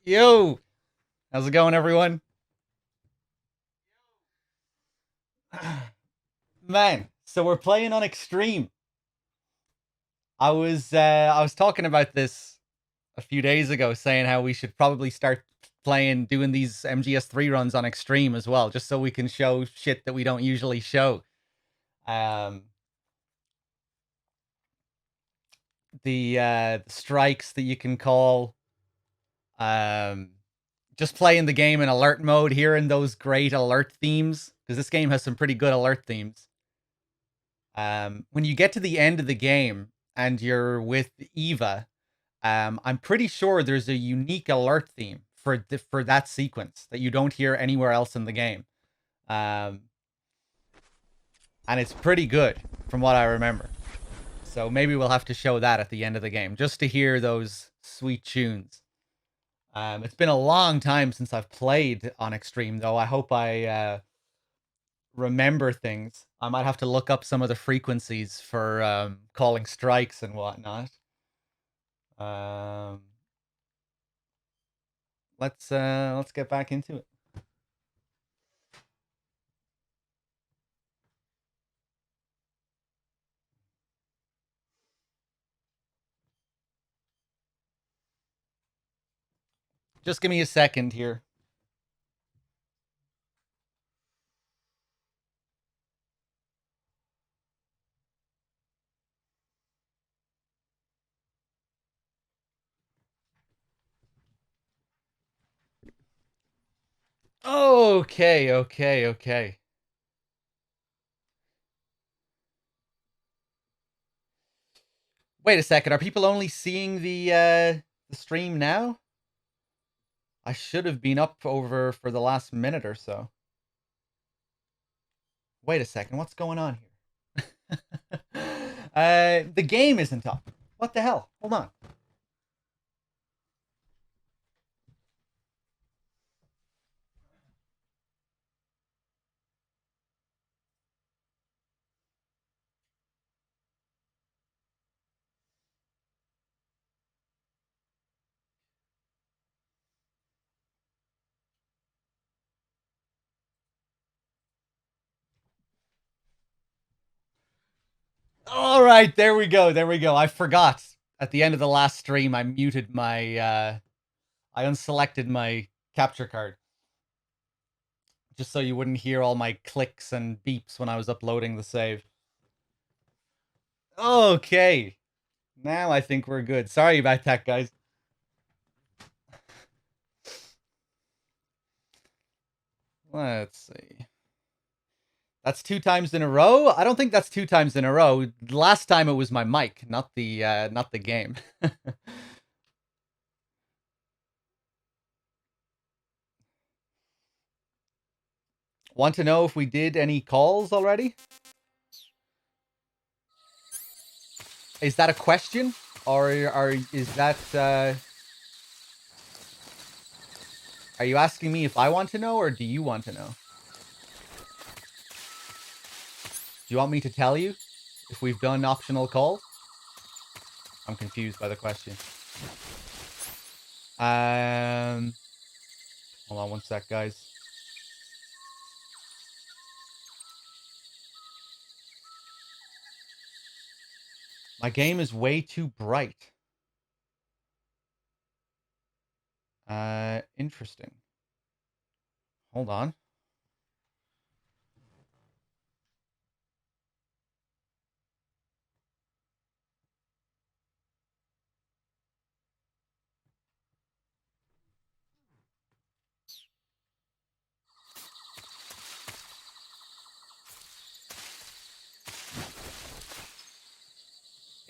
Yo, how's it going, everyone? Man, so we're playing on extreme. I was talking about this a few days ago, saying how we should probably start doing these MGS3 runs on extreme as well, just so we can show shit that we don't usually show. Um, the strikes that you can call. Um, just playing the game in alert mode, hearing those great alert themes, because this game has some pretty good alert themes. When you get to the end of the game and you're with Eva, I'm pretty sure there's a unique alert theme for that sequence that you don't hear anywhere else in the game, um, and it's pretty good from what I remember. So maybe we'll have to show that at the end of the game just to hear those sweet tunes. It's been a long time since I've played on Extreme, though. I hope I remember things. I might have to look up some of the frequencies for calling strikes and whatnot. Um, let's get back into it. Just give me a second here. Okay. Wait a second. Are people only seeing the stream now? I should have been up over for the last minute or so. Wait a second. What's going on here? The game isn't up. What the hell? Hold on. All right, there we go. There we go. I forgot at the end of the last stream. I muted my. I unselected my capture card just so you wouldn't hear all my clicks and beeps when I was uploading the save. Okay, now I think we're good. Sorry about that, guys. Let's see. That's 2 times in a row. I don't think that's 2 times in a row. Last time it was my mic, not the game. Want to know if we did any calls already? Is that a question, or is that? Are you asking me if I want to know, or do you want to know? Do you want me to tell you if we've done optional calls? I'm confused by the question. Hold on one sec, guys. My game is way too bright. Interesting. Hold on.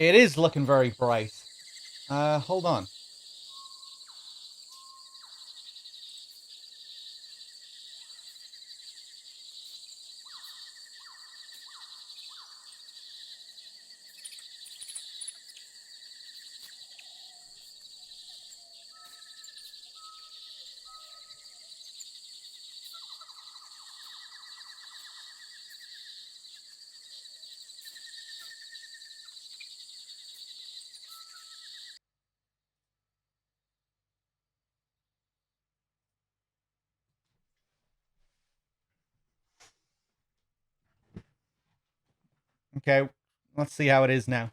It is looking very bright. Hold on. Okay, let's see how it is now.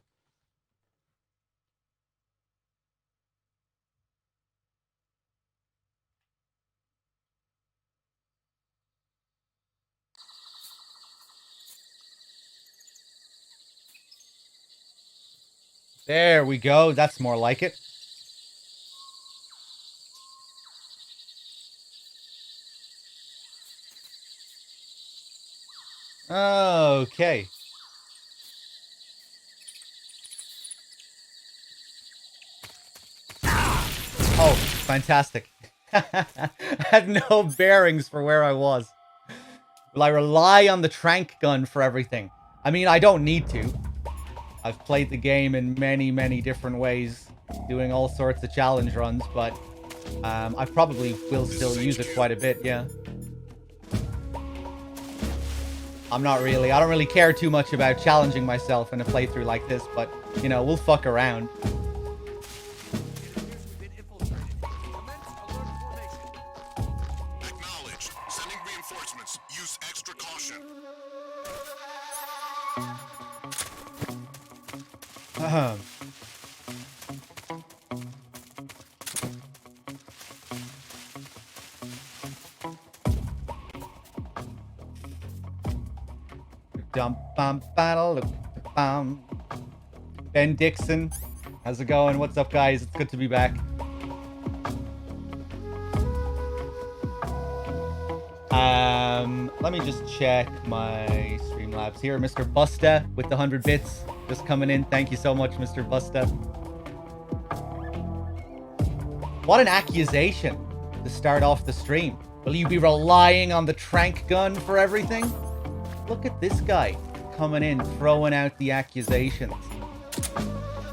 There we go. That's more like it. Okay. Oh, fantastic. I had no bearings for where I was. Will I rely on the trank gun for everything? I mean, I don't need to. I've played the game in many, many different ways, doing all sorts of challenge runs, but I probably will still use it quite a bit, yeah. I don't really care too much about challenging myself in a playthrough like this, but, you know, we'll fuck around. Acknowledged. Sending reinforcements. Use extra caution. Ben Dixon, how's it going? What's up, guys? It's good to be back. Let me just check my Streamlabs here. Mr. Busta with the 100 bits just coming in. Thank you so much, Mr. Busta. What an accusation to start off the stream. Will you be relying on the trank gun for everything? Look at this guy coming in, throwing out the accusations.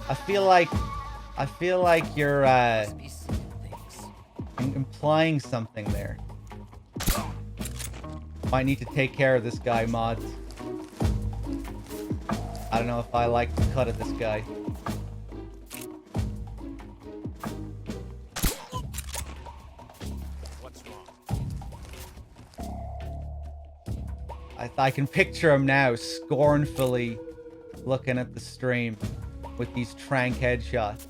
I feel like you're implying something there. Might need to take care of this guy, mods. I don't know if I like the cut of this guy. What's wrong? I can picture him now, scornfully looking at the stream with these trank headshots.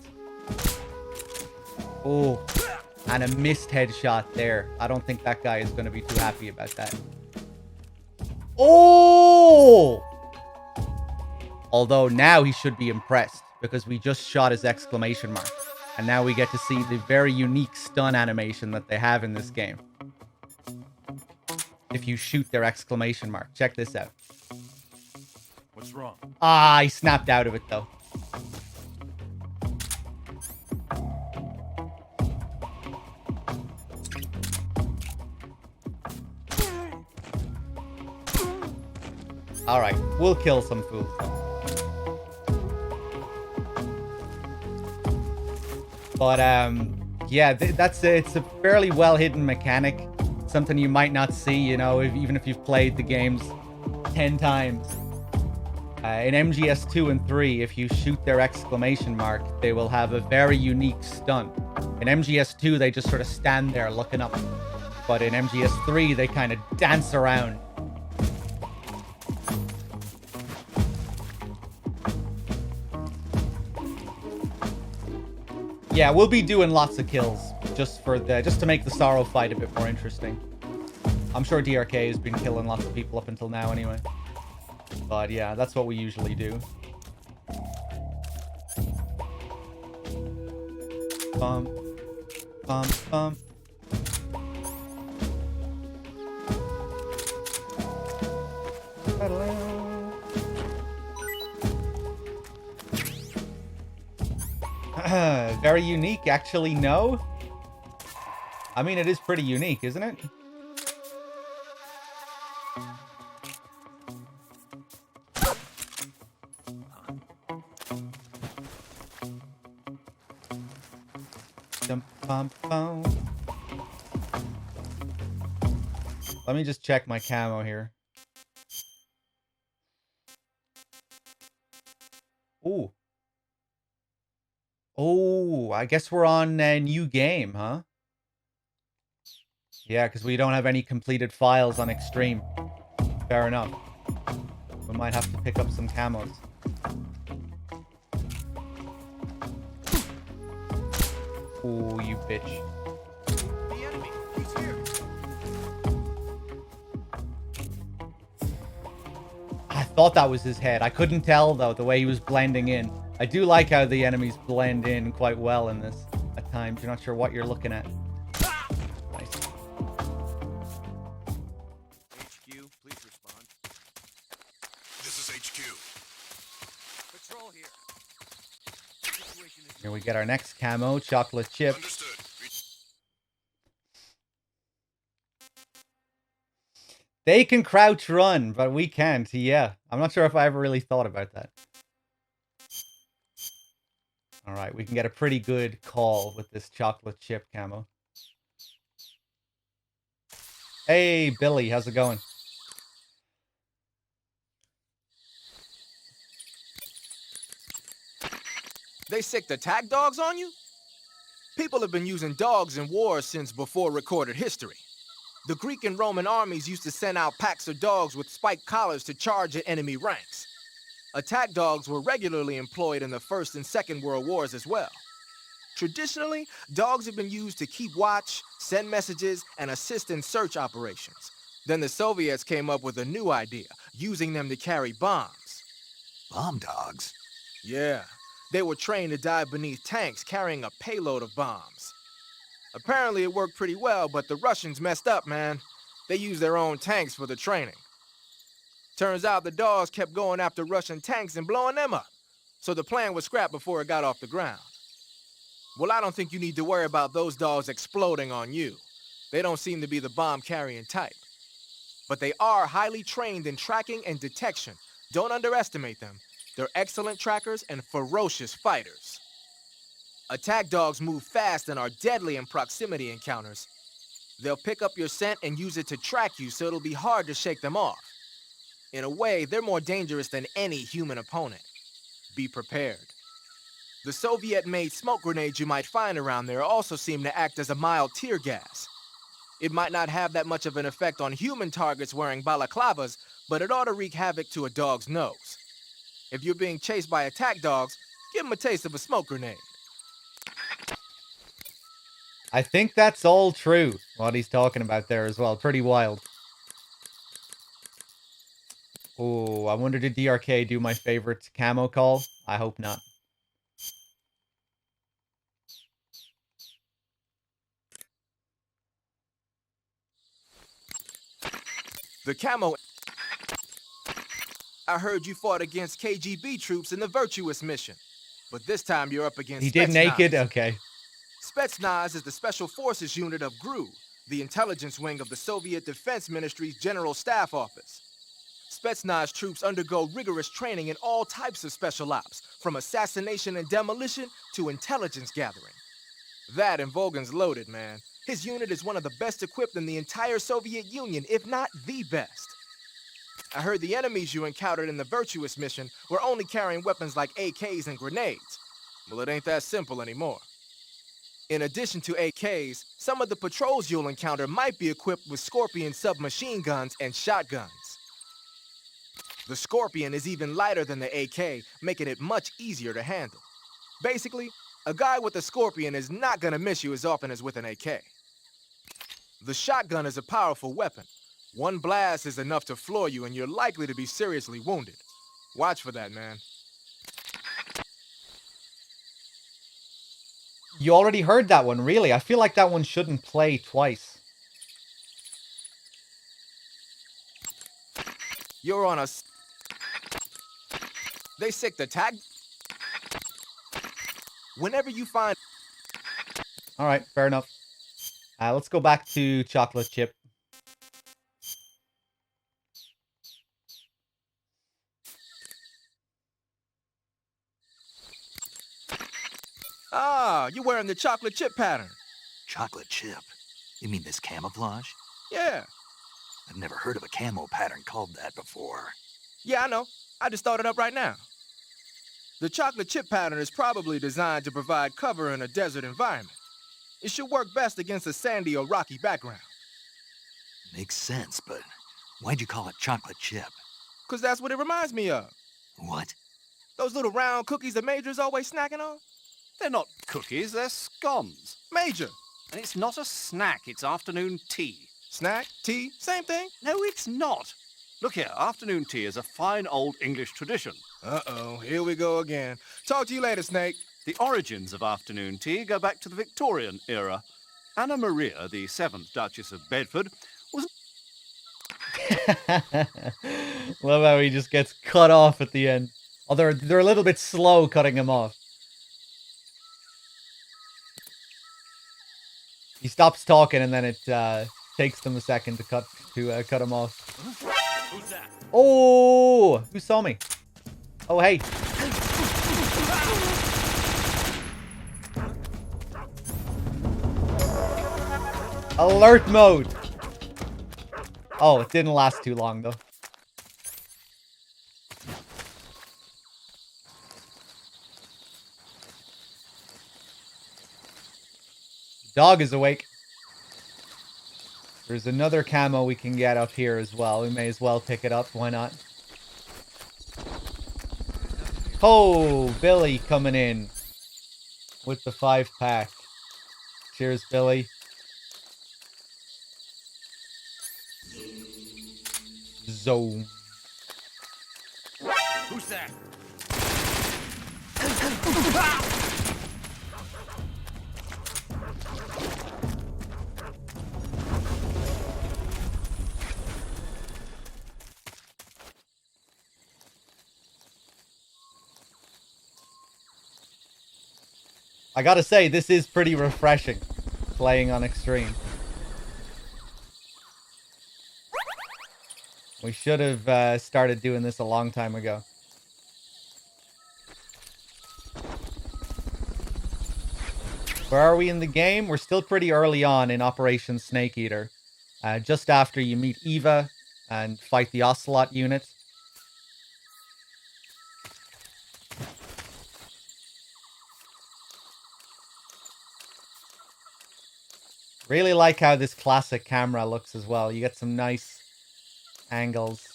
Oh, and a missed headshot there. I don't think that guy is going to be too happy about that. Oh! Although now he should be impressed because we just shot his exclamation mark. And now we get to see the very unique stun animation that they have in this game. If you shoot their exclamation mark. Check this out. What's wrong? Ah, he snapped out of it though. Alright, we'll kill some fools though. But, yeah, it's a fairly well-hidden mechanic. Something you might not see, you know, even if you've played the games 10 times. In MGS 2 and 3, if you shoot their exclamation mark, they will have a very unique stun. In MGS 2, they just sort of stand there looking up. But in MGS 3, they kind of dance around. Yeah, we'll be doing lots of kills just to make the Sorrow fight a bit more interesting. I'm sure DRK has been killing lots of people up until now anyway. But yeah, that's what we usually do. Bum, bum, bum. Very unique, actually, no. I mean, it is pretty unique, isn't it? Let me just check my camo here. Ooh. Oh, I guess we're on a new game, huh? Yeah, because we don't have any completed files on Extreme. Fair enough. We might have to pick up some camos. Ooh, you bitch. The enemy, he's here. I thought that was his head. I couldn't tell, though, the way he was blending in. I do like how the enemies blend in quite well in this at times. You're not sure what you're looking at. Nice. HQ, please respond. This is HQ. Patrol here. Situation is Here we get our next camo, chocolate chip. Understood. They can crouch run, but we can't. Yeah. I'm not sure if I ever really thought about that. All right, we can get a pretty good call with this chocolate chip camo. Hey, Billy, how's it going? They sicked attack dogs on you? People have been using dogs in wars since before recorded history. The Greek and Roman armies used to send out packs of dogs with spiked collars to charge at enemy ranks. Attack dogs were regularly employed in the First and Second World Wars as well. Traditionally, dogs have been used to keep watch, send messages, and assist in search operations. Then the Soviets came up with a new idea, using them to carry bombs. Bomb dogs? Yeah, they were trained to dive beneath tanks carrying a payload of bombs. Apparently it worked pretty well, but the Russians messed up, man. They used their own tanks for the training. Turns out the dogs kept going after Russian tanks and blowing them up. So the plan was scrapped before it got off the ground. Well, I don't think you need to worry about those dogs exploding on you. They don't seem to be the bomb-carrying type. But they are highly trained in tracking and detection. Don't underestimate them. They're excellent trackers and ferocious fighters. Attack dogs move fast and are deadly in proximity encounters. They'll pick up your scent and use it to track you, so it'll be hard to shake them off. In a way, they're more dangerous than any human opponent. Be prepared. The Soviet-made smoke grenades you might find around there also seem to act as a mild tear gas. It might not have that much of an effect on human targets wearing balaclavas, but it ought to wreak havoc to a dog's nose. If you're being chased by attack dogs, give them a taste of a smoke grenade. I think that's all true, what he's talking about there as well. Pretty wild. Oh, I wonder did DRK do my favorite camo call? I hope not. The camo... I heard you fought against KGB troops in the Virtuous mission. But this time you're up against He did Spetsnaz. naked? Okay. Spetsnaz is the Special Forces unit of GRU, the intelligence wing of the Soviet Defense Ministry's General Staff Office. Spetsnaz troops undergo rigorous training in all types of special ops, from assassination and demolition to intelligence gathering. That and Volgan's loaded, man. His unit is one of the best equipped in the entire Soviet Union, if not the best. I heard the enemies you encountered in the Virtuous mission were only carrying weapons like AKs and grenades. Well, it ain't that simple anymore. In addition to AKs, some of the patrols you'll encounter might be equipped with Scorpion submachine guns and shotguns. The Scorpion is even lighter than the AK, making it much easier to handle. Basically, a guy with a Scorpion is not gonna miss you as often as with an AK. The shotgun is a powerful weapon. One blast is enough to floor you and you're likely to be seriously wounded. Watch for that, man. You already heard that one, really. I feel like that one shouldn't play twice. You're on a... They sick the tag... Whenever you find... All right, fair enough. Let's go back to chocolate chip. Ah, you're wearing the chocolate chip pattern. Chocolate chip? You mean this camouflage? Yeah. I've never heard of a camo pattern called that before. Yeah, I know. I just thought it up right now. The chocolate chip pattern is probably designed to provide cover in a desert environment. It should work best against a sandy or rocky background. Makes sense, but why'd you call it chocolate chip? because that's what it reminds me of. What? Those little round cookies that Major's always snacking on. They're not cookies, they're scones. Major, And it's not a snack, it's afternoon tea. snack, tea, same thing. No, it's not. Look here, afternoon tea is a fine old English tradition. Uh-oh, here we go again. Talk to you later, Snake. The origins of afternoon tea go back to the Victorian era. Anna Maria, the 7th Duchess of Bedford, was Love how he just gets cut off at the end. Oh, they're a little bit slow cutting him off. He stops talking and then it takes them a second to cut him off. Who's that? Oh, who saw me? Oh, hey. Alert mode. Oh, it didn't last too long though. Dog is awake. There's another camo we can get up here as well. We may as well pick it up. Why not? Oh, Billy coming in with the 5-pack. Cheers, Billy. Zone. Who's that? I gotta say, this is pretty refreshing, playing on Extreme. We should have started doing this a long time ago. Where are we in the game? We're still pretty early on in Operation Snake Eater. Just after you meet Eva and fight the Ocelot unit. Really like how this classic camera looks as well. You get some nice angles.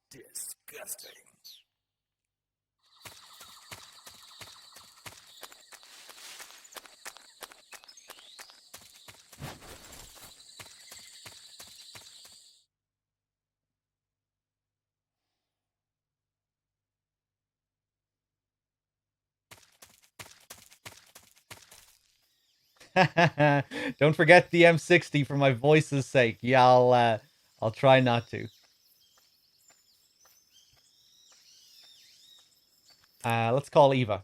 Disgusting. Don't forget the M60 for my voice's sake. Yeah, I'll try not to. Let's call Eva.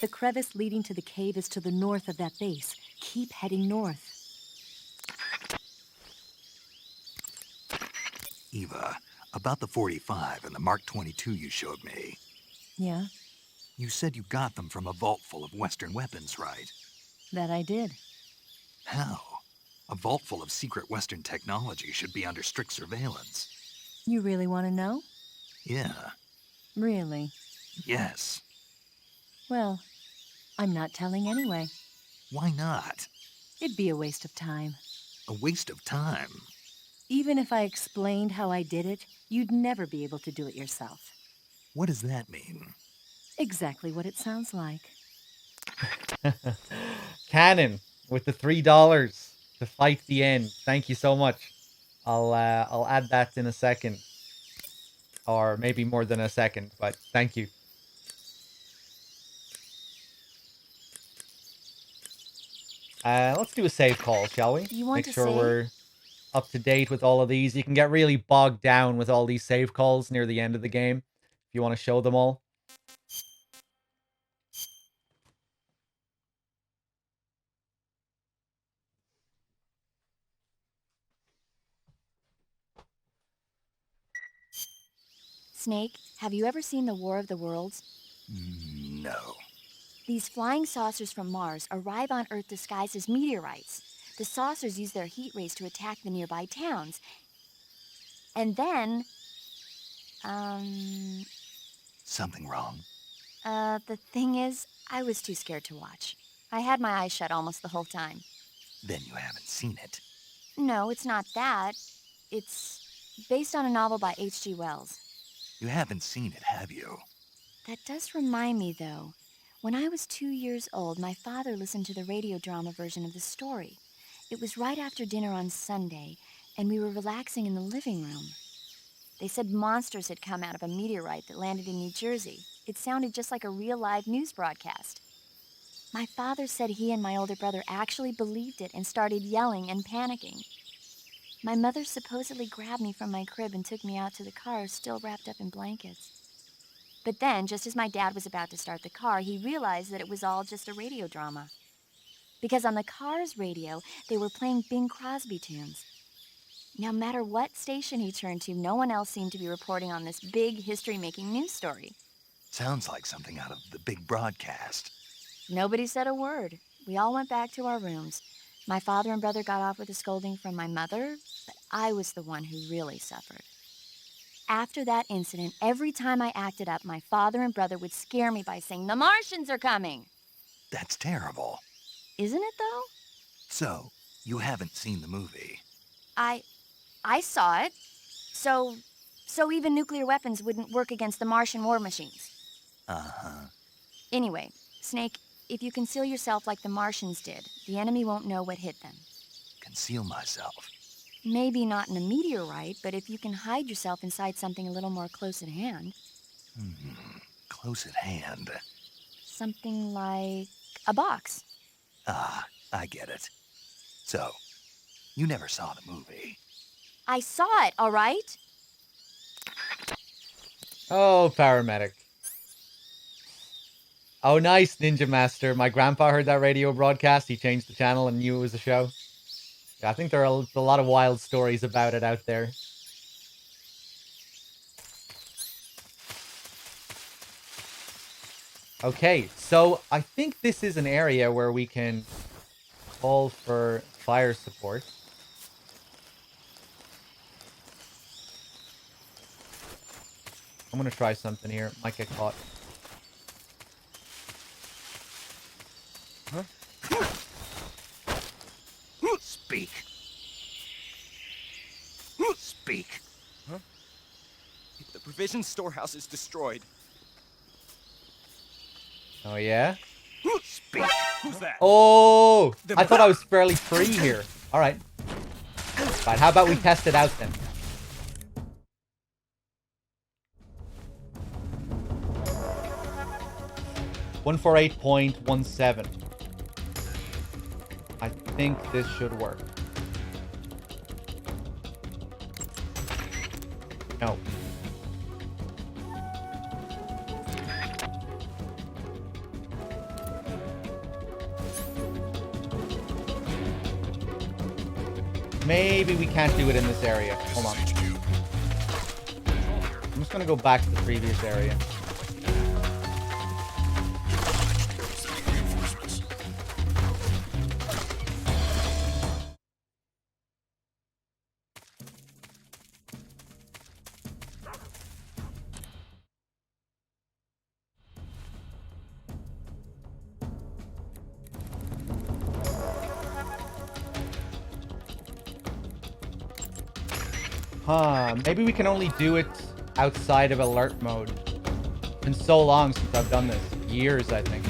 The crevice leading to the cave is to the north of that base. Keep heading north. Eva, about the 45 and the Mark 22 you showed me. Yeah, You said you got them from a vault full of Western weapons, right? that I did. How? A vault full of secret Western technology should be under strict surveillance. You really want to know? Yeah. Really? Yes. Well, I'm not telling anyway. Why not? It'd be a waste of time. A waste of time. Even if I explained how I did it, you'd never be able to do it yourself. What does that mean? Exactly what it sounds like. Cannon with the $3 to fight the end. Thank you so much. I'll add that in a second. Or maybe more than a second, but thank you. Let's do a save call, shall we? You want Make to sure save? we're up to date with all of these. You can get really bogged down with all these save calls near the end of the game if you want to show them all. Snake, have you ever seen the War of the Worlds? No. These flying saucers from Mars arrive on Earth disguised as meteorites. The saucers use their heat rays to attack the nearby towns. And then, Something wrong? the thing is, I was too scared to watch. I had my eyes shut almost the whole time. Then you haven't seen it. No, it's not that. It's based on a novel by H.G. Wells. You haven't seen it, have you? That does remind me, though. When I was 2 years old, my father listened to the radio drama version of the story. It was right after dinner on Sunday, and we were relaxing in the living room. They said monsters had come out of a meteorite that landed in New Jersey. It sounded just like a real live news broadcast. My father said he and my older brother actually believed it and started yelling and panicking. My mother supposedly grabbed me from my crib and took me out to the car, still wrapped up in blankets. But then, just as my dad was about to start the car, he realized that it was all just a radio drama. Because on the car's radio, they were playing Bing Crosby tunes. No matter what station he turned to, no one else seemed to be reporting on this big history-making news story. Sounds like something out of the big broadcast. Nobody said a word. We all went back to our rooms. My father and brother got off with a scolding from my mother, but I was the one who really suffered. After that incident, every time I acted up, my father and brother would scare me by saying, "The Martians are coming!" That's terrible. Isn't it, though? So, you haven't seen the movie? I saw it. So even nuclear weapons wouldn't work against the Martian war machines. Uh-huh. Anyway, Snake, if you conceal yourself like the Martians did, the enemy won't know what hit them. Conceal myself. Maybe not in a meteorite, but if you can hide yourself inside something a little more close at hand. Close at hand. Something like a box. Ah, I get it. So, you never saw the movie. I saw it, all right? Oh, paramedic. Oh, nice, Ninja Master. My grandpa heard that radio broadcast. He changed the channel and knew it was a show. Yeah, I think there are a lot of wild stories about it out there. Okay, so I think this is an area where we can call for fire support. I'm gonna try something here. Might get caught. Huh? Speak. Speak. Huh? The provision storehouse is destroyed. Oh, yeah? Speak. Who's that? Oh! I thought I was fairly free here. Alright. Right, how about we test it out then? .148.17. I think this should work. No. Maybe we can't do it in this area. Hold on. I'm just gonna go back to the previous area. Maybe we can only do it outside of alert mode. It's been so long since I've done this. Years, I think.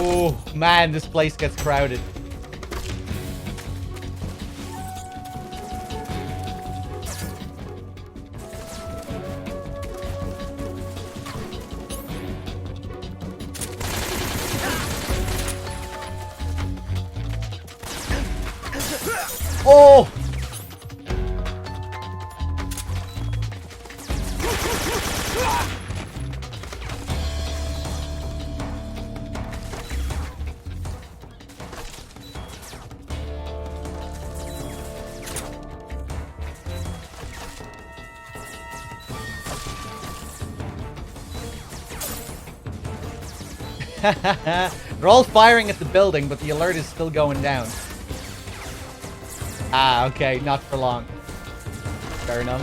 Oh, man, this place gets crowded. Oh! They're all firing at the building, but the alert is still going down. Ah, okay, not for long. Fair enough.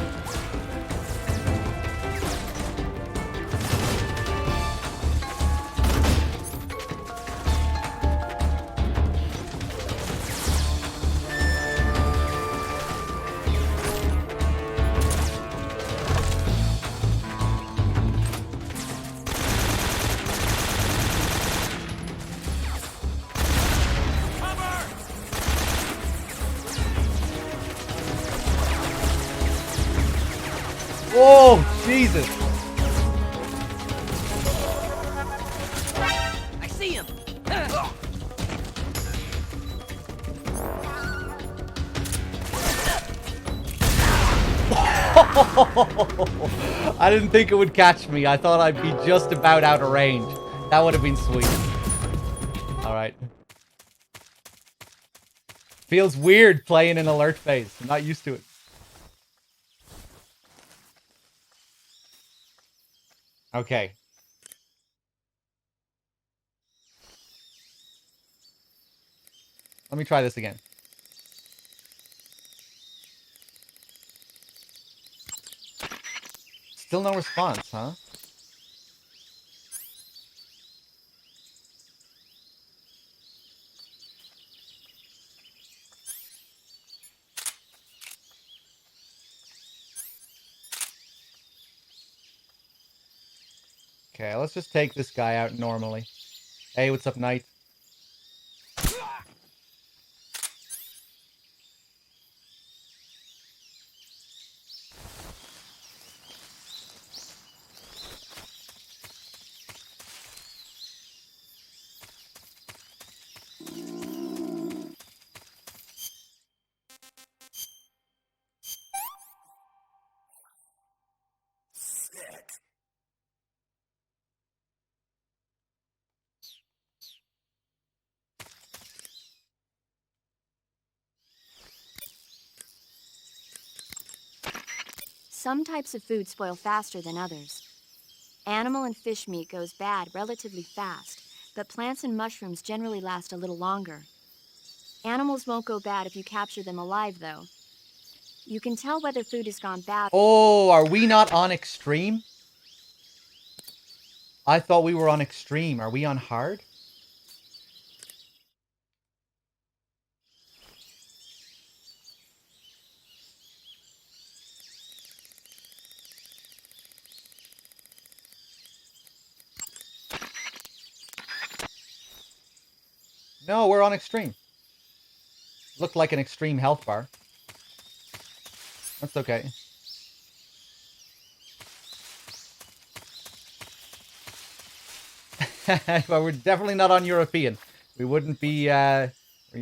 Oh, Jesus. I see him. I didn't think it would catch me. I thought I'd be just about out of range. That would have been sweet. Alright. Feels weird playing in alert phase. I'm not used to it. Okay. Let me try this again. Still no response, huh? Okay, let's just take this guy out normally. Hey, what's up, Knight? Some types of food spoil faster than others. Animal and fish meat goes bad relatively fast, but plants and mushrooms generally last a little longer. Animals won't go bad if you capture them alive, though. You can tell whether food has gone bad. Oh, are we not on extreme? I thought we were on extreme. Are we on hard? No, we're on extreme. Looked like an extreme health bar. That's okay. But we're definitely not on European. We wouldn't be, you're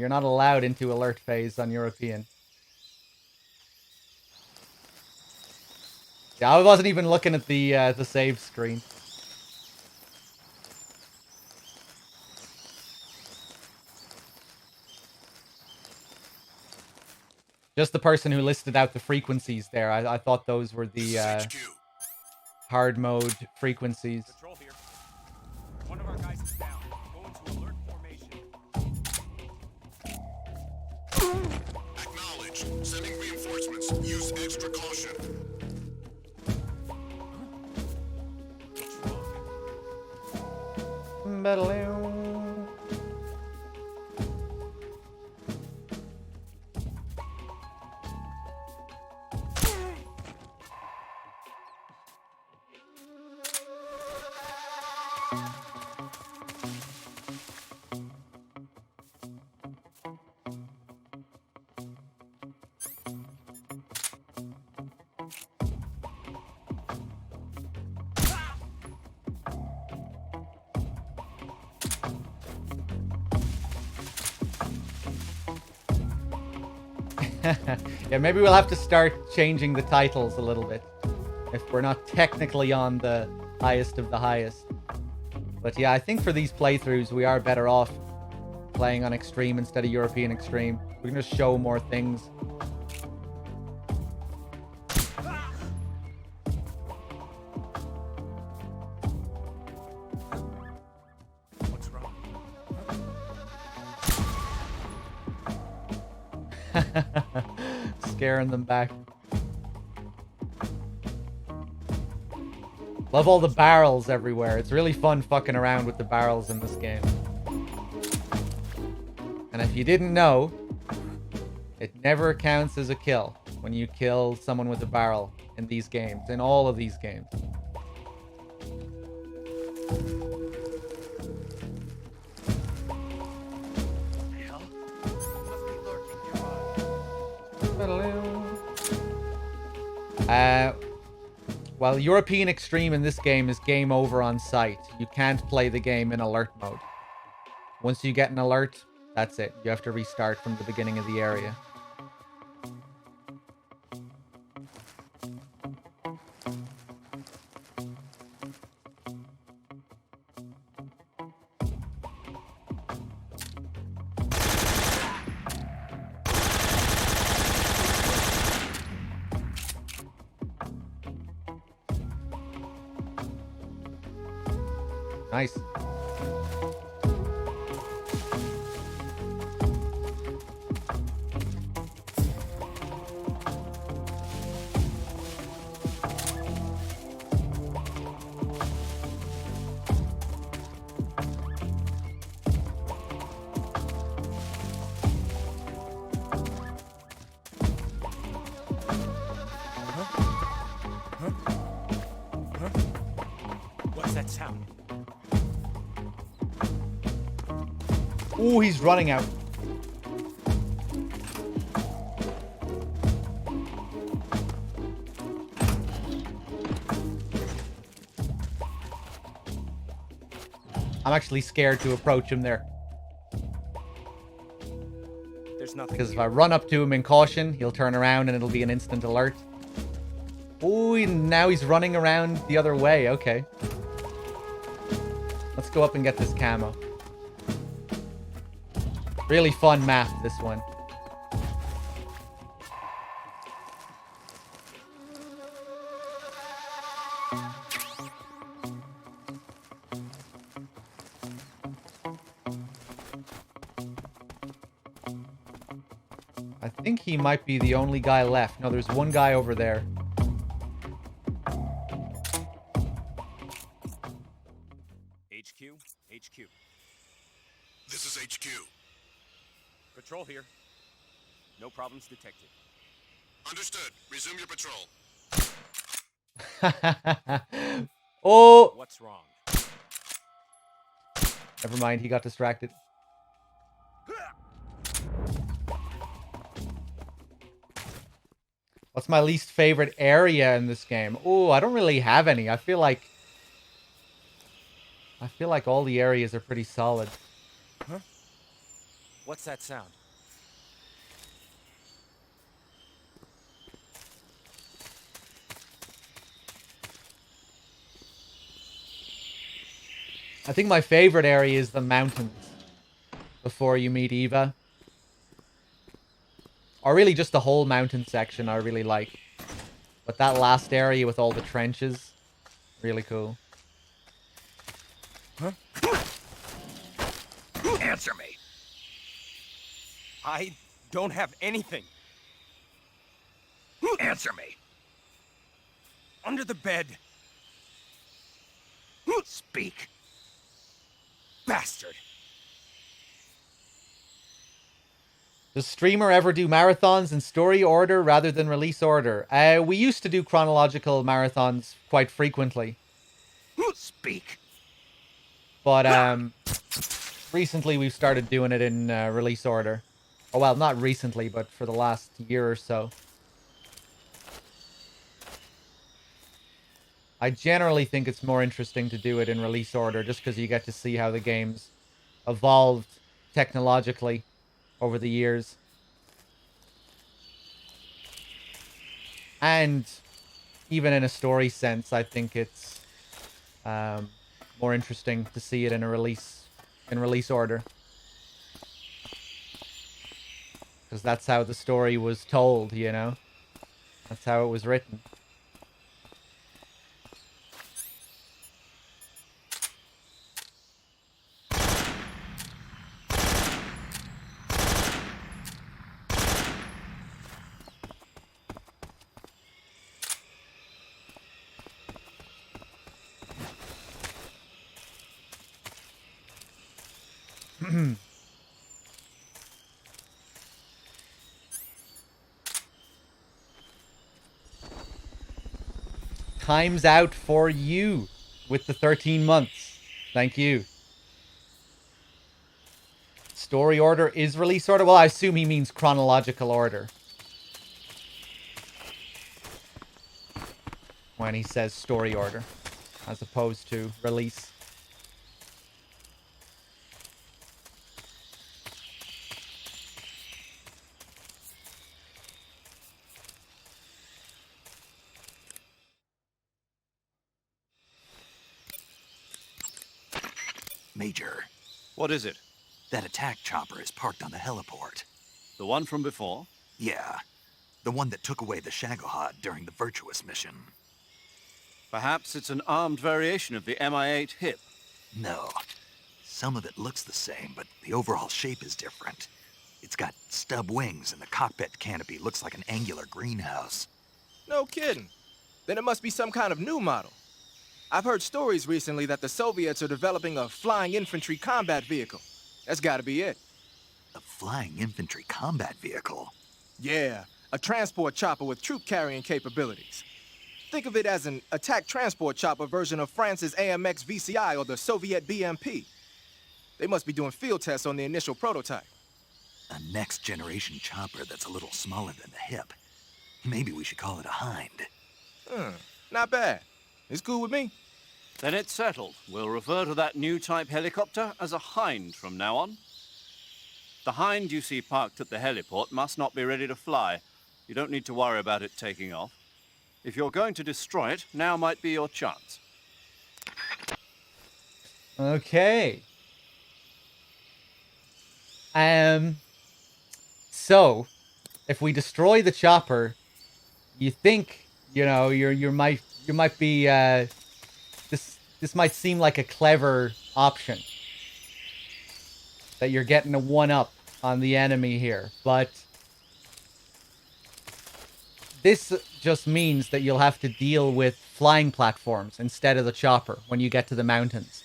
not allowed into alert phase on European. Yeah, I wasn't even looking at the save screen. Just the person who listed out the frequencies there. I thought those were the HQ. hard mode frequencies. Patrol here. One of our guys is down. Go into alert formation. Acknowledged. Sending reinforcements. Use extra caution. Yeah, maybe we'll have to start changing the titles a little bit. If we're not technically on the highest of the highest. But yeah, I think for these playthroughs, we are better off playing on Extreme instead of European Extreme. We can just show more things. Scaring them back. Love all the barrels everywhere. It's really fun fucking around with the barrels in this game. And if you didn't know, it never counts as a kill when you kill someone with a barrel in these games, in all of these games. While European Extreme in this game is game over on sight, you can't play the game in alert mode. Once you get an alert, that's it. You have to restart from the beginning of the area. Nice. What's that sound? Ooh, he's running out. I'm actually scared to approach him there. There's nothing. Because if I run up to him in caution, he'll turn around and it'll be an instant alert. Oh, now he's running around the other way. Okay. Let's go up and get this camo. Really fun map, this one. I think he might be the only guy left. No, there's one guy over there. HQ, HQ. This is HQ. Patrol here. No problems detected. Understood. Resume your patrol. Oh! What's wrong? Never mind, he got distracted. What's my least favorite area in this game? Oh, I don't really have any. I feel like all the areas are pretty solid. Huh? What's that sound? I think my favorite area is the mountains before you meet Eva. Or really just the whole mountain section I really like. But that last area with all the trenches, really cool. Huh? Answer me. I don't have anything. Answer me. Under the bed. Speak. Bastard. Does Streamer ever do marathons in story order rather than release order? We used to do chronological marathons quite frequently. Speak. But recently we've started doing it in release order. Oh, well, not recently, but for the last year or so. I generally think it's more interesting to do it in release order just because you get to see how the game's evolved technologically over the years. And even in a story sense, I think it's more interesting to see it in a release order. Because that's how the story was told, you know? That's how it was written. time's out for you with the 13 months. Thank you. Story order is release order. Well, I assume he means chronological order when he says story order, as opposed to release. Major, What is it? that attack chopper is parked on the heliport. The one from before? Yeah, the one that took away the Shagohod during the Virtuous mission. Perhaps it's an armed variation of the Mi-8 hip. No, some of it looks the same, but the overall shape is different. It's got stub wings, and the cockpit canopy looks like an angular greenhouse. No kidding. Then it must be some kind of new model. I've heard stories recently that the Soviets are developing a flying infantry combat vehicle. That's gotta be it. A flying infantry combat vehicle? Yeah, a transport chopper with troop carrying capabilities. Think of it as an attack transport chopper version of France's AMX VCI or the Soviet BMP. They must be doing field tests on the initial prototype. A next-generation chopper that's a little smaller than the hip. Maybe we should call it a Hind. Not bad. It's cool with me. Then it's settled. We'll refer to that new type helicopter as a Hind from now on. The Hind you see parked at the heliport must not be ready to fly. You don't need to worry about it taking off. If you're going to destroy it, now might be your chance. Okay. So, if we destroy the chopper, you think, you know, you might be this might seem like a clever option, that you're getting a one-up on the enemy here, but this just means that you'll have to deal with flying platforms instead of the chopper when you get to the mountains.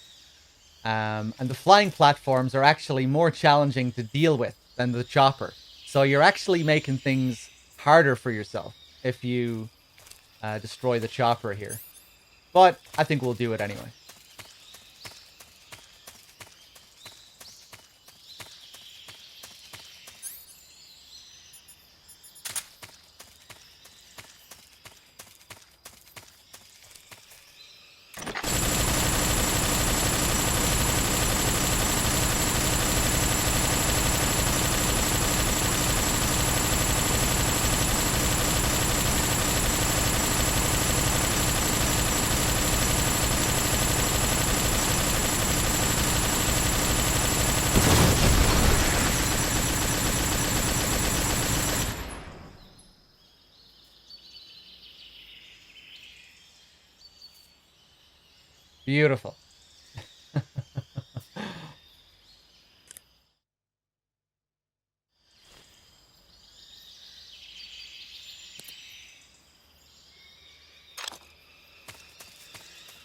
And the flying platforms are actually more challenging to deal with than the chopper. So you're actually making things harder for yourself if you destroy the chopper here. But I think we'll do it anyway. Beautiful.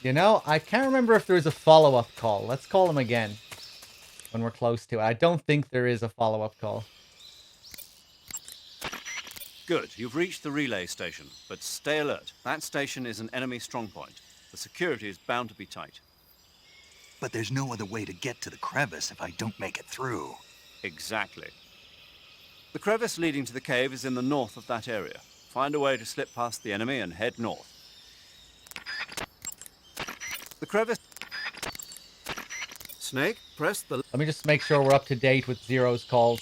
You know, I can't remember if there's a follow-up call. Let's call him again when we're close to it. I don't think there is a follow-up call. Good, you've reached the relay station, but stay alert. That station is an enemy strongpoint. The security is bound to be tight. But there's no other way to get to the crevice if I don't make it through. Exactly. The crevice leading to the cave is in the north of that area. Find a way to slip past the enemy and head north. The crevice... Snake, press the... Let me just make sure we're up to date with Zero's calls.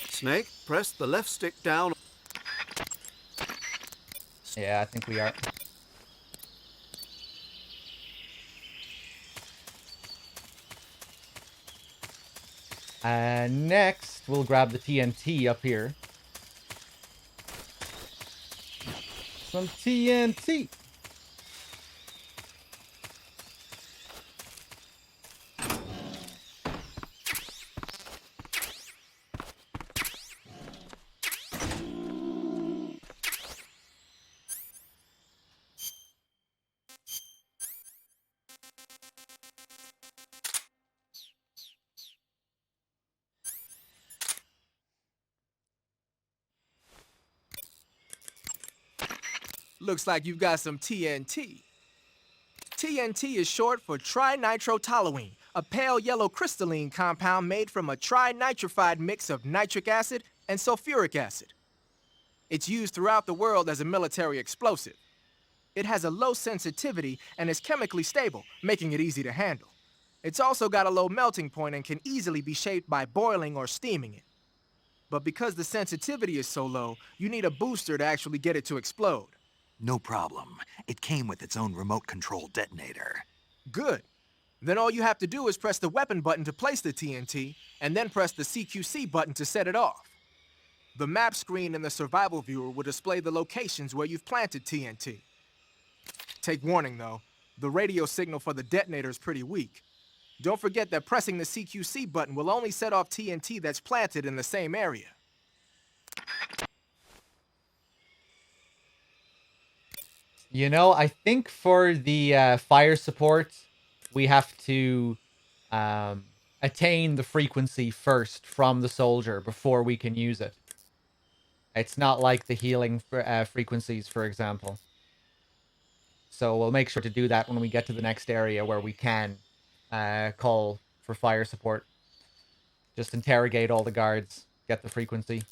Snake, press the left stick down. Yeah, I think we are. And next, we'll grab the TNT up here. Some TNT. Looks like you've got some TNT. TNT is short for trinitrotoluene, a pale yellow crystalline compound made from a trinitrified mix of nitric acid and sulfuric acid. It's used throughout the world as a military explosive. It has a low sensitivity and is chemically stable, making it easy to handle. It's also got a low melting point and can easily be shaped by boiling or steaming it. But because the sensitivity is so low, you need a booster to actually get it to explode. No problem. It came with its own remote control detonator. Good. Then all you have to do is press the weapon button to place the TNT, and then press the CQC button to set it off. The map screen in the survival viewer will display the locations where you've planted TNT. Take warning though, the radio signal for the detonator is pretty weak. Don't forget that pressing the CQC button will only set off TNT that's planted in the same area. You know, I think for the fire support, we have to attain the frequency first from the soldier before we can use it. It's not like the healing frequencies, for example. So we'll make sure to do that when we get to the next area where we can call for fire support. Just interrogate all the guards, get the frequency.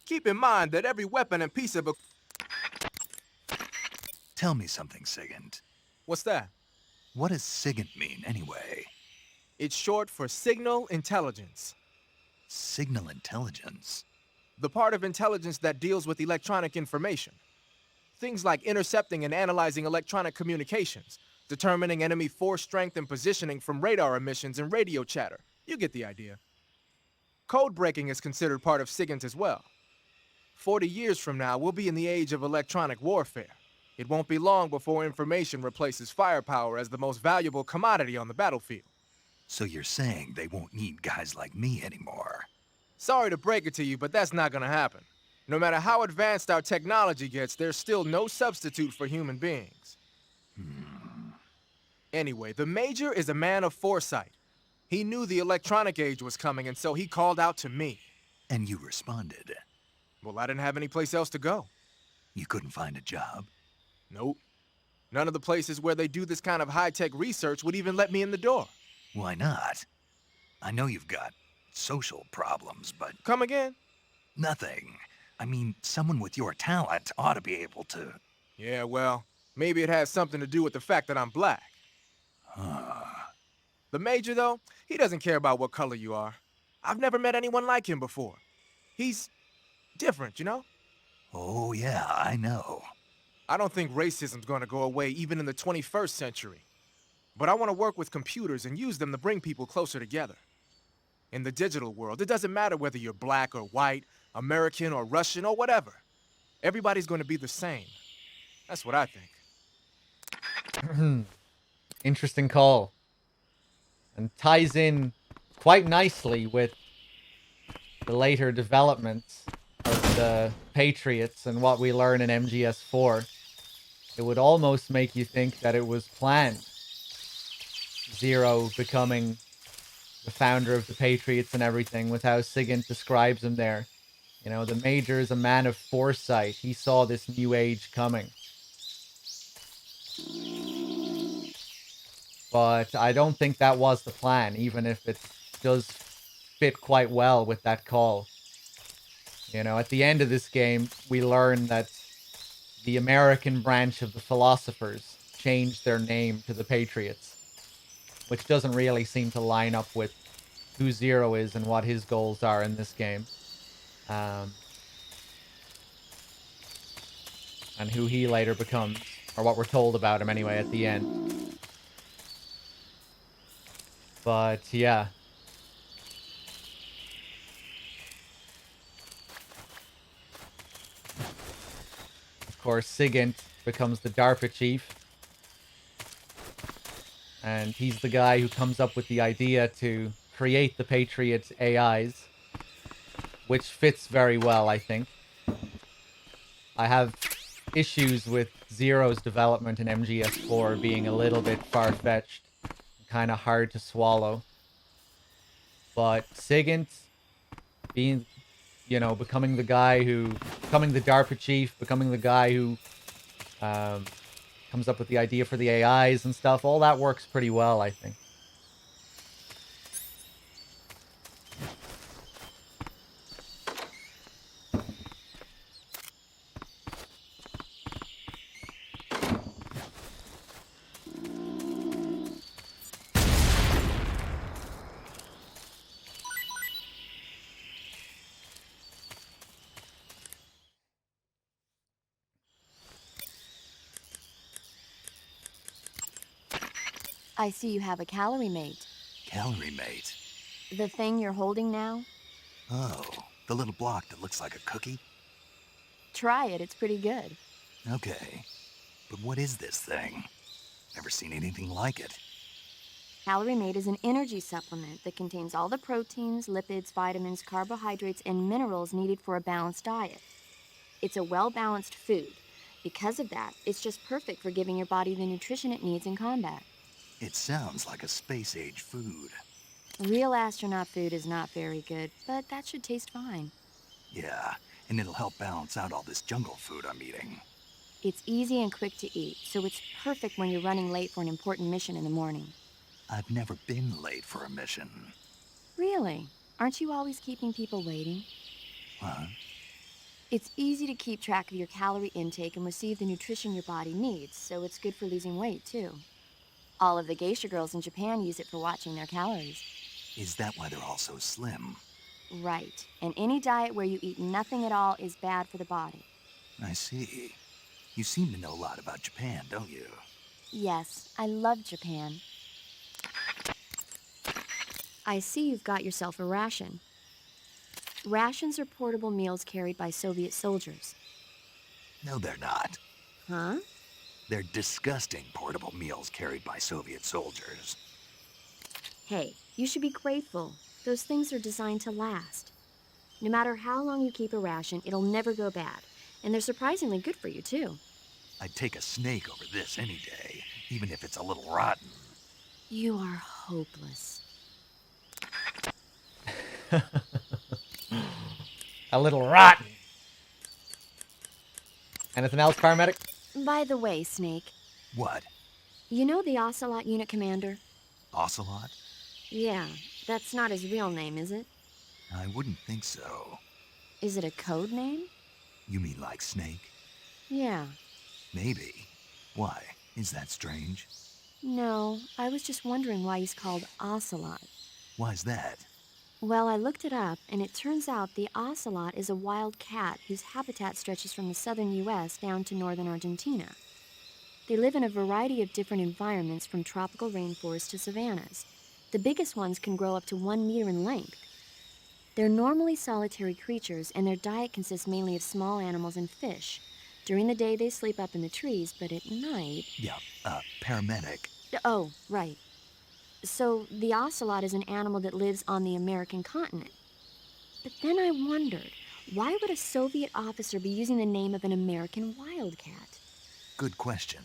Keep in mind that every weapon and piece of Tell me something, Sigint. What's that? What does Sigint mean, anyway? It's short for signal intelligence. Signal intelligence? The part of intelligence that deals with electronic information. Things like intercepting and analyzing electronic communications, determining enemy force strength and positioning from radar emissions and radio chatter. You get the idea. Code breaking is considered part of SIGINT as well. 40 years from now, we'll be in the age of electronic warfare. It won't be long before information replaces firepower as the most valuable commodity on the battlefield. So you're saying they won't need guys like me anymore? Sorry to break it to you, but that's not gonna happen. No matter how advanced our technology gets, there's still no substitute for human beings. Anyway, the Major is a man of foresight. He knew the electronic age was coming, and so he called out to me. And you responded? Well, I didn't have any place else to go. You couldn't find a job? Nope. None of the places where they do this kind of high-tech research would even let me in the door. Why not? I know you've got social problems, but... Come again? Nothing. I mean, someone with your talent ought to be able to... Yeah, well, maybe it has something to do with the fact that I'm black. The Major, though, he doesn't care about what color you are. I've never met anyone like him before. He's different, you know? Oh, yeah, I know. I don't think racism's gonna go away even in the 21st century. But I want to work with computers and use them to bring people closer together. In the digital world, it doesn't matter whether you're black or white, American or Russian or whatever. Everybody's gonna be the same. That's what I think. Interesting call. And ties in quite nicely with the later developments of the Patriots and what we learn in MGS4. It would almost make you think that it was planned. Zero becoming the founder of the Patriots and everything, with how Sigint describes him there. You know, the Major is a man of foresight. He saw this new age coming. But I don't think that was the plan, even if it does fit quite well with that call. You know, at the end of this game, we learn that the American branch of the Philosophers changed their name to the Patriots, which doesn't really seem to line up with who Zero is and what his goals are in this game. And who he later becomes, or what we're told about him anyway at the end. But yeah. Of course, Sigint becomes the DARPA chief. And he's the guy who comes up with the idea to create the Patriot AIs. Which fits very well, I think. I have issues with Zero's development in MGS4 being a little bit far-fetched. Kind of hard to swallow. But Sigint being you know, becoming the DARPA chief, becoming the guy who comes up with the idea for the AIs and stuff. All that works pretty well, I think. I see you have a calorie mate. Calorie mate. The thing you're holding now? Oh, the little block that looks like a cookie? Try it, it's pretty good. Okay. But what is this thing? Never seen anything like it. Calorie Mate is an energy supplement that contains all the proteins, lipids, vitamins, carbohydrates, and minerals needed for a balanced diet. It's a well-balanced food. Because of that, it's just perfect for giving your body the nutrition it needs in combat. It sounds like a space-age food. Real astronaut food is not very good, but that should taste fine. Yeah, and it'll help balance out all this jungle food I'm eating. It's easy and quick to eat, so it's perfect when you're running late for an important mission in the morning. I've never been late for a mission. Really? Aren't you always keeping people waiting? Huh? It's easy to keep track of your calorie intake and receive the nutrition your body needs, so it's good for losing weight, too. All of the geisha girls in Japan use it for watching their calories. Is that why they're all so slim? Right. And any diet where you eat nothing at all is bad for the body. I see. You seem to know a lot about Japan, don't you? Yes, I love Japan. I see you've got yourself a ration. Rations are portable meals carried by Soviet soldiers. No, they're not. Huh? They're disgusting portable meals carried by Soviet soldiers. Hey, you should be grateful. Those things are designed to last. No matter how long you keep a ration, it'll never go bad. And they're surprisingly good for you, too. I'd take a snake over this any day, even if it's a little rotten. You are hopeless. A little rotten. Anything else, paramedic? By the way, Snake, What? you know the Ocelot unit commander? Ocelot? Yeah, that's not his real name, is it? I wouldn't think so. Is it a code name? You mean like snake? Yeah. Maybe. Why? Is that strange? No, I was just wondering why he's called Ocelot. Why's that? Well, I looked it up, and it turns out the ocelot is a wild cat whose habitat stretches from the southern U.S. down to northern Argentina. They live in a variety of different environments, from tropical rainforests to savannas. The biggest ones can grow up to 1 meter in length. They're normally solitary creatures, and their diet consists mainly of small animals and fish. During the day, they sleep up in the trees, but at night... Yeah, paramedic. Oh, right. So the ocelot is an animal that lives on the American continent. But then I wondered, why would a Soviet officer be using the name of an American wildcat? Good question.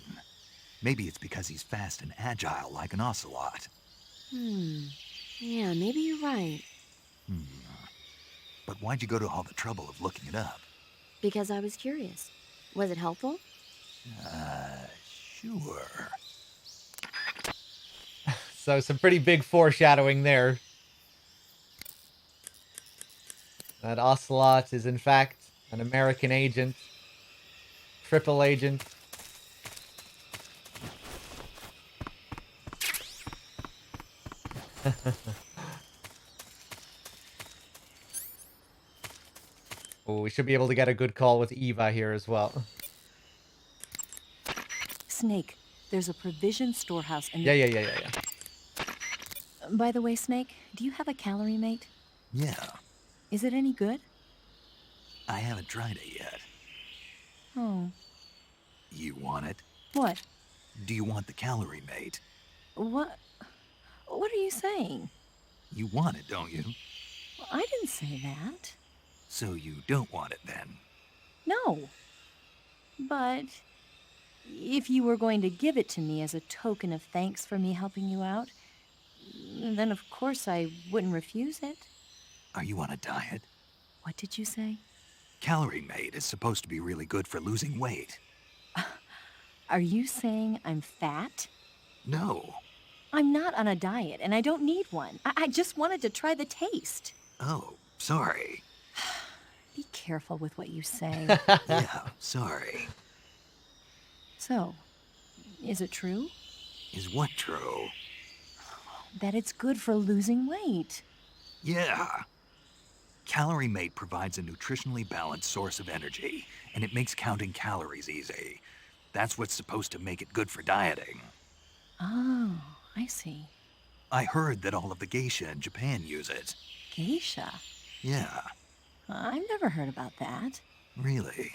Maybe it's because he's fast and agile like an ocelot. Yeah, maybe you're right. But why'd you go to all the trouble of looking it up? Because I was curious. Was it helpful? Sure. So some pretty big foreshadowing there. That Ocelot is in fact an American agent. Triple agent. Oh, we should be able to get a good call with Eva here as well. Snake, there's a provision storehouse in Yeah. By the way, Snake, do you have a calorie mate? Yeah, Is it any good? I haven't tried it yet. Oh. You want it? What? Do you want the calorie mate? What are you saying? You want it, don't you? I didn't say that. So you don't want it then? No. But if you were going to give it to me as a token of thanks for me helping you out, then of course I wouldn't refuse it. Are you on a diet? What did you say? Calorie Mate is supposed to be really good for losing weight. Are you saying I'm fat? No. I'm not on a diet, and I don't need one. I just wanted to try the taste. Oh, sorry. Be careful with what you say. Yeah, sorry. So, is it true? Is what true? That it's good for losing weight. Yeah. Calorie Mate provides a nutritionally balanced source of energy, and it makes counting calories easy. That's what's supposed to make it good for dieting. Oh, I see. I heard that all of the geisha in Japan use it. Geisha? Yeah, I've never heard about that. really.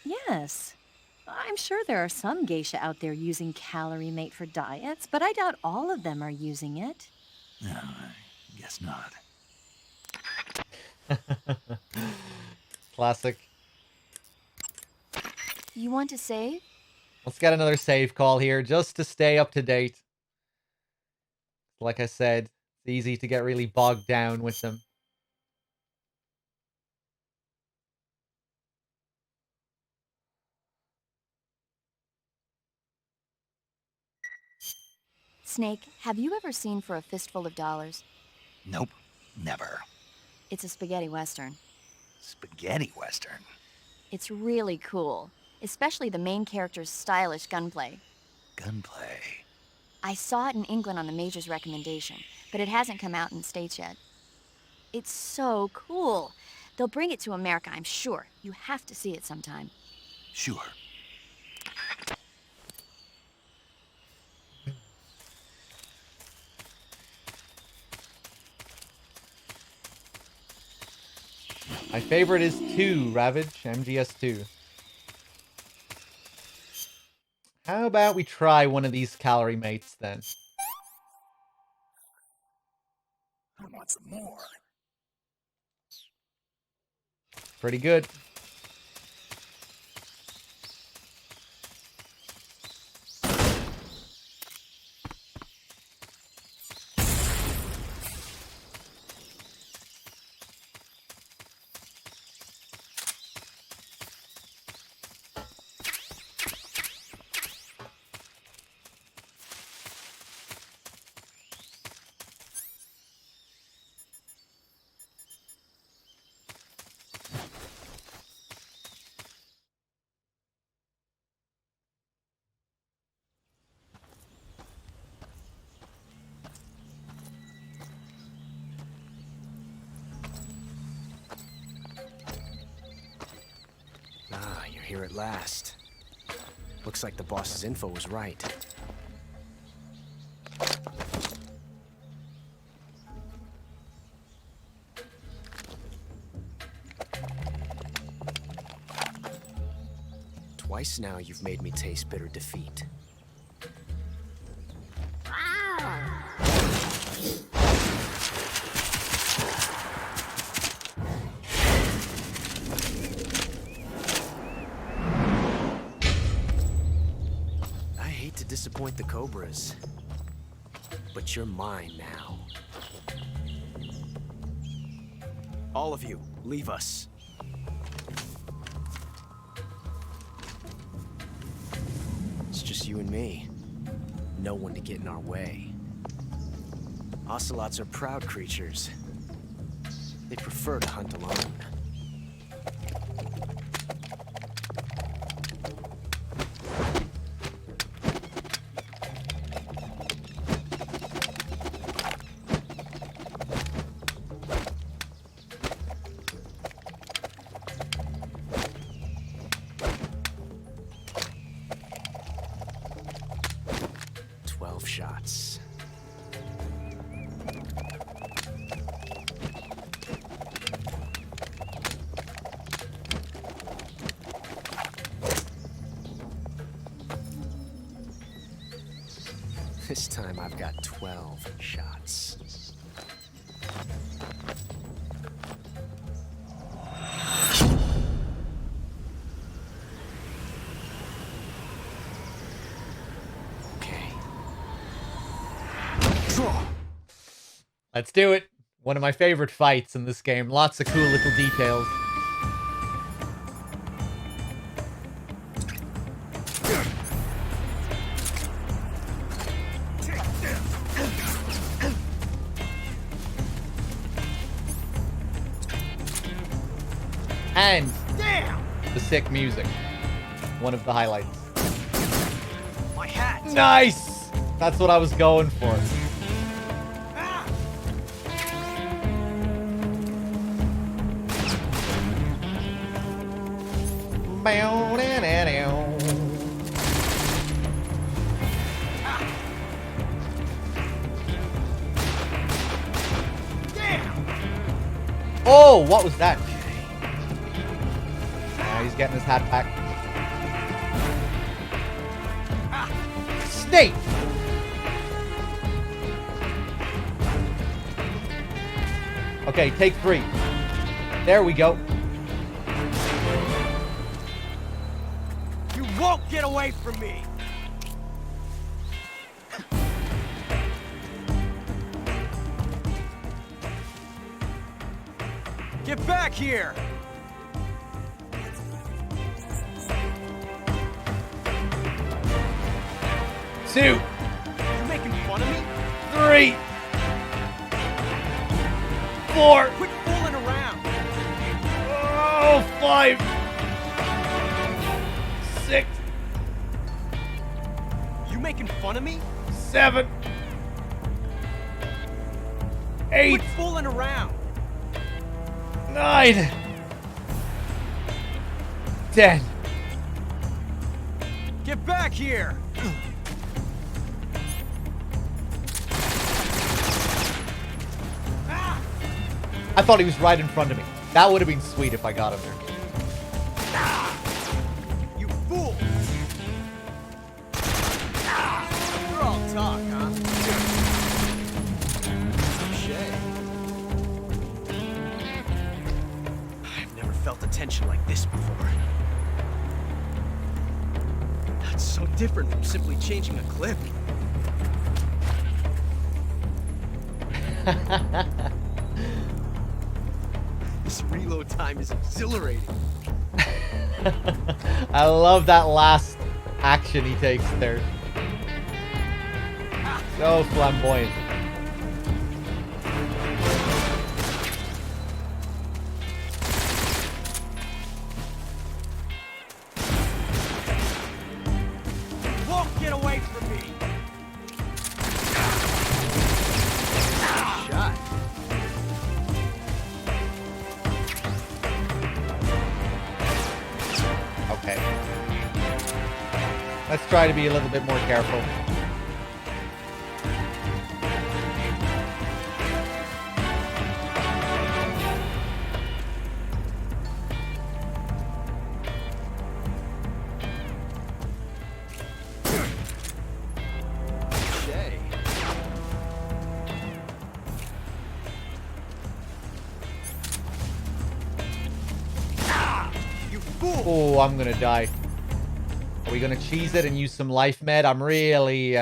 Yes. I'm sure there are some geisha out there using Calorie Mate for diets, but I doubt all of them are using it. No, I guess not. Classic. You want to save? Let's get another save call here just to stay up to date. Like I said, it's easy to get really bogged down with them. Snake, have you ever seen For a Fistful of Dollars? Nope, never. It's a spaghetti western. Spaghetti Western. It's really cool, especially the main character's stylish gunplay. Gunplay. I saw it in England on the Major's recommendation, but it hasn't come out in the States yet. It's so cool. They'll bring it to America, I'm sure. You have to see it sometime. Sure. My favorite is 2, Ravage, MGS2. How about we try one of these Calorie Mates then? I want some more. Pretty good. Ah, you're here at last. Looks like the boss's info was right. Twice now you've made me taste bitter defeat. I hate to disappoint the Cobras, but you're mine now. All of you, leave us. It's just you and me. No one to get in our way. Ocelots are proud creatures. They prefer to hunt alone. Shots. This time I've got 12 shots. Let's do it. One of my favorite fights in this game. Lots of cool little details. And the sick music. One of the highlights. My hat! Nice! That's what I was going for. Oh, what was that? He's getting his hat back. Snake! Okay, take 3. There we go. You won't get away from me! Get back here! Two. You making fun of me? 3. 4. Quit fooling around! Oh, 5. 6. You making fun of me? 7. 8. Quit fooling around! 9. 10. Get back here! I thought he was right in front of me. That would have been sweet if I got him there. You fool! You're all talk, huh? Touché. I've never felt a tension like this before. That's so different from simply changing a clip. This reload time is exhilarating. I love that last action he takes there. So flamboyant. You won't get away from me! Shot. Okay. Let's try to be a little bit more careful. Touché. You fool! Oh, I'm gonna die. Are we gonna cheese it and use some life med? I'm really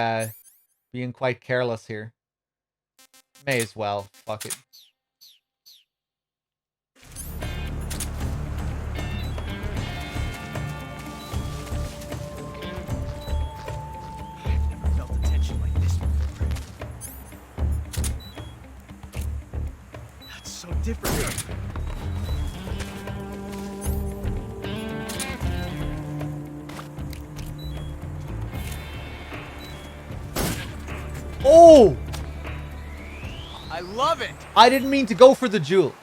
being quite careless here. May as well. Fuck it. I've never felt a tension like this before. That's so different. Oh! I love it! I didn't mean to go for the jewel.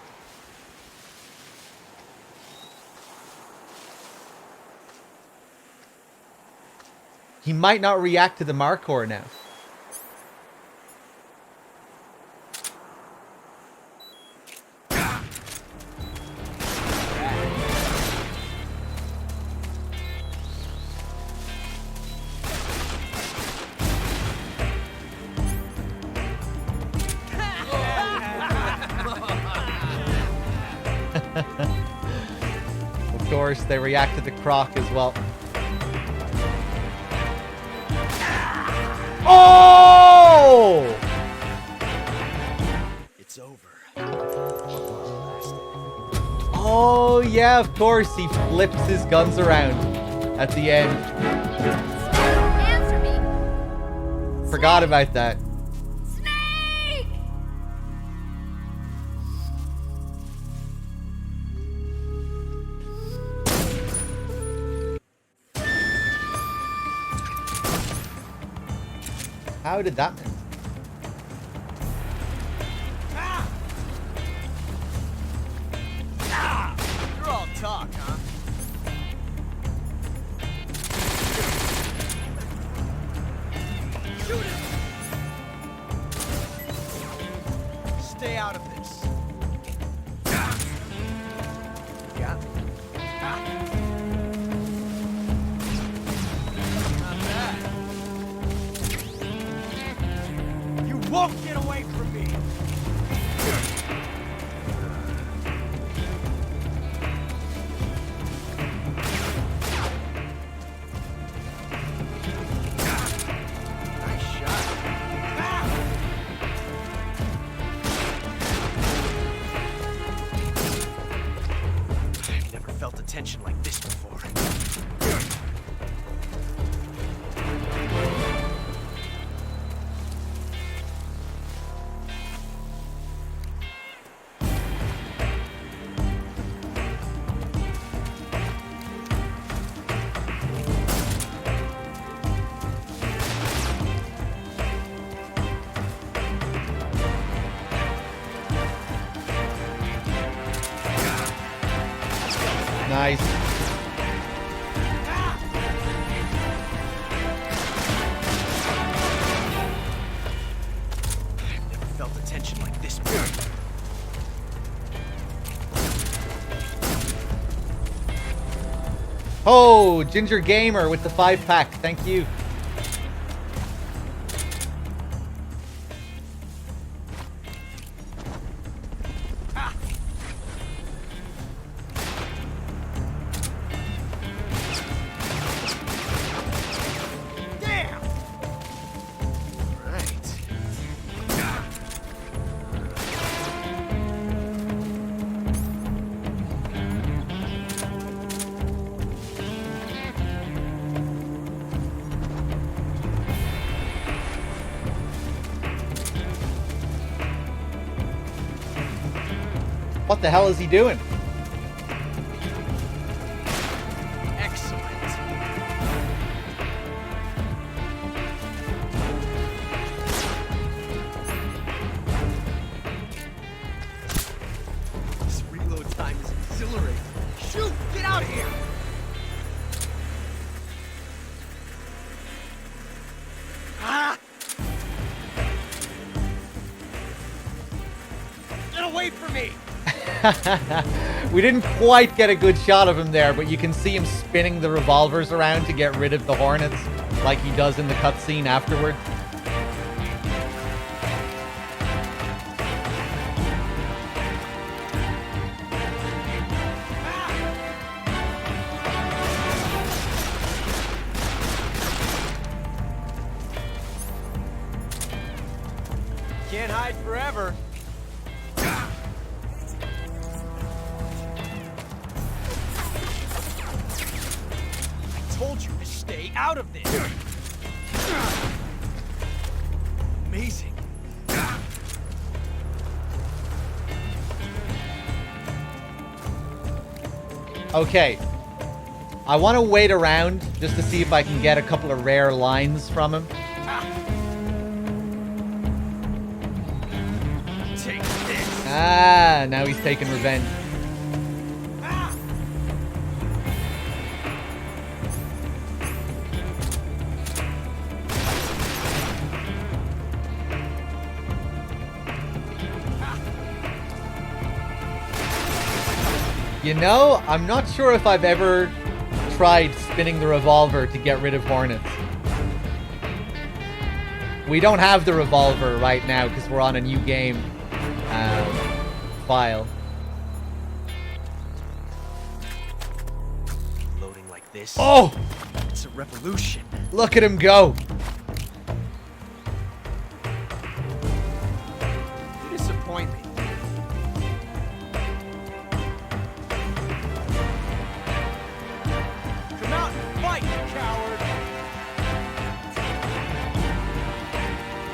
He might not react to the Marcor now. Of course, they react to the croc as well. Oh! It's over. Oh, yeah, of course. He flips his guns around at the end. Answer me! Forgot about that. Snake! How did that... You're all talk, huh? Shoot him! Stay out of this. Got me. Not bad. You won't get away from me! Nice shot. I've never felt a tension like this before. Nice. I've never felt a tension like this before. Oh, Ginger Gamer with the 5-pack. Thank you. Damn! Right. What the hell is he doing? Excellent. This reload time is exhilarating. Shoot! Get out of here! Ah! Get away from me! We didn't quite get a good shot of him there, but you can see him spinning the revolvers around to get rid of the hornets, like he does in the cutscene afterward. Can't hide forever. I told you to stay out of this. Amazing. Okay. I want to wait around just to see if I can get a couple of rare lines from him. Take this. Ah, now he's taking revenge. You know, I'm not sure if I've ever tried spinning the revolver to get rid of hornets. We don't have the revolver right now because we're on a new game file. Loading like this. Oh! It's a revolution. Look at him go! You disappoint me.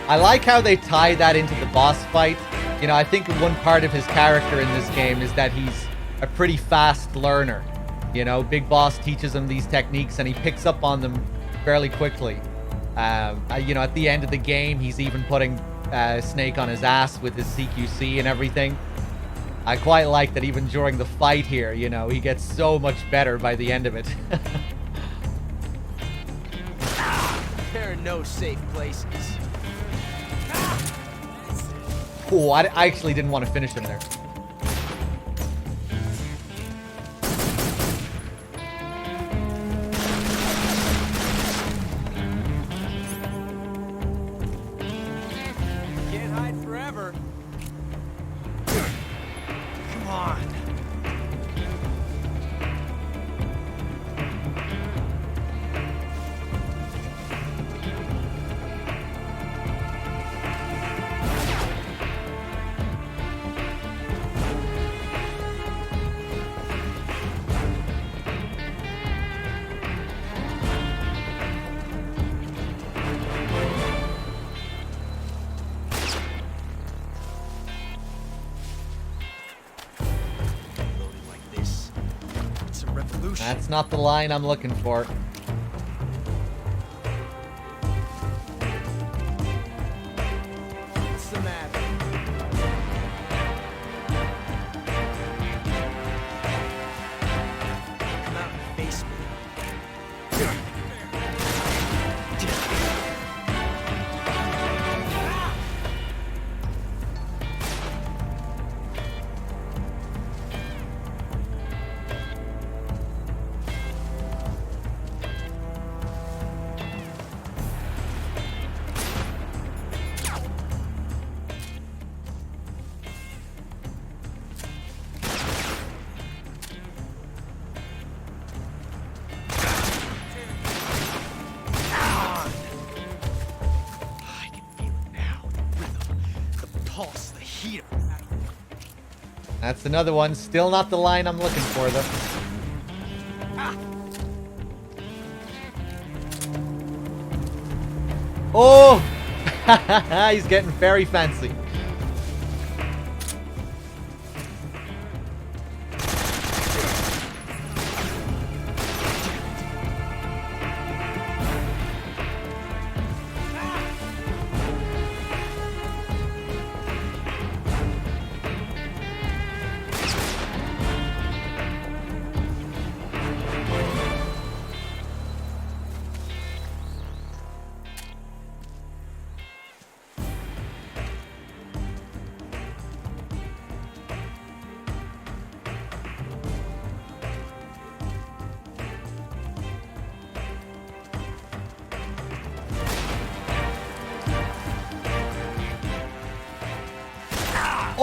I like how they tie that into the boss fight. You know, I think one part of his character in this game is that he's a pretty fast learner. You know, Big Boss teaches him these techniques and he picks up on them fairly quickly. You know, at the end of the game, he's even putting Snake on his ass with his CQC and everything. I quite like that even during the fight here, you know, he gets so much better by the end of it. There are no safe places. Oh, I actually didn't want to finish him there. Can't hide forever. Come on. Loaded like this. It's a revolution. That's not the line I'm looking for. What's the matter? Come out and face me. I can feel it now. The rhythm, the pulse, the heat of it. That's another one. Still not the line I'm looking for, though. Oh! He's getting very fancy.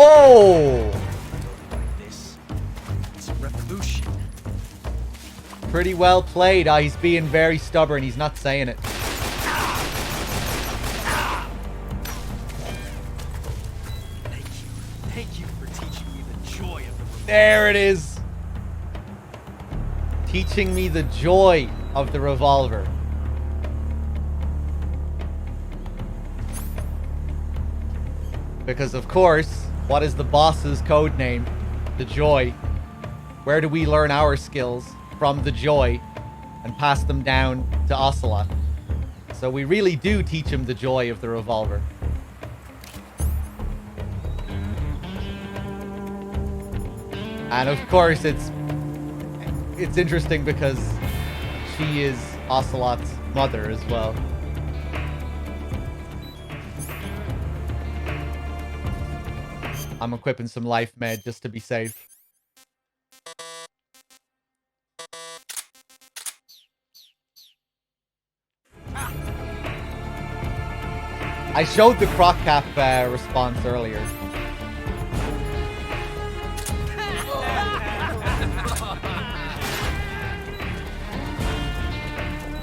Oh! This. It's a revolution. Pretty well played. He's being very stubborn. He's not saying it. Thank you. Thank you for teaching me the joy of the There it is. Teaching me the joy of the revolver. Because of course, what is the boss's code name? The Joy. Where do we learn our skills? From the Joy and pass them down to Ocelot. So we really do teach him the joy of the revolver. And of course, it's interesting because she is Ocelot's mother as well. I'm equipping some life med just to be safe. I showed the croc cap response earlier.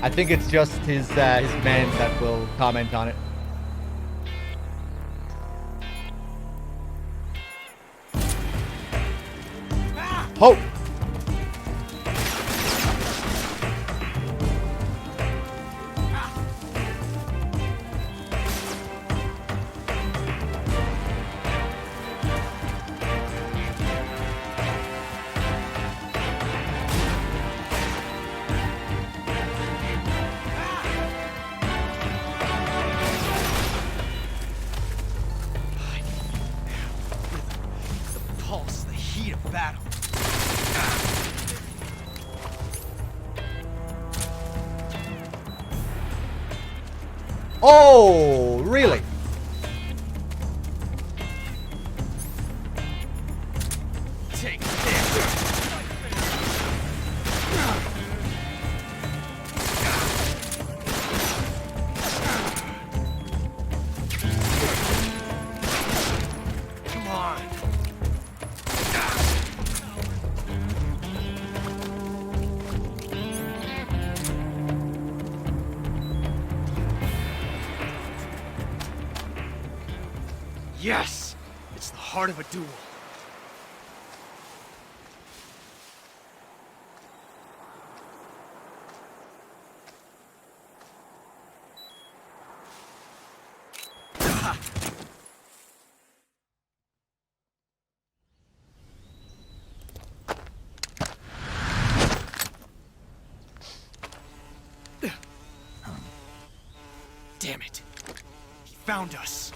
I think it's just his men that will comment on it. Ho! Oh, really? Take this! Come on! Yes! It's the heart of a duel. Damn it. He found us.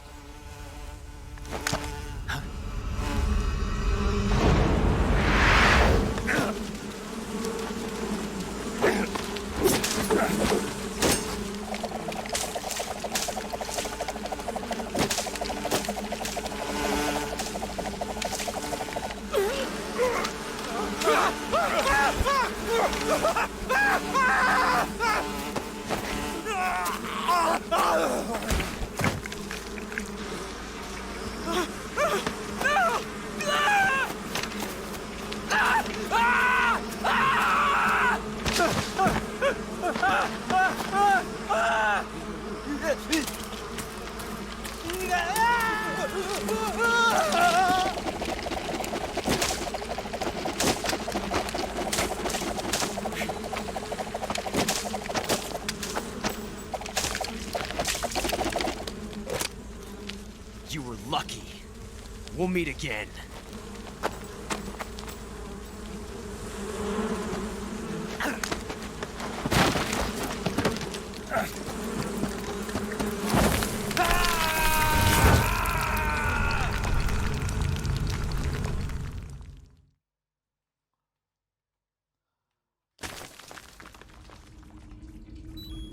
You were lucky. We'll meet again.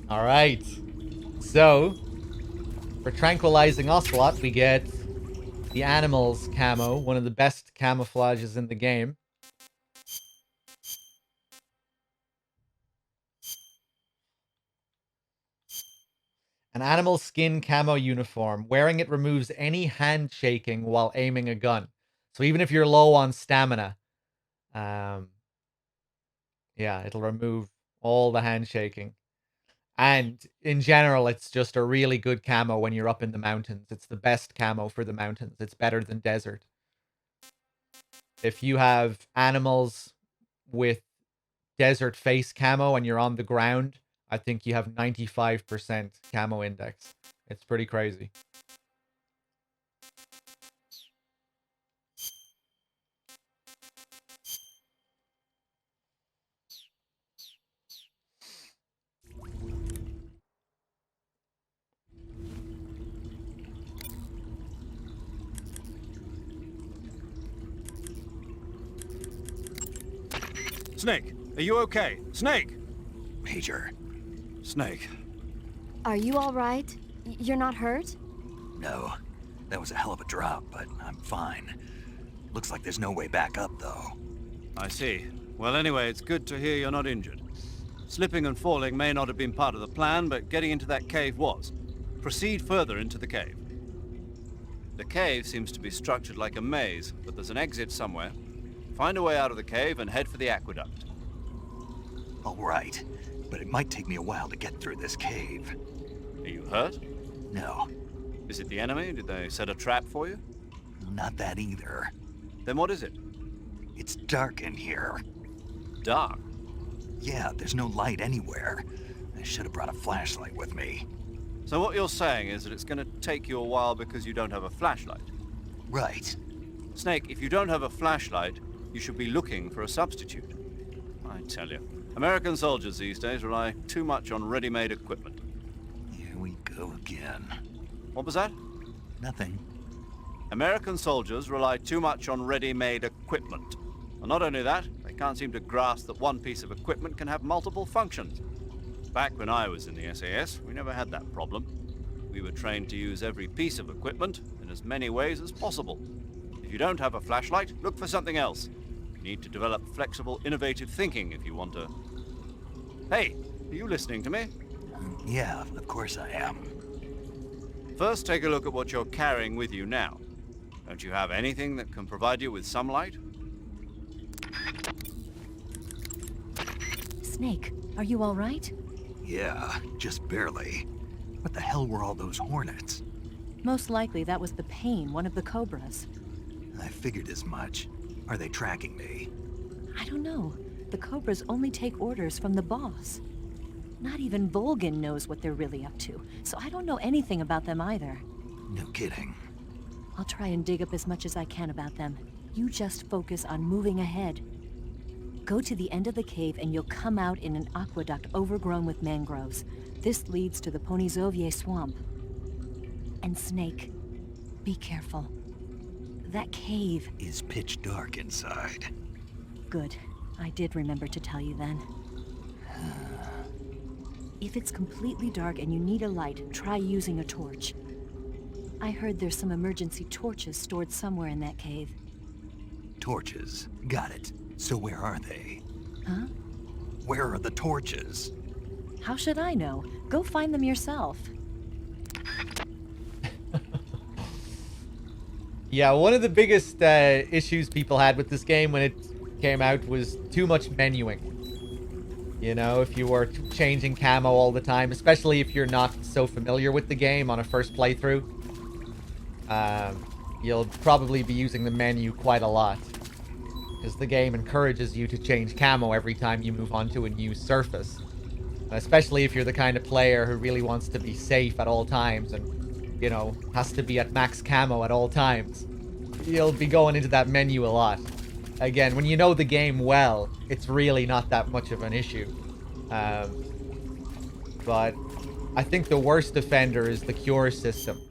All right. So, for tranquilizing Ocelot, we get the animals camo, one of the best camouflages in the game. An animal skin camo uniform. Wearing it removes any hand shaking while aiming a gun. So even if you're low on stamina, yeah, it'll remove all the hand shaking. And in general, it's just a really good camo when you're up in the mountains. It's the best camo for the mountains. It's better than desert. If you have animals with desert face camo and you're on the ground, I think you have 95% camo index. It's pretty crazy. Snake, are you okay? Snake! Major, Snake. Are you all right? You're not hurt? no. That was a hell of a drop, but I'm fine. Looks like there's no way back up, though. I see. Well, anyway, it's good to hear you're not injured. Slipping and falling may not have been part of the plan, but getting into that cave was. Proceed further into the cave. The cave seems to be structured like a maze, but there's an exit somewhere. Find a way out of the cave and head for the aqueduct. All right, but it might take me a while to get through this cave. Are you hurt? No, Is it the enemy? Did they set a trap for you? not that either. Then what is it? It's dark in here. Dark. Yeah, there's no light anywhere. I should have brought a flashlight with me. So what you're saying is that it's going to take you a while because you don't have a flashlight. Right. Snake, if you don't have a flashlight, you should be looking for a substitute. I tell you, American soldiers these days rely too much on ready-made equipment. Here we go again. What was that? Nothing. American soldiers rely too much on ready-made equipment. And not only that, they can't seem to grasp that one piece of equipment can have multiple functions. Back when I was in the SAS, we never had that problem. We were trained to use every piece of equipment in as many ways as possible. If you don't have a flashlight, look for something else. You need to develop flexible, innovative thinking if you want to... Hey, are you listening to me? Yeah, of course I am. First, take a look at what you're carrying with you now. Don't you have anything that can provide you with some light? Snake, are you all right? Yeah, just barely. What the hell were all those hornets? Most likely that was the Pain, one of the Cobras. I figured as much. Are they tracking me? I don't know. The Cobras only take orders from the boss. Not even Volgin knows what they're really up to, so I don't know anything about them either. No kidding. I'll try and dig up as much as I can about them. You just focus on moving ahead. Go to the end of the cave and you'll come out in an aqueduct overgrown with mangroves. This leads to the Ponyzovye swamp. And Snake, be careful. That cave... is pitch dark inside. Good. I did remember to tell you then. If it's completely dark and you need a light, try using a torch. I heard there's some emergency torches stored somewhere in that cave. Torches. Got it. So where are they? Huh? Where are the torches? How should I know? Go find them yourself. Yeah, one of the biggest issues people had with this game when it came out was too much menuing. You know, if you were changing camo all the time, especially if you're not so familiar with the game on a first playthrough, you'll probably be using the menu quite a lot. Because the game encourages you to change camo every time you move on to a new surface. Especially if you're the kind of player who really wants to be safe at all times and, you know, has to be at max camo at all times. You'll be going into that menu a lot. Again, when you know the game well, it's really not that much of an issue. But I think the worst offender is the cure system.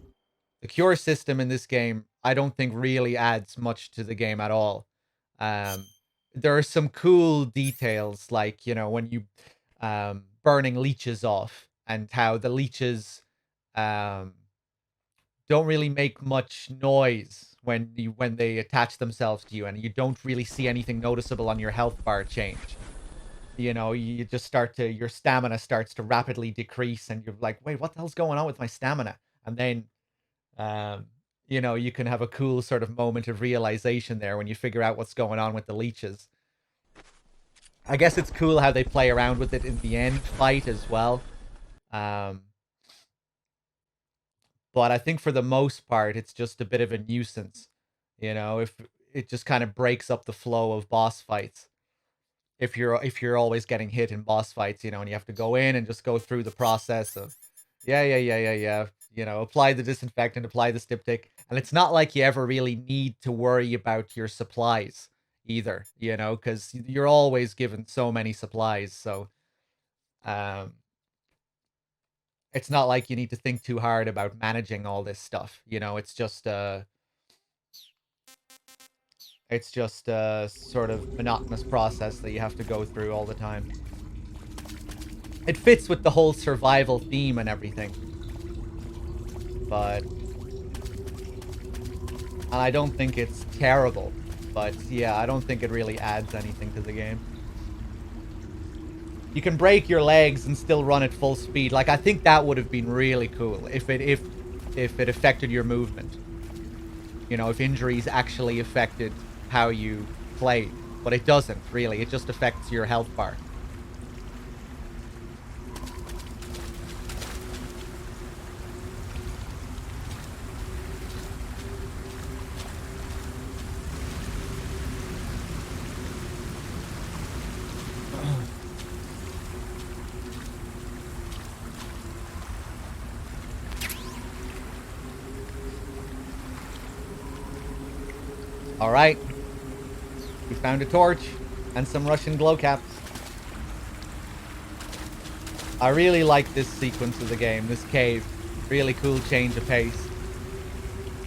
The cure system in this game, I don't think really adds much to the game at all. There are some cool details, like, you know, when you burning leeches off, and how the leeches don't really make much noise when they attach themselves to you, and you don't really see anything noticeable on your health bar change. You know, you just your stamina starts to rapidly decrease, and you're like, wait, what the hell's going on with my stamina? And then, you know, you can have a cool sort of moment of realization there when you figure out what's going on with the leeches. I guess it's cool how they play around with it in the end fight as well. But I think for the most part, it's just a bit of a nuisance. You know, if it just kind of breaks up the flow of boss fights. If you're always getting hit in boss fights, you know, and you have to go in and just go through the process of, yeah. You know, apply the disinfectant, apply the styptic. And it's not like you ever really need to worry about your supplies either, you know, because you're always given so many supplies. So, it's not like you need to think too hard about managing all this stuff. You know, it's just a sort of monotonous process that you have to go through all the time. It fits with the whole survival theme and everything. But... and I don't think it's terrible. But yeah, I don't think it really adds anything to the game. You can break your legs and still run at full speed. Like, I think that would have been really cool if it affected your movement. You know, if injuries actually affected how you play. But it doesn't, really. It just affects your health bar. Alright. We found a torch and some Russian glow caps. I really like this sequence of the game, this cave. Really cool change of pace.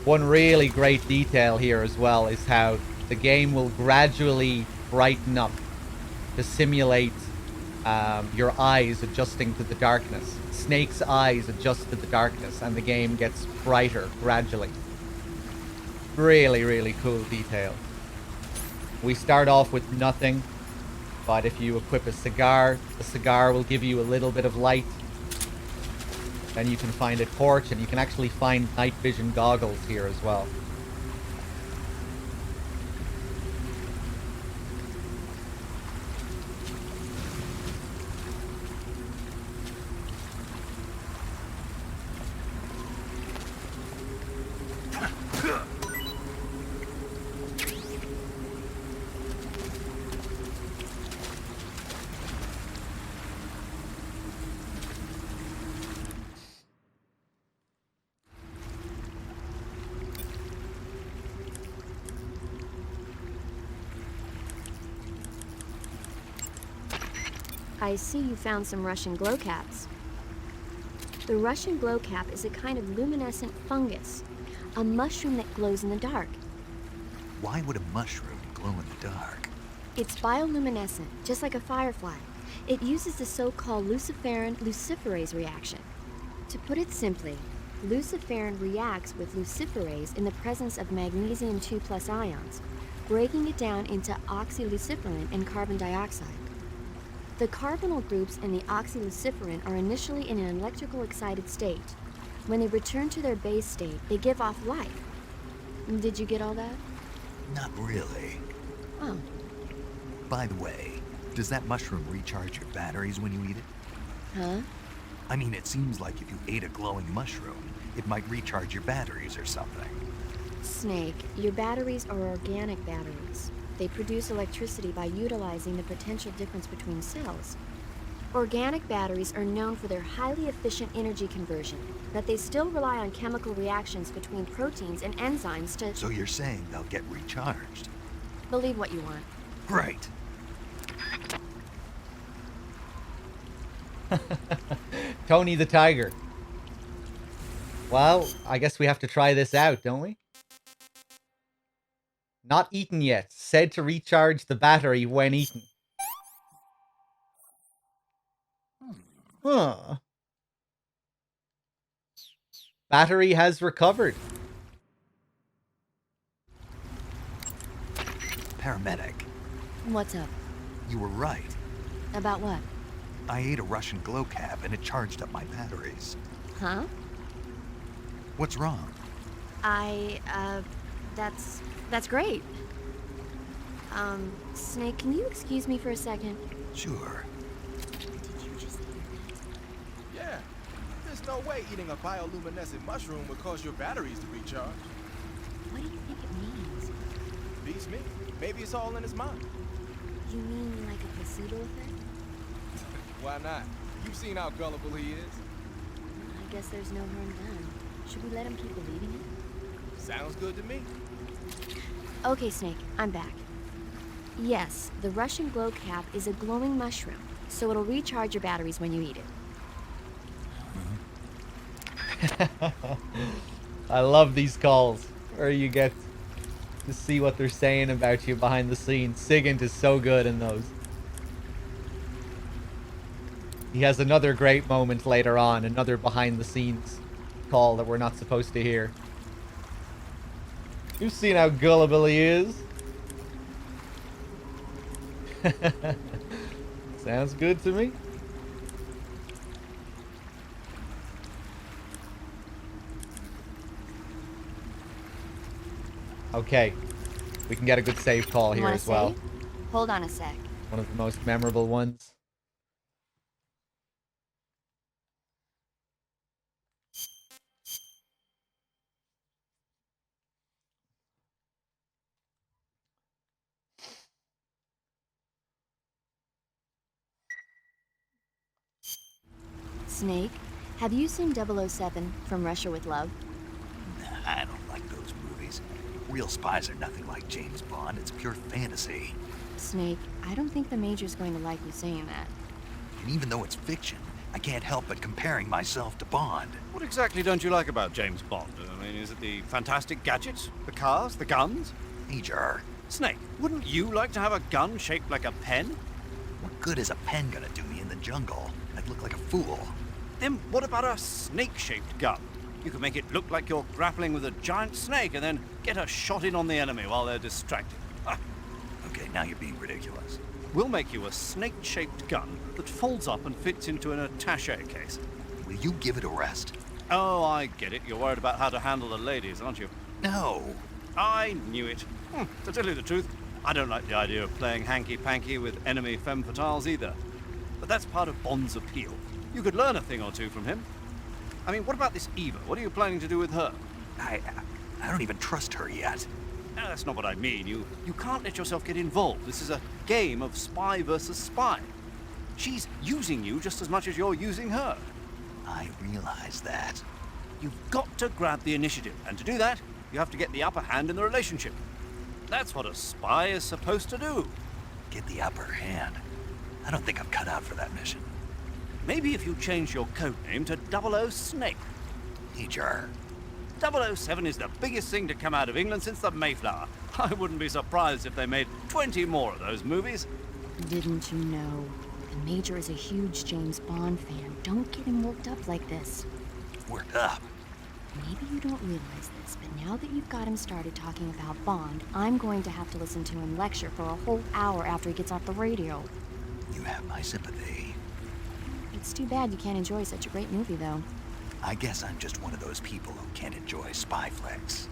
One really great detail here as well is how the game will gradually brighten up to simulate your eyes adjusting to the darkness. Snake's eyes adjust to the darkness, and the game gets brighter gradually. Really, really cool detail. We start off with nothing, but if you equip a cigar, the cigar will give you a little bit of light. Then you can find a torch, and you can actually find night vision goggles here as well. I see you found some Russian glow caps. The Russian glow cap is a kind of luminescent fungus, a mushroom that glows in the dark. Why would a mushroom glow in the dark? It's bioluminescent, just like a firefly. It uses the so-called luciferin luciferase reaction. To put it simply, luciferin reacts with luciferase in the presence of magnesium 2+ ions, breaking it down into oxyluciferin and carbon dioxide. The carbonyl groups in the oxyluciferin are initially in an electrical excited state. When they return to their base state, they give off light. Did you get all that? Not really. Oh. By the way, does that mushroom recharge your batteries when you eat it? Huh? I mean, it seems like if you ate a glowing mushroom, it might recharge your batteries or something. Snake, your batteries are organic batteries. They produce electricity by utilizing the potential difference between cells. Organic batteries are known for their highly efficient energy conversion, but they still rely on chemical reactions between proteins and enzymes to... So you're saying they'll get recharged? Believe what you want. Great. Tony the Tiger. Well, I guess we have to try this out, don't we? Not eaten yet. Said to recharge the battery when eaten. Huh. Battery has recovered. Paramedic, What's up? you were right. About what? I ate a Russian glow cap and it charged up my batteries. Huh? What's wrong? That's great. Snake, can you excuse me for a second? Sure. Did you just hear that? Yeah. There's no way eating a bioluminescent mushroom would cause your batteries to recharge. What do you think it means? Beats me. Maybe it's all in his mind. You mean like a placebo effect? Why not? You've seen how gullible he is. I guess there's no harm done. Should we let him keep believing it? Sounds good to me. Okay, Snake, I'm back. Yes, the Russian glow cap is a glowing mushroom, so it'll recharge your batteries when you eat it. I love these calls where you get to see what they're saying about you behind the scenes. Sigint is so good in those. He has another great moment later on, another behind the scenes call that we're not supposed to hear. You've seen how gullible he is. Sounds good to me. Okay, we can get a good save call You here wanna as well. save? Hold on a sec. One of the most memorable ones. Snake, have you seen 007 from Russia with Love? Nah, I don't like those movies. Real spies are nothing like James Bond. It's pure fantasy. Snake, I don't think the Major's going to like you saying that. And even though it's fiction, I can't help but comparing myself to Bond. What exactly don't you like about James Bond? I mean, is it the fantastic gadgets, the cars, the guns? Major, Snake, wouldn't you like to have a gun shaped like a pen? What good is a pen gonna do me in the jungle? I'd look like a fool. Then what about a snake-shaped gun? You can make it look like you're grappling with a giant snake and then get a shot in on the enemy while they're distracted. Okay, now you're being ridiculous. We'll make you a snake-shaped gun that folds up and fits into an attaché case. Will you give it a rest? Oh, I get it. You're worried about how to handle the ladies, aren't you? No. I knew it. To tell you the truth, I don't like the idea of playing hanky-panky with enemy femme fatales either. But that's part of Bond's appeal. You could learn a thing or two from him. I mean, what about this Eva? What are you planning to do with her? I don't even trust her yet. No, that's not what I mean. You can't let yourself get involved. This is a game of spy versus spy. She's using you just as much as you're using her. I realize that. You've got to grab the initiative, and to do that, you have to get the upper hand in the relationship. That's what a spy is supposed to do. Get the upper hand. I don't think I'm cut out for that mission. Maybe if you change your code name to 00 Snake. Teacher. 007 is the biggest thing to come out of England since the Mayflower. I wouldn't be surprised if they made 20 more of those movies. Didn't you know? The Major is a huge James Bond fan. Don't get him worked up like this. Worked up. Maybe you don't realize this, but now that you've got him started talking about Bond, I'm going to have to listen to him lecture for a whole hour after he gets off the radio. You have my sympathy. It's too bad you can't enjoy such a great movie, though. I guess I'm just one of those people who can't enjoy spy flicks.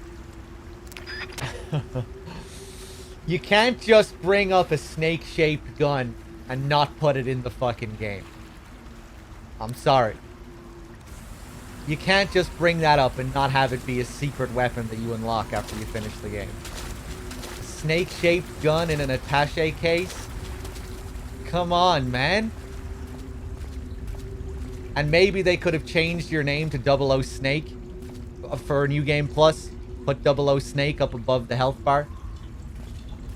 You can't just bring up a snake-shaped gun and not put it in the fucking game. I'm sorry. You can't just bring that up and not have it be a secret weapon that you unlock after you finish the game. A snake-shaped gun in an attaché case? Come on, man. And maybe they could have changed your name to 00 Snake for New Game Plus. Put 00 Snake up above the health bar.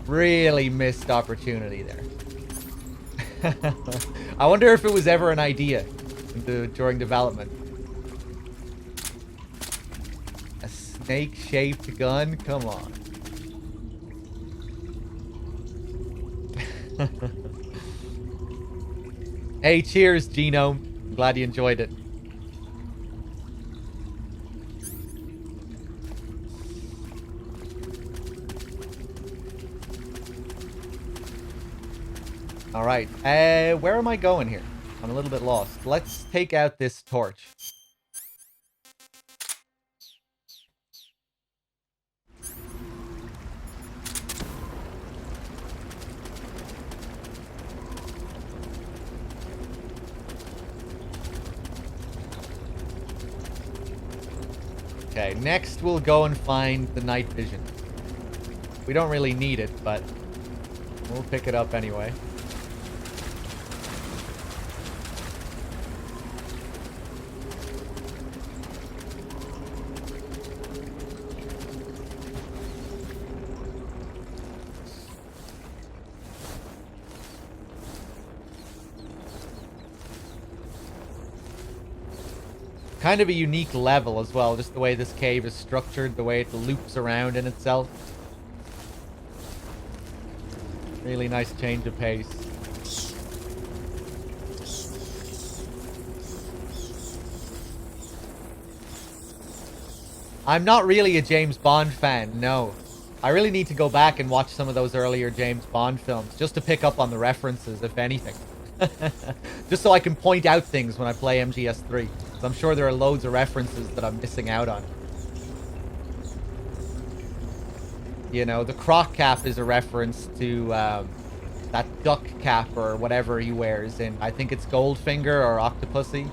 Really missed opportunity there. I wonder if it was ever an idea during development. A snake-shaped gun? Come on. Hey, cheers, Gino. I'm glad you enjoyed it. All right. Where am I going here? I'm a little bit lost. Let's take out this torch. Okay, next we'll go and find the night vision. We don't really need it, but we'll pick it up anyway. Kind of a unique level as well, just the way this cave is structured, the way it loops around in itself. Really nice change of pace. I'm not really a James Bond fan, no. I really need to go back and watch some of those earlier James Bond films, just to pick up on the references, if anything. Just so I can point out things when I play MGS3. I'm sure there are loads of references that I'm missing out on. You know, the croc cap is a reference to that duck cap or whatever he wears in, I think it's Goldfinger or Octopussy.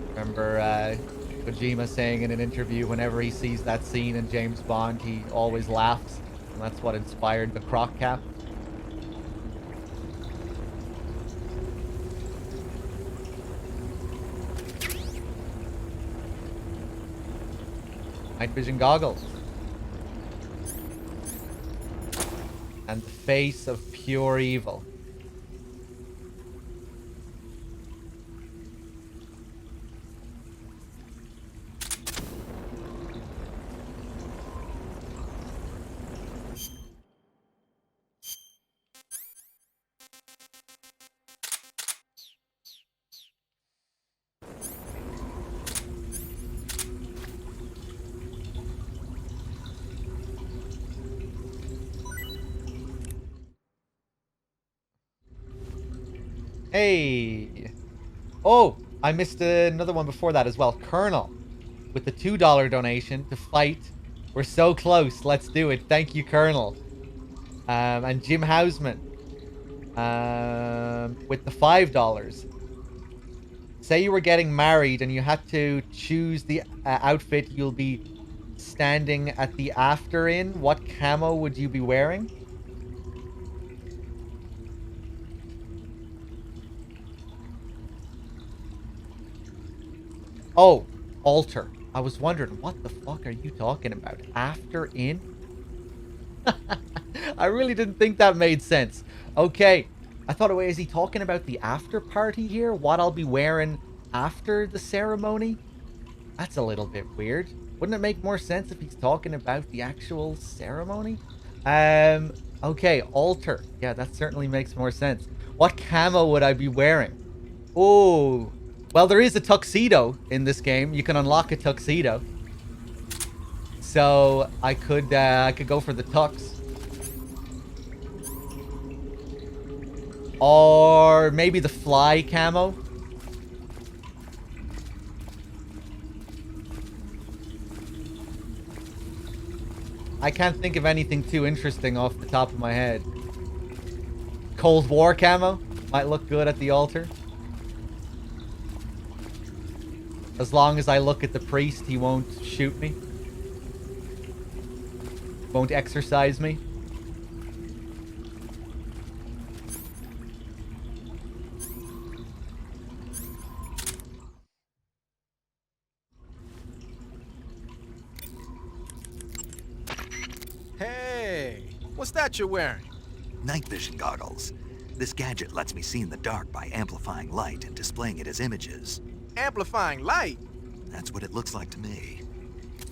Remember Kojima saying in an interview whenever he sees that scene in James Bond, he always laughs. And that's what inspired the croc cap. Night vision goggles. And the face of pure evil. Hey. Oh, I missed another one before that as well. Colonel, with the $2 donation to fight. We're so close. Let's do it. Thank you, Colonel. And Jim Hausman with the $5. Say you were getting married and you had to choose the outfit you'll be standing at the after in. What camo would you be wearing? Oh, altar. I was wondering, what the fuck are you talking about? After in? I really didn't think that made sense. Okay. I thought, is he talking about the after party here? What I'll be wearing after the ceremony? That's a little bit weird. Wouldn't it make more sense if he's talking about the actual ceremony? Okay, altar. Yeah, that certainly makes more sense. What camo would I be wearing? Oh, well, there is a tuxedo in this game. You can unlock a tuxedo. So I could go for the tux. Or maybe the fly camo. I can't think of anything too interesting off the top of my head. Cold War camo might look good at the altar. As long as I look at the priest, he won't shoot me. Won't exercise me. Hey, what's that you're wearing? Night vision goggles. This gadget lets me see in the dark by amplifying light and displaying it as images. Amplifying light? That's what it looks like to me.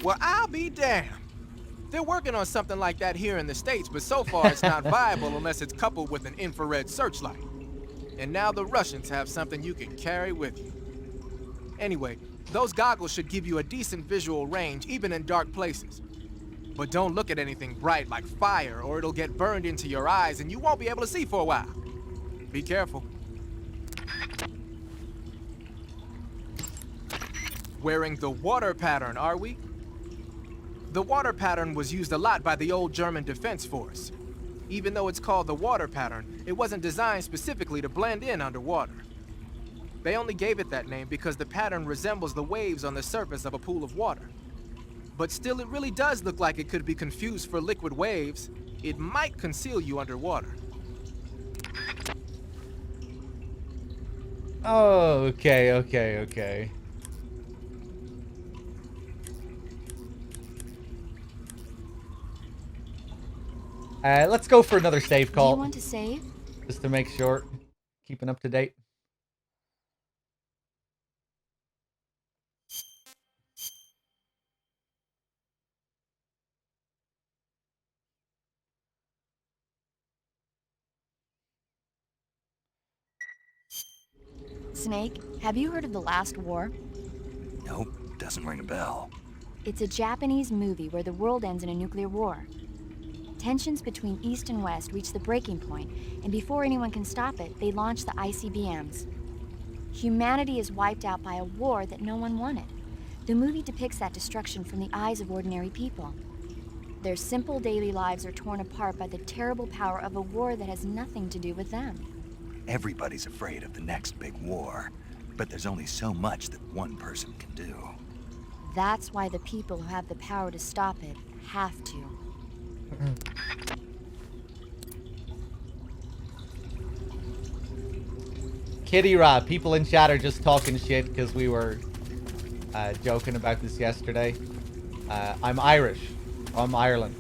Well, I'll be damned. They're working on something like that here in the States, but so far it's not viable unless it's coupled with an infrared searchlight. And now the Russians have something you can carry with you. Anyway, those goggles should give you a decent visual range even in dark places. But don't look at anything bright like fire or it'll get burned into your eyes and you won't be able to see for a while. Be careful. Wearing the water pattern, are we? The water pattern was used a lot by the old German Defense Force. Even though it's called the water pattern, it wasn't designed specifically to blend in underwater. They only gave it that name because the pattern resembles the waves on the surface of a pool of water. But still, it really does look like it could be confused for liquid waves. It might conceal you underwater. Oh, okay. Let's go for another save call. Do you want to save? Just to make sure. Keeping up to date. Snake, have you heard of The Last War? Nope, doesn't ring a bell. It's a Japanese movie where the world ends in a nuclear war. Tensions between East and West reach the breaking point, and before anyone can stop it, they launch the ICBMs. Humanity is wiped out by a war that no one wanted. The movie depicts that destruction from the eyes of ordinary people. Their simple daily lives are torn apart by the terrible power of a war that has nothing to do with them. Everybody's afraid of the next big war, but there's only so much that one person can do. That's why the people who have the power to stop it have to. Kitty Rod, people in chat are just talking shit because we were joking about this yesterday. I'm Irish. From Ireland.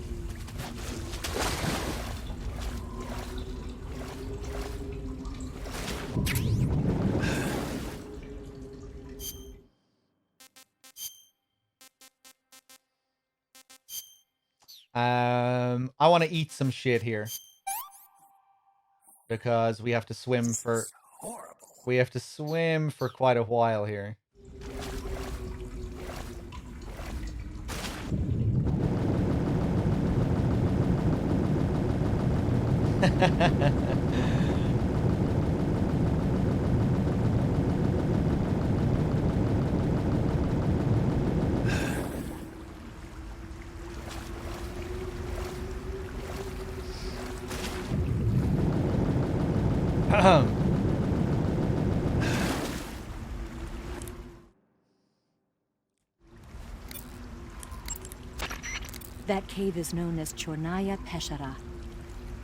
I want to eat some shit here. Because we have to swim for... We have to swim for quite a while here. That cave is known as Chornaya Peshara.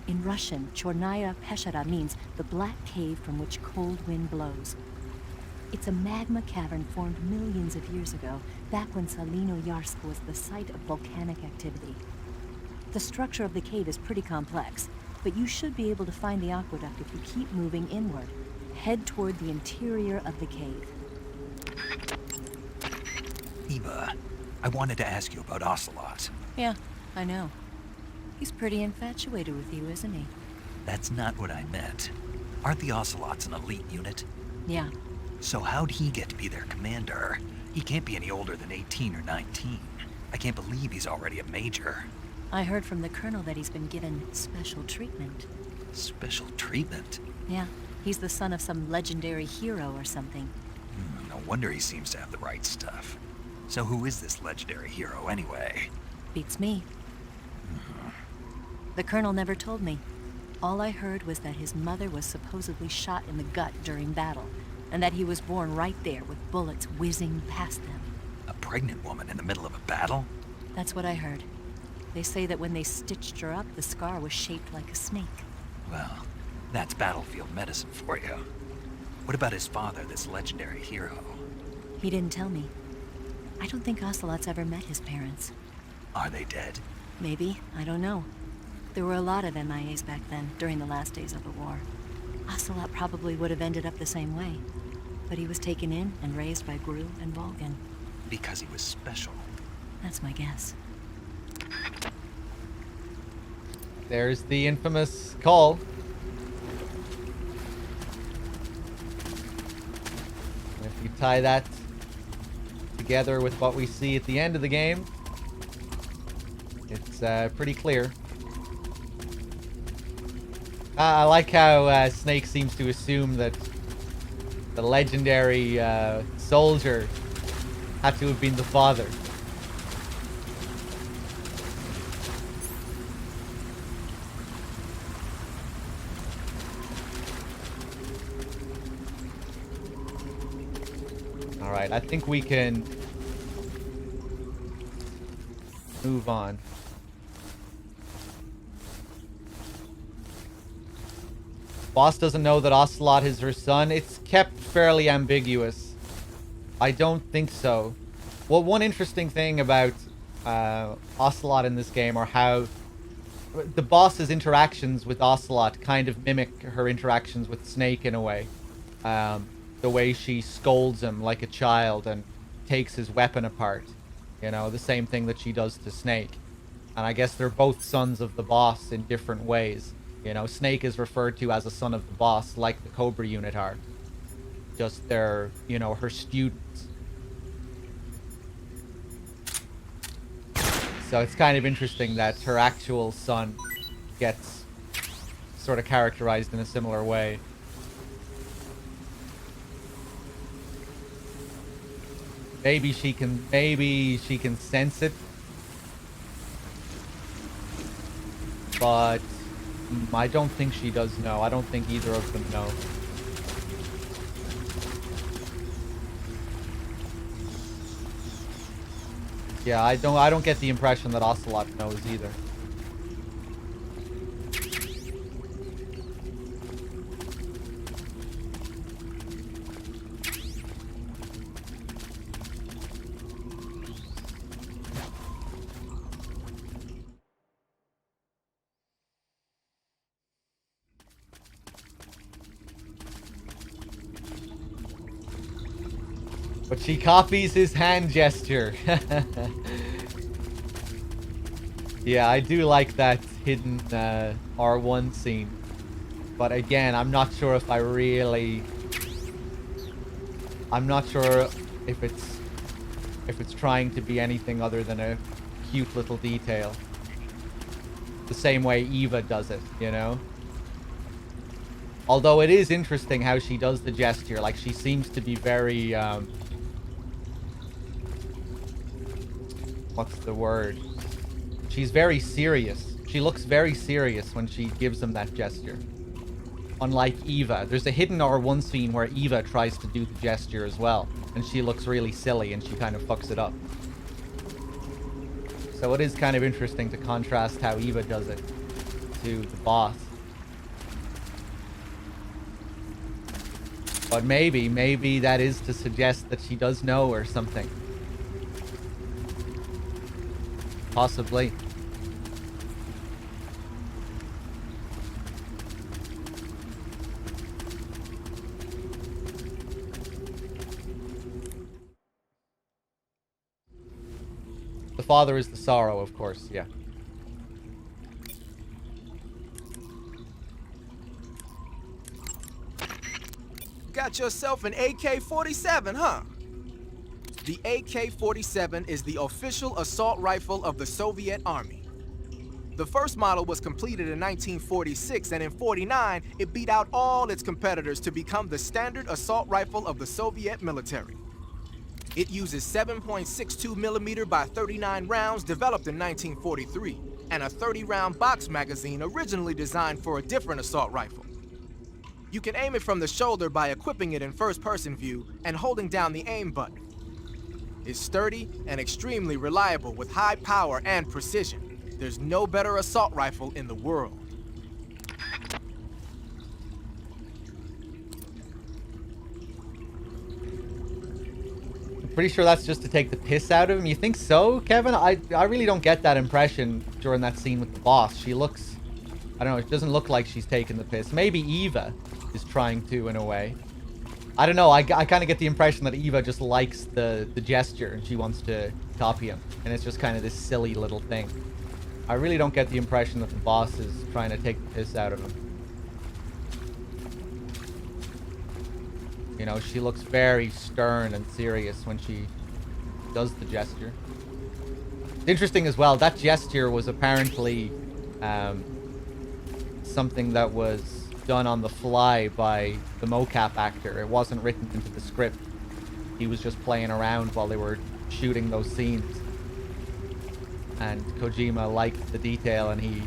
In Russian, Chornaya Peshara means the black cave from which cold wind blows. It's a magma cavern formed millions of years ago, back when Salino-Yarsk was the site of volcanic activity. The structure of the cave is pretty complex, but you should be able to find the aqueduct if you keep moving inward. Head toward the interior of the cave. Eva, I wanted to ask you about Ocelot. Yeah, I know. He's pretty infatuated with you, isn't he? That's not what I meant. Aren't the Ocelots an elite unit? Yeah. So how'd he get to be their commander? He can't be any older than 18 or 19. I can't believe he's already a major. I heard from the colonel that he's been given special treatment. Special treatment? Yeah, he's the son of some legendary hero or something. No wonder he seems to have the right stuff. So who is this legendary hero anyway? Beats me. The colonel never told me. All I heard was that his mother was supposedly shot in the gut during battle, and that he was born right there with bullets whizzing past them. A pregnant woman in the middle of a battle? That's what I heard. They say that when they stitched her up, the scar was shaped like a snake. Well, that's battlefield medicine for you. What about his father, this legendary hero? He didn't tell me. I don't think Ocelot's ever met his parents. Are they dead? Maybe, I don't know. There were a lot of MIAs back then, during the last days of the war. Ocelot probably would have ended up the same way. But he was taken in and raised by Gru and Volgan. Because he was special. That's my guess. There's the infamous call. If you tie that together with what we see at the end of the game, it's pretty clear. I like how Snake seems to assume that the legendary soldier had to have been the father. Alright, I think we can move on. Boss doesn't know that Ocelot is her son. It's kept fairly ambiguous. I don't think so. Well, one interesting thing about Ocelot in this game are how the boss's interactions with Ocelot kind of mimic her interactions with Snake in a way. The way she scolds him like a child and takes his weapon apart. You know, the same thing that she does to Snake. And I guess they're both sons of the boss in different ways. You know, Snake is referred to as a son of the boss, like the Cobra unit are. Just they're, you know, her students. So it's kind of interesting that her actual son gets sort of characterized in a similar way. Maybe she can sense it. But I don't think she does know. I don't think either of them know. Yeah, I don't get the impression that Ocelot knows either. But she copies his hand gesture. Yeah, I do like that hidden R1 scene. But again, I'm not sure if I really... I'm not sure if it's trying to be anything other than a cute little detail. The same way Eva does it, you know? Although it is interesting how she does the gesture. Like, she seems to be very... what's the word? She's very serious. She looks very serious when she gives him that gesture. unlike Eva. There's a hidden R1 scene where Eva tries to do the gesture as well, and she looks really silly and she kind of fucks it up. So it is kind of interesting to contrast how Eva does it to the boss. But maybe that is to suggest that she does know or something. Possibly. The father is the sorrow, of course, yeah. Got yourself an AK-47, huh? The AK-47 is the official assault rifle of the Soviet Army. The first model was completed in 1946, and in 49, it beat out all its competitors to become the standard assault rifle of the Soviet military. It uses 7.62 millimeter by 39 rounds developed in 1943, and a 30-round box magazine originally designed for a different assault rifle. You can aim it from the shoulder by equipping it in first-person view and holding down the aim button. It's sturdy and extremely reliable with high power and precision. There's no better assault rifle in the world. I'm pretty sure that's just to take the piss out of him. You think so, Kevin? I really don't get that impression during that scene with the boss. She looks... I don't know, it doesn't look like she's taking the piss. Maybe Eva is trying to, in a way. I don't know, I kind of get the impression that Eva just likes the gesture and she wants to copy him. And it's just kind of this silly little thing. I really don't get the impression that the boss is trying to take the piss out of him. You know, she looks very stern and serious when she does the gesture. It's interesting as well, that gesture was apparently something that was done on the fly by the mocap actor. It wasn't written into the script. He was just playing around while they were shooting those scenes. And Kojima liked the detail and he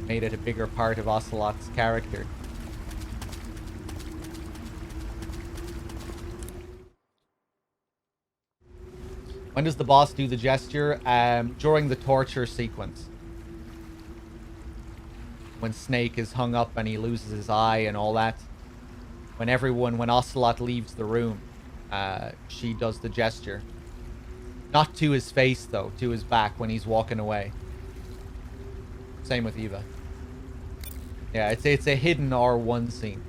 made it a bigger part of Ocelot's character. When does the boss do the gesture? During the torture sequence. When Snake is hung up and he loses his eye and all that. When Ocelot leaves the room, she does the gesture. Not to his face, though. To his back when he's walking away. Same with Eva. Yeah, it's a hidden R1 scene.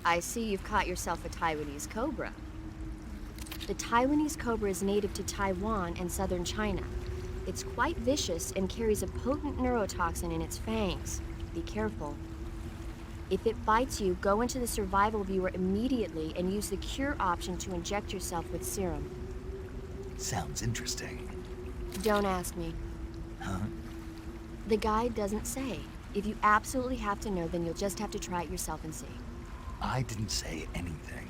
I see you've caught yourself a Taiwanese Cobra. The Taiwanese Cobra is native to Taiwan and southern China. It's quite vicious and carries a potent neurotoxin in its fangs. Be careful. If it bites you, go into the survival viewer immediately and use the cure option to inject yourself with serum. Sounds interesting. Don't ask me. Huh? The guide doesn't say. If you absolutely have to know, then you'll just have to try it yourself and see. I didn't say anything.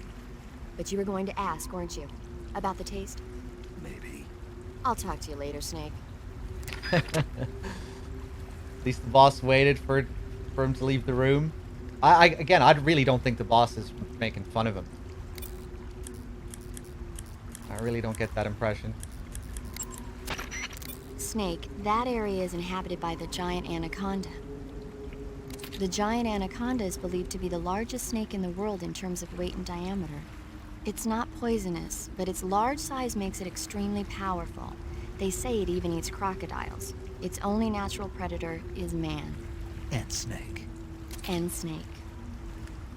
But you were going to ask, weren't you? About the taste? Maybe. I'll talk to you later, Snake. At least the boss waited for him to leave the room. Again, I really don't think the boss is making fun of him. I really don't get that impression. Snake, that area is inhabited by the giant anaconda. The giant anaconda is believed to be the largest snake in the world in terms of weight and diameter. It's not poisonous, but its large size makes it extremely powerful. They say it even eats crocodiles. Its only natural predator is man. And Snake. And Snake.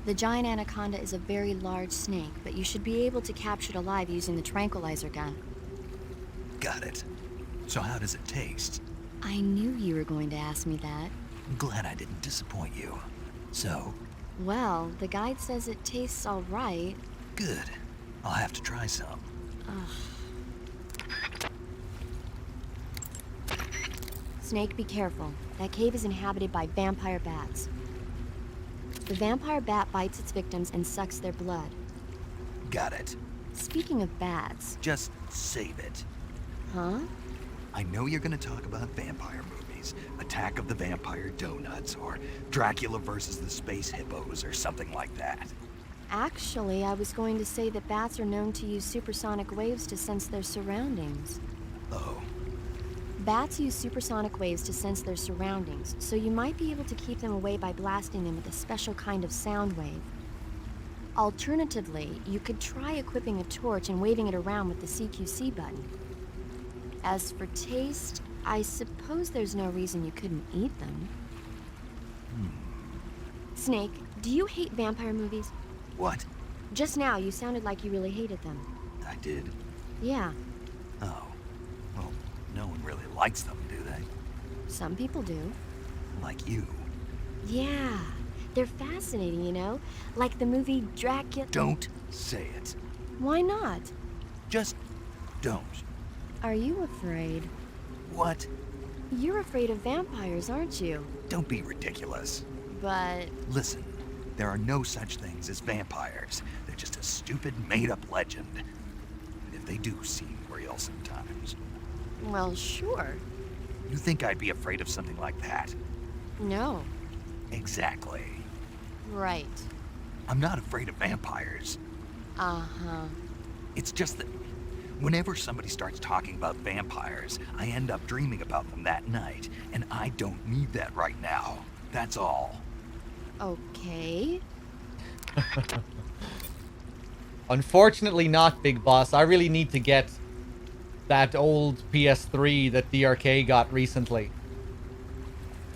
The giant anaconda is a very large snake, but you should be able to capture it alive using the tranquilizer gun. Got it. So how does it taste? I knew you were going to ask me that. I'm glad I didn't disappoint you. So? Well, the guide says it tastes all right. Good. I'll have to try some. Snake, be careful. That cave is inhabited by vampire bats. The vampire bat bites its victims and sucks their blood. Got it. Speaking of bats... Just save it. Huh? I know you're gonna talk about vampire movies. Attack of the Vampire Donuts, or Dracula versus the Space Hippos, or something like that. Actually, I was going to say that bats are known to use supersonic waves to sense their surroundings. Oh. Bats use supersonic waves to sense their surroundings, so you might be able to keep them away by blasting them with a special kind of sound wave. Alternatively, you could try equipping a torch and waving it around with the CQC button. As for taste, I suppose there's no reason you couldn't eat them. Snake, do you hate vampire movies? What? Just now, you sounded like you really hated them. I did? Yeah, Oh. Well, no one really likes them, do they? some people do. Like you. Yeah, they're fascinating, you know? Like the movie Dracula... Don't say it. Why not? Just don't. Are you afraid? What? You're afraid of vampires, aren't you? Don't be ridiculous. But... Listen, there are no such things as vampires. They're just a stupid, made-up legend. And if they do seem real sometimes. well, sure. You think I'd be afraid of something like that? No. Exactly. Right. I'm not afraid of vampires. Uh-huh. It's just that whenever somebody starts talking about vampires, I end up dreaming about them that night, and I don't need that right now. That's all. Okay. Unfortunately not, Big Boss. I really need to get that old PS3 that DRK got recently.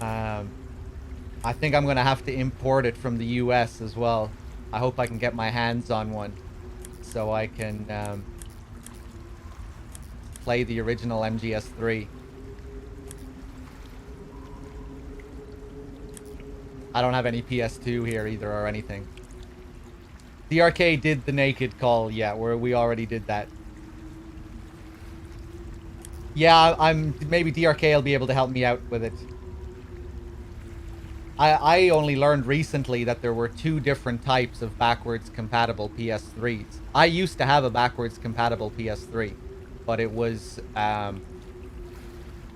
I think I'm gonna have to import it from the US as well. I hope I can get my hands on one so I can play the original MGS3. I don't have any PS2 here either or anything. DRK did the naked call, yeah, where we already did that. Yeah, maybe DRK will be able to help me out with it. I only learned recently that there were 2 different types of backwards compatible PS3s. I used to have a backwards compatible PS3, but it was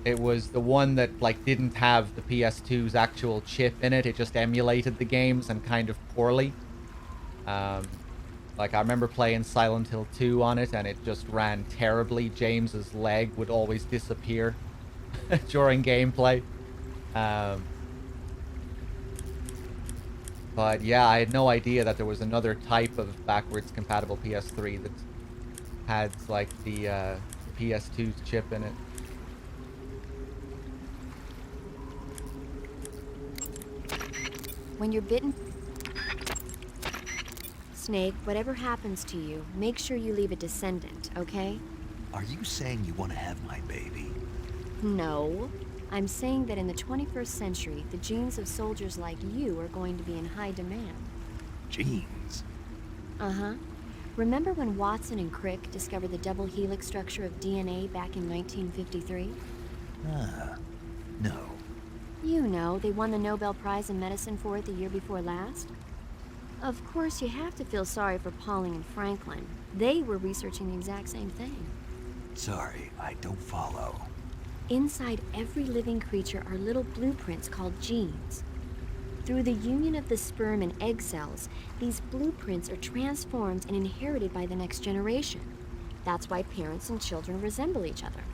the one that like didn't have the PS2's actual chip in it. It just emulated the games and kind of poorly. Like I remember playing Silent Hill 2 on it and it just ran terribly. James's leg would always disappear during gameplay. But yeah, I had no idea that there was another type of backwards compatible PS3 that had like the PS2's chip in it. When you're bitten... Snake, whatever happens to you, make sure you leave a descendant, okay? Are you saying you want to have my baby? No. I'm saying that in the 21st century, the genes of soldiers like you are going to be in high demand. Genes? Uh-huh. Remember when Watson and Crick discovered the double helix structure of DNA back in 1953? No. You know, they won the Nobel Prize in Medicine for it the year before last. Of course, you have to feel sorry for Pauling and Franklin. They were researching the exact same thing. Sorry, I don't follow. Inside every living creature are little blueprints called genes. Through the union of the sperm and egg cells, these blueprints are transformed and inherited by the next generation. That's why parents and children resemble each other.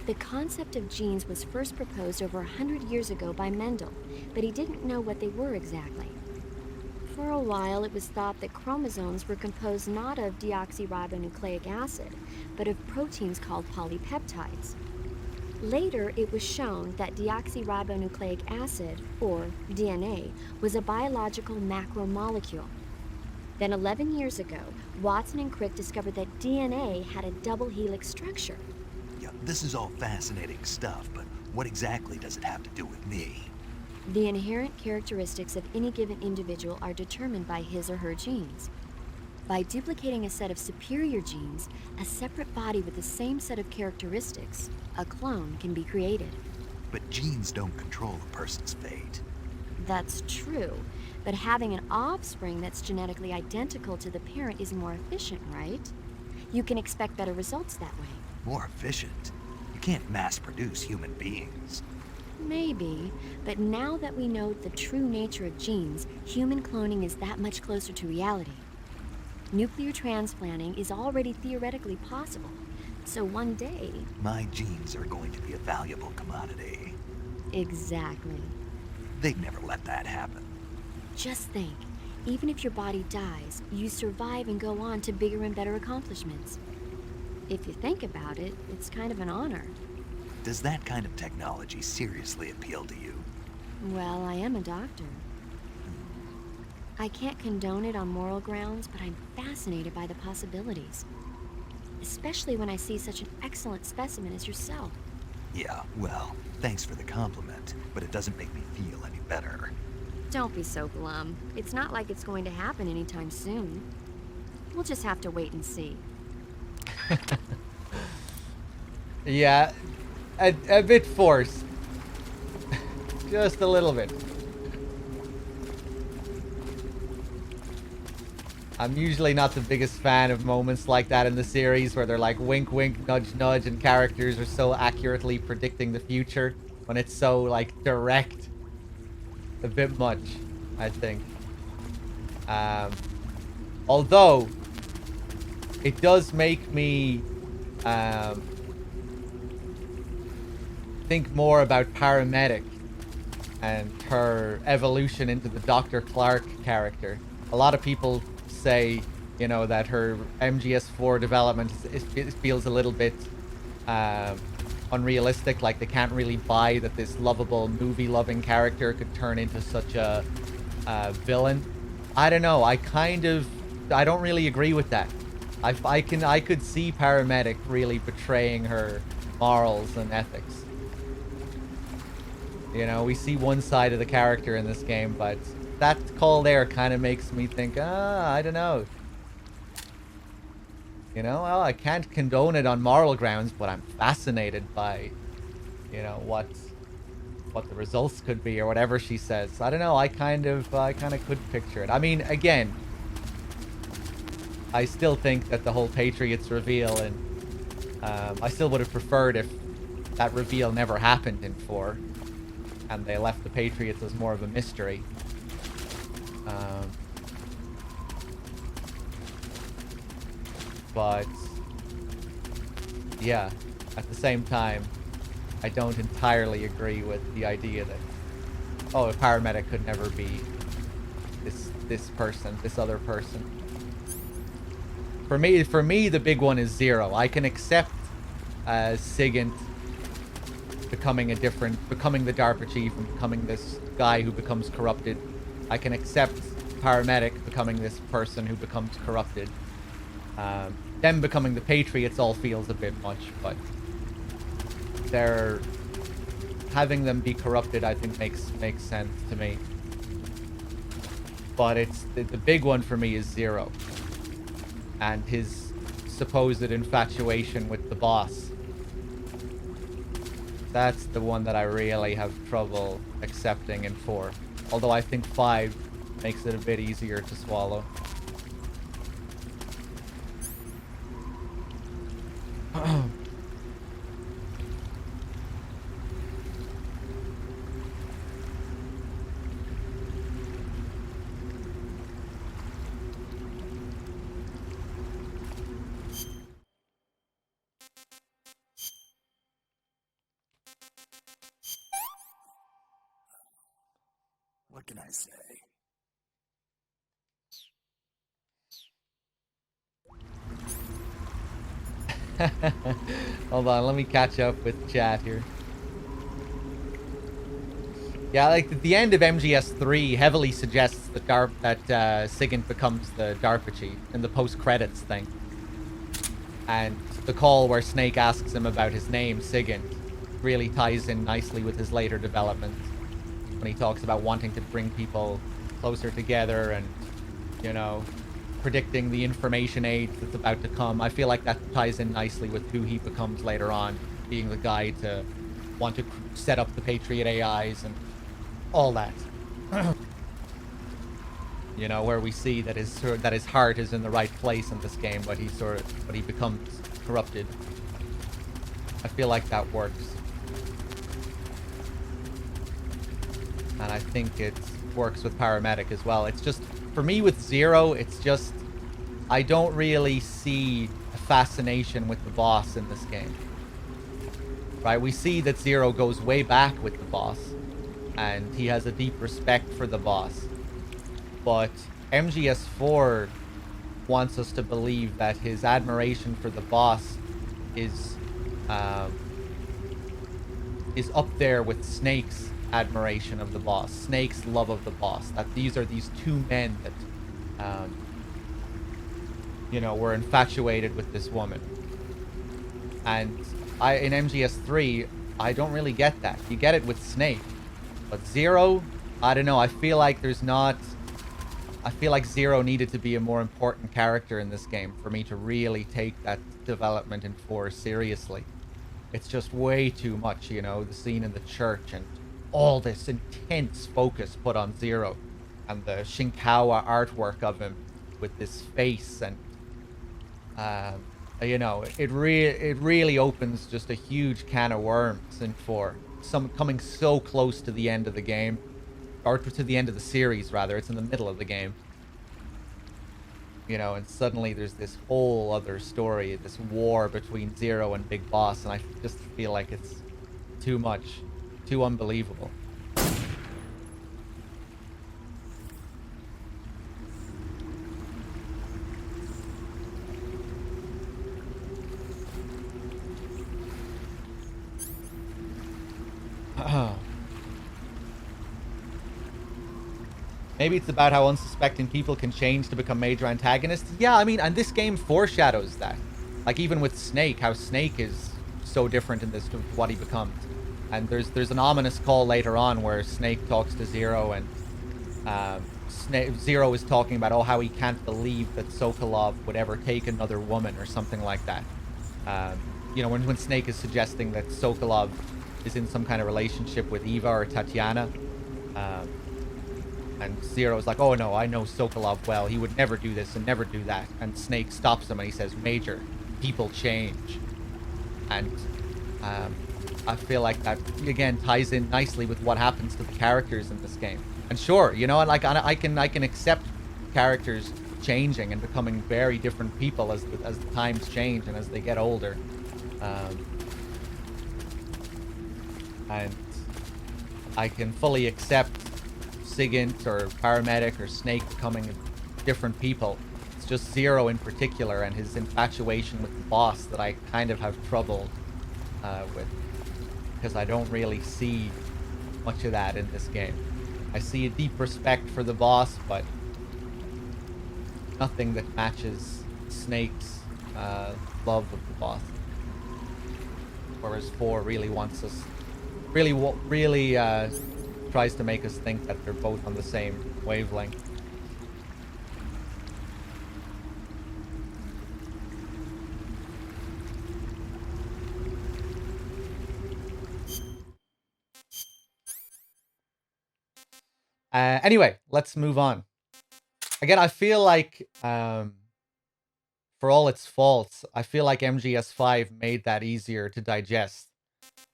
The concept of genes was first proposed over 100 years ago by Mendel, but he didn't know what they were exactly. For a while, it was thought that chromosomes were composed not of deoxyribonucleic acid, but of proteins called polypeptides. Later, it was shown that deoxyribonucleic acid, or DNA, was a biological macromolecule. Then 11 years ago, Watson and Crick discovered that DNA had a double helix structure. Yeah, this is all fascinating stuff, but what exactly does it have to do with me? The inherent characteristics of any given individual are determined by his or her genes. By duplicating a set of superior genes, a separate body with the same set of characteristics, a clone, can be created. But genes don't control a person's fate. That's true, But having an offspring that's genetically identical to the parent is more efficient, right? You can expect better results that way. More efficient? You can't mass produce human beings. Maybe, but now that we know the true nature of genes, human cloning is that much closer to reality. Nuclear transplanting is already theoretically possible, so one day... My genes are going to be a valuable commodity. Exactly. They'd never let that happen. Just think, even if your body dies, you survive and go on to bigger and better accomplishments. If you think about it, it's kind of an honor. Does that kind of technology seriously appeal to you? Well, I am a doctor. I can't condone it on moral grounds, but I'm fascinated by the possibilities. Especially when I see such an excellent specimen as yourself. Yeah, well, thanks for the compliment, but it doesn't make me feel any better. Don't be so glum. It's not like it's going to happen anytime soon. We'll just have to wait and see. Yeah, a bit forced. Just a little bit. I'm usually not the biggest fan of moments like that in the series where they're like wink wink, nudge nudge, and characters are so accurately predicting the future when it's so like direct. A bit much, I think. Although it does make me think more about Paramedic and her evolution into the Dr. Clark character. A lot of people say, you know, that her MGS4 development it feels a little bit unrealistic, like they can't really buy that this lovable movie-loving character could turn into such a villain. I don't know. I don't really agree with that. I could see Paramedic really betraying her morals and ethics. You know, we see one side of the character in this game, but that call there kind of makes me think, I don't know. You know, well, I can't condone it on moral grounds, but I'm fascinated by, you know, what the results could be or whatever she says. I don't know. I kind of could picture it. I mean, again, I still think that the whole Patriots reveal, and I still would have preferred if that reveal never happened in 4, and they left the Patriots as more of a mystery. But yeah, at the same time, I don't entirely agree with the idea that, oh, a paramedic could never be this person, this other person. For me, the big one is 0. I can accept Sigint becoming the DARPA chief and becoming this guy who becomes corrupted. I can accept Paramedic becoming this person who becomes corrupted. Them becoming the Patriots all feels a bit much, but having them be corrupted, I think makes sense to me. But it's the big one for me is 0, and his supposed infatuation with the boss. That's the one that I really have trouble accepting in 4. Although I think 5 makes it a bit easier to swallow. What can I say? Hold on, let me catch up with chat here. Yeah, like the end of MGS3 heavily suggests that Sigint becomes the DARPA chief in the post-credits thing. And the call where Snake asks him about his name, Sigint, really ties in nicely with his later development. When he talks about wanting to bring people closer together and, you know, predicting the information age that's about to come. I feel like that ties in nicely with who he becomes later on, being the guy to want to set up the Patriot AIs and all that. You know, where we see that his heart is in the right place in this game, but he becomes corrupted. I feel like that works, and I think it works with Paramedic as well. It's just, for me with Zero, it's just, I don't really see a fascination with the boss in this game. Right? We see that Zero goes way back with the boss, and he has a deep respect for the boss. But MGS4 wants us to believe that his admiration for the boss is up there with Snake's admiration of the boss, Snake's love of the boss. That these are these two men that, you know, were infatuated with this woman. And in MGS3, I don't really get that. You get it with Snake, but Zero, I don't know. I feel like Zero needed to be a more important character in this game for me to really take that development in 4 seriously. It's just way too much, you know, the scene in the church and all this intense focus put on Zero, and the Shinkawa artwork of him with this face, and you know, it really opens just a huge can of worms in 4. Coming so close to the end of the game, or to the end of the series rather. It's in the middle of the game, you know, and suddenly there's this whole other story, this war between Zero and Big Boss, and I just feel like it's too much, too unbelievable. Maybe it's about how unsuspecting people can change to become major antagonists. Yeah, I mean, and this game foreshadows that. Like, even with Snake, how Snake is so different in this to what he becomes. And there's an ominous call later on where Snake talks to Zero, and Zero is talking about, oh, how he can't believe that Sokolov would ever take another woman or something like that. You know, when Snake is suggesting that Sokolov is in some kind of relationship with Eva or Tatiana. And Zero is like, oh no, I know Sokolov well. He would never do this and never do that. And Snake stops him and he says, Major, people change. And I feel like that, again, ties in nicely with what happens to the characters in this game. And sure, you know, like I can accept characters changing and becoming very different people as the times change and as they get older. And I can fully accept Sigint or Paramedic or Snake becoming different people. It's just Zero in particular and his infatuation with the boss that I kind of have trouble with, because I don't really see much of that in this game. I see a deep respect for the boss, but nothing that matches Snake's love of the boss. Whereas 4 really wants us, really tries to make us think that they're both on the same wavelength. Anyway, let's move on. Again, I feel like, for all its faults, I feel like MGS5 made that easier to digest.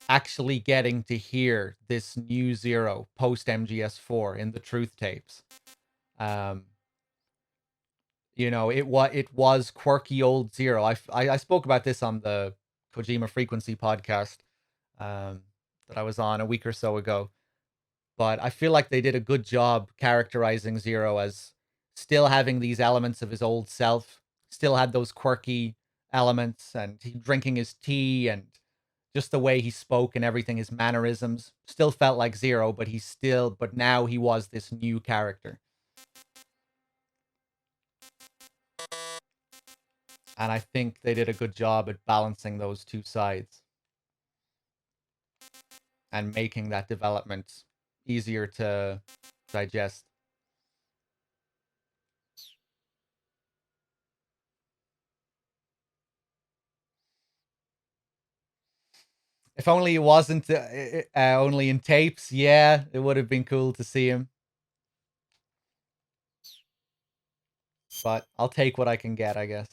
Actually getting to hear this new Zero post MGS4 in the truth tapes. You know, it was quirky old Zero. I spoke about this on the Kojima Frequency podcast that I was on a week or so ago. But I feel like they did a good job characterizing Zero as still having these elements of his old self, still had those quirky elements, and he drinking his tea, and just the way he spoke and everything, his mannerisms, still felt like Zero, but but now he was this new character. And I think they did a good job at balancing those two sides and making that development easier to digest. If only it wasn't only in tapes, yeah, it would have been cool to see him. but I'll take what I can get, I guess.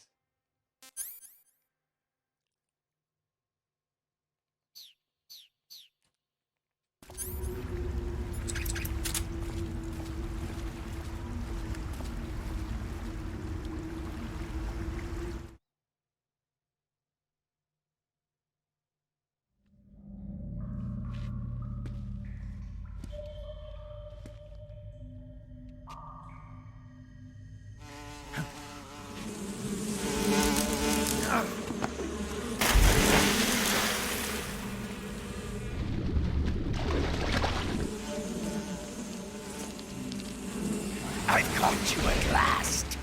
I've caught you at last.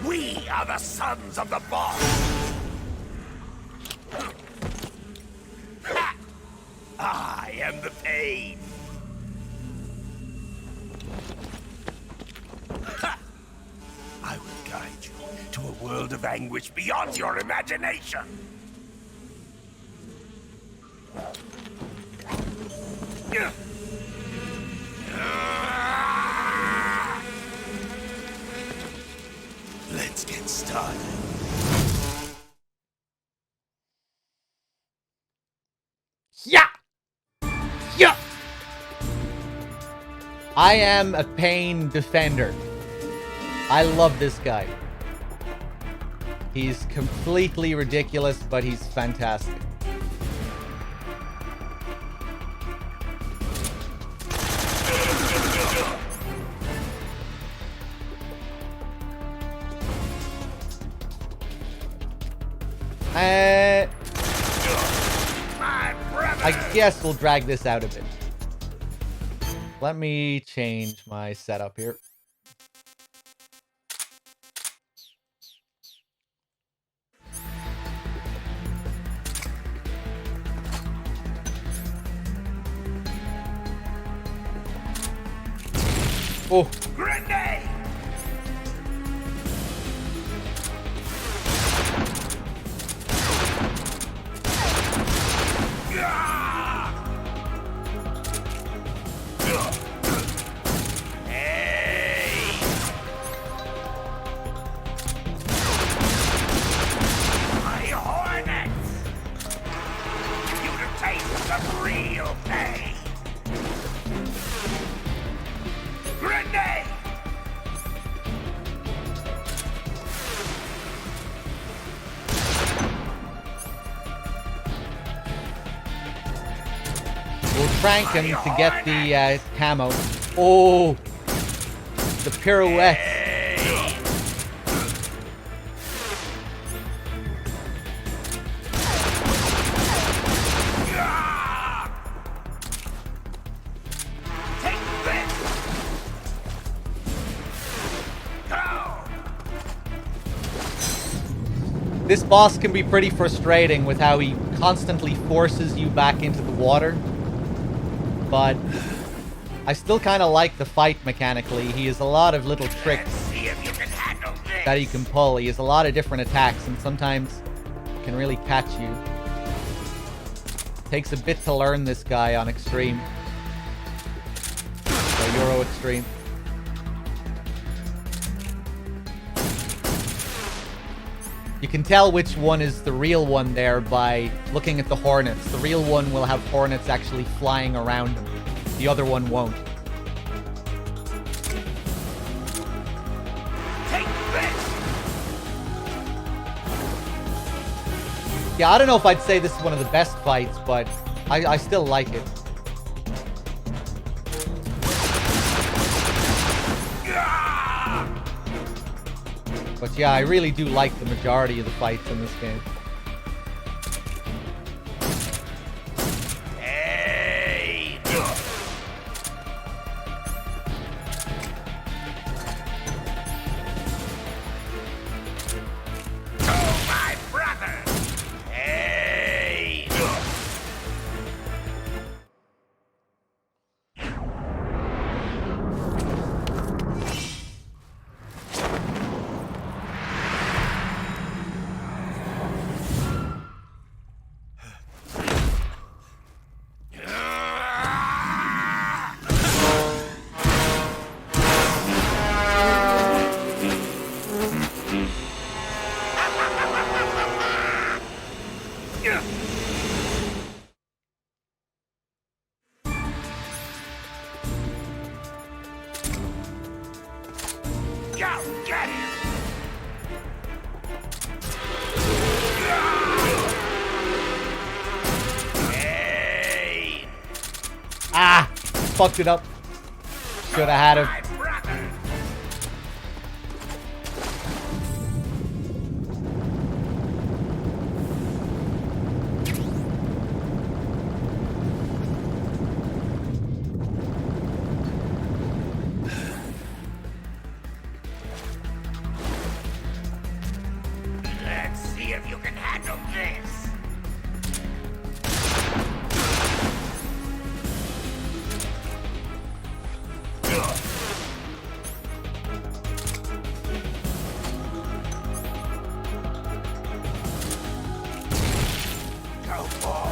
We are the sons of the boss. Ha! I am the pain. Ha! I will guide you to a world of anguish beyond your imagination. Let's get started. Yeah! Yeah! I am a pain defender. I love this guy. He's completely ridiculous, but he's fantastic. I guess we'll drag this out a bit. Let me change my setup here. Oh. Grenade! Crank him to get the camo. Oh, the pirouette. This boss can be pretty frustrating with how he constantly forces you back into the water. But I still kind of like the fight mechanically. He has a lot of little tricks that he can pull. He has a lot of different attacks, and sometimes he can really catch you. Takes a bit to learn this guy on Extreme. Or Euro Extreme. You can tell which one is the real one there by looking at the hornets. The real one will have hornets actually flying around them. The other one won't. Yeah, I don't know if I'd say this is one of the best fights, but I still like it. But yeah, I really do like the majority of the fights in this game. Go, get him! Hey, Ah! Fucked it up. Should have had him. my brother! Let's see if you can handle this. Go for.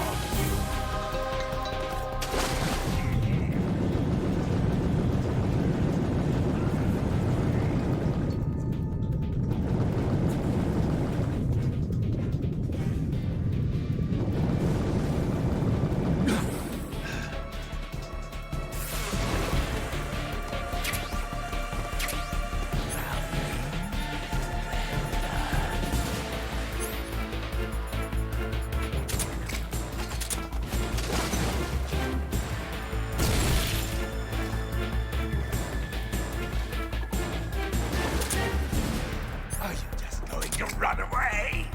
Are you just going to run away?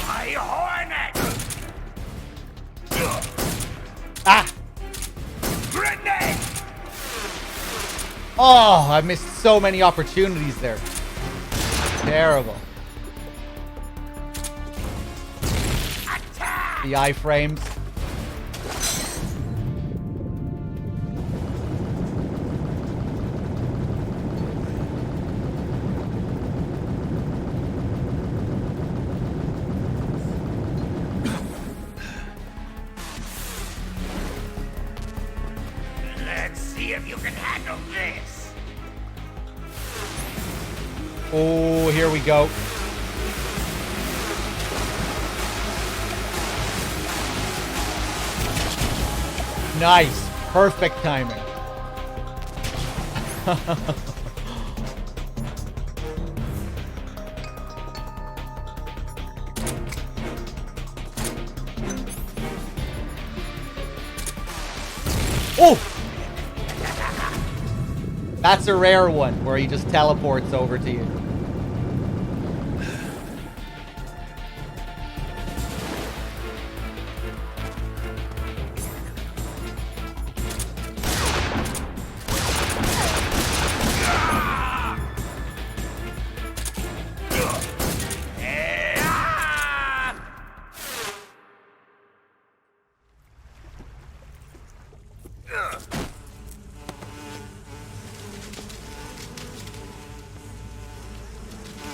My hornet! Ah! Grenade! Oh, I missed so many opportunities there. Terrible. Attack! The iframes. Let's see if you can handle this. Oh, here we go. Nice. Perfect timing. Oh! That's a rare one where he just teleports over to you.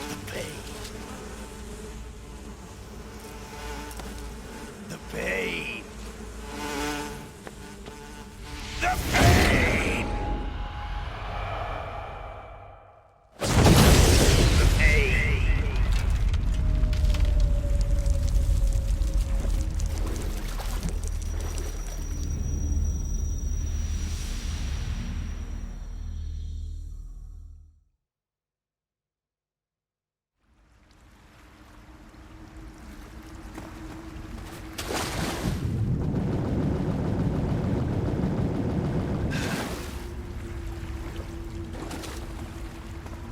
The pain. The pain. The pain.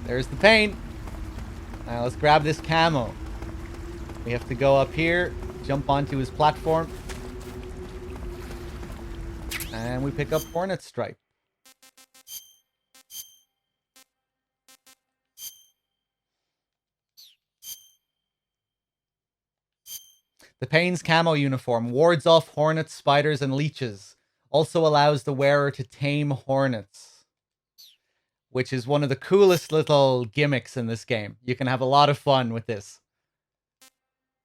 There's the paint. Now let's grab this camo. We have to go up here, jump onto his platform, and we pick up Hornet Stripe. The Payne's camo uniform wards off hornets, spiders, and leeches. Also allows the wearer to tame hornets, which is one of the coolest little gimmicks in this game. You can have a lot of fun with this.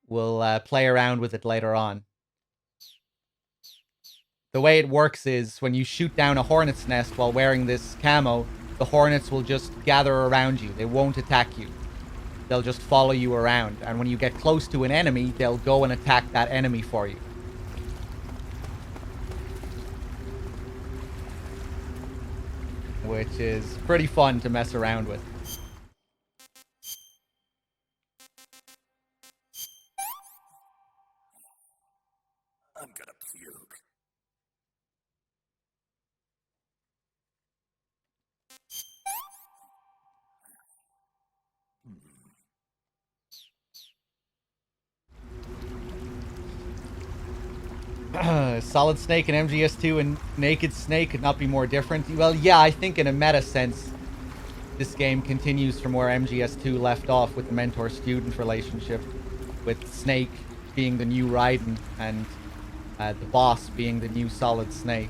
We'll play around with it later on. The way it works is when you shoot down a hornet's nest while wearing this camo, the hornets will just gather around you. They won't attack you. They'll just follow you around. And when you get close to an enemy, they'll go and attack that enemy for you. which is pretty fun to mess around with. I'm gonna puke. Solid Snake and MGS2 and Naked Snake could not be more different. Well, yeah, I think in a meta sense, this game continues from where MGS2 left off with the mentor-student relationship, with Snake being the new Raiden and the boss being the new Solid Snake.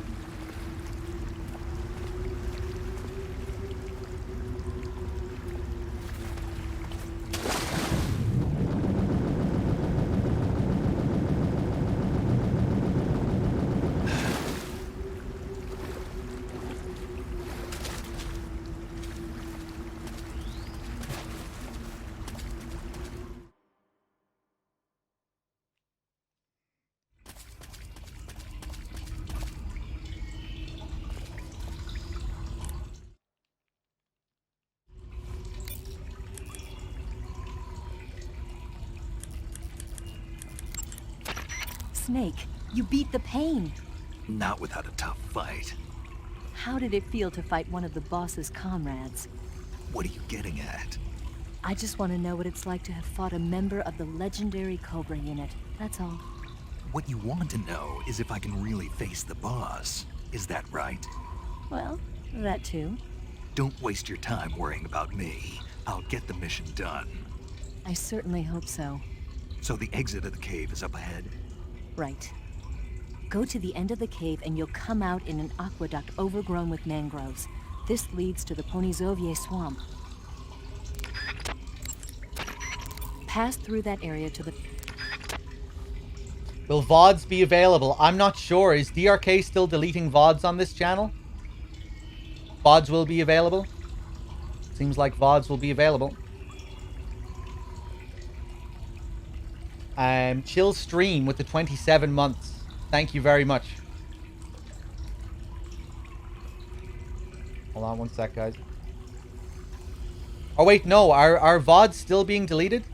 Snake, you beat the pain. Not without a tough fight. How did it feel to fight one of the boss's comrades? What are you getting at? I just want to know what it's like to have fought a member of the legendary Cobra unit. That's all. What you want to know is if I can really face the boss. Is that right? Well, that too. Don't waste your time worrying about me. I'll get the mission done. I certainly hope so. So the exit of the cave is up ahead? Right. Go to the end of the cave and you'll come out in an aqueduct overgrown with mangroves. This leads to the Ponyzovier swamp. Pass through that area to the... Will VODs be available? I'm not sure. Is DRK still deleting VODs on this channel? VODs will be available. Seems like VODs will be available. Chill Stream with the 27 months. Thank you very much. Hold on one sec, guys. Oh, wait, no. Are VODs still being deleted?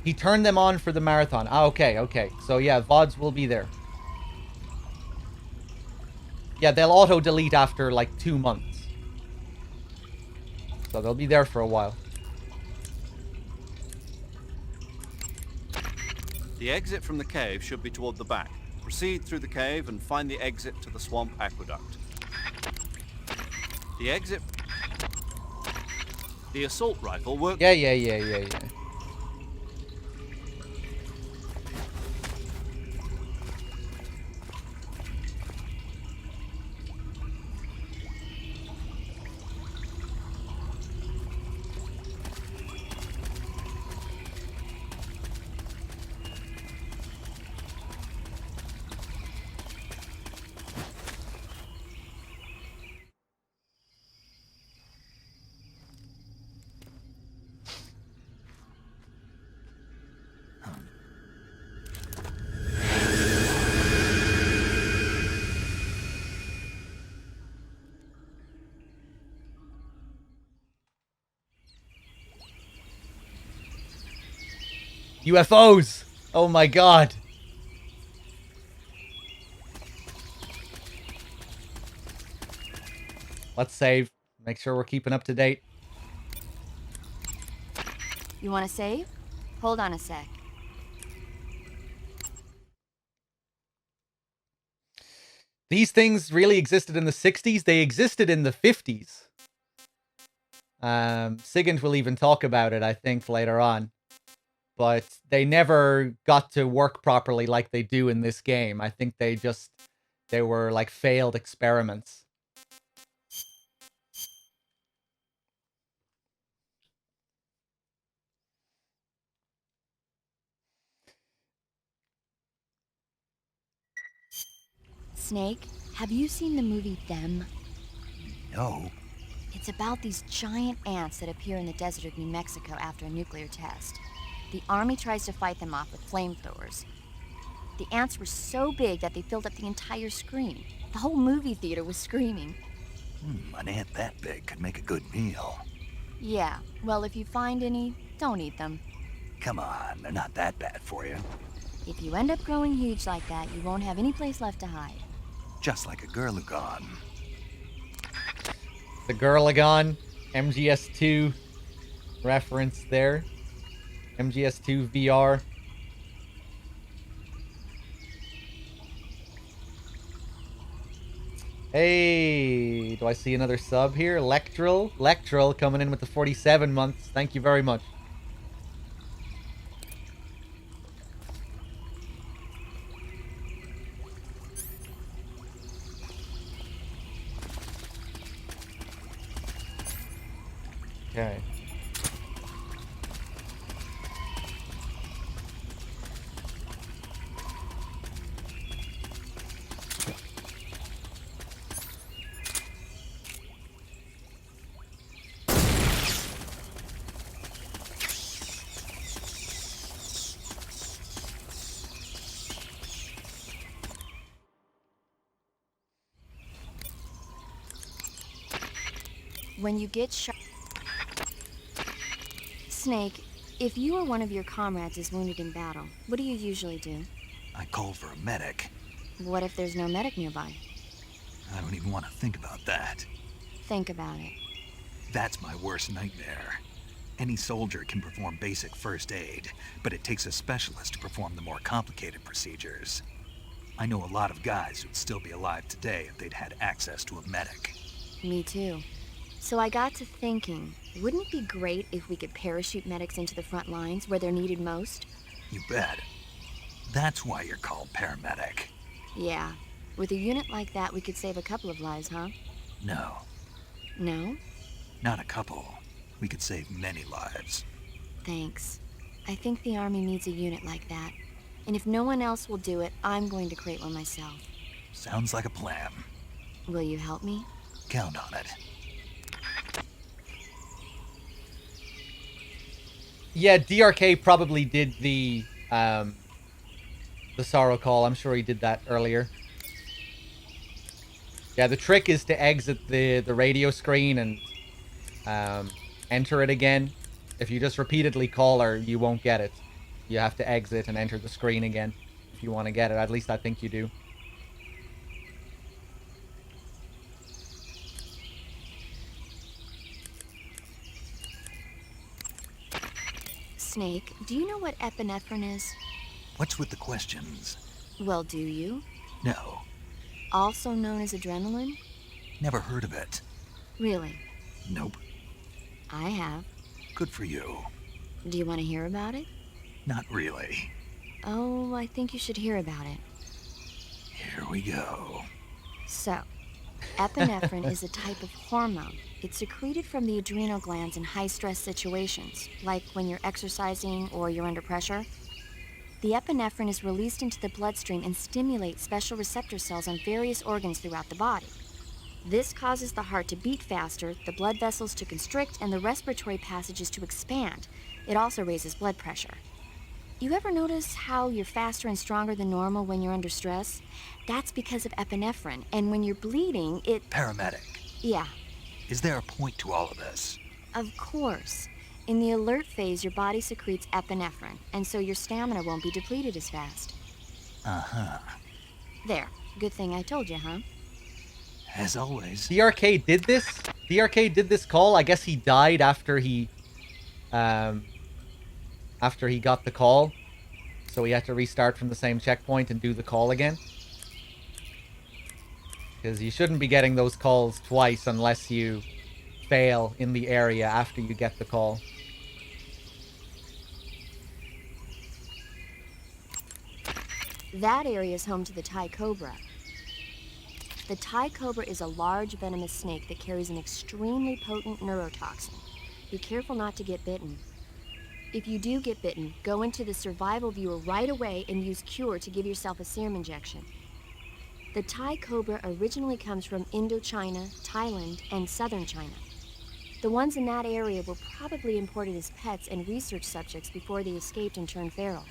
He turned them on for the marathon. Ah, okay, okay. So, yeah, VODs will be there. Yeah, they'll auto-delete after, like, 2 months. So they'll be there for a while. The exit from the cave should be toward the back. Proceed through the cave and find the exit to the swamp aqueduct. The exit... The assault rifle works... Yeah. UFOs! Oh my god. Let's save. Make sure we're keeping up to date. You want to save? Hold on a sec. These things really existed in the 60s. They existed in the 50s. Sigint will even talk about it, I think, later on. But they never got to work properly like they do in this game. I think they were like failed experiments. Snake, have you seen the movie Them? No. It's about these giant ants that appear in the desert of New Mexico after a nuclear test. The army tries to fight them off with flamethrowers. The ants were so big that they filled up the entire screen. The whole movie theater was screaming. An ant that big could make a good meal. Yeah, well, if you find any, don't eat them. Come on, they're not that bad for you. If you end up growing huge like that, you won't have any place left to hide. Just like a Gurlugon. The Gurlagon, MGS2 reference there. MGS2 VR. Hey, do I see another sub here? Lectril coming in with the 47 months. Thank you very much. Okay. When you get shot... Snake, if you or one of your comrades is wounded in battle, what do you usually do? I call for a medic. What if there's no medic nearby? I don't even want to think about that. Think about it. That's my worst nightmare. Any soldier can perform basic first aid, but it takes a specialist to perform the more complicated procedures. I know a lot of guys who'd still be alive today if they'd had access to a medic. Me too. So I got to thinking, wouldn't it be great if we could parachute medics into the front lines where they're needed most? You bet. That's why you're called paramedic. Yeah. With a unit like that, we could save a couple of lives, huh? No, No? not a couple. We could save many lives. Thanks. I think the Army needs a unit like that. And if no one else will do it, I'm going to create one myself. Sounds like a plan. Will you help me? Count on it. Yeah, DRK probably did the Sorrow Call. I'm sure he did that earlier. Yeah, the trick is to exit the radio screen and enter it again. If you just repeatedly call her, you won't get it. You have to exit and enter the screen again if you want to get it. At least I think you do. Snake, do you know what epinephrine is? What's with the questions? Well, do you? No, Also known as adrenaline? never heard of it. Really? Nope. I have. Good for you. Do you want to hear about it? Not really. Oh, I think you should hear about it. Here we go. So, epinephrine is a type of hormone. It's secreted from the adrenal glands in high-stress situations, like when you're exercising or you're under pressure. The epinephrine is released into the bloodstream and stimulates special receptor cells on various organs throughout the body. This causes the heart to beat faster, the blood vessels to constrict, and the respiratory passages to expand. It also raises blood pressure. You ever notice how you're faster and stronger than normal when you're under stress? That's because of epinephrine, and when you're bleeding, it... Paramedic. Yeah, Is there a point to all of this? of course. In the alert phase, your body secretes epinephrine, and so your stamina won't be depleted as fast. Uh-huh. There, good thing I told you, huh? As always. DRK did this? DRK did this call? I guess he died after he got the call. So he had to restart from the same checkpoint and do the call again. Because you shouldn't be getting those calls twice unless you fail in the area after you get the call. That area is home to the Thai Cobra. The Thai Cobra is a large venomous snake that carries an extremely potent neurotoxin. Be careful not to get bitten. If you do get bitten, go into the survival viewer right away and use Cure to give yourself a serum injection. The Thai Cobra originally comes from Indochina, Thailand, and southern China. The ones in that area were probably imported as pets and research subjects before they escaped and turned feral.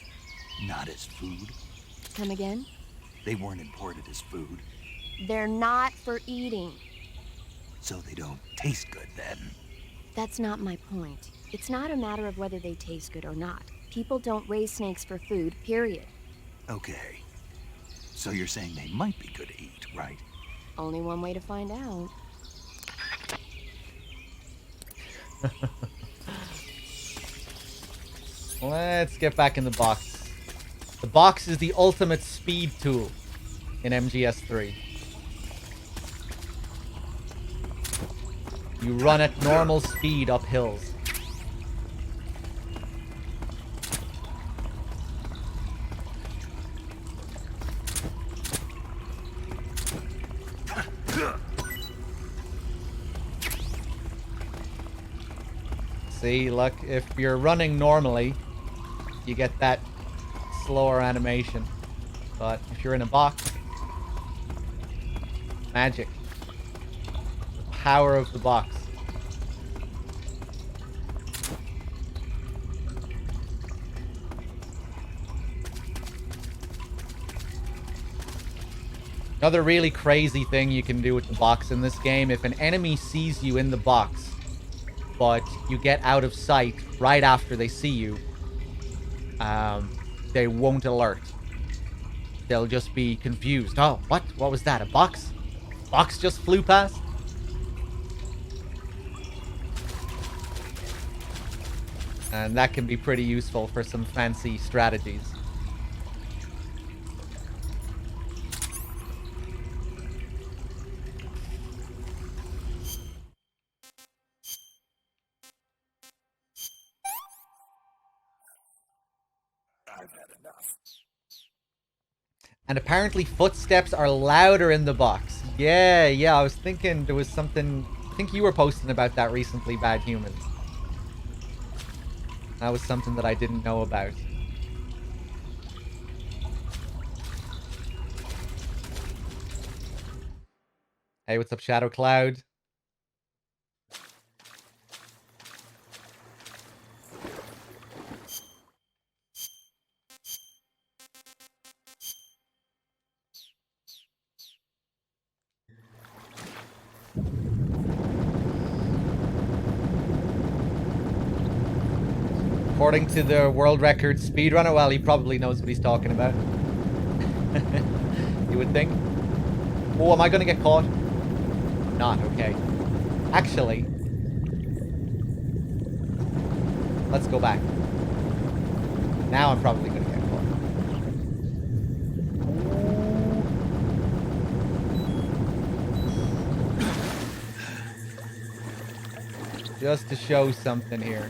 Not as food. Come again? They weren't imported as food. They're not for eating. So they don't taste good then. That's not my point. It's not a matter of whether they taste good or not. People don't raise snakes for food, period. Okay. So you're saying they might be good to eat, right? Only one way to find out. Let's get back in the box. The box is the ultimate speed tool in MGS3. You run at normal speed up hills. See, look, if you're running normally, you get that slower animation. But if you're in a box, magic. The power of the box. Another really crazy thing you can do with the box in this game, if an enemy sees you in the box, but you get out of sight right after they see you, they won't alert. They'll just be confused. Oh, what? What was that? A box? Box just flew past? And that can be pretty useful for some fancy strategies. I've had enough. And apparently footsteps are louder in the box. Yeah, I was thinking there was something... I think you were posting about that recently, Bad Humans. That was something that I didn't know about. Hey, what's up, Shadow Cloud? According to the world record speedrunner, well, he probably knows what he's talking about. You would think. Oh, am I going to get caught? I'm not, okay. Actually, let's go back. Now I'm probably going to get caught. Just to show something here.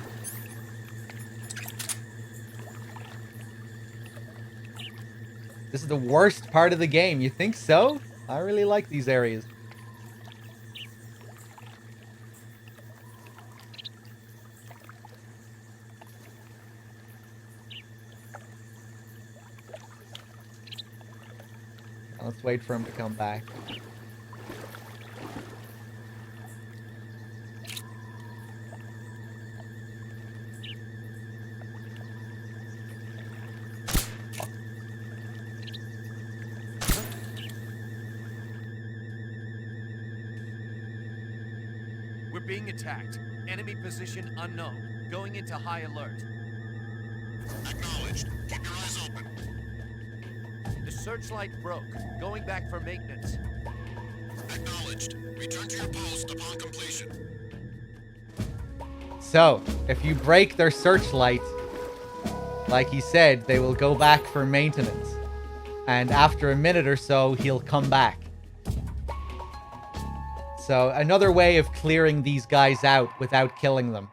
This is the worst part of the game. You think so? I really like these areas. Let's wait for him to come back. We're being attacked. Enemy position unknown. Going into high alert. Acknowledged. Keep your eyes open. The searchlight broke. Going back for maintenance. Acknowledged. Return to your post upon completion. So, if you break their searchlight, like he said, they will go back for maintenance. And after a minute or so, he'll come back. So, another way of clearing these guys out without killing them.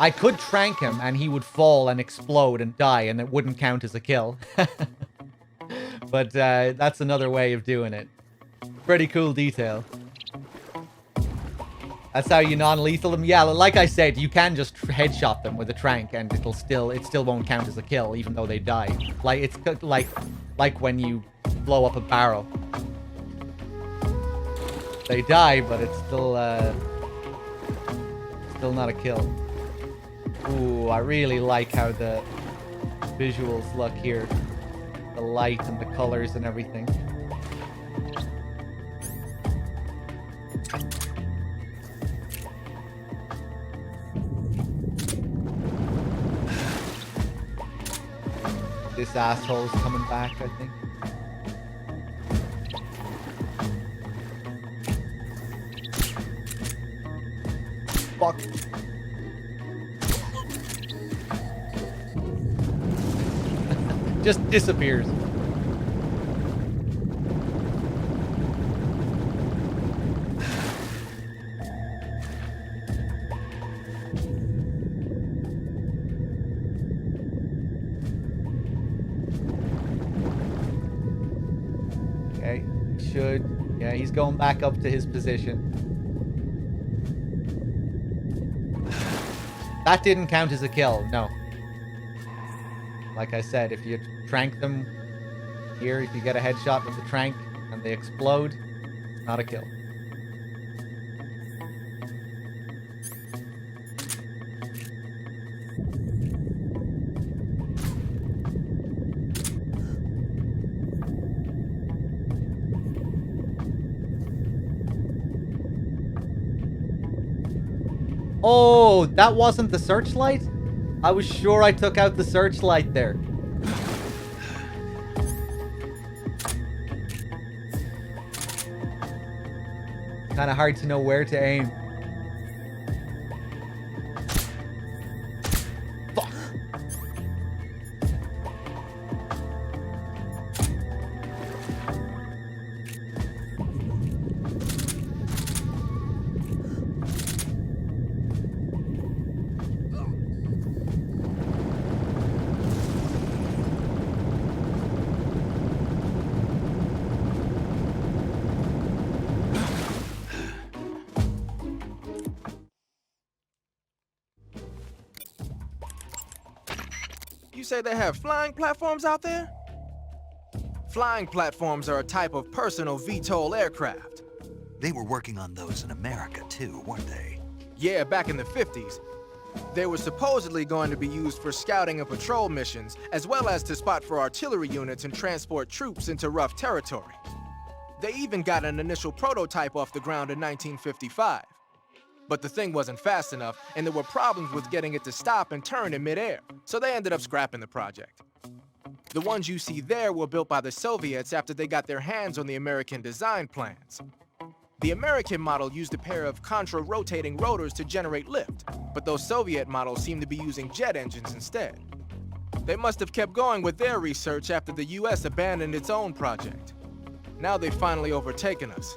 I could trank him and he would fall and explode and die and it wouldn't count as a kill. But that's another way of doing it. Pretty cool detail. That's how you non-lethal them. Yeah, like I said, you can just headshot them with a trank and it still won't count as a kill even though they die. Like it's like when you blow up a barrel. They die, but it's still not a kill. Ooh, I really like how the visuals look here. The light and the colors and everything. This asshole's coming back, I think. Fuck. Just disappears. Okay, should... Yeah, he's going back up to his position. That didn't count as a kill, no. Like I said, if you trank them here, if you get a headshot with the trank and they explode, it's not a kill. Oh, that wasn't the searchlight? I was sure I took out the searchlight there. Kind of hard to know where to aim. Fuck. You say they have flying platforms out there? Flying platforms are a type of personal VTOL aircraft. They were working on those in America too, weren't they? Yeah, back in the 50s. They were supposedly going to be used for scouting and patrol missions, as well as to spot for artillery units and transport troops into rough territory. They even got an initial prototype off the ground in 1955. But the thing wasn't fast enough, and there were problems with getting it to stop and turn in midair, so they ended up scrapping the project. The ones you see there were built by the Soviets after they got their hands on the American design plans. The American model used a pair of contra-rotating rotors to generate lift, but those Soviet models seem to be using jet engines instead. They must have kept going with their research after the US abandoned its own project. Now they've finally overtaken us.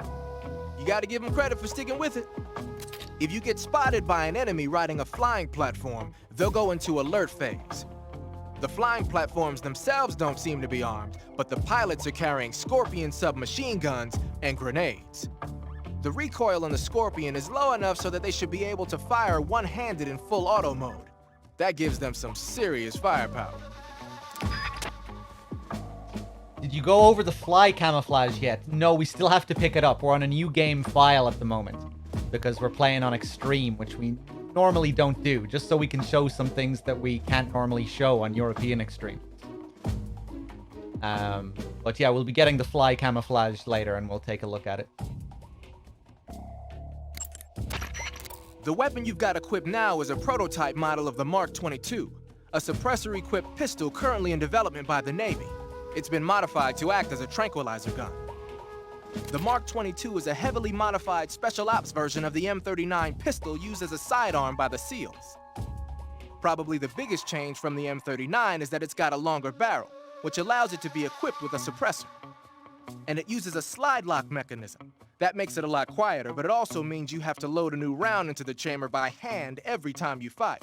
You gotta give them credit for sticking with it. If you get spotted by an enemy riding a flying platform, they'll go into alert phase. The flying platforms themselves don't seem to be armed, but the pilots are carrying Scorpion submachine guns and grenades. The recoil on the Scorpion is low enough so that they should be able to fire one-handed in full auto mode. That gives them some serious firepower. Did you go over the fly camouflage yet? No, we still have to pick it up. We're on a new game file at the moment, because we're playing on Extreme, which we normally don't do, just so we can show some things that we can't normally show on European Extreme. But yeah, we'll be getting the fly camouflage later, and we'll take a look at it. The weapon you've got equipped now is a prototype model of the Mark 22, a suppressor-equipped pistol currently in development by the Navy. It's been modified to act as a tranquilizer gun. The Mark 22 is a heavily modified special ops version of the M39 pistol used as a sidearm by the SEALs. Probably the biggest change from the M39 is that it's got a longer barrel, which allows it to be equipped with a suppressor. And it uses a slide lock mechanism. That makes it a lot quieter, but it also means you have to load a new round into the chamber by hand every time you fire.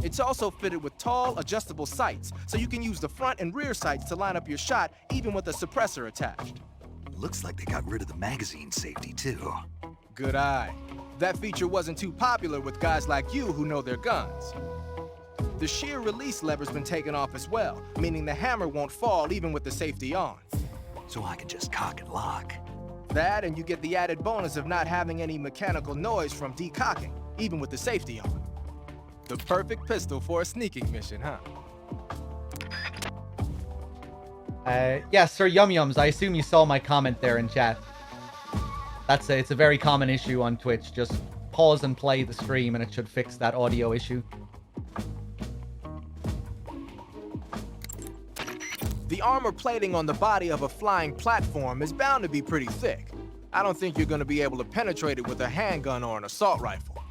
It's also fitted with tall, adjustable sights, so you can use the front and rear sights to line up your shot, even with a suppressor attached. Looks like they got rid of the magazine safety too. Good eye. That feature wasn't too popular with guys like you who know their guns. The shear release lever's been taken off as well, meaning the hammer won't fall even with the safety on. So I can just cock and lock. That, and you get the added bonus of not having any mechanical noise from decocking, even with the safety on. The perfect pistol for a sneaking mission, huh? Yeah, Sir Yum Yums, I assume you saw my comment there in chat. It's a very common issue on Twitch. Just pause and play the stream and it should fix that audio issue. The armor plating on the body of a flying platform is bound to be pretty thick. I don't think you're going to be able to penetrate it with a handgun or an assault rifle.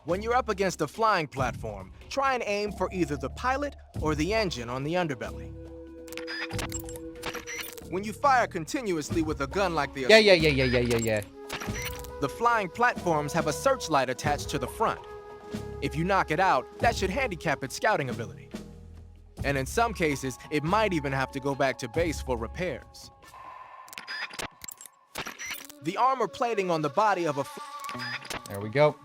When you're up against a flying platform, try and aim for either the pilot or the engine on the underbelly. When you fire continuously with a gun like the Yeah. the flying platforms have a searchlight attached to the front. If you knock it out, that should handicap its scouting ability. And in some cases, it might even have to go back to base for repairs. The armor plating on the body of a... There we go.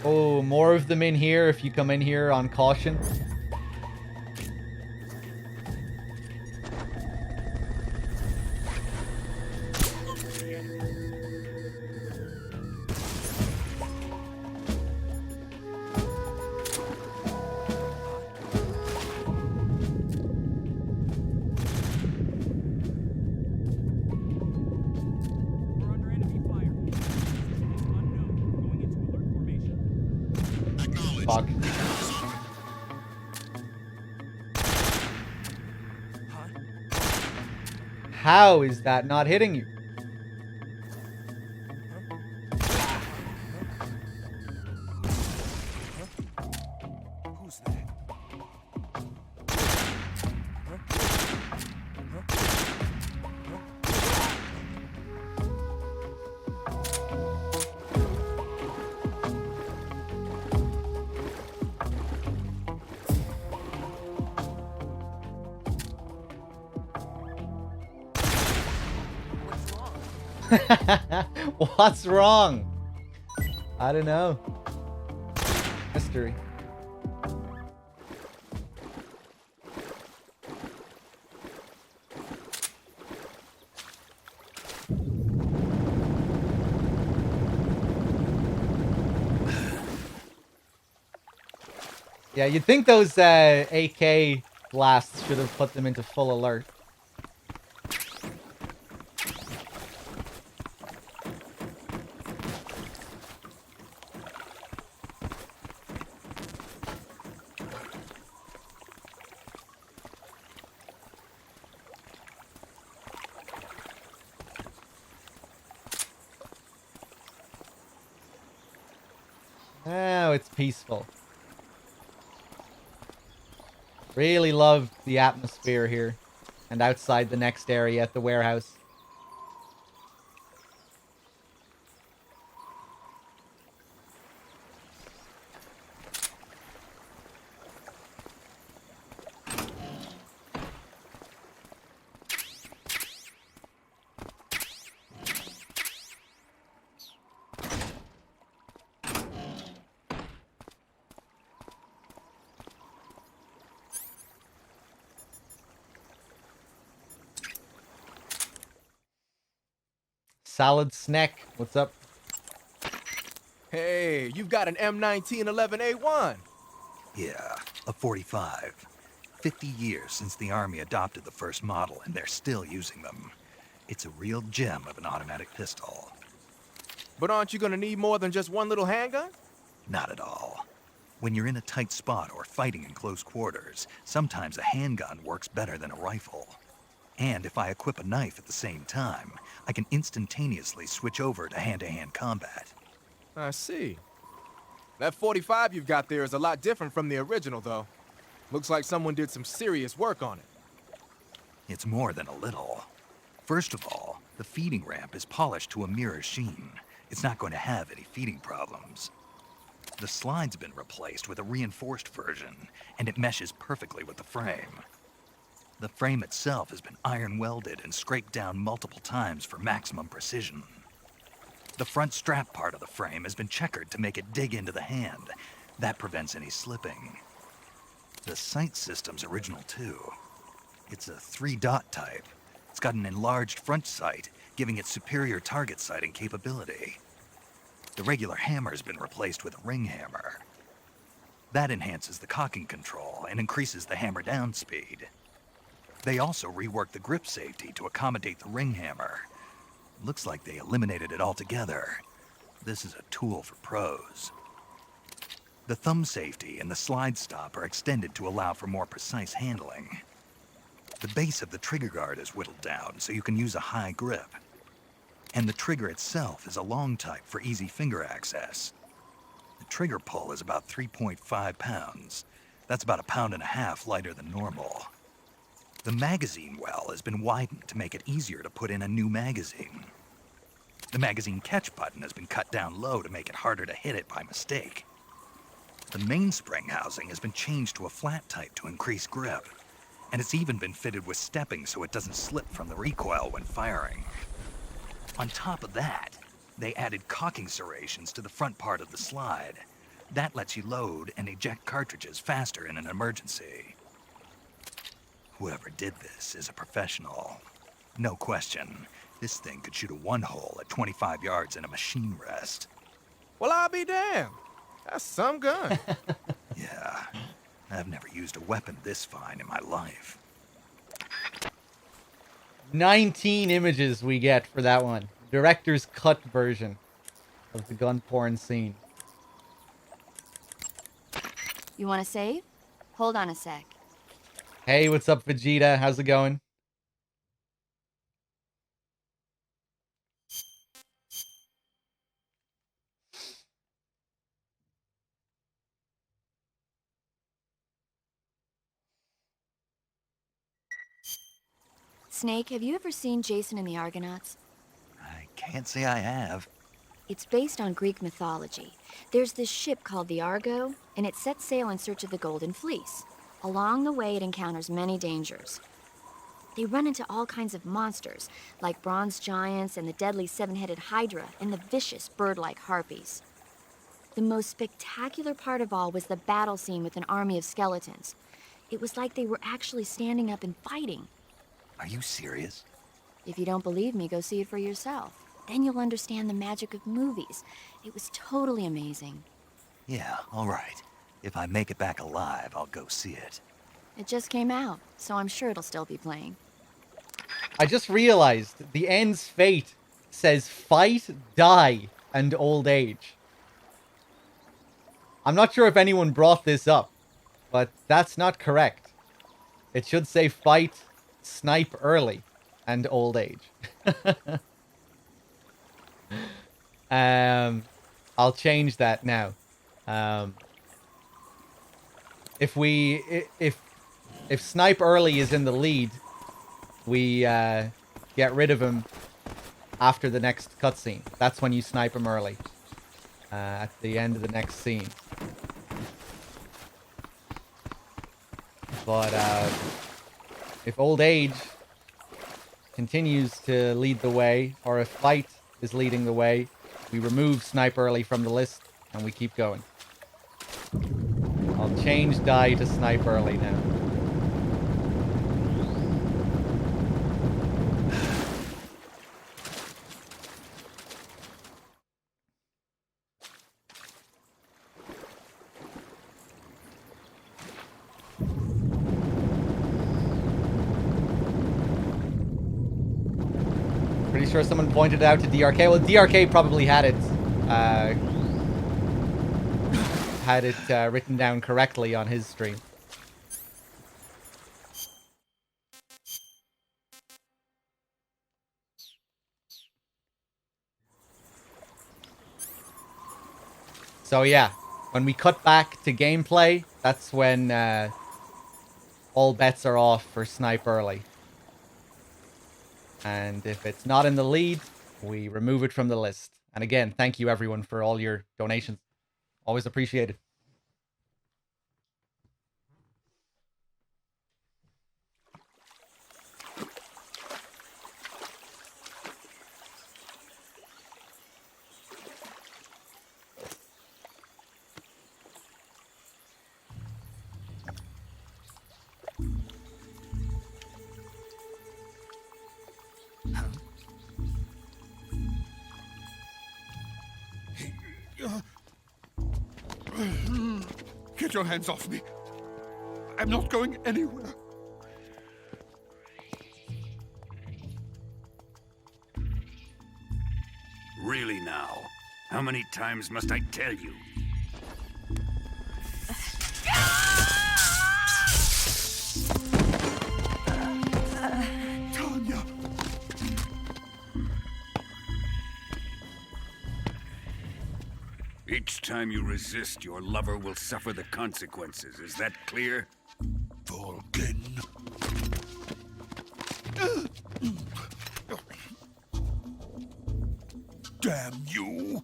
Oh, more of them in here if you come in here on caution. We're under enemy fire. Unknown. Going into alert formation. Acknowledge. Fuck. How is that not hitting you? Who's that? What's wrong? I don't know. Mystery. Yeah, you'd think those AK blasts should have put them into full alert. Now it's peaceful. Really love the atmosphere here. And outside the next area at the warehouse. Salad Snack, what's up? Hey, you've got an M1911A1. Yeah, a 45. 50 years since the Army adopted the first model, and they're still using them. It's a real gem of an automatic pistol. But aren't you gonna need more than just one little handgun? Not at all. When you're in a tight spot or fighting in close quarters, sometimes a handgun works better than a rifle. And if I equip a knife at the same time, I can instantaneously switch over to hand-to-hand combat. I see. That 45 you've got there is a lot different from the original, though. Looks like someone did some serious work on it. It's more than a little. First of all, the feeding ramp is polished to a mirror sheen. It's not going to have any feeding problems. The slide's been replaced with a reinforced version, and it meshes perfectly with the frame. The frame itself has been iron welded and scraped down multiple times for maximum precision. The front strap part of the frame has been checkered to make it dig into the hand. That prevents any slipping. The sight system's original too. It's a 3-dot type. It's got an enlarged front sight giving it superior target sighting capability. The regular hammer's been replaced with a ring hammer. That enhances the cocking control and increases the hammer down speed. They also reworked the grip safety to accommodate the ring hammer. Looks like they eliminated it altogether. This is a tool for pros. The thumb safety and the slide stop are extended to allow for more precise handling. The base of the trigger guard is whittled down so you can use a high grip. And the trigger itself is a long type for easy finger access. The trigger pull is about 3.5 pounds. That's about 1.5 pounds lighter than normal. The magazine well has been widened to make it easier to put in a new magazine. The magazine catch button has been cut down low to make it harder to hit it by mistake. The mainspring housing has been changed to a flat type to increase grip. And it's even been fitted with stepping so it doesn't slip from the recoil when firing. On top of that, they added cocking serrations to the front part of the slide. That lets you load and eject cartridges faster in an emergency. Whoever did this is a professional. No question, this thing could shoot a one-hole at 25 yards in a machine rest. Well, I'll be damned. That's some gun. Yeah, I've never used a weapon this fine in my life. 19 images we get for that one. Director's cut version of the gun porn scene. You want to save? Hold on a sec. Hey, what's up, Vegeta? How's it going? Snake, have you ever seen Jason and the Argonauts? I can't say I have. It's based on Greek mythology. There's this ship called the Argo, and it sets sail in search of the Golden Fleece. Along the way, it encounters many dangers. They run into all kinds of monsters, like bronze giants and the deadly seven-headed Hydra and the vicious bird-like harpies. The most spectacular part of all was the battle scene with an army of skeletons. It was like they were actually standing up and fighting. Are you serious? If you don't believe me, go see it for yourself. Then you'll understand the magic of movies. It was totally amazing. Yeah, all right. If I make it back alive, I'll go see it. It just came out, so I'm sure it'll still be playing. I just realized the end's fate says fight, die, and old age. I'm not sure if anyone brought this up, but that's not correct. It should say fight, snipe early, and old age. I'll change that now. If snipe early is in the lead, we get rid of him after the next cutscene. That's when you snipe him early. At the end of the next scene. But if old age continues to lead the way, or if fight is leading the way, we remove snipe early from the list and we keep going. I'll change die to snipe early now. Pretty sure someone pointed out to DRK. Well, DRK probably had it written down correctly on his stream. So yeah, when we cut back to gameplay, that's when all bets are off for snipe early. And if it's not in the lead, we remove it from the list. And again, thank you everyone for all your donations. Always appreciated. Get your hands off me. I'm not going anywhere. Really now? How many times must I tell you? Tanya! Each time you resist, your lover will suffer the consequences. Is that clear? Vulcan. Damn you!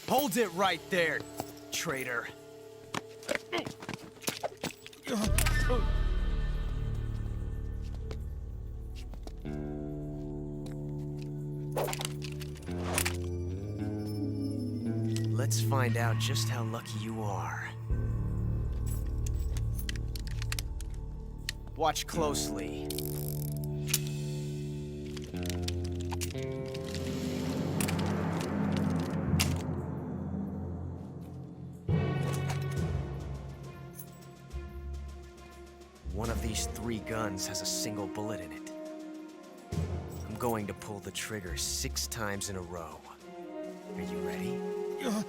Hold it right there, traitor. Let's find out just how lucky you are. Watch closely. One of these 3 guns has a single bullet in it. I'm going to pull the trigger 6 times in a row. Are you ready? Huh.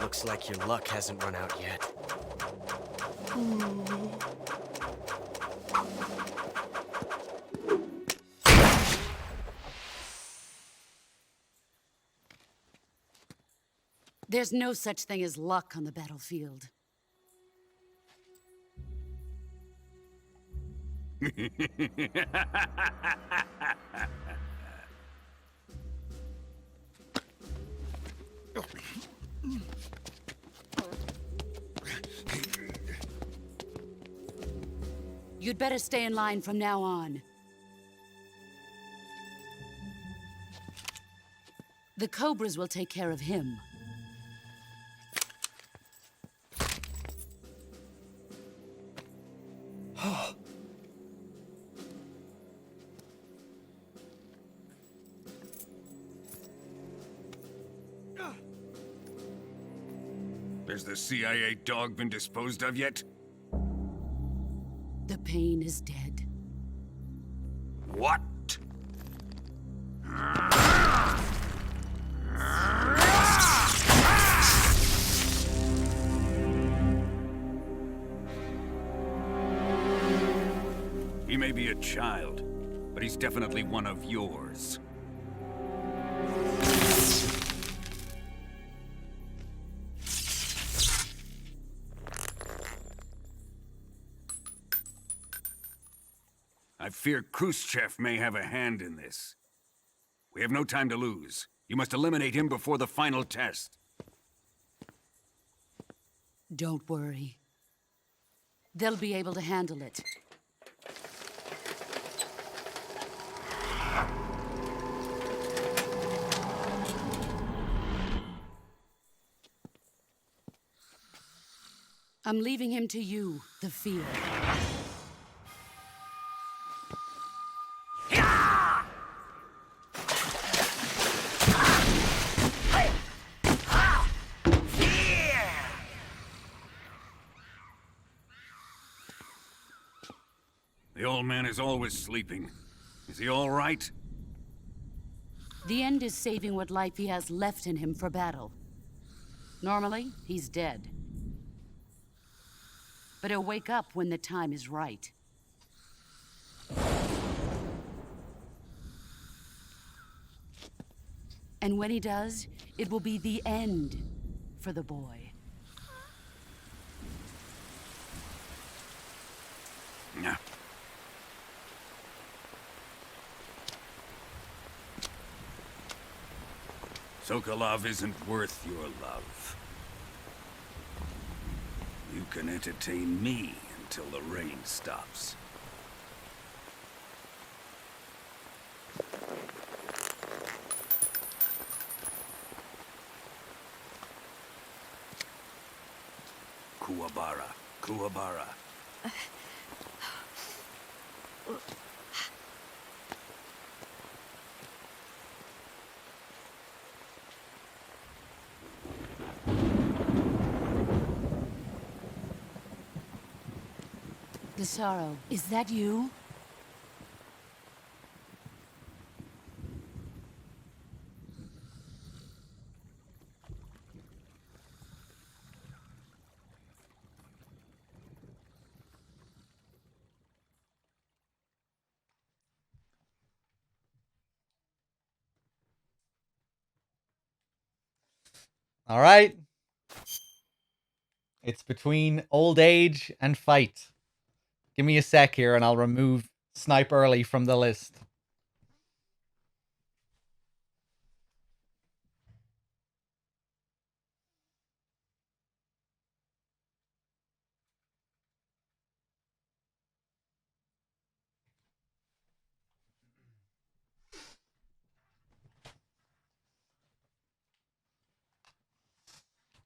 Looks like your luck hasn't run out yet. There's no such thing as luck on the battlefield. You'd better stay in line from now on. The Cobras will take care of him. Has the CIA dog been disposed of yet? The pain is dead. What? He may be a child, but he's definitely one of yours. I fear Khrushchev may have a hand in this. We have no time to lose. You must eliminate him before the final test. Don't worry. They'll be able to handle it. I'm leaving him to you, the field. The old man is always sleeping. Is he all right? The end is saving what life he has left in him for battle. Normally, he's dead. But he'll wake up when the time is right. And when he does, it will be the end for the boy. Yeah. Sokolov isn't worth your love. You can entertain me until the rain stops. Kuwabara, Kuwabara. Gisaro, is that you? All right. It's between old age and fight. Give me a sec here and I'll remove Snipe Early from the list.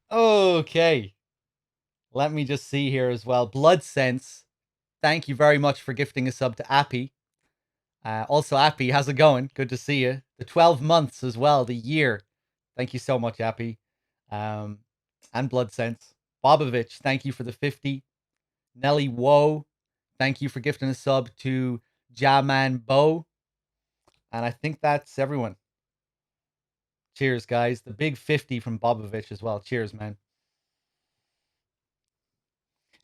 Okay. Let me just see here as well. Blood Sense. Thank you very much for gifting a sub to Appy. Also, Appy, how's it going? Good to see you. The 12 months as well, the year. Thank you so much, Appy. And Blood Sense. Bobovich, thank you for the 50. Nelly Woe, thank you for gifting a sub to Jaman Bo. And I think that's everyone. Cheers, guys. The big 50 from Bobovich as well. Cheers, man.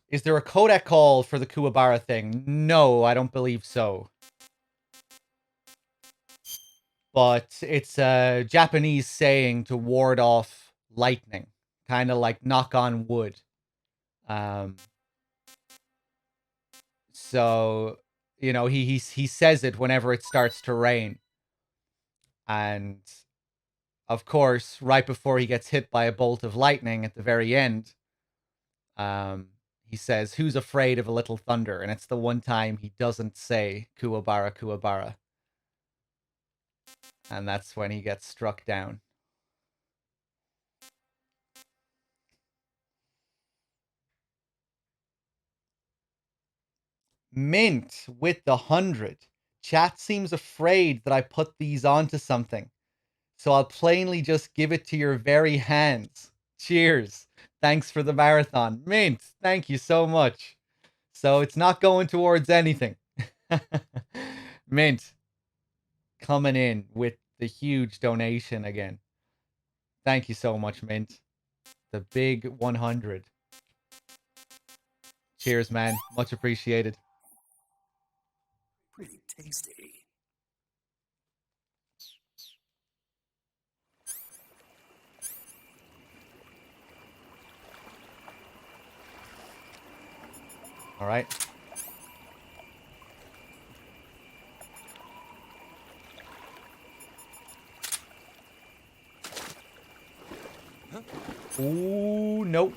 Is there a codec call for the Kuwabara thing? No, I don't believe so. But it's a Japanese saying to ward off lightning. Kind of like knock on wood. So, you know, he says it whenever it starts to rain. And, of course, right before he gets hit by a bolt of lightning at the very end, he says, "Who's afraid of a little thunder?" And it's the one time he doesn't say Kuwabara, Kuwabara. And that's when he gets struck down. Mint with the 100. Chat seems afraid that I put these onto something. So I'll plainly just give it to your very hands. Cheers. Thanks for the marathon. Mint, thank you so much. So it's not going towards anything. Mint, coming in with the huge donation again. Thank you so much, Mint. The big 100. Cheers, man. Much appreciated. Pretty tasty. All right. Ooh, nope.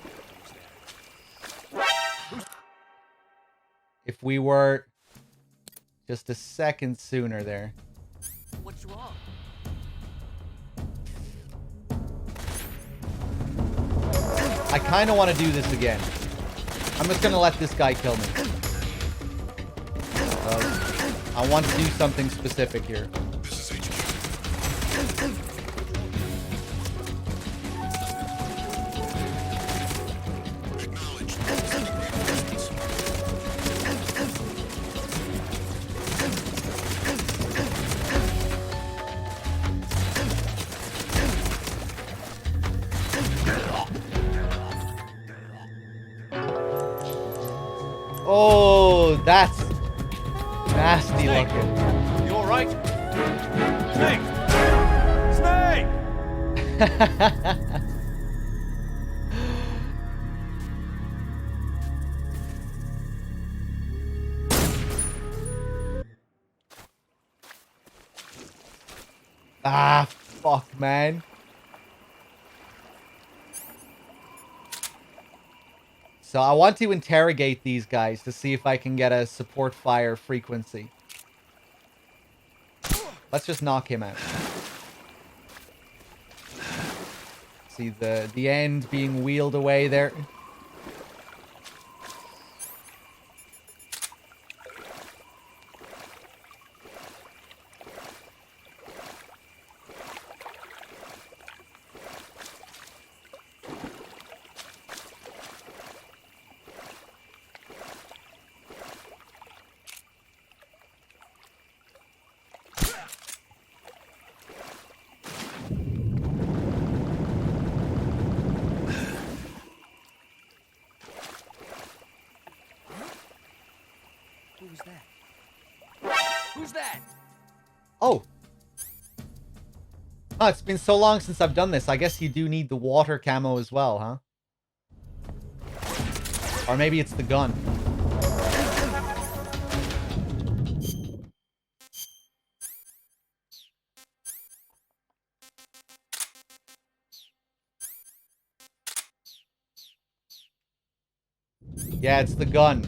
If we were just a second sooner there. What's wrong? I kind of want to do this again. I'm just going to let this guy kill me. I want to do something specific here. This is HQ. Acknowledged. Sending reinforcements. Oh, that's nasty looking. You all right? Snake! Snake! Ah, fuck, man. So I want to interrogate these guys to see if I can get a support fire frequency. Let's just knock him out. See the end being wheeled away there. Who's that? Who's that? Oh. Oh, it's been so long since I've done this. I guess you do need the water camo as well, huh? Or maybe it's the gun. Yeah, it's the gun.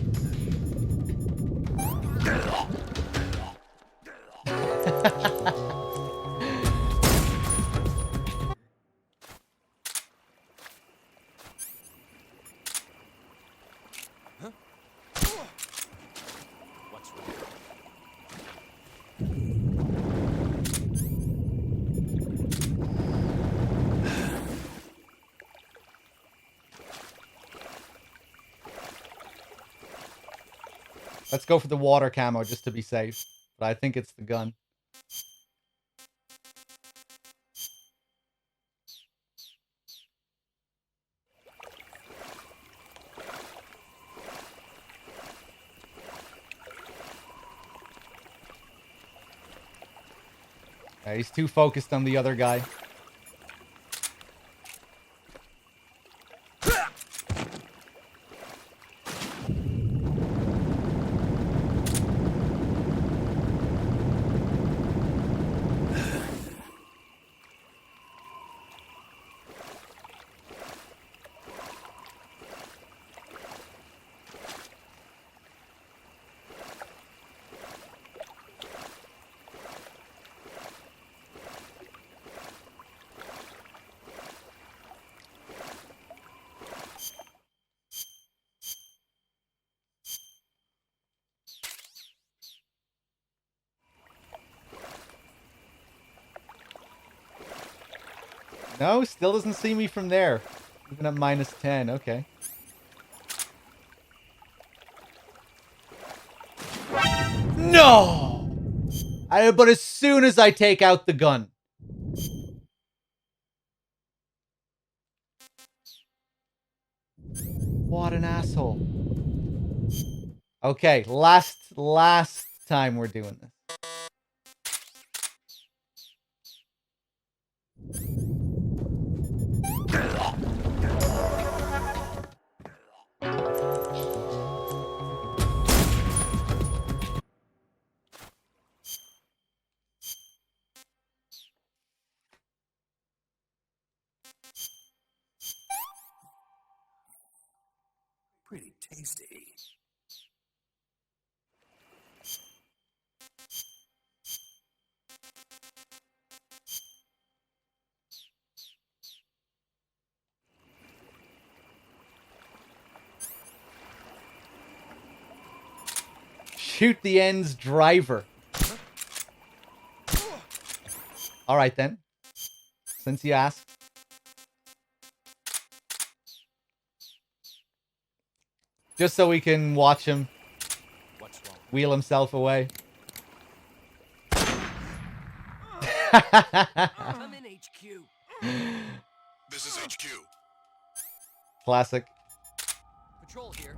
Let's go for the water camo just to be safe. But I think it's the gun. Yeah, he's too focused on the other guy. No, still doesn't see me from there. Even at -10, okay. No! But as soon as I take out the gun. What an asshole. Okay, last time we're doing this. Pretty tasty. Shoot the end's driver. Alright then. Since you asked. Just so we can watch him wheel himself away. I'm in HQ. This is HQ. Classic. Patrol here.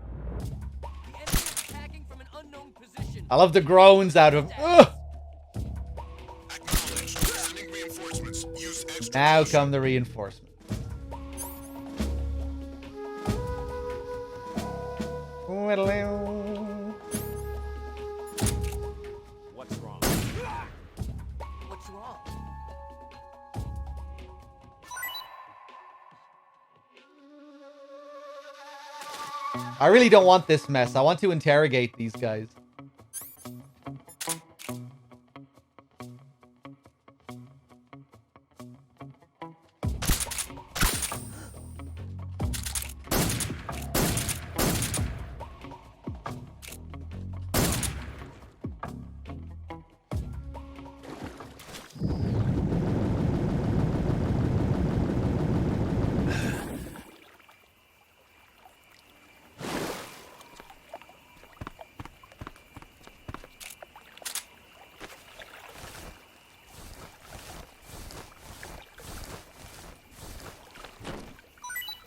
The enemy is unknown position. I love the groans out of him. Ugh! Acknowledged. Sending reinforcements. Use extra Now caution. come the reinforcements. What's wrong? What's wrong? I really don't want this mess. I want to interrogate these guys.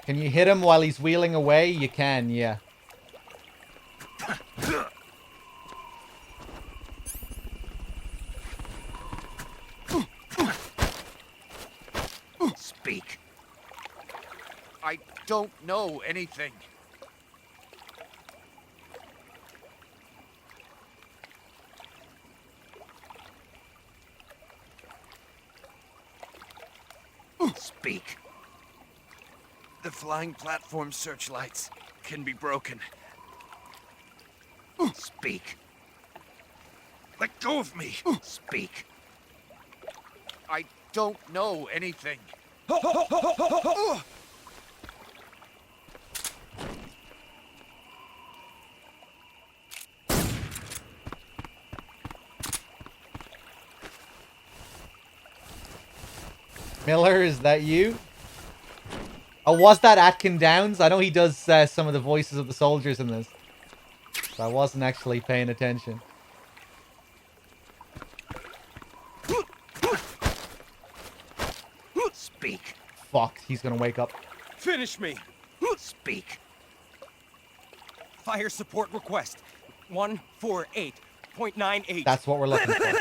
Can you hit him while he's wheeling away? You can, yeah. Speak. I don't know anything. Speak. The flying platform searchlights can be broken. Speak. Let go of me. Speak. I don't know anything. Miller, is that you? Oh, was that Atkin Downs? I know he does some of the voices of the soldiers in this. So I wasn't actually paying attention. Speak. Fuck, he's gonna wake up. Finish me. Speak. Fire support request. 148.98. That's what we're looking for.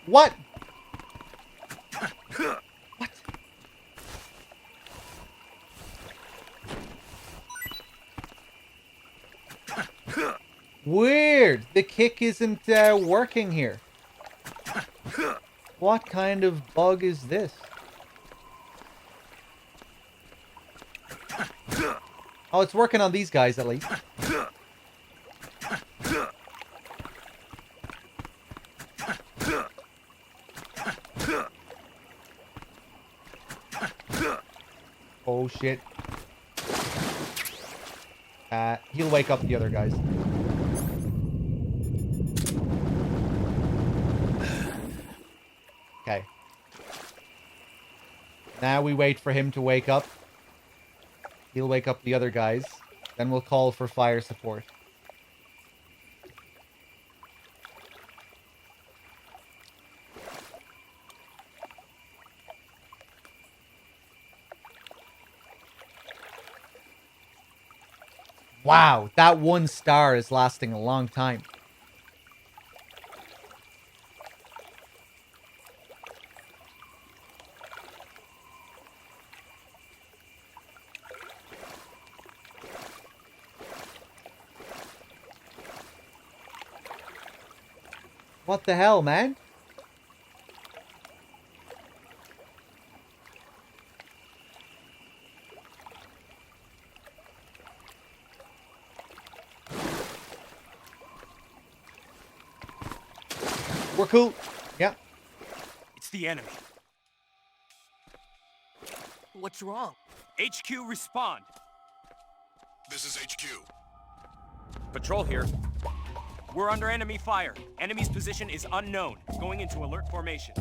What? What? Weird. The kick isn't working here. What kind of bug is this? Oh, it's working on these guys at least. Oh shit. He'll wake up the other guys. Okay. Now we wait for him to wake up. He'll wake up the other guys. Then we'll call for fire support. Wow, that 1 star is lasting a long time. What the hell, man? We're cool. Yeah. It's the enemy. What's wrong? HQ, respond. This is HQ. Patrol here. We're under enemy fire. Enemy's position is unknown. Going into alert formation.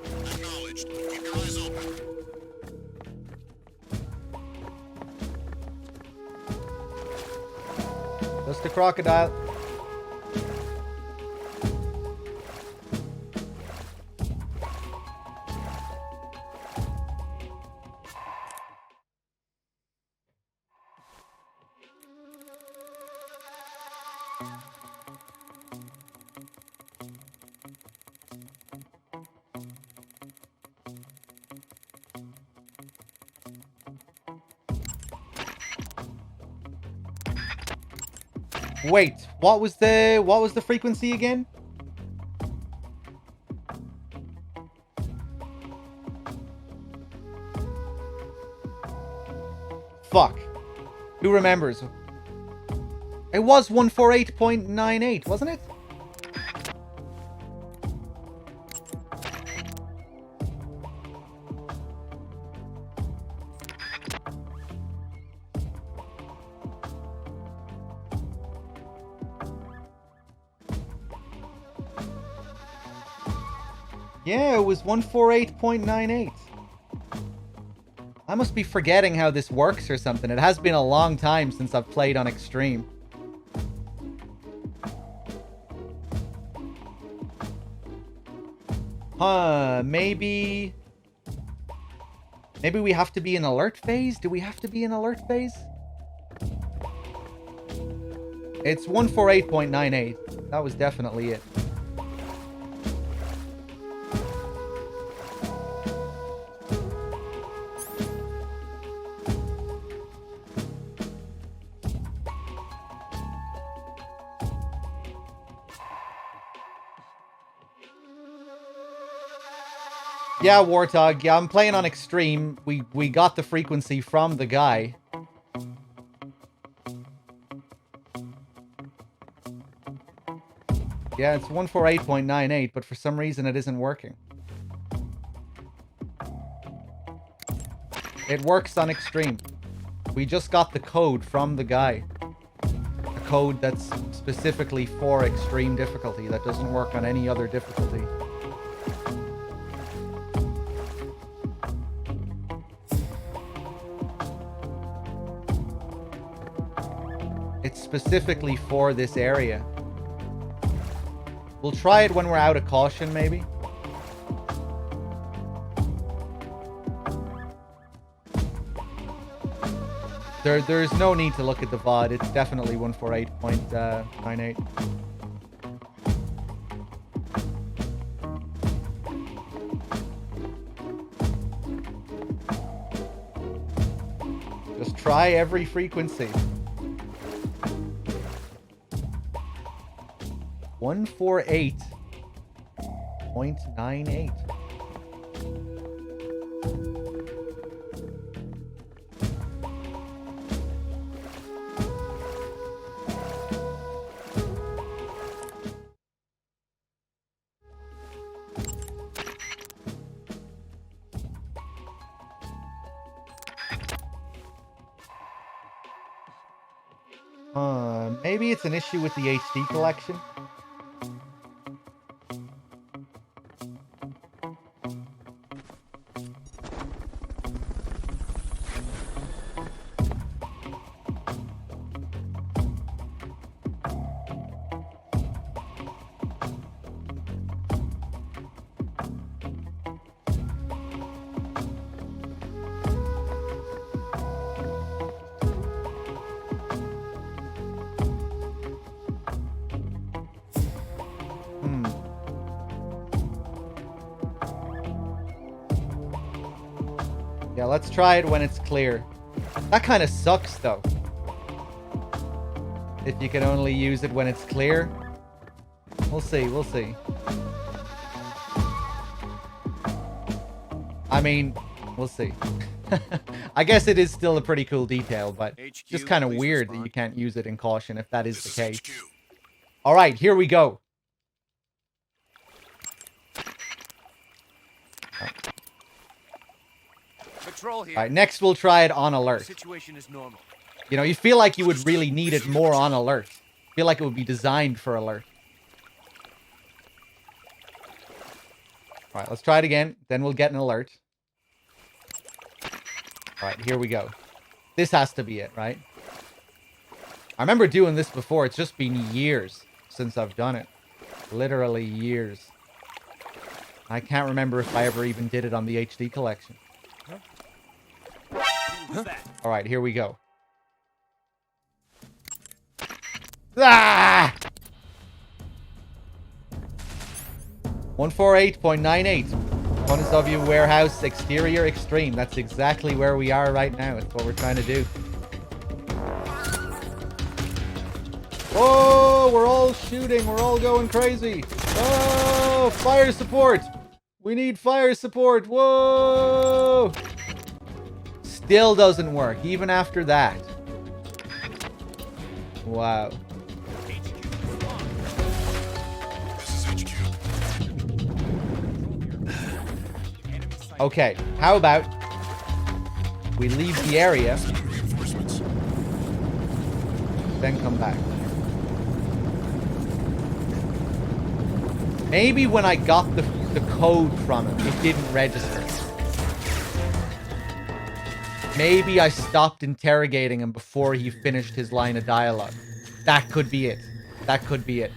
Acknowledged. Keep your eyes open. Just a crocodile. Wait, what was the frequency again? Fuck. Who remembers? It was 148.98, wasn't it? Yeah, it was 148.98. I must be forgetting how this works or something. It has been a long time since I've played on Extreme. Huh, maybe we have to be in alert phase? Do we have to be in alert phase? It's 148.98. That was definitely it. Yeah, Warthog. Yeah, I'm playing on Extreme. We got the frequency from the guy. Yeah, it's 148.98, but for some reason it isn't working. It works on Extreme. We just got the code from the guy. A code that's specifically for Extreme difficulty, that doesn't work on any other difficulty. It's specifically for this area. We'll try it when we're out of caution, maybe. There's no need to look at the VOD. It's definitely 148.98. Just try every frequency. 148.98. Maybe it's an issue with the HD collection. Yeah, let's try it when it's clear. That kind of sucks, though. If you can only use it when it's clear. We'll see, we'll see. I mean, we'll see. I guess it is still a pretty cool detail, but HQ, just kind of please weird respond. that you can't use it in caution if that is the case. HQ. All right, here we go. Patrol here. All right, next we'll try it on The alert. situation is normal. You know, you feel like you would really need it more on alert. Feel like it would be designed for alert. Alright, let's try it again. Then we'll get an alert. Alright, here we go. This has to be it, right? I remember doing this before. It's just been years since I've done it. Literally years. I can't remember if I ever even did it on the HD collection. Alright, here we go. Ah! 148.98. Components of your warehouse, exterior, extreme. That's exactly where we are right now. That's what we're trying to do. Oh, we're all shooting. We're all going crazy. Oh, fire support. We need fire support. Whoa. Still doesn't work, even after that. Wow. This is HQ. Okay, how about we leave the area, Sending reinforcements. then come back. Maybe when I got the code from him, it didn't register. Maybe I stopped interrogating him before he finished his line of dialogue. That could be it. That could be it.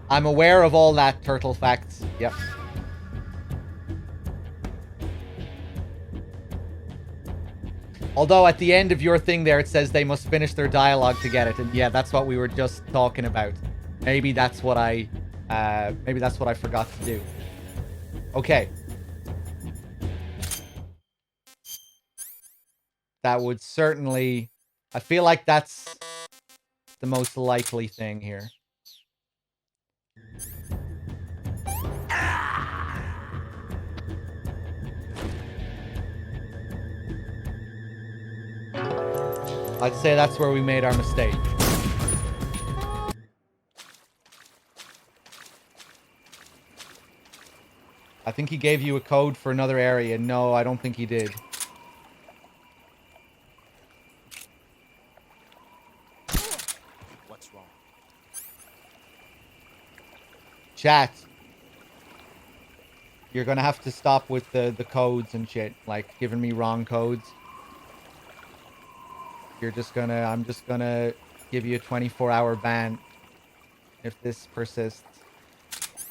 I'm aware of all that, turtle facts. Yep. Although at the end of your thing there, it says they must finish their dialogue to get it. And yeah, that's what we were just talking about. Maybe that's what I forgot to do. Okay. That would certainly... I feel like that's the most likely thing here. I'd say that's where we made our mistake. I think he gave you a code for another area. No, I don't think he did. What's wrong? Chat. You're gonna have to stop with the codes and shit. Like, giving me wrong codes. I'm just gonna give you a 24-hour ban if this persists.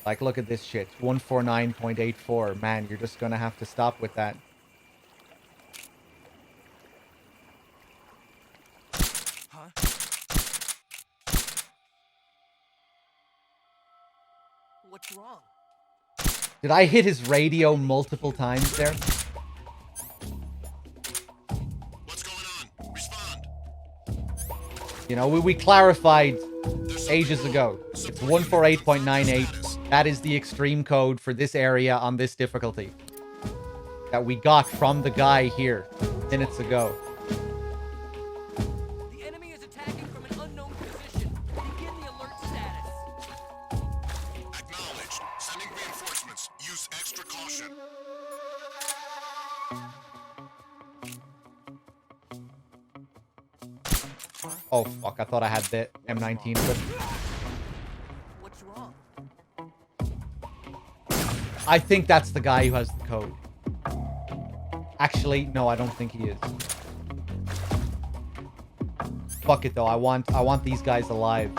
Like, look at this shit. 149.84. Man, you're just gonna have to stop with that. Huh? What's wrong? Did I hit his radio multiple times there? What's going on? Respond. You know, we clarified ages ago. It's 148.98. That is the extreme code for this area on this difficulty. That we got from the guy here minutes ago. The enemy is attacking from an unknown position. Begin the alert status. Acknowledged. Sending reinforcements. Use extra caution. Oh, fuck. I thought I had the M19 equipped. What's wrong? I think that's the guy who has the code. Actually, no, I don't think he is. Fuck it, though. I want these guys alive.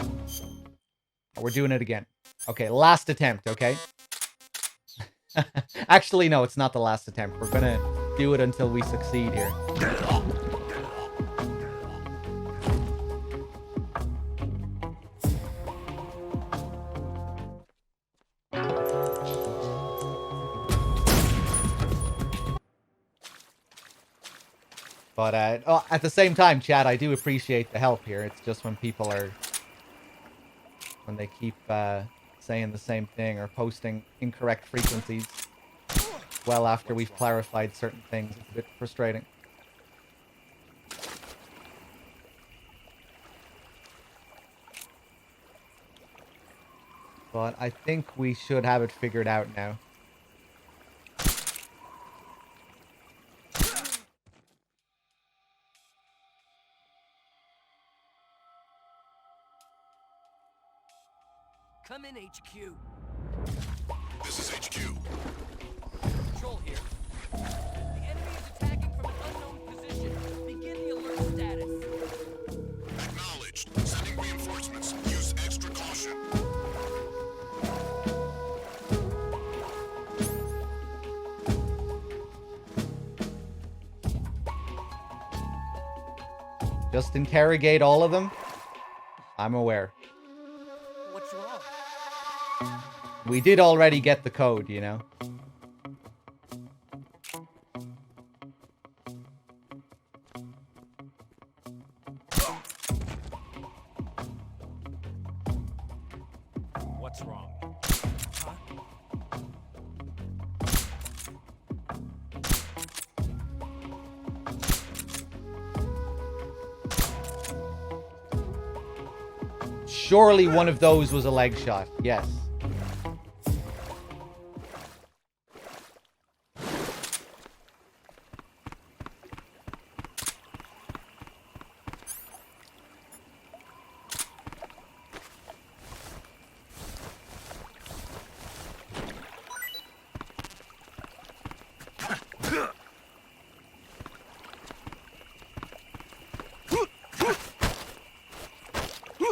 We're doing it again. Okay, last attempt, okay? Actually, no, it's not the last attempt. We're gonna do it until we succeed here. But at the same time, chat, I do appreciate the help here. It's just when people are... when they keep saying the same thing or posting incorrect frequencies well after we've clarified certain things. It's a bit frustrating. But I think we should have it figured out now. Come in, HQ. This is HQ. Control here. The enemy is attacking from an unknown position. Begin the alert status. Acknowledged. Sending reinforcements. Use extra caution. Just interrogate all of them. I'm aware. What's wrong? We did already get the code, you know. What's wrong? Surely one of those was a leg shot. Yes.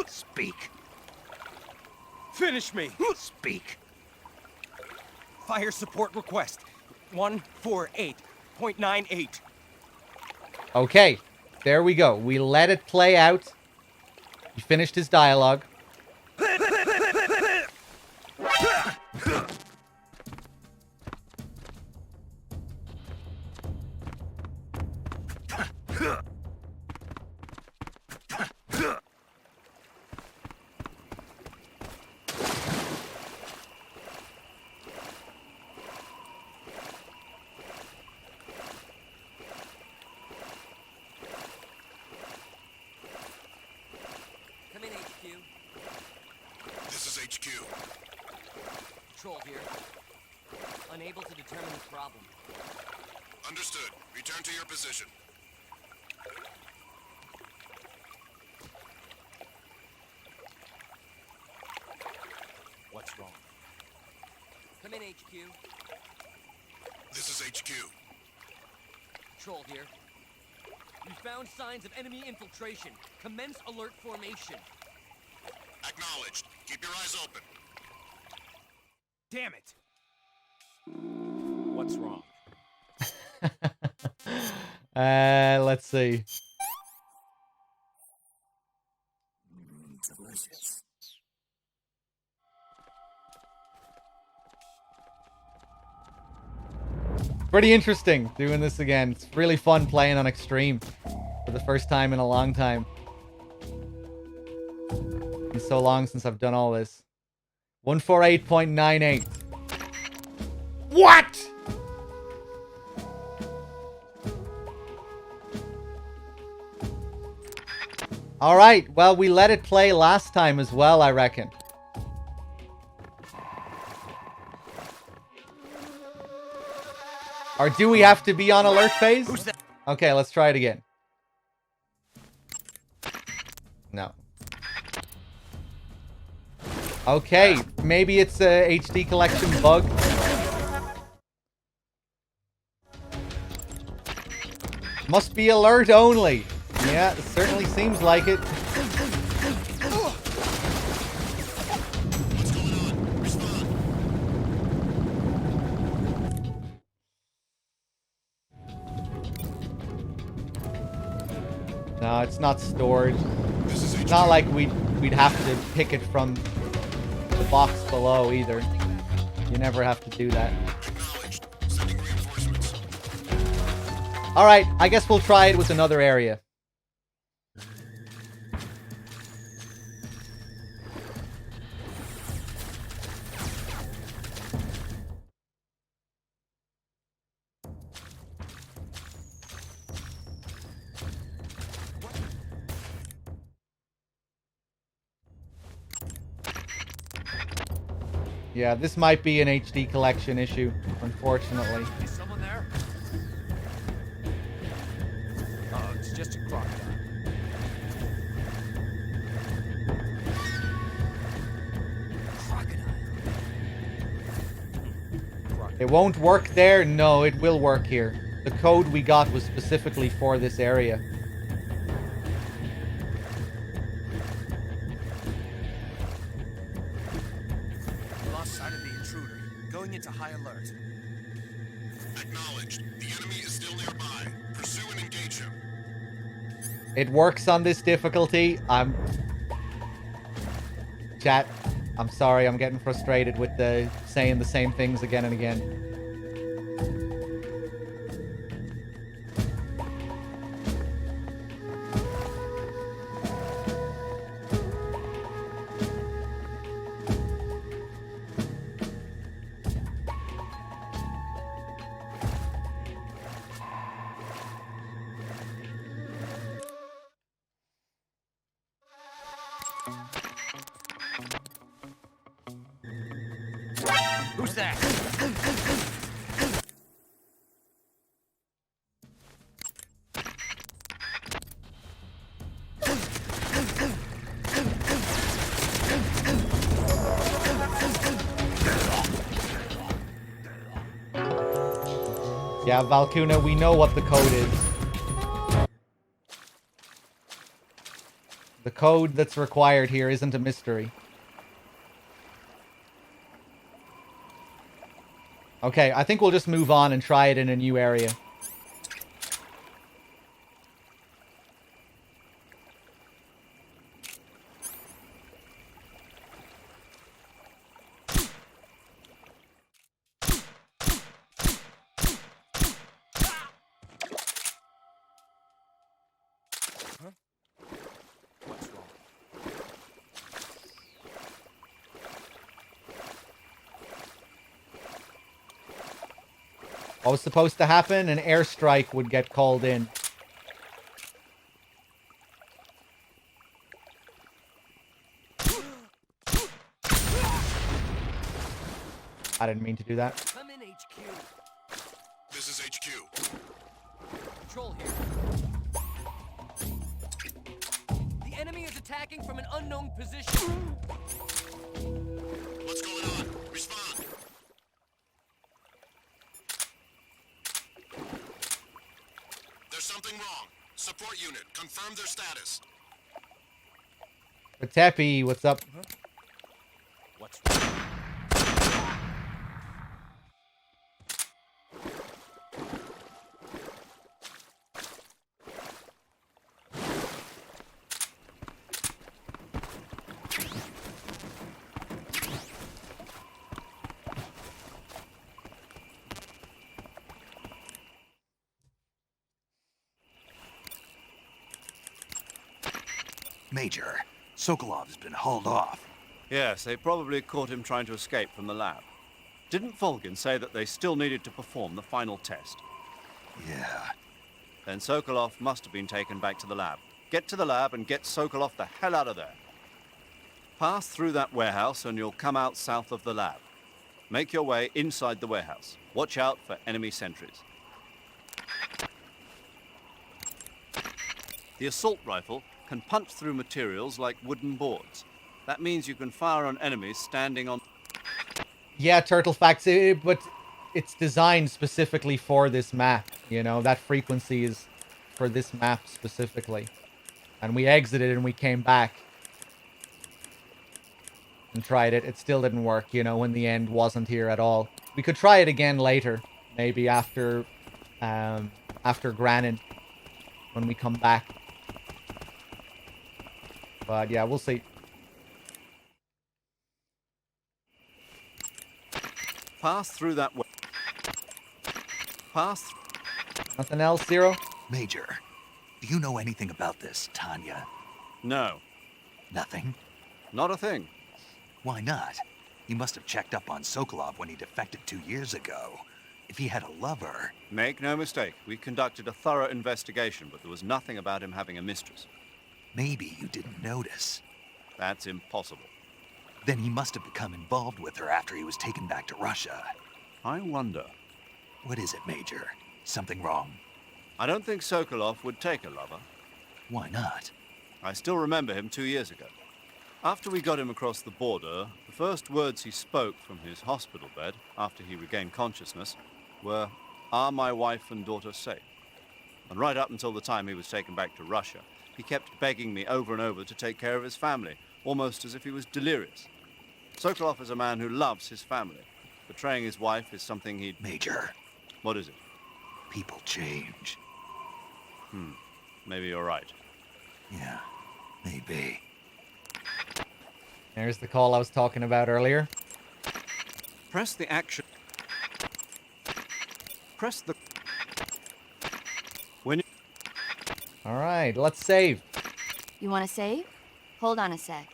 Speak. Finish me! Speak. Fire support request. 148.98. Okay. There we go. We let it play out. He finished his dialogue. Come in, HQ. This is HQ. Control here. Unable to determine the problem. Understood. Return to your position. What's wrong? Come in, HQ. This is HQ. Control here. We found signs of enemy infiltration. Commence alert formation. Acknowledged. Keep your eyes open. Damn it! What's wrong? Let's see. Delicious. Pretty interesting doing this again. It's really fun playing on Extreme for the first time in a long time. It's so long since I've done all this. 148.98. What? All right. Well, we let it play last time as well, I reckon. Or do we have to be on alert phase? Okay, let's try it again. No. Okay, maybe it's a HD collection bug. Must be alert only. Yeah, it certainly seems like it. No, it's not stored. It's not like we'd have to pick it from the box below either. You never have to do that. Alright, I guess we'll try it with another area. Yeah, this might be an HD collection issue, unfortunately. Is someone there? Oh, it's just a crocodile. It won't work there? No, it will work here. The code we got was specifically for this area. Lost sight of the intruder. Going into high alert. Acknowledged. The enemy is still nearby. Pursue and engage him. It works on this difficulty. Chat, I'm sorry, I'm getting frustrated with the saying the same things again and again. Who's that? Yeah, Valcuna, we know what the code is. The code that's required here isn't a mystery. Okay, I think we'll just move on and try it in a new area. What's wrong? What was supposed to happen? An airstrike would get called in. I didn't mean to do that. Come in, HQ. This is HQ. Control here. The enemy is attacking from an unknown position. What's going on? Respond. There's something wrong. Support unit, confirm their status. Tepi, what's up? What's wrong? Major, Sokolov's been hauled off. Yes, they probably caught him trying to escape from the lab. Didn't Volgin say that they still needed to perform the final test? Yeah. Then Sokolov must have been taken back to the lab. Get to the lab and get Sokolov the hell out of there. Pass through that warehouse and you'll come out south of the lab. Make your way inside the warehouse. Watch out for enemy sentries. The assault rifle can punch through materials like wooden boards. That means you can fire on enemies standing on... Yeah, Turtle Facts, but it's designed specifically for this map. You know, that frequency is for this map specifically. And we exited and we came back and tried it. It still didn't work, you know, when the end wasn't here at all. We could try it again later, maybe after Granite, when we come back. But yeah, we'll see. Pass through that way. Pass. Nothing else, Zero? Major, do you know anything about this, Tanya? No, Nothing? not a thing. Why not? He must have checked up on Sokolov when he defected 2 years ago. If he had a lover... Make no mistake, we conducted a thorough investigation, but there was nothing about him having a mistress. Maybe you didn't notice. That's impossible. Then he must have become involved with her after he was taken back to Russia. I wonder. What is it, Major? Something wrong? I don't think Sokolov would take a lover. Why not? I still remember him 2 years ago. After we got him across the border, the first words he spoke from his hospital bed, after he regained consciousness, were, "Are my wife and daughter safe?" And right up until the time he was taken back to Russia, he kept begging me over and over to take care of his family, almost as if he was delirious. Sokolov is a man who loves his family. Betraying his wife is something he'd... Major, What is it? people change. Maybe you're right. Yeah, maybe. There's the call I was talking about earlier. Press the action. Press the... When you... All right, let's save. You want to save? Hold on a sec.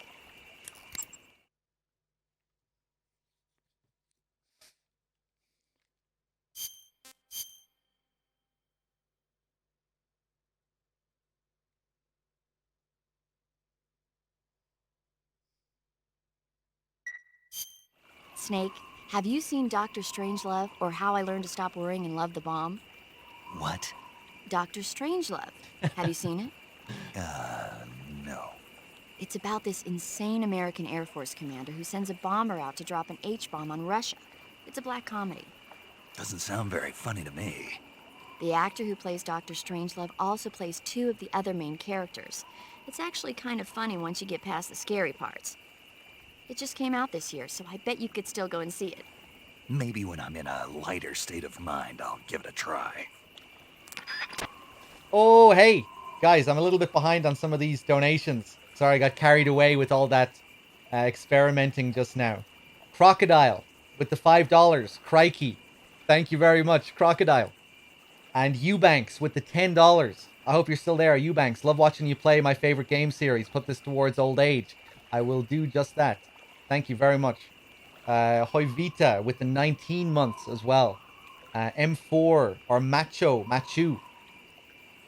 Snake, have you seen Dr. Strangelove or How I Learned to Stop Worrying and Love the Bomb? What? Dr. Strangelove. Have you seen it? No. It's about this insane American Air Force commander who sends a bomber out to drop an H-bomb on Russia. It's a black comedy. Doesn't sound very funny to me. The actor who plays Dr. Strangelove also plays two of the other main characters. It's actually kind of funny once you get past the scary parts. It just came out this year, so I bet you could still go and see it. Maybe when I'm in a lighter state of mind, I'll give it a try. Oh, hey, guys, I'm a little bit behind on some of these donations. Sorry, I got carried away with all that experimenting just now. Crocodile with the $5. Crikey. Thank you very much, Crocodile. And Eubanks with the $10. I hope you're still there, Eubanks. Love watching you play my favorite game series. Put this towards old age. I will do just that. Thank you very much. Hoivita with the 19 months as well. M4 or Machu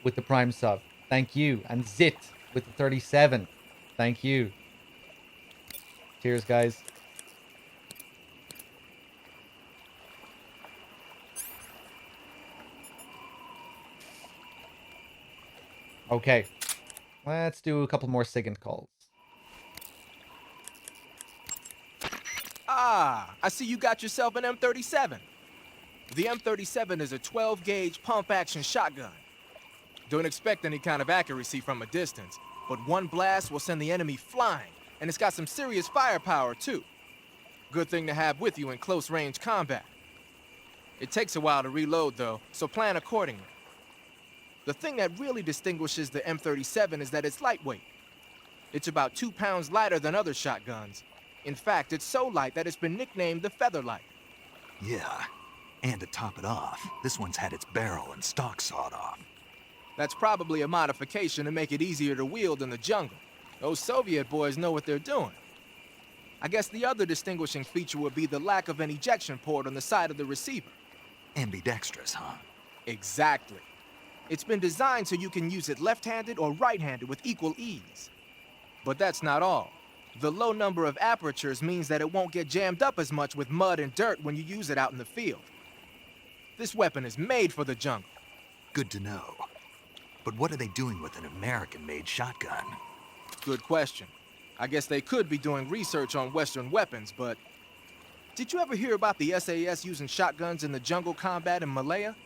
with the Prime sub. Thank you. And Zit with the 37. Thank you. Cheers, guys. Okay. Let's do a couple more SIGINT calls. Ah, I see you got yourself an M37. The M37 is a 12-gauge pump-action shotgun. Don't expect any kind of accuracy from a distance, but one blast will send the enemy flying, and it's got some serious firepower, too. Good thing to have with you in close-range combat. It takes a while to reload, though, so plan accordingly. The thing that really distinguishes the M37 is that it's lightweight. It's about 2 pounds lighter than other shotguns. In fact, it's so light that it's been nicknamed the Featherlight. Yeah, and to top it off, this one's had its barrel and stock sawed off. That's probably a modification to make it easier to wield in the jungle. Those Soviet boys know what they're doing. I guess the other distinguishing feature would be the lack of an ejection port on the side of the receiver. Ambidextrous, huh? Exactly. It's been designed so you can use it left-handed or right-handed with equal ease. But that's not all. The low number of apertures means that it won't get jammed up as much with mud and dirt when you use it out in the field. This weapon is made for the jungle. Good to know. But what are they doing with an American-made shotgun? Good question. I guess they could be doing research on Western weapons, but... Did you ever hear about the SAS using shotguns in the jungle combat in Malaya?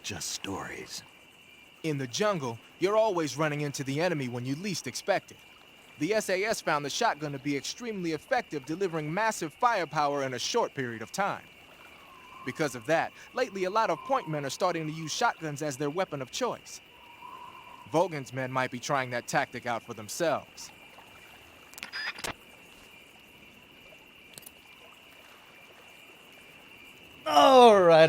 Just stories. In the jungle, you're always running into the enemy when you least expect it. The SAS found the shotgun to be extremely effective, delivering massive firepower in a short period of time. Because of that, lately a lot of point men are starting to use shotguns as their weapon of choice. Vogan's men might be trying that tactic out for themselves. All right.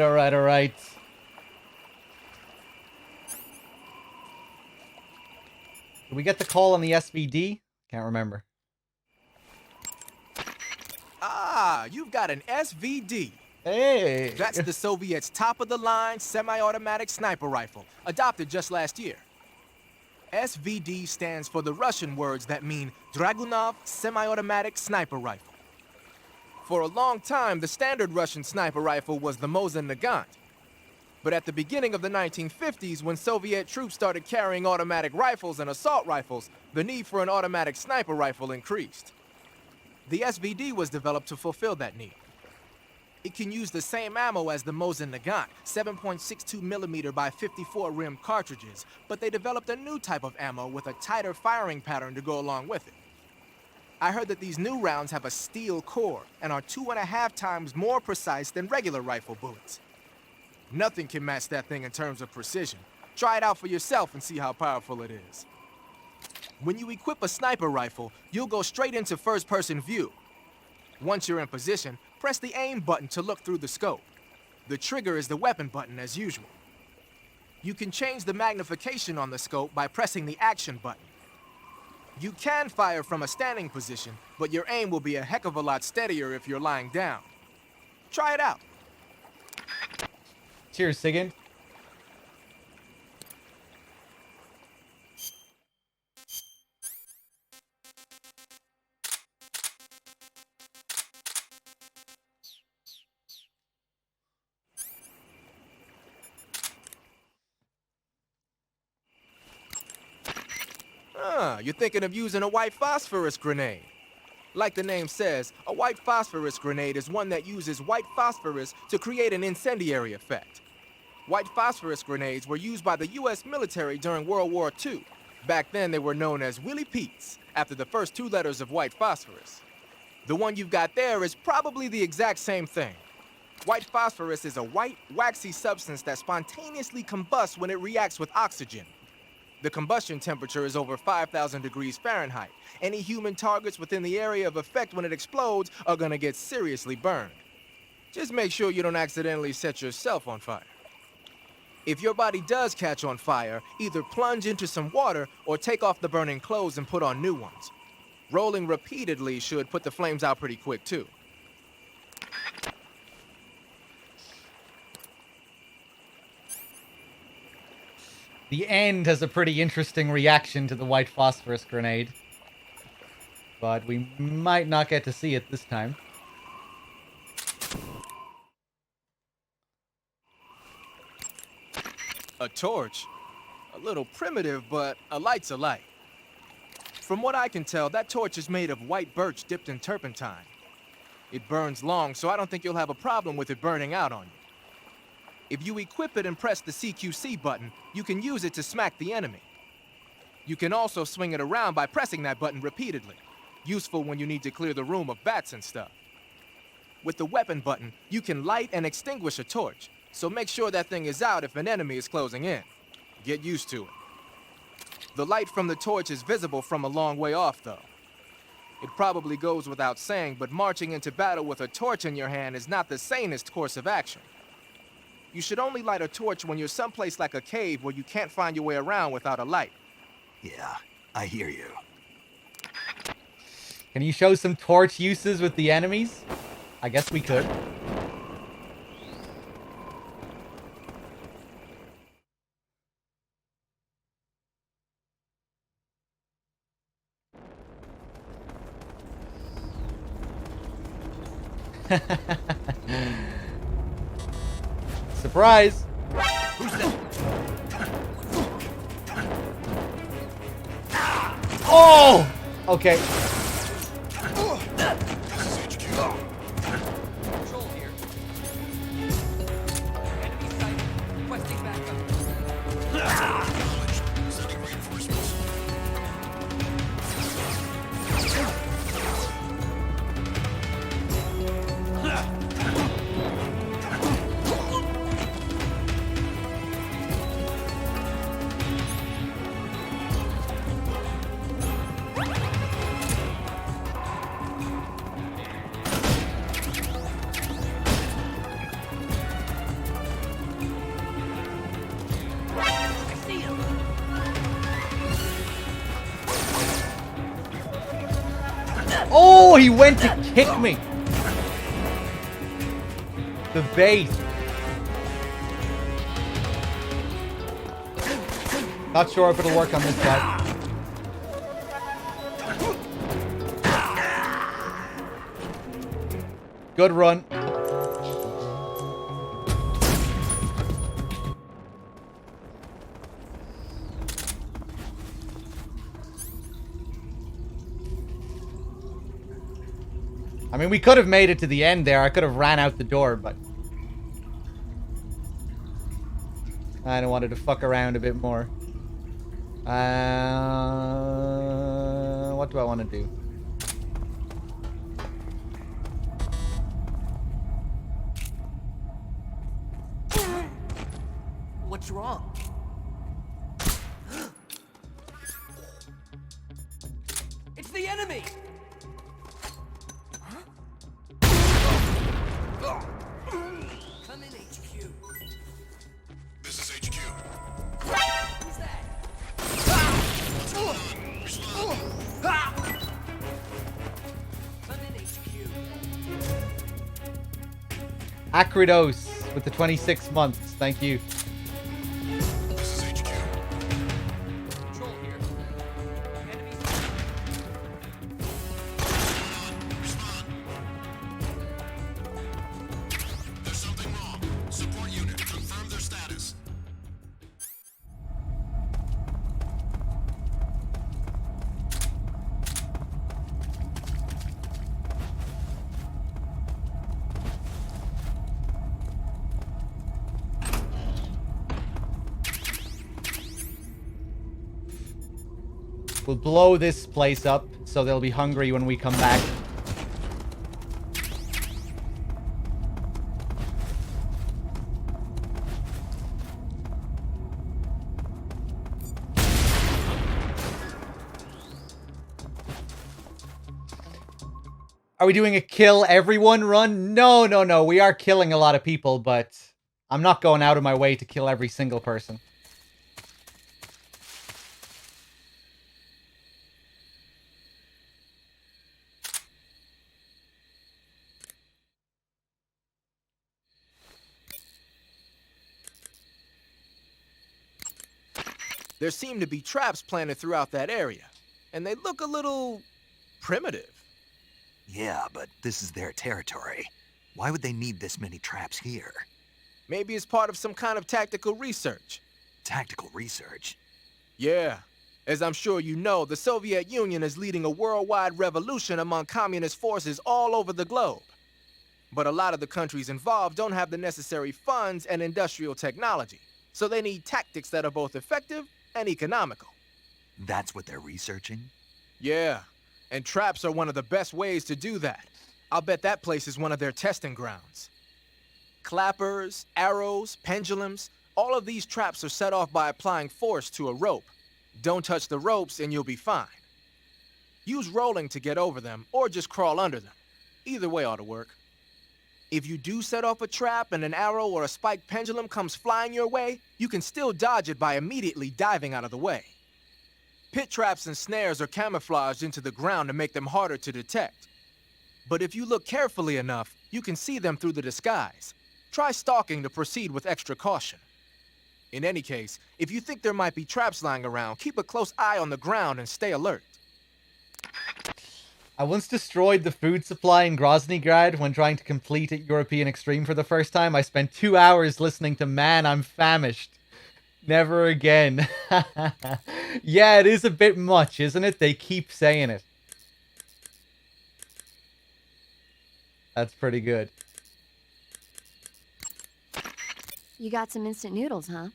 Did we get the call on the SVD? Can't remember. Ah, you've got an SVD. Hey! That's the Soviets' top-of-the-line semi-automatic sniper rifle, adopted just last year. SVD stands for the Russian words that mean Dragunov Semi-Automatic Sniper Rifle. For a long time, the standard Russian sniper rifle was the Mosin Nagant. But at the beginning of the 1950s, when Soviet troops started carrying automatic rifles and assault rifles, the need for an automatic sniper rifle increased. The SVD was developed to fulfill that need. It can use the same ammo as the Mosin Nagant, 7.62mm by 54 rim cartridges, but they developed a new type of ammo with a tighter firing pattern to go along with it. I heard that these new rounds have a steel core and are 2.5 times more precise than regular rifle bullets. Nothing can match that thing in terms of precision. Try it out for yourself and see how powerful it is. When you equip a sniper rifle, you'll go straight into first-person view. Once you're in position, press the aim button to look through the scope. The trigger is the weapon button as usual. You can change the magnification on the scope by pressing the action button. You can fire from a standing position, but your aim will be a heck of a lot steadier if you're lying down. Try it out. Cheers, Sigurd. You're thinking of using a white phosphorus grenade. Like the name says, a white phosphorus grenade is one that uses white phosphorus to create an incendiary effect. White phosphorus grenades were used by the U.S. military during World War II. Back then, they were known as Willie Pete's, after the first 2 letters of white phosphorus. The one you've got there is probably the exact same thing. White phosphorus is a white, waxy substance that spontaneously combusts when it reacts with oxygen. The combustion temperature is over 5,000 degrees Fahrenheit. Any human targets within the area of effect when it explodes are gonna get seriously burned. Just make sure you don't accidentally set yourself on fire. If your body does catch on fire, either plunge into some water or take off the burning clothes and put on new ones. Rolling repeatedly should put the flames out pretty quick too. The end has a pretty interesting reaction to the white phosphorus grenade. But we might not get to see it this time. A torch? A little primitive, but a light's a light. From what I can tell, that torch is made of white birch dipped in turpentine. It burns long, so I don't think you'll have a problem with it burning out on you. If you equip it and press the CQC button, you can use it to smack the enemy. You can also swing it around by pressing that button repeatedly. Useful when you need to clear the room of bats and stuff. With the weapon button, you can light and extinguish a torch, so make sure that thing is out if an enemy is closing in. Get used to it. The light from the torch is visible from a long way off, though. It probably goes without saying, but marching into battle with a torch in your hand is not the sanest course of action. You should only light a torch when you're someplace like a cave where you can't find your way around without a light. Yeah, I hear you. Can you show some torch uses with the enemies? I guess we could. Surprise! Who's that? Oh! Okay. Control here. Enemy sighted. Requesting backup. Sending reinforcements. Oh, he went to kick me. The bait. Not sure if it'll work on this guy. Good run. I mean, we could have made it to the end there. I could have ran out the door, but I wanted to fuck around a bit more. What do I want to do? What's wrong? It's the enemy! Come in, HQ. This is HQ. Who's that? Come in, HQ. Acridos with the 26 months. Thank you. This is HQ. Control here. Enemy. Respond. There's something wrong. Support unit, confirm their status. We'll blow this place up so they'll be hungry when we come back. Are we doing a kill everyone run? No, no, no. We are killing a lot of people, but I'm not going out of my way to kill every single person. There seem to be traps planted throughout that area, and they look a little primitive. Yeah, but this is their territory. Why would they need this many traps here? Maybe it's part of some kind of tactical research. Tactical research? Yeah. As I'm sure you know, the Soviet Union is leading a worldwide revolution among communist forces all over the globe. But a lot of the countries involved don't have the necessary funds and industrial technology, so they need tactics that are both effective and economical. That's what they're researching? Yeah, and traps are one of the best ways to do that. I'll bet that place is one of their testing grounds. Clappers, arrows, pendulums, all of these traps are set off by applying force to a rope. Don't touch the ropes and you'll be fine. Use rolling to get over them, or just crawl under them. Either way ought to work. If you do set off a trap and an arrow or a spiked pendulum comes flying your way, you can still dodge it by immediately diving out of the way. Pit traps and snares are camouflaged into the ground to make them harder to detect. But if you look carefully enough, you can see them through the disguise. Try stalking to proceed with extra caution. In any case, if you think there might be traps lying around, keep a close eye on the ground and stay alert. I once destroyed the food supply in Groznygrad when trying to complete European Extreme for the first time. I spent 2 hours listening to Man, I'm Famished. Never again. Yeah, it is a bit much, isn't it? They keep saying it. That's pretty good. You got some instant noodles, huh?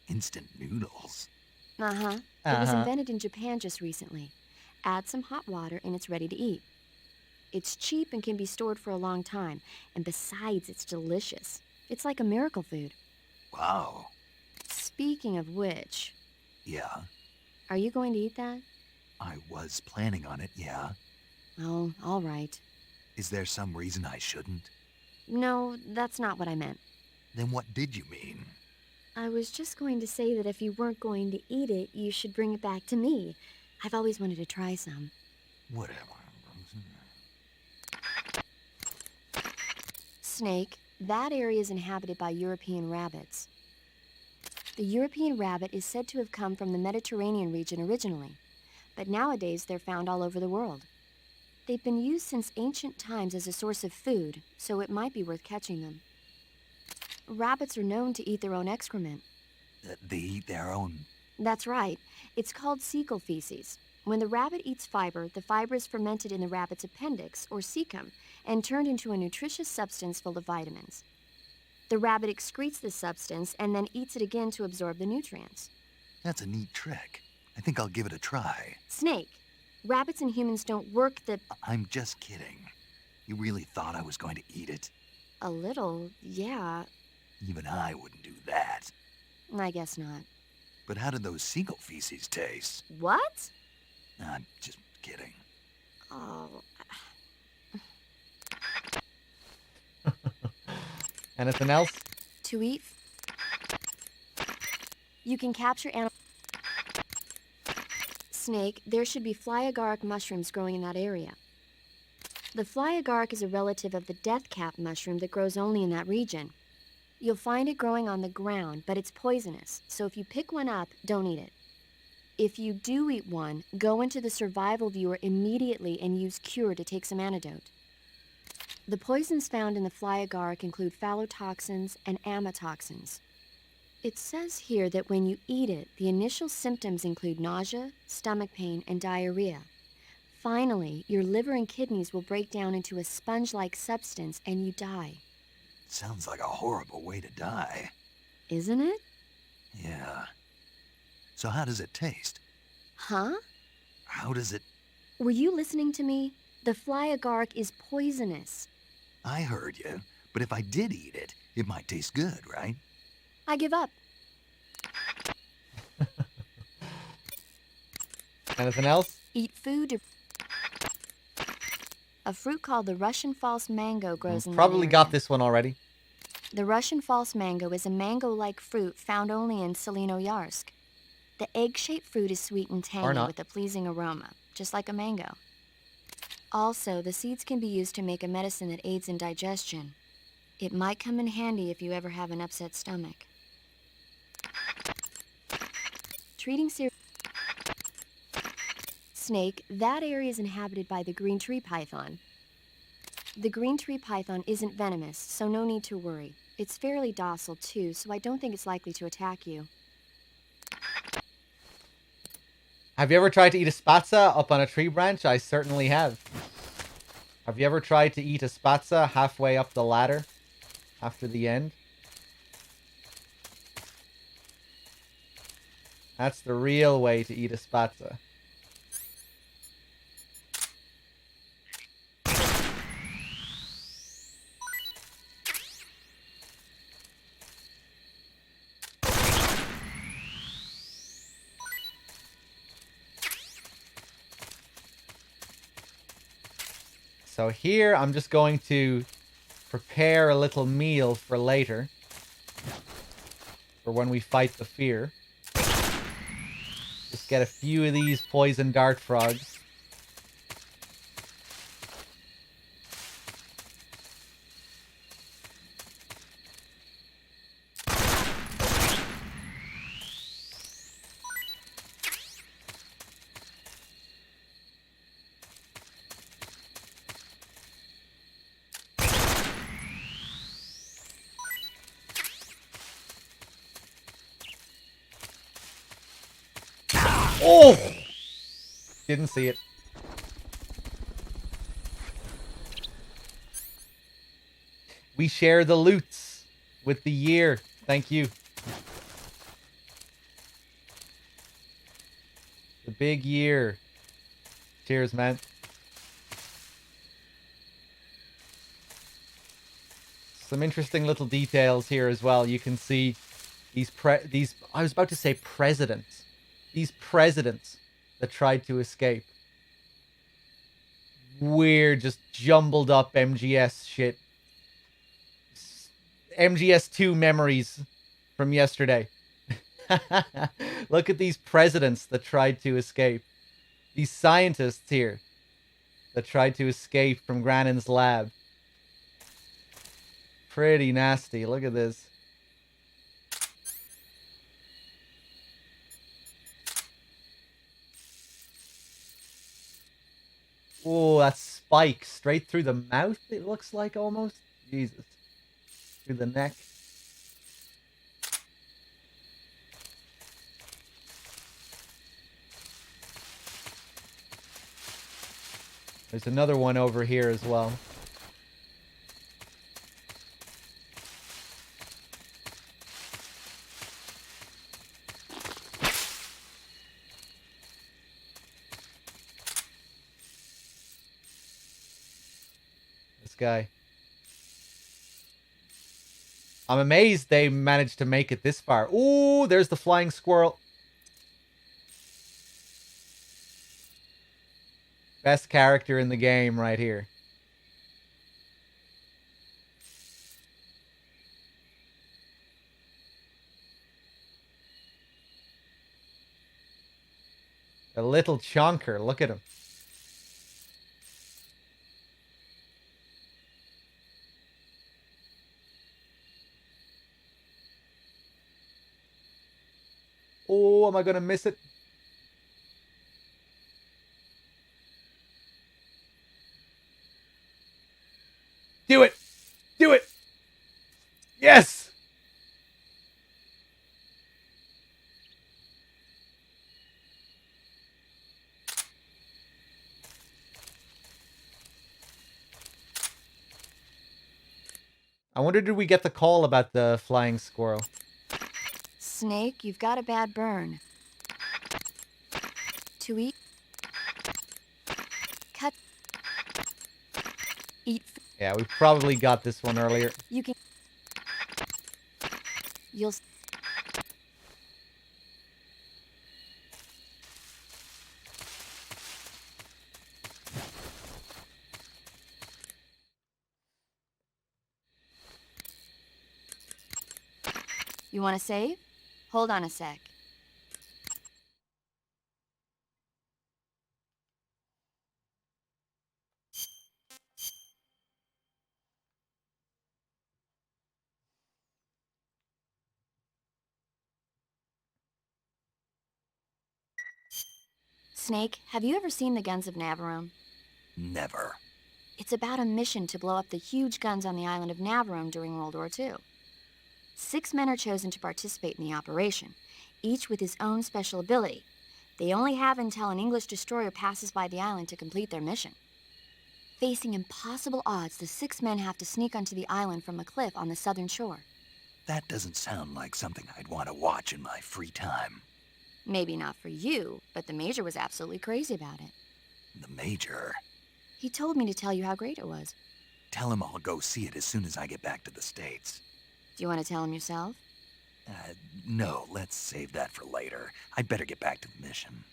Instant noodles? Uh-huh. It was invented in Japan just recently. Add some hot water and it's ready to eat. It's cheap and can be stored for a long time. And besides, it's delicious. It's like a miracle food. Wow. Speaking of which... Yeah? Are you going to eat that? I was planning on it, yeah. Oh, all right. Is there some reason I shouldn't? No, that's not what I meant. Then what did you mean? I was just going to say that if you weren't going to eat it, you should bring it back to me. I've always wanted to try some. Whatever. Snake, that area is inhabited by European rabbits. The European rabbit is said to have come from the Mediterranean region originally, but nowadays they're found all over the world. They've been used since ancient times as a source of food, so it might be worth catching them. Rabbits are known to eat their own excrement. They eat their own. That's right. It's called cecal feces. When the rabbit eats fiber, the fiber is fermented in the rabbit's appendix, or cecum, and turned into a nutritious substance full of vitamins. The rabbit excretes this substance and then eats it again to absorb the nutrients. That's a neat trick. I think I'll give it a try. Snake, rabbits and humans don't work the... I'm just kidding. You really thought I was going to eat it? A little, yeah. Even I wouldn't do that. I guess not. But how did those seagull feces taste? What? I'm just kidding. Oh... Anything else? To eat? You can capture animals. Snake, there should be fly agaric mushrooms growing in that area. The fly agaric is a relative of the death cap mushroom that grows only in that region. You'll find it growing on the ground, but it's poisonous, so if you pick one up, don't eat it. If you do eat one, go into the survival viewer immediately and use Cure to take some antidote. The poisons found in the fly agaric include phallotoxins and amatoxins. It says here that when you eat it, the initial symptoms include nausea, stomach pain, and diarrhea. Finally, your liver and kidneys will break down into a sponge-like substance and you die. Sounds like a horrible way to die. Isn't it? Yeah. So how does it taste? Huh? How does it... Were you listening to me? The fly agaric is poisonous. I heard you, but if I did eat it, it might taste good, right? I give up. Anything else? Eat food or... A fruit called the Russian false mango grows in that Probably area. got this one already. The Russian false mango is a mango-like fruit found only in Selino-Yarsk. The egg-shaped fruit is sweet and tangy not. with a pleasing aroma, just like a mango. Also, the seeds can be used to make a medicine that aids in digestion. It might come in handy if you ever have an upset stomach. Treating Snake, that area is inhabited by the green tree python. The green tree python isn't venomous, so no need to worry. It's fairly docile too, so I don't think it's likely to attack you. Have you ever tried to eat a spatza up on a tree branch? I certainly have. Have you ever tried to eat a spatza halfway up the ladder after the end? That's the real way to eat a spatza. So here, I'm just going to prepare a little meal for later. For when we fight the fear. Just get a few of these poison dart frogs. Oh! Didn't see it. We share the loots with the year. Thank you. The big year. Cheers, man. Some interesting little details here as well. You can see these I was about to say presidents. These presidents that tried to escape. Weird, just jumbled up MGS shit. MGS2 memories from yesterday. Look at these presidents that tried to escape. These scientists here that tried to escape from Grannon's lab. Pretty nasty. Look at this. Oh, that spike straight through the mouth, it looks like almost. Jesus. Through the neck. There's another one over here as well. This guy. I'm amazed they managed to make it this far. Ooh, there's the flying squirrel. Best character in the game right here. A little chonker. Look at him. Oh, am I going to miss it? Do it! Do it! Yes! I wonder, did we get the call about the flying squirrel? Snake, you've got a bad burn. To eat. Cut. Eat. Yeah, we probably got this one earlier. You can. You'll. You want to save? Hold on a sec. Snake, have you ever seen the Guns of Navarone? Never. It's about a mission to blow up the huge guns on the island of Navarone during World War II. 6 men are chosen to participate in the operation, each with his own special ability. They only have until an English destroyer passes by the island to complete their mission. Facing impossible odds, the 6 men have to sneak onto the island from a cliff on the southern shore. That doesn't sound like something I'd want to watch in my free time. Maybe not for you, but the Major was absolutely crazy about it. The Major? He told me to tell you how great it was. Tell him I'll go see it as soon as I get back to the States. Do you want to tell him yourself? No, let's save that for later. I'd better get back to the mission.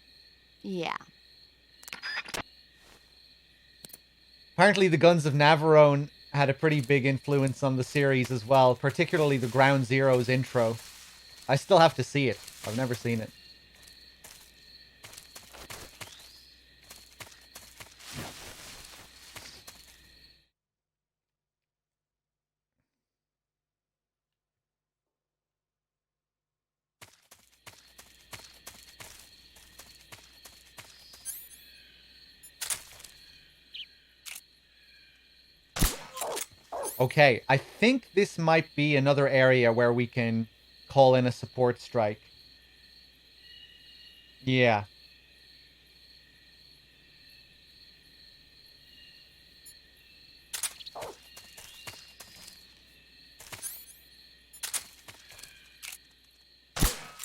Yeah. Apparently the Guns of Navarone had a pretty big influence on the series as well, particularly the Ground Zeroes intro. I still have to see it. I've never seen it. Okay, I think this might be another area where we can call in a support strike. Yeah.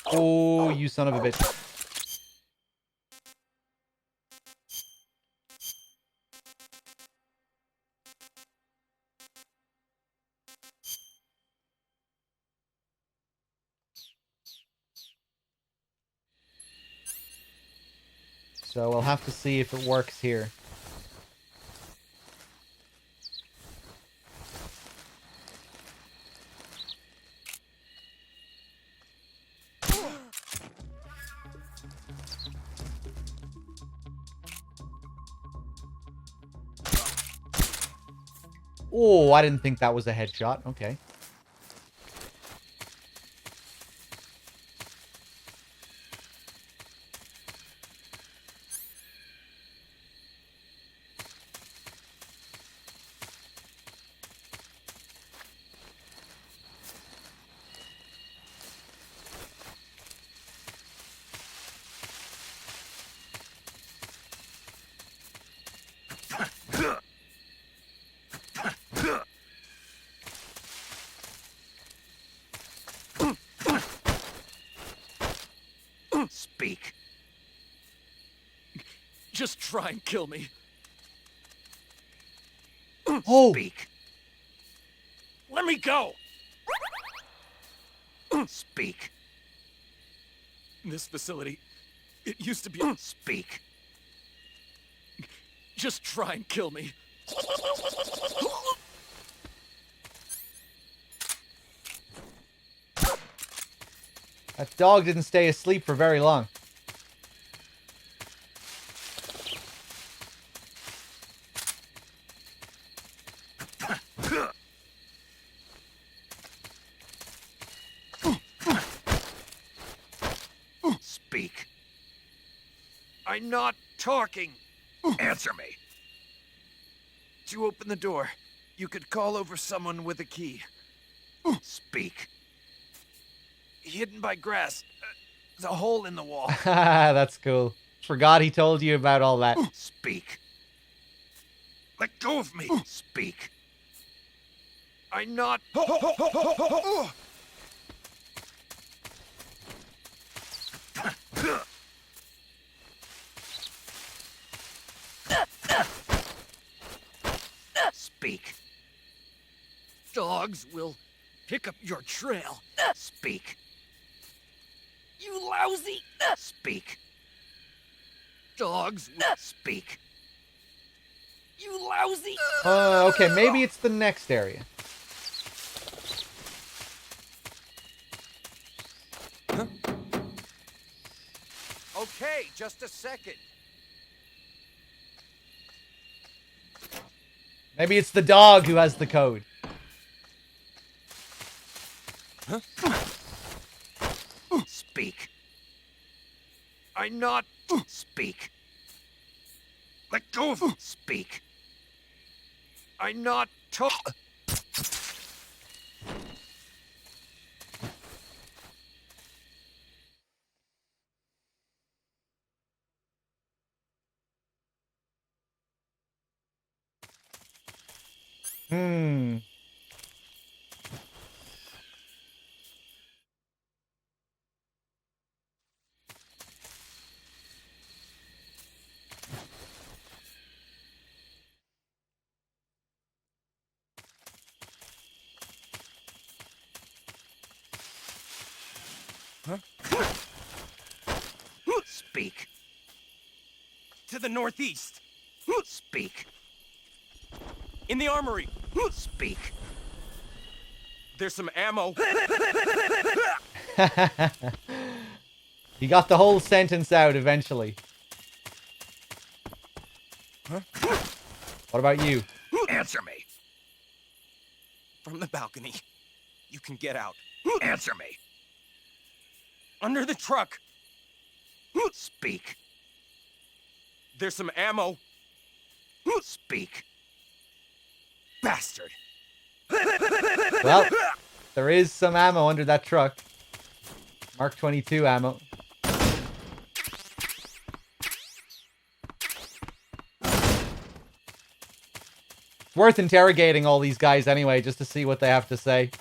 Oh, you son of a bitch. So we'll have to see if it works here. Oh, I didn't think that was a headshot. Okay. Speak. Just try and kill me. Oh, Speak. Let me go! Speak. This facility, it used to be... Speak. Just try and kill me. that dog didn't stay asleep for very long. Speak. I'm not talking. Answer me. To open the door, you could call over someone with a key. Speak. Hidden by grass. There's a hole in the wall. That's cool. Forgot he told you about all that. Speak. Let go of me. Speak. I'm not... Speak. Dogs will pick up your trail. Speak. You lousy... Speak. Dogs will... Speak. You lousy... Okay, maybe it's the next area. Okay, just a second. Maybe it's the dog who has the code. Speak. I'm not... Speak. Let go of... Speak. I'm not... Hmm. Speak. To the northeast. Speak. In the armory. Speak. There's some ammo. He got the whole sentence out eventually. What about you? Answer me. From the balcony. You can get out. Answer me. Under the truck. Speak. There's some ammo. Speak. Bastard. Well, there is some ammo under that truck. Mark 22 ammo. It's worth interrogating all these guys anyway, just to see what they have to say.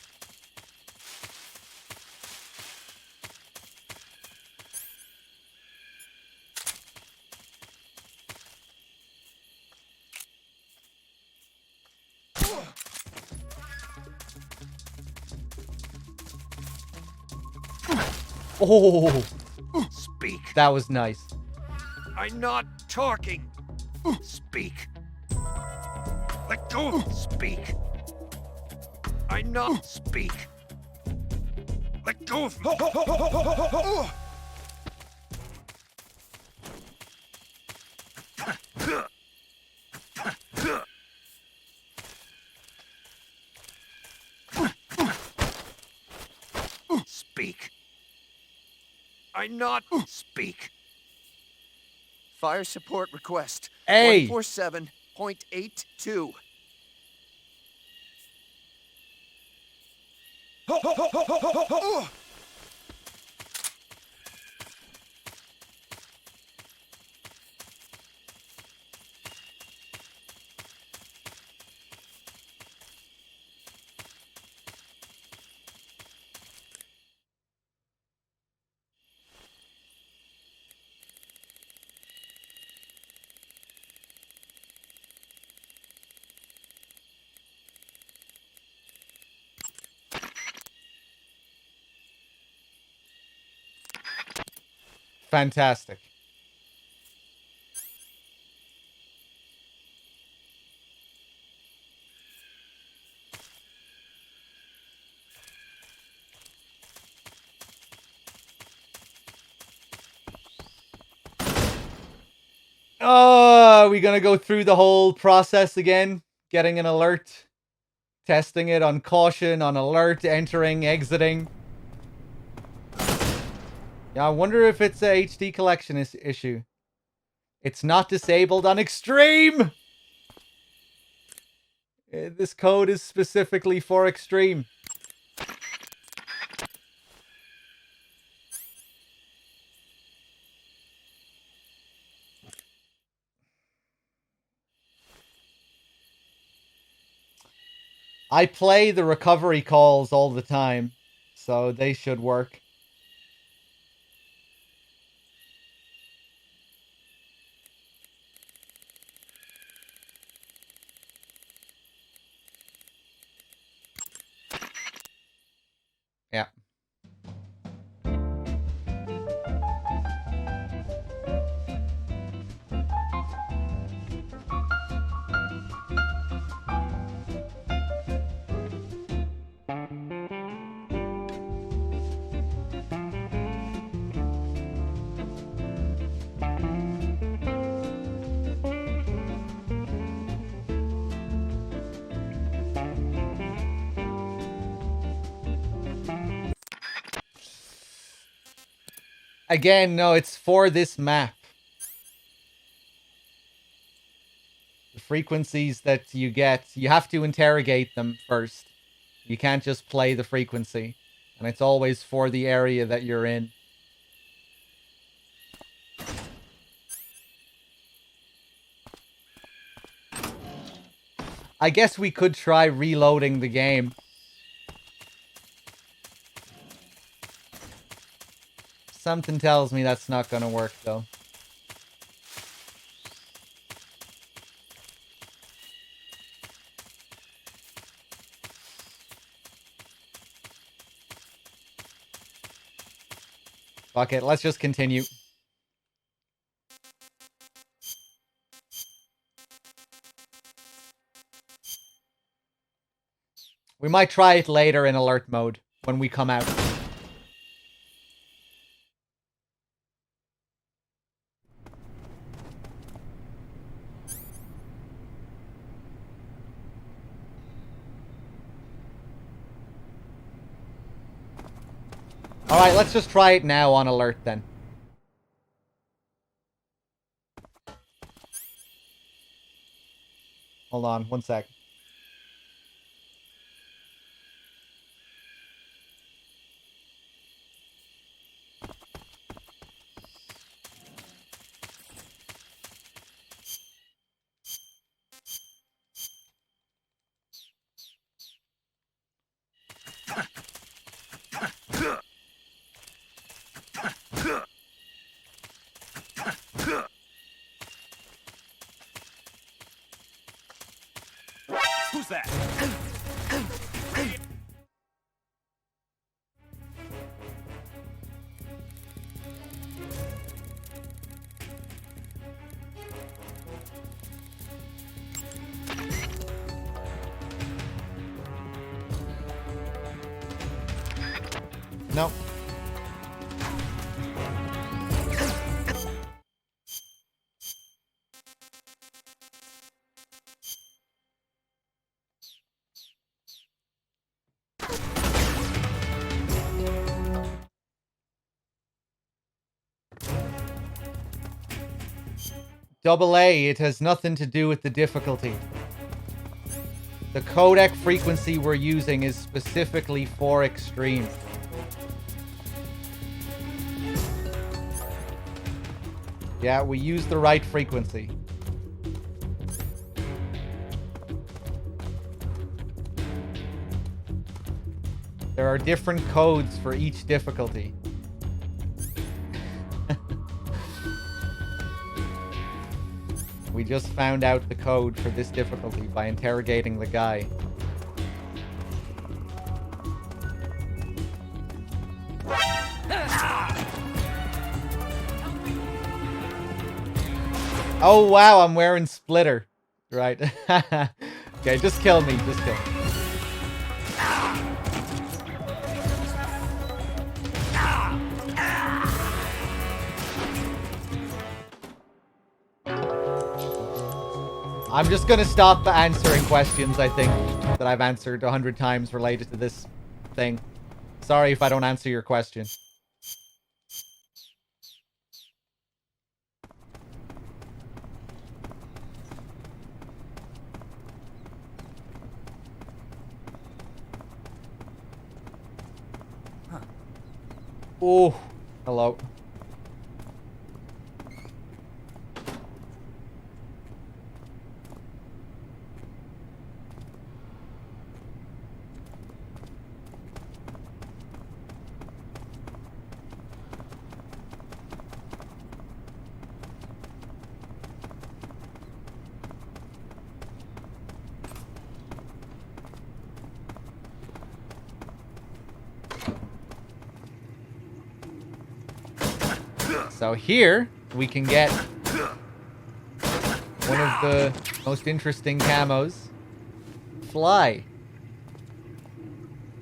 Oh, Speak. that was nice. I'm not talking. Speak. Let go. Speak. I'm not. Speak. Let go of me. Speak. I'm not. Speak. Fire support request. Hey. 147.82. Fantastic. Oh, are we gonna go through the whole process again? Getting an alert, testing it on caution, on alert, entering, exiting. Yeah, I wonder if it's a HD collection issue. It's not disabled on extreme! This code is specifically for extreme. I play the recovery calls all the time, so they should work. Yeah. Again, no, it's for this map. The frequencies that you get, you have to interrogate them first. You can't just play the frequency. And it's always for the area that you're in. I guess we could try reloading the game. Something tells me that's not gonna work, though. Fuck it, let's just continue. We might try it later in alert mode, when we come out. Alright, let's just try it now on alert then. Hold on, one sec. Who's that? No. AA, it has nothing to do with the difficulty. The codec frequency we're using is specifically for extreme. Yeah, we use the right frequency. There are different codes for each difficulty. We just found out the code for this difficulty by interrogating the guy. Oh, wow, I'm wearing Splitter. Right. Okay, just kill me. Just kill me. I'm just gonna stop answering questions, I think, that I've answered 100 times related to this thing. Sorry if I don't answer your question. Oh, hello. So here, we can get one of the most interesting camos. Fly.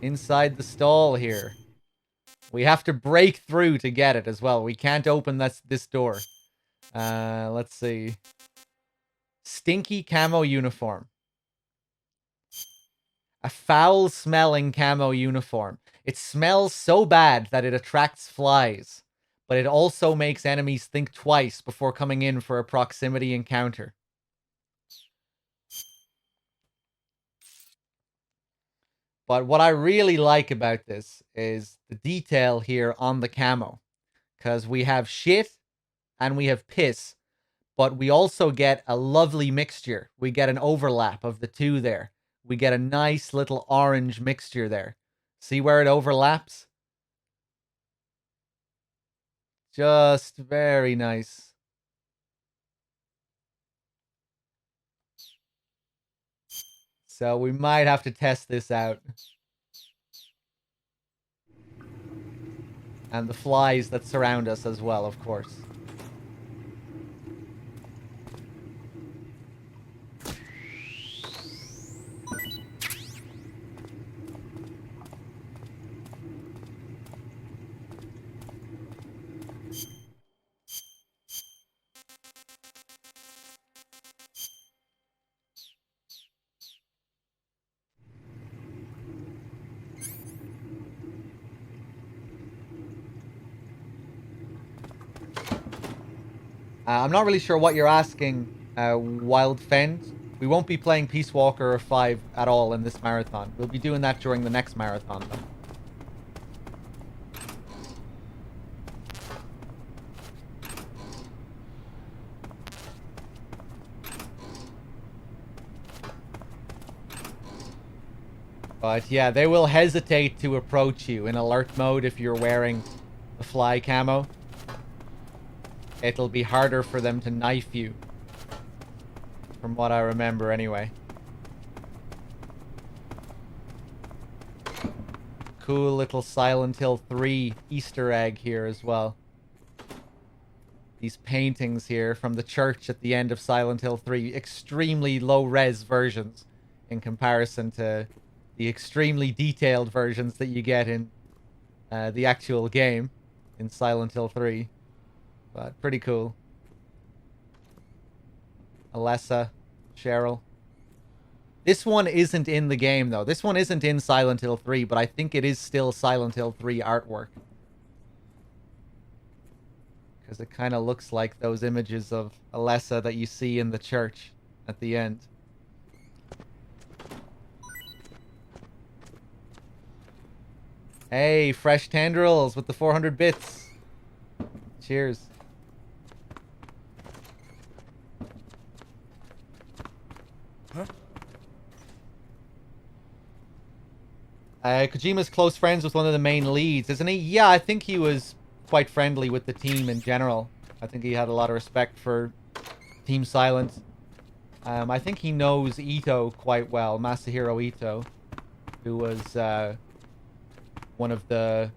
Inside the stall here. We have to break through to get it as well. We can't open this door. Let's see. Stinky camo uniform. A foul-smelling camo uniform. It smells so bad that it attracts flies, but it also makes enemies think twice before coming in for a proximity encounter. But what I really like about this is the detail here on the camo. Because we have shit and we have piss, but we also get a lovely mixture. We get an overlap of the two there. We get a nice little orange mixture there. See where it overlaps? Just very nice. So we might have to test this out. And the flies that surround us as well, of course. I'm not really sure what you're asking, Wild Fend. We won't be playing Peace Walker or 5 at all in this marathon. We'll be doing that during the next marathon, though. But yeah, they will hesitate to approach you in alert mode if you're wearing the fly camo. It'll be harder for them to knife you. From what I remember, anyway. Cool little Silent Hill 3 Easter egg here as well. These paintings here from the church at the end of Silent Hill 3. Extremely low-res versions in comparison to the extremely detailed versions that you get in the actual game in Silent Hill 3. But pretty cool. Alessa, Cheryl. This one isn't in the game, though. This one isn't in Silent Hill 3, but I think it is still Silent Hill 3 artwork. Because it kind of looks like those images of Alessa that you see in the church at the end. Hey, fresh tendrils with the 400 bits. Cheers. Huh? Kojima's close friends with one of the main leads, isn't he? Yeah, I think he was quite friendly with the team in general. I think he had a lot of respect for Team Silent. I think he knows Ito quite well, Masahiro Ito, who was one of the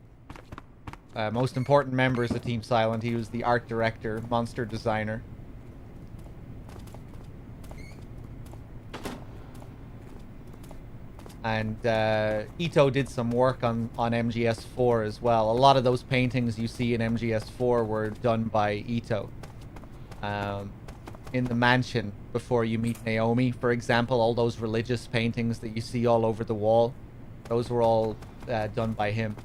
most important members of Team Silent. He was the art director, monster designer. And Ito did some work on MGS4 as well. A lot of those paintings you see in MGS4 were done by Ito. In the mansion before you meet Naomi, for example, all those religious paintings that you see all over the wall, those were all done by him.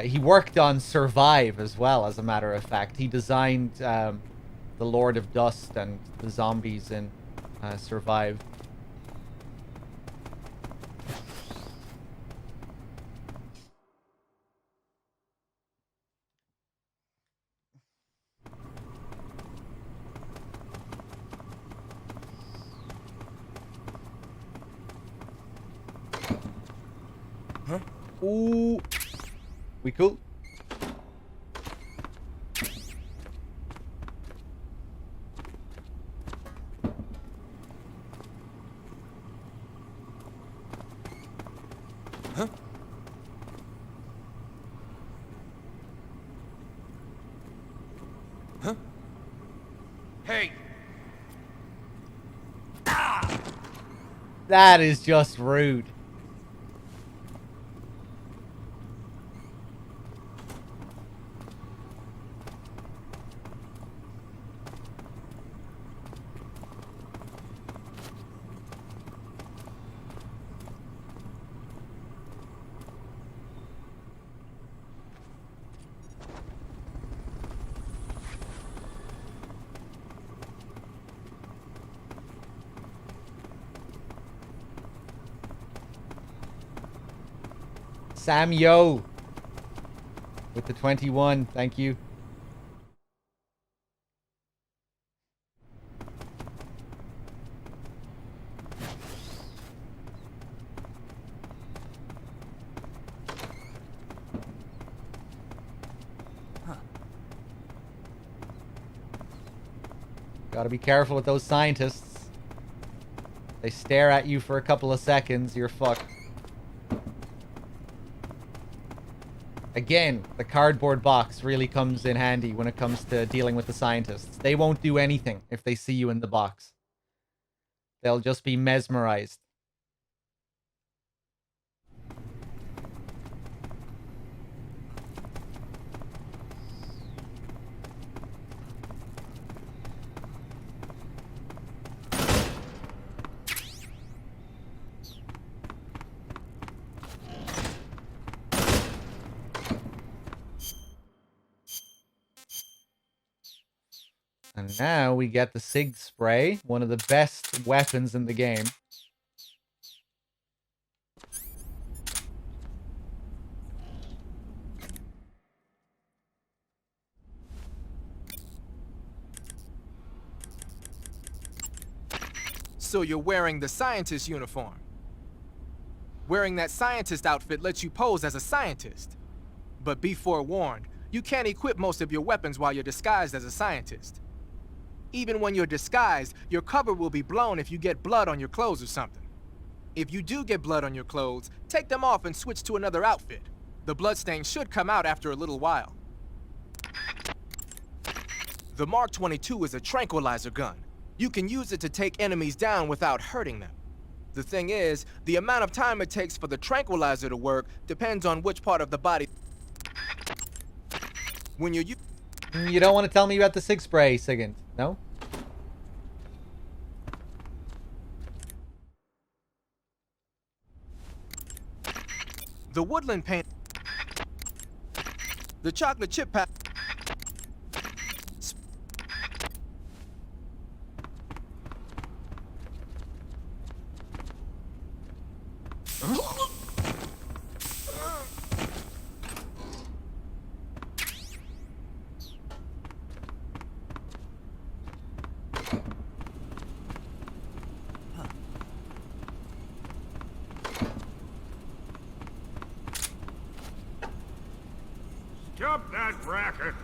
He worked on Survive as well, as a matter of fact. He designed the Lord of Dust and the zombies in Survive. Huh? Ooh. We cool? Huh? Huh? Hey! That is just rude. Sam Yo with the 21. Thank you. Gotta be careful with those scientists. They stare at you for a couple of seconds, you're fucked. Again, the cardboard box really comes in handy when it comes to dealing with the scientists. They won't do anything if they see you in the box. They'll just be mesmerized. And now we get the SIG spray, one of the best weapons in the game. So you're wearing the scientist uniform. Wearing that scientist outfit lets you pose as a scientist. But be forewarned, you can't equip most of your weapons while you're disguised as a scientist. Even when you're disguised, your cover will be blown if you get blood on your clothes or something. If you do get blood on your clothes, take them off and switch to another outfit. The bloodstain should come out after a little while. The Mark 22 is a tranquilizer gun. You can use it to take enemies down without hurting them. The thing is, the amount of time it takes for the tranquilizer to work depends on which part of the body. When you're You don't want to tell me about the SIG spray, Sigint, no? The woodland paint. The chocolate chip pack. Stop that racket!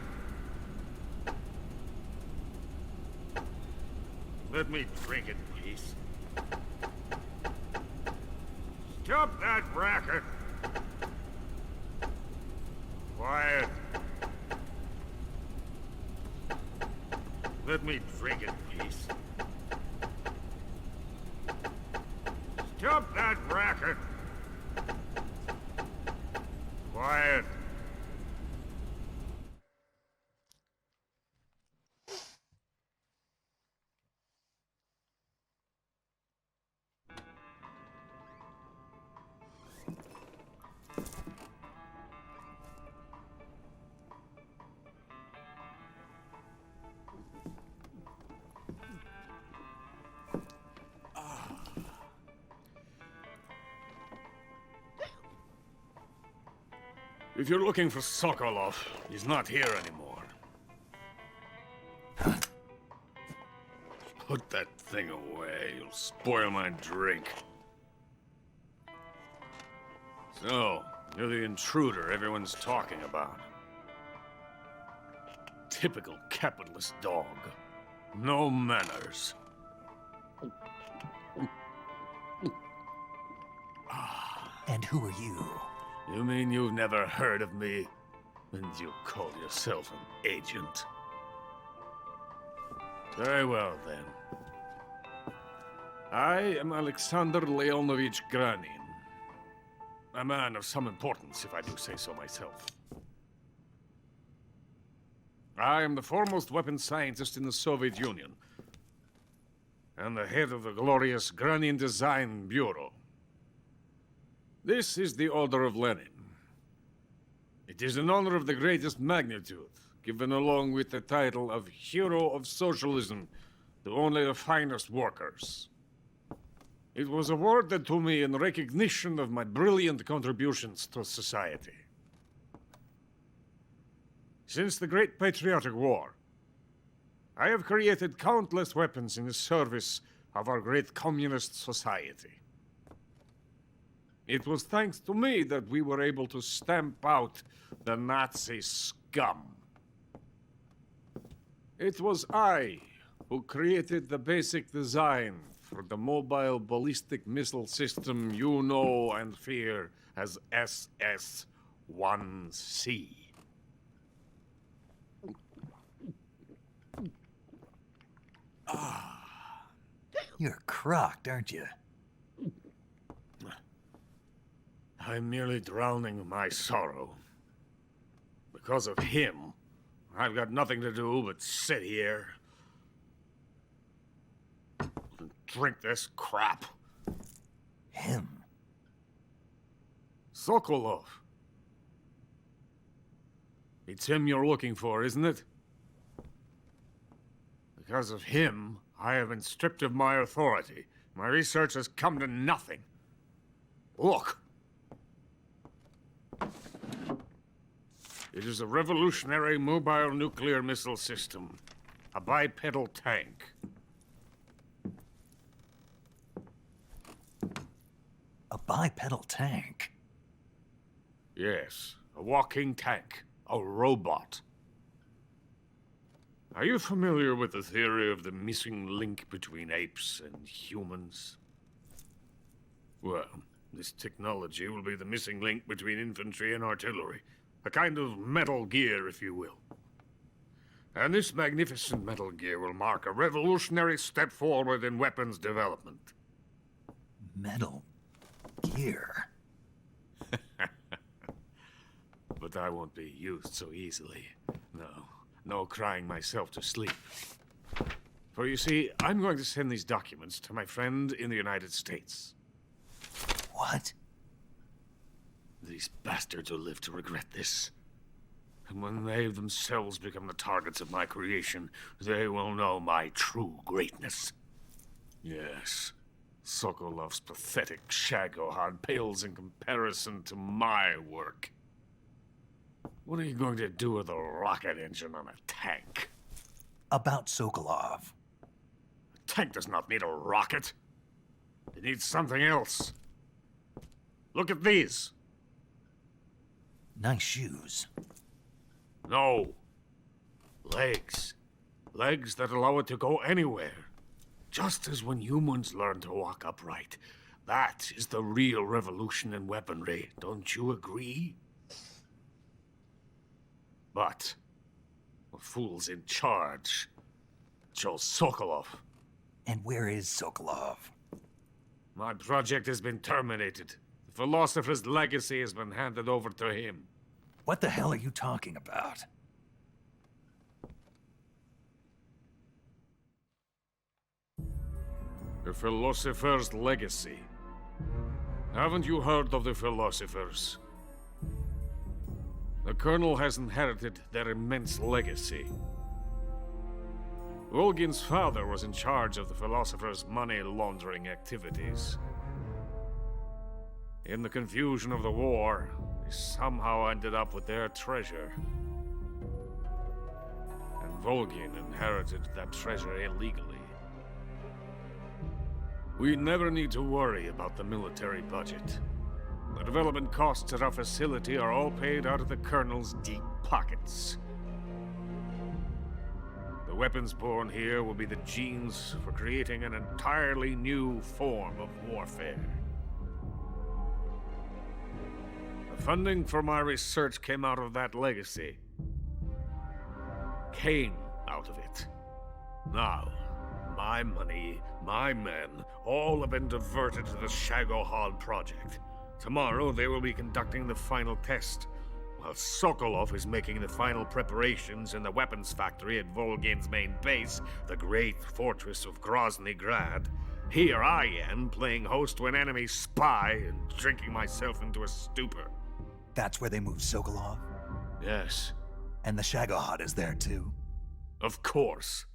Let me drink in peace. Stop that racket! Quiet. let me drink in peace? Stop that racket! Quiet. If you're looking for Sokolov, he's not here anymore. Put that thing away. You'll spoil my drink. So, you're the intruder everyone's talking about. Typical capitalist dog. No manners. And who are you? You mean you've never heard of me? And you call yourself an agent? Very well, then. I am Alexander Leonovich Granin. A man of some importance, if I do say so myself. I am the foremost weapons scientist in the Soviet Union, and the head of the glorious Granin Design Bureau. This is the Order of Lenin. It is an honor of the greatest magnitude, given along with the title of Hero of Socialism to only the finest workers. It was awarded to me in recognition of my brilliant contributions to society. Since the Great Patriotic War, I have created countless weapons in the service of our great communist society. It was thanks to me that we were able to stamp out the Nazi scum. It was I who created the basic design for the mobile ballistic missile system you know and fear as SS-1C. You're crocked, aren't you? I'm merely drowning my sorrow. Because of him, I've got nothing to do but sit here and drink this crap. Him? Sokolov. It's him you're looking for, isn't it? Because of him, I have been stripped of my authority. My research has come to nothing. Look. It is a revolutionary mobile nuclear missile system. A bipedal tank. A bipedal tank? Yes, a walking tank. A robot. Are you familiar with the theory of the missing link between apes and humans? Well, this technology will be the missing link between infantry and artillery. A kind of Metal Gear, if you will. And this magnificent Metal Gear will mark a revolutionary step forward in weapons development. Metal Gear? But I won't be used so easily. No crying myself to sleep. For you see, I'm going to send these documents to my friend in the United States. What? These bastards will live to regret this. And when they themselves become the targets of my creation, they will know my true greatness. Yes, Sokolov's pathetic Shagohod pales in comparison to my work. What are you going to do with a rocket engine on a tank? About Sokolov. A tank does not need a rocket. It needs something else. Look at these. Nice shoes. No. Legs. Legs that allow it to go anywhere. Just as when humans learn to walk upright. That is the real revolution in weaponry. Don't you agree? But the fool's in charge. chose Sokolov. And where is Sokolov? My project has been terminated. The Philosopher's legacy has been handed over to him. What the hell are you talking about? The Philosopher's legacy. Haven't you heard of the Philosophers? The Colonel has inherited their immense legacy. Volgin's father was in charge of the Philosopher's money laundering activities. In the confusion of the war, they somehow ended up with their treasure. And Volgin inherited that treasure illegally. We never need to worry about the military budget. The development costs at our facility are all paid out of the Colonel's deep pockets. The weapons born here will be the genes for creating an entirely new form of warfare. The funding for my research came out of that legacy. Came out of it. Now, my money, my men, all have been diverted to the Shagohod project. Tomorrow they will be conducting the final test, while Sokolov is making the final preparations in the weapons factory at Volgin's main base, the great fortress of Grozny Grad. Here I am, playing host to an enemy spy and drinking myself into a stupor. That's where they moved Sokolov? Yes. And the Shagohod is there too? Of course.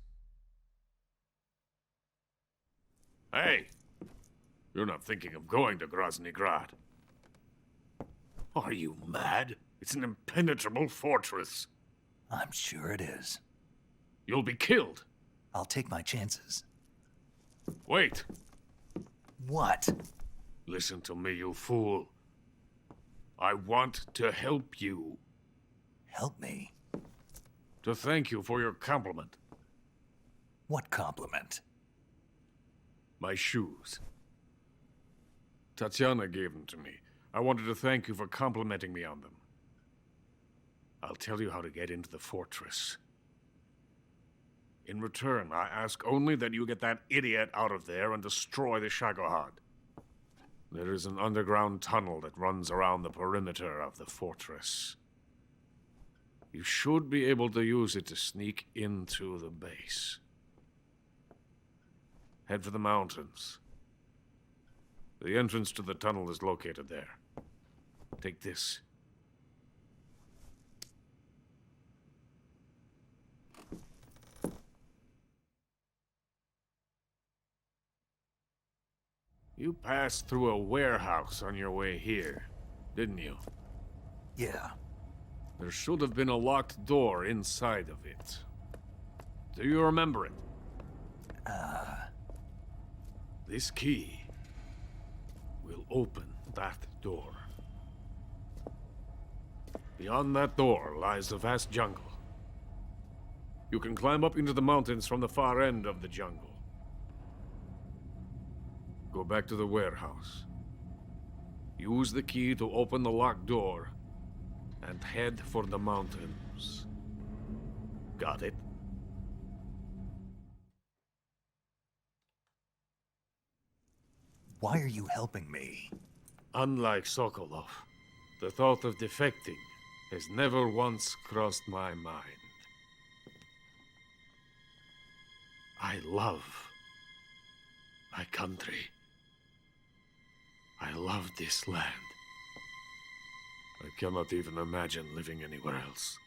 Hey! You're not thinking of going to Grozny Grad. Are you mad? It's an impenetrable fortress. I'm sure it is. You'll be killed. I'll take my chances. Wait. What? Listen to me, you fool. I want to help you. Help me? To thank you for your compliment. What compliment? My shoes. Tatiana gave them to me. I wanted to thank you for complimenting me on them. I'll tell you how to get into the fortress. In return, I ask only that you get that idiot out of there and destroy the Shagohod. There is an underground tunnel that runs around the perimeter of the fortress. You should be able to use it to sneak into the base. Head for the mountains. The entrance to the tunnel is located there. Take this. You passed through a warehouse on your way here, didn't you? Yeah. There should have been a locked door inside of it. Do you remember it? This key will open that door. Beyond that door lies a vast jungle. You can climb up into the mountains from the far end of the jungle. Go back to the warehouse. Use the key to open the locked door and head for the mountains. Got it? Why are you helping me? Unlike Sokolov, the thought of defecting has never once crossed my mind. I love my country. I love this land. I cannot even imagine living anywhere else.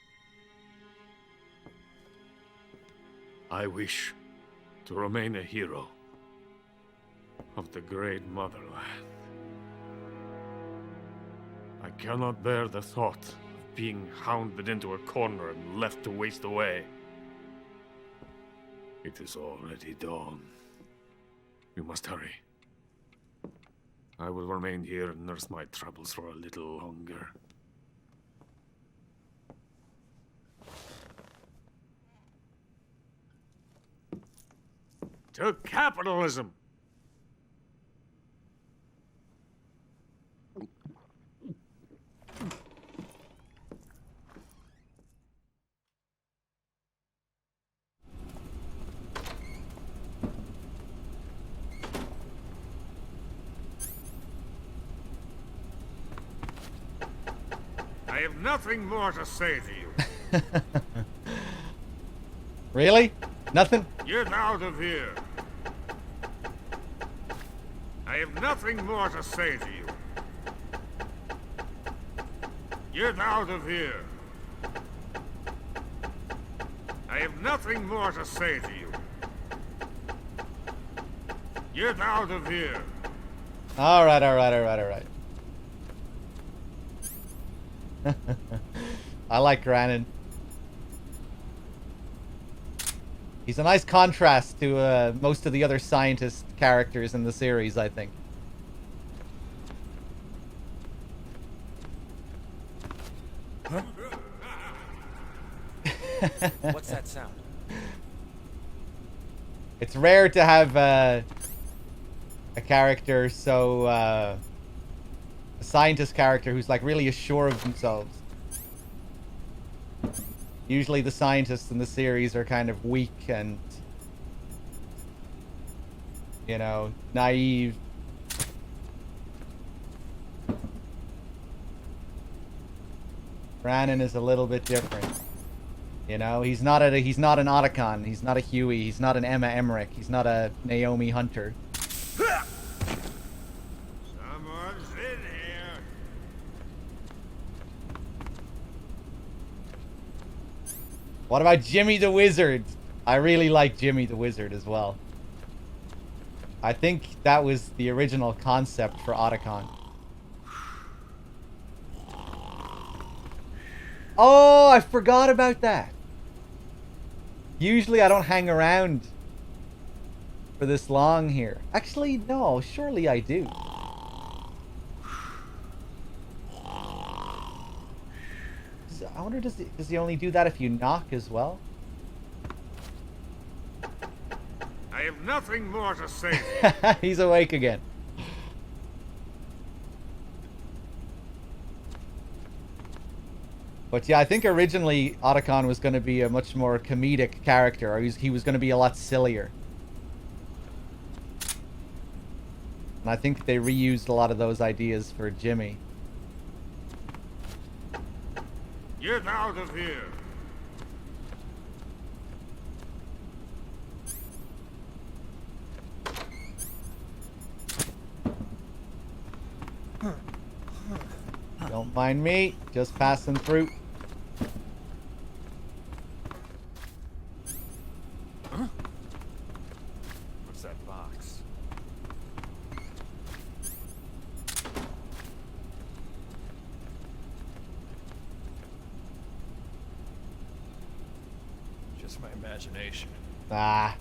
I wish to remain a hero of the great motherland. I cannot bear the thought of being hounded into a corner and left to waste away. It is already dawn. You must hurry. I will remain here and nurse my troubles for a little longer. To capitalism! I have nothing more to say to you. Really? Nothing? Get out of here. I have nothing more to say to you. Get out of here. I have nothing more to say to you. Get out of here. All right. I like Granin. He's a nice contrast to most of the other scientist characters in the series, I think. Huh? What's that sound? It's rare to have a character so a scientist character who's like really assured of themselves. Usually the scientists in the series are kind of weak and, you know, naive. Brannon is a little bit different. You know, he's not an Otacon, he's not a Huey, he's not an Emma Emmerich, he's not a Naomi Hunter. Someone's in here. What about Jimmy the Wizard? I really like Jimmy the Wizard as well. I think that was the original concept for Otacon. Oh, I forgot about that. Usually I don't hang around for this long here. Actually, no, surely I do. I wonder, does he only do that if you knock as well? I have nothing more to say. He's awake again. But yeah, I think originally Otacon was going to be a much more comedic character, or he was going to be a lot sillier. And I think they reused a lot of those ideas for Jimmy. Get out of here. Don't mind me, just passing through. What's that box? Just my imagination. Ah.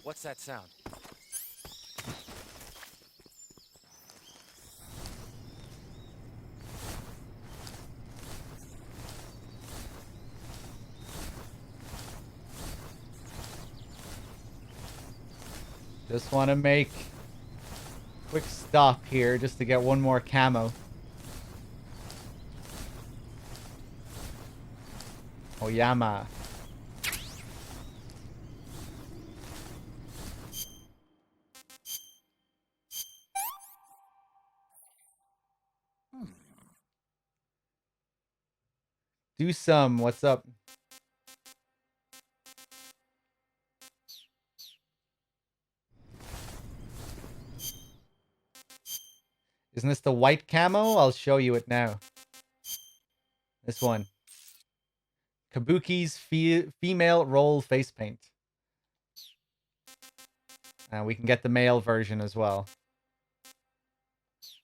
What's that sound? Just want to make a quick stop here just to get one more camo. Oyama. Do some. What's up? Isn't this the white camo? I'll show you it now. This one. Kabuki's female roll face paint. And we can get the male version as well.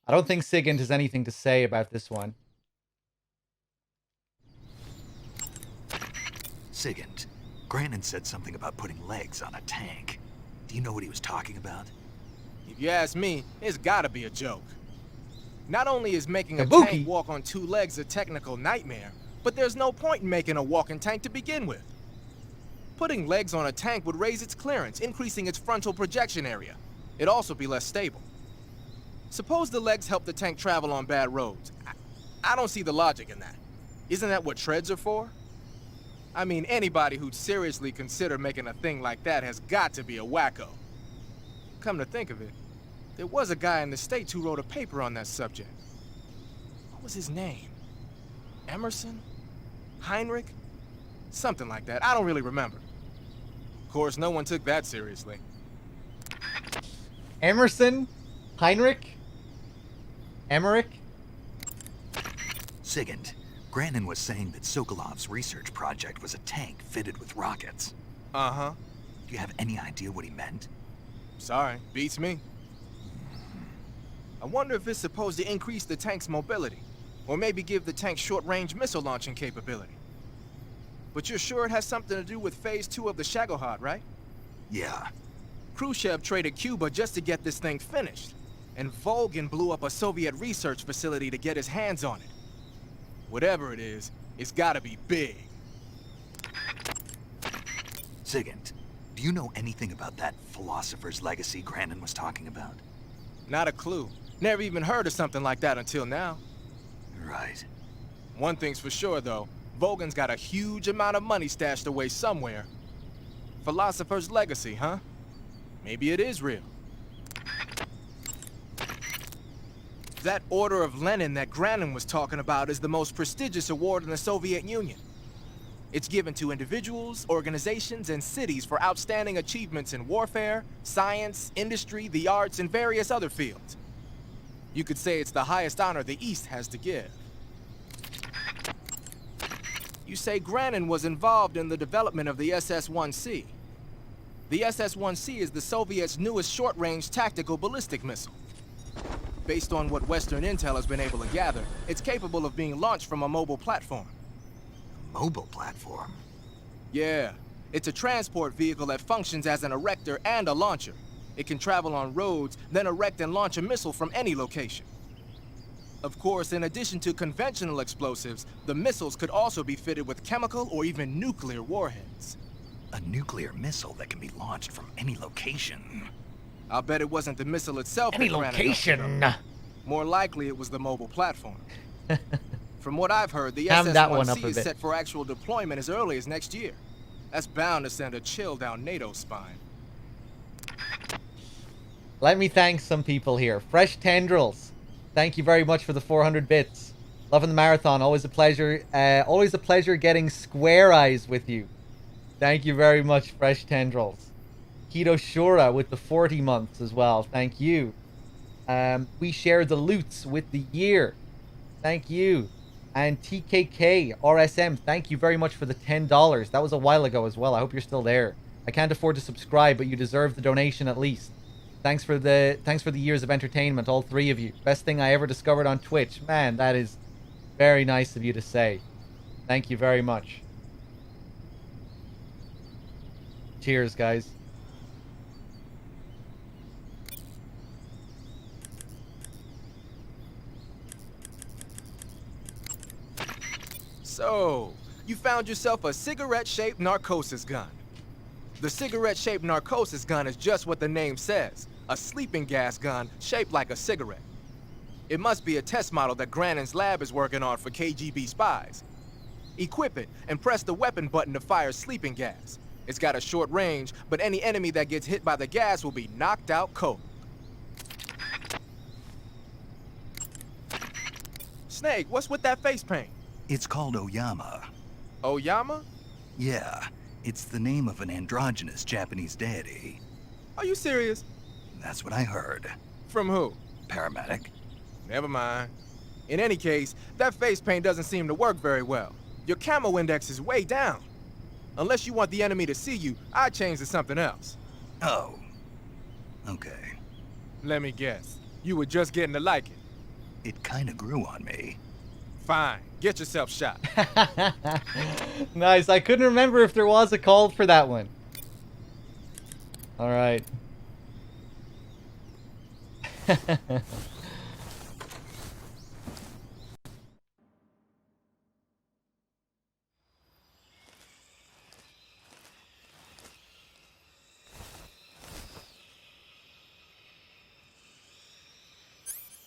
I don't think Sigint has anything to say about this one. Sigint, Grannon said something about putting legs on a tank. Do you know what he was talking about? If you ask me, it's gotta be a joke. Not only is making a Kabuki. tank walk on 2 legs a technical nightmare, but there's no point in making a walking tank to begin with. Putting legs on a tank would raise its clearance, increasing its frontal projection area. It'd also be less stable. Suppose the legs help the tank travel on bad roads. I don't see the logic in that. Isn't that what treads are for? I mean, anybody who'd seriously consider making a thing like that has got to be a wacko. Come to think of it, there was a guy in the States who wrote a paper on that subject. What was his name? Emerson? Heinrich? Something like that. I don't really remember. Of course, no one took that seriously. Emerson? Heinrich? Emmerich? Sigint, Grannon was saying that Sokolov's research project was a tank fitted with rockets. Uh-huh. Do you have any idea what he meant? Sorry, beats me. I wonder if it's supposed to increase the tank's mobility, or maybe give the tank short-range missile launching capability. But you're sure it has something to do with Phase 2 of the Shagohod, right? Yeah. Khrushchev traded Cuba just to get this thing finished, and Volgin blew up a Soviet research facility to get his hands on it. Whatever it is, it's gotta be big. Sigint, do you know anything about that philosopher's legacy Grannon was talking about? Not a clue. Never even heard of something like that until now. Right. One thing's for sure, though. Volgin's got a huge amount of money stashed away somewhere. Philosopher's legacy, huh? Maybe it is real. That Order of Lenin that Grannon was talking about is the most prestigious award in the Soviet Union. It's given to individuals, organizations, and cities for outstanding achievements in warfare, science, industry, the arts, and various other fields. You could say it's the highest honor the East has to give. You say Grannon was involved in the development of the SS-1C. The SS-1C is the Soviets' newest short-range tactical ballistic missile. Based on what Western intel has been able to gather, it's capable of being launched from a mobile platform. Mobile platform? Yeah, it's a transport vehicle that functions as an erector and a launcher. It can travel on roads, then erect and launch a missile from any location. Of course, in addition to conventional explosives, the missiles could also be fitted with chemical or even nuclear warheads. A nuclear missile that can be launched from any location. I'll bet it wasn't the missile itself. Any that Grannon location. helped. More likely, it was the mobile platform. From what I've heard, the Ham that one up SS-1C a is bit. set for actual deployment as early as next year. That's bound to send a chill down NATO's spine. Let me thank some people here. Fresh Tendrils, thank you very much for the 400 bits. Loving the marathon, always a pleasure. Always a pleasure getting square eyes with you. Thank you very much, Fresh Tendrils. Keto Shura with the 40 months as well. Thank you. We share the loots with the year. Thank you. And TKK RSM, thank you very much for the $10. That was a while ago as well. I hope you're still there. I can't afford to subscribe, but you deserve the donation at least. Thanks for the years of entertainment, all three of you. Best thing I ever discovered on Twitch. Man, that is very nice of you to say. Thank you very much. Cheers, guys. So, you found yourself a cigarette-shaped narcosis gun. The cigarette-shaped narcosis gun is just what the name says, a sleeping gas gun shaped like a cigarette. It must be a test model that Grannon's lab is working on for KGB spies. Equip it and press the weapon button to fire sleeping gas. It's got a short range, but any enemy that gets hit by the gas will be knocked out cold. Snake, what's with that face paint? It's called Oyama. Oyama? Yeah, it's the name of an androgynous Japanese deity. Are you serious? That's what I heard. From who? Paramedic? Never mind. In any case, that face paint doesn't seem to work very well. Your camo index is way down. Unless you want the enemy to see you, I'd change to something else. Oh. Okay. Let me guess. You were just getting to like it. It kinda grew on me. Fine. Get yourself shot. Nice. I couldn't remember if there was a call for that one. All right.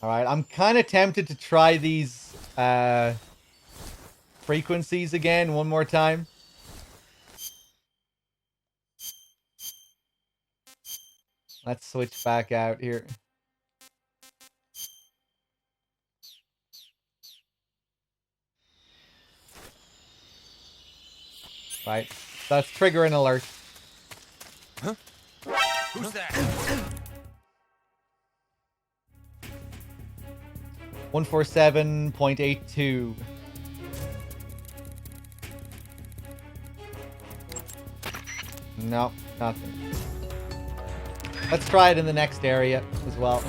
Alright, I'm kind of tempted to try these frequencies again one more time. Let's switch back out here. Right, so let's trigger an alert. Huh? Who's that? 147.82. No, nothing. Let's try it in the next area as well.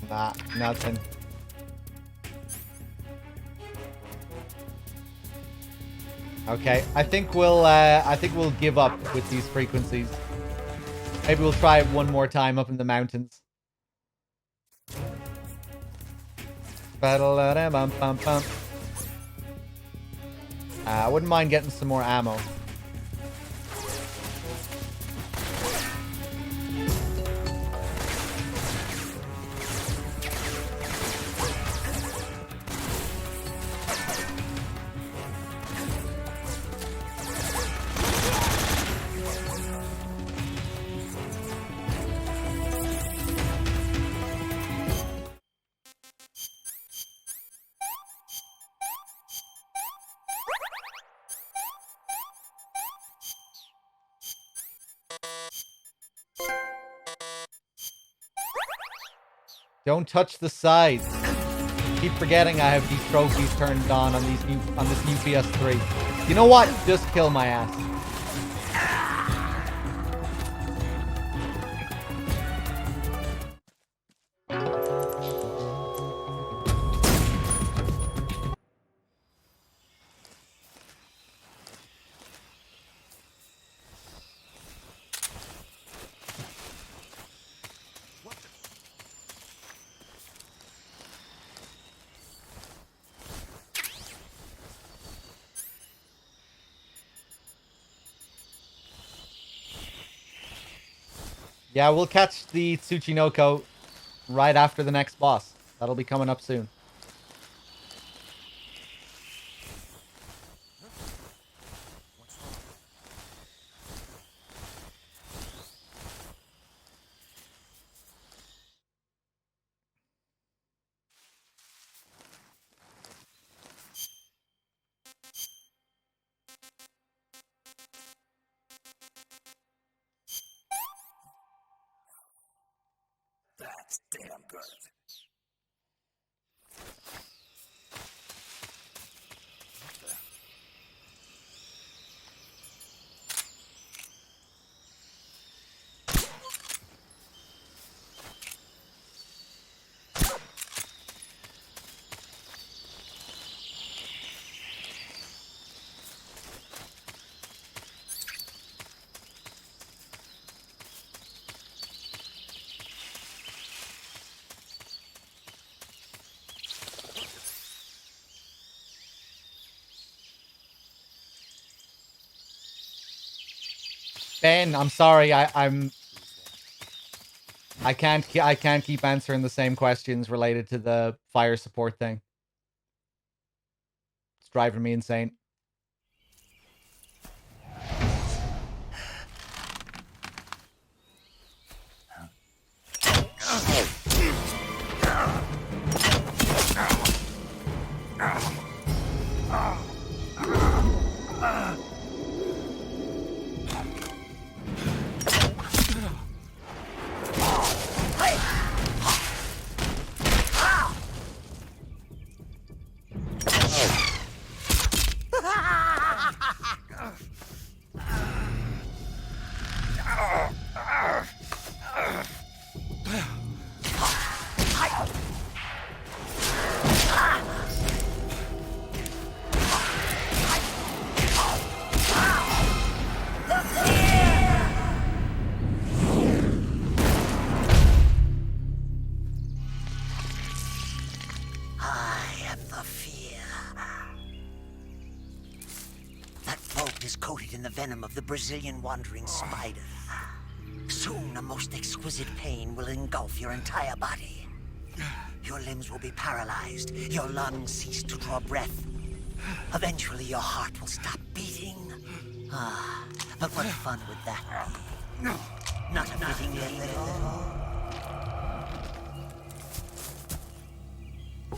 Nah, nothing. Okay, I think we'll give up with these frequencies. Maybe we'll try it one more time up in the mountains. I wouldn't mind getting some more ammo. Don't touch the sides. Keep forgetting I have these trophies turned on this new PS3. You know what? Just kill my ass. Yeah, we'll catch the Tsuchinoko right after the next boss. That'll be coming up soon. That's damn good. Ben, I'm sorry. I can't keep answering the same questions related to the fire support thing. It's driving me insane. is coated in the venom of the Brazilian wandering spider. Soon, a most exquisite pain will engulf your entire body. Your limbs will be paralyzed, your lungs cease to draw breath. Eventually, your heart will stop beating. Ah, but what fun would that be? Not a fitting label.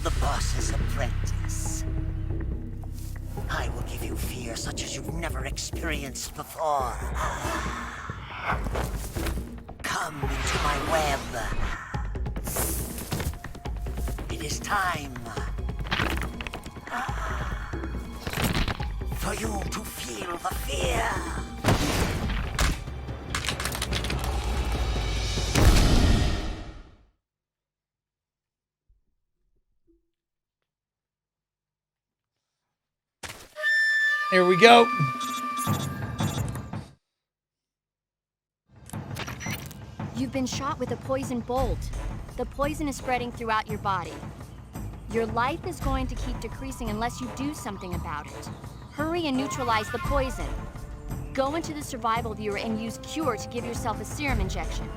The boss's apprentice. I will give you fear such as you've never experienced before. Come into my web. It is time for you to feel the fear. Here we go. You've been shot with a poison bolt. The poison is spreading throughout your body. Your life is going to keep decreasing unless you do something about it. Hurry and neutralize the poison. Go into the survival viewer and use Cure to give yourself a serum injection.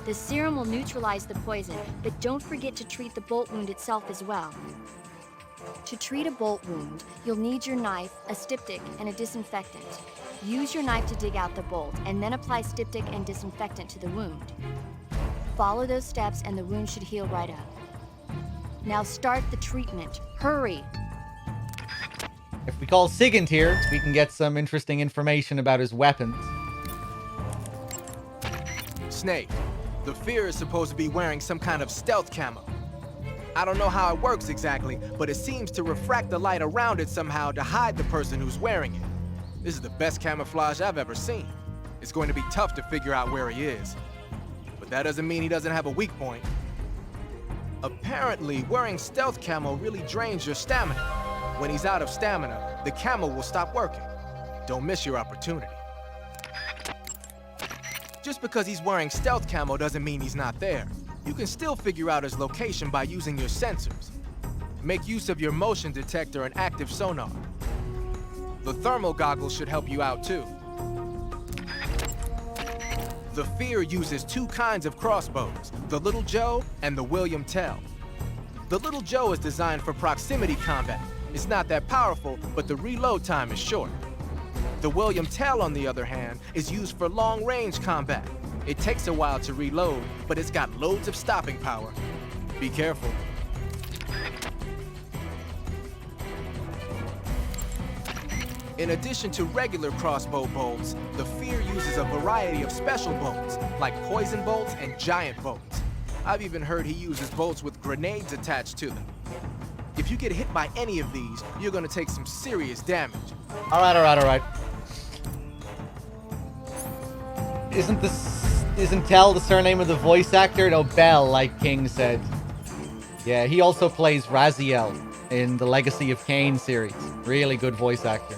The serum will neutralize the poison, but don't forget to treat the bolt wound itself as well. To treat a bolt wound, you'll need your knife, a styptic, and a disinfectant. Use your knife to dig out the bolt, and then apply styptic and disinfectant to the wound. Follow those steps and the wound should heal right up. Now start the treatment. Hurry! If we call Sigint here, we can get some interesting information about his weapons. Snake, the Fear is supposed to be wearing some kind of stealth camo. I don't know how it works exactly, but it seems to refract the light around it somehow to hide the person who's wearing it. This is the best camouflage I've ever seen. It's going to be tough to figure out where he is. But that doesn't mean he doesn't have a weak point. Apparently, wearing stealth camo really drains your stamina. When he's out of stamina, the camo will stop working. Don't miss your opportunity. Just because he's wearing stealth camo doesn't mean he's not there. You can still figure out his location by using your sensors. Make use of your motion detector and active sonar. The thermal goggles should help you out too. The Fear uses two kinds of crossbows, the Little Joe and the William Tell. The Little Joe is designed for proximity combat. It's not that powerful, but the reload time is short. The William Tell, on the other hand, is used for long-range combat. It takes a while to reload, but it's got loads of stopping power. Be careful. In addition to regular crossbow bolts, the Fear uses a variety of special bolts, like poison bolts and giant bolts. I've even heard he uses bolts with grenades attached to them. If you get hit by any of these, you're gonna take some serious damage. Alright. Isn't Tell the surname of the voice actor? No, Bell, like King said. Yeah, he also plays Raziel in the Legacy of Kain series. Really good voice actor.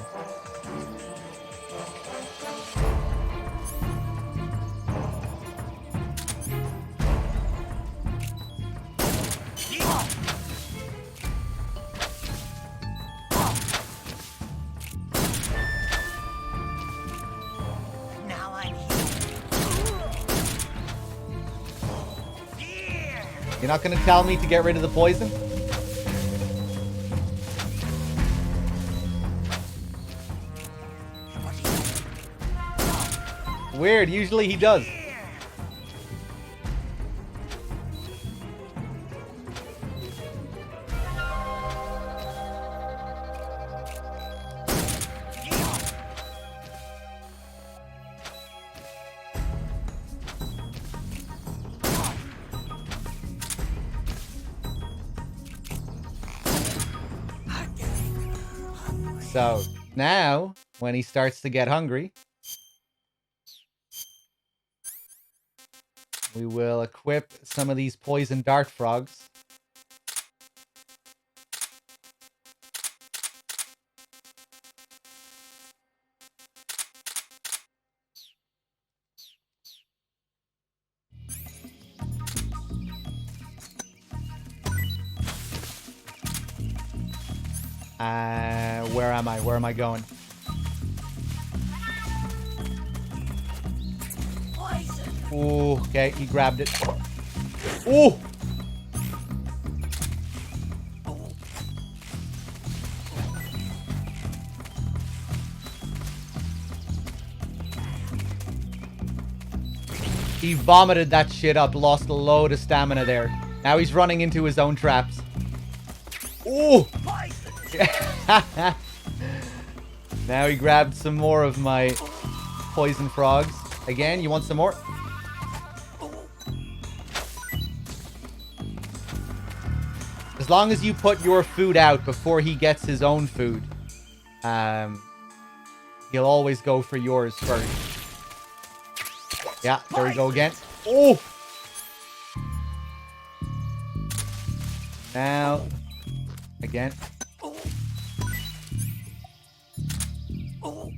You're not going to tell me to get rid of the poison? Weird, usually he does. So now, when he starts to get hungry, we will equip some of these poison dart frogs. Where am I? Where am I going? Ooh, okay, he grabbed it. Ooh! He vomited that shit up, lost a load of stamina there. Now he's running into his own traps. Ooh! Now he grabbed some more of my poison frogs. Again, you want some more? As long as you put your food out before he gets his own food, he'll always go for yours first. Yeah, there we go again. Oh! Now, again.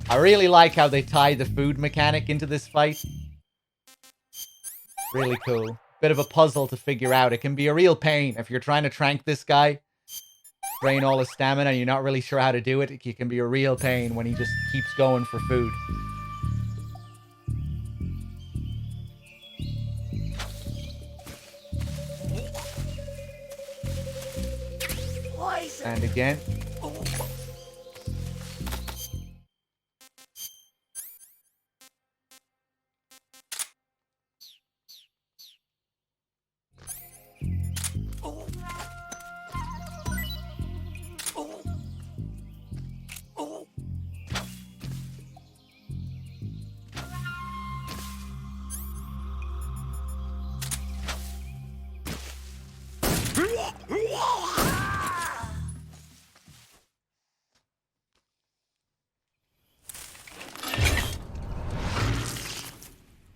I really like how they tie the food mechanic into this fight. Really cool. Bit of a puzzle to figure out. It can be a real pain if you're trying to trank this guy, drain all his stamina, and you're not really sure how to do it. It can be a real pain when he just keeps going for food. And again.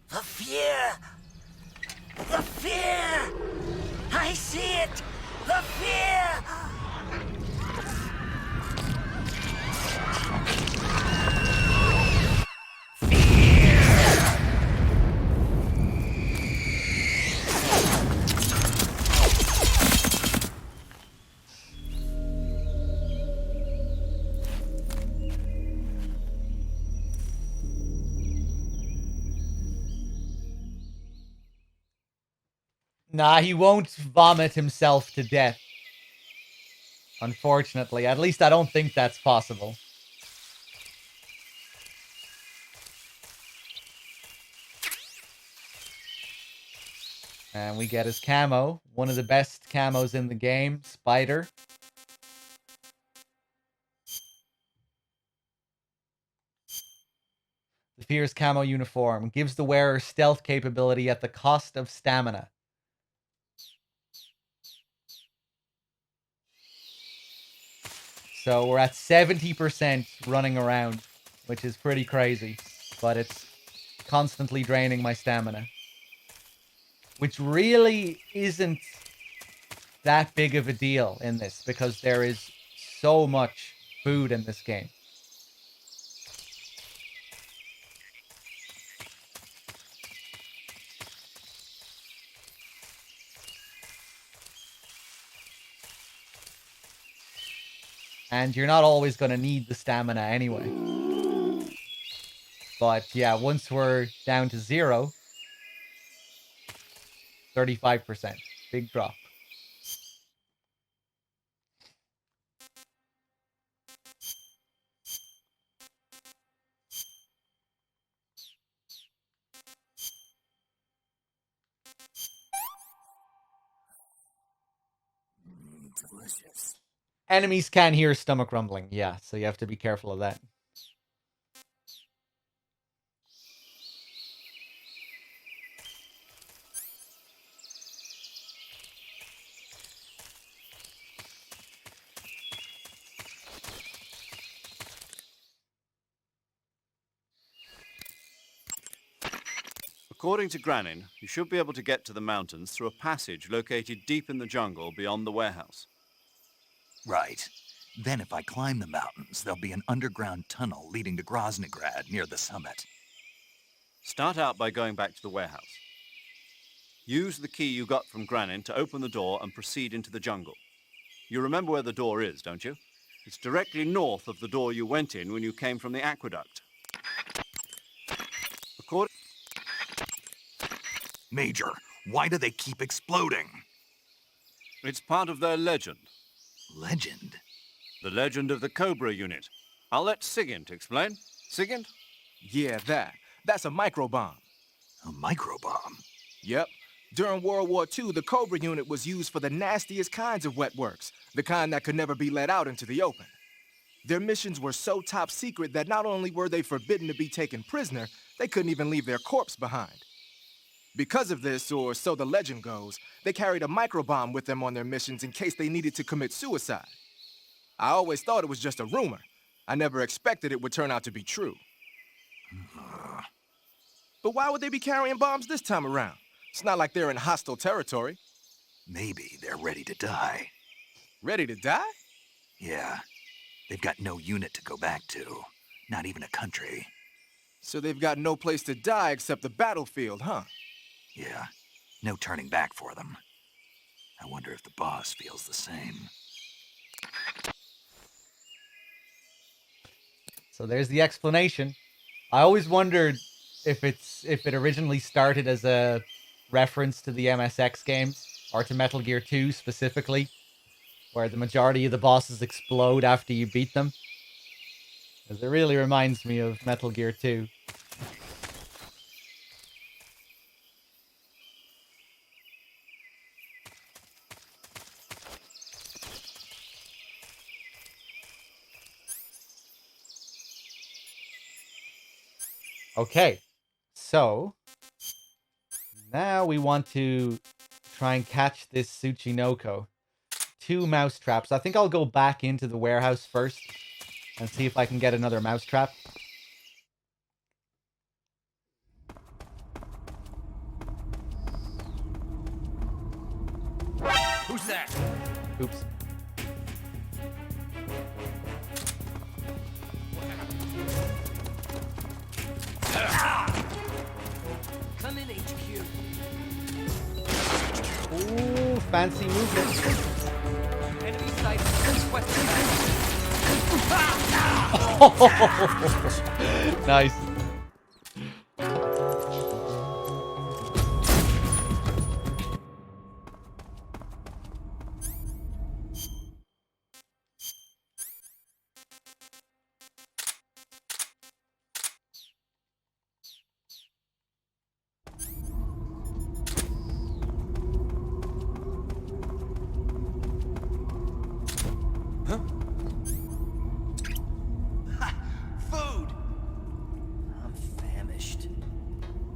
The fear! The fear! I see it! The fear! Nah, he won't vomit himself to death. Unfortunately. At least I don't think that's possible. And we get his camo. One of the best camos in the game. Spider. The Fear's camo uniform gives the wearer stealth capability at the cost of stamina. So we're at 70% running around, which is pretty crazy. But it's constantly draining my stamina. Which really isn't that big of a deal in this, because there is so much food in this game. And you're not always going to need the stamina anyway. But yeah, once we're down to 0, 35%. Big drop. Delicious. Enemies can hear stomach rumbling. Yeah, so you have to be careful of that. According to Granin, you should be able to get to the mountains through a passage located deep in the jungle beyond the warehouse. Right. Then if I climb the mountains, there'll be an underground tunnel leading to Groznygrad near the summit. Start out by going back to the warehouse. Use the key you got from Granin to open the door and proceed into the jungle. You remember where the door is, don't you? It's directly north of the door you went in when you came from the aqueduct. Major, why do they keep exploding? It's part of their legend. Legend? The legend of the Cobra unit. I'll let Sigint explain. Sigint? Yeah, that. That's a microbomb. A microbomb? Yep. During World War II, the Cobra unit was used for the nastiest kinds of wet works, the kind that could never be let out into the open. Their missions were so top secret that not only were they forbidden to be taken prisoner, they couldn't even leave their corpse behind. Because of this, or so the legend goes, they carried a microbomb with them on their missions in case they needed to commit suicide. I always thought it was just a rumor. I never expected it would turn out to be true. But why would they be carrying bombs this time around? It's not like they're in hostile territory. Maybe they're ready to die. Ready to die? Yeah. They've got no unit to go back to. Not even a country. So they've got no place to die except the battlefield, huh? Yeah. No turning back for them. I wonder if the boss feels the same. So there's the explanation. I always wondered if it originally started as a reference to the MSX games, or to Metal Gear 2 specifically, where the majority of the bosses explode after you beat them. Because it really reminds me of Metal Gear 2. Okay, so now we want to try and catch this Tsuchinoko. 2 mouse traps. I think I'll go back into the warehouse first and see if I can get another mouse trap. Who's that? Oops. Come in, HQ. Ooh, fancy movement. Enemy sighted. Western Nice.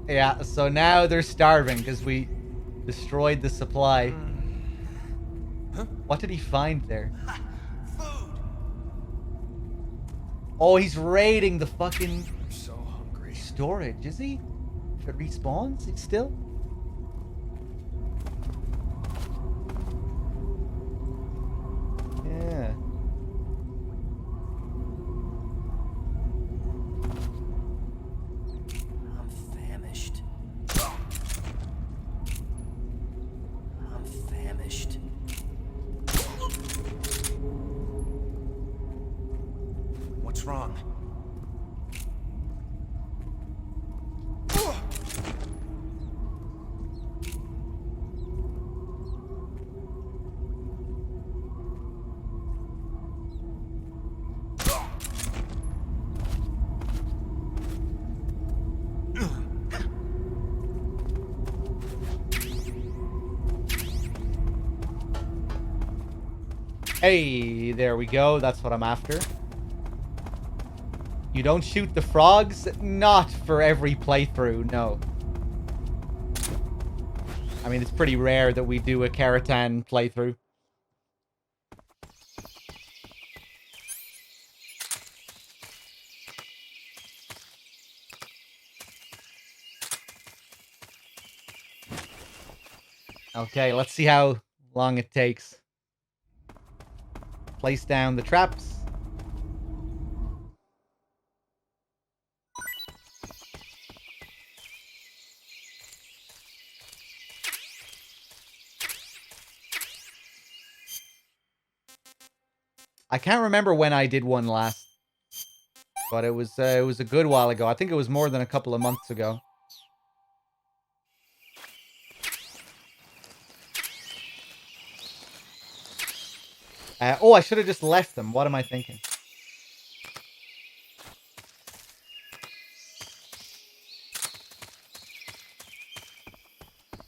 Yeah, so now they're starving because we destroyed the supply. Huh? What did he find there? Oh, he's raiding the fucking So hungry. storage, is he? It respawns? It's still? Yeah. I'm famished. I'm famished. What's wrong? Hey, there we go. That's what I'm after. You don't shoot the frogs? Not for every playthrough, no. I mean, it's pretty rare that we do a Karatan playthrough. Okay, let's see how long it takes. Place down the traps. I can't remember when I did one last, but it was a good while ago. I think it was more than a couple of months ago. Oh, I should have just left them. What am I thinking?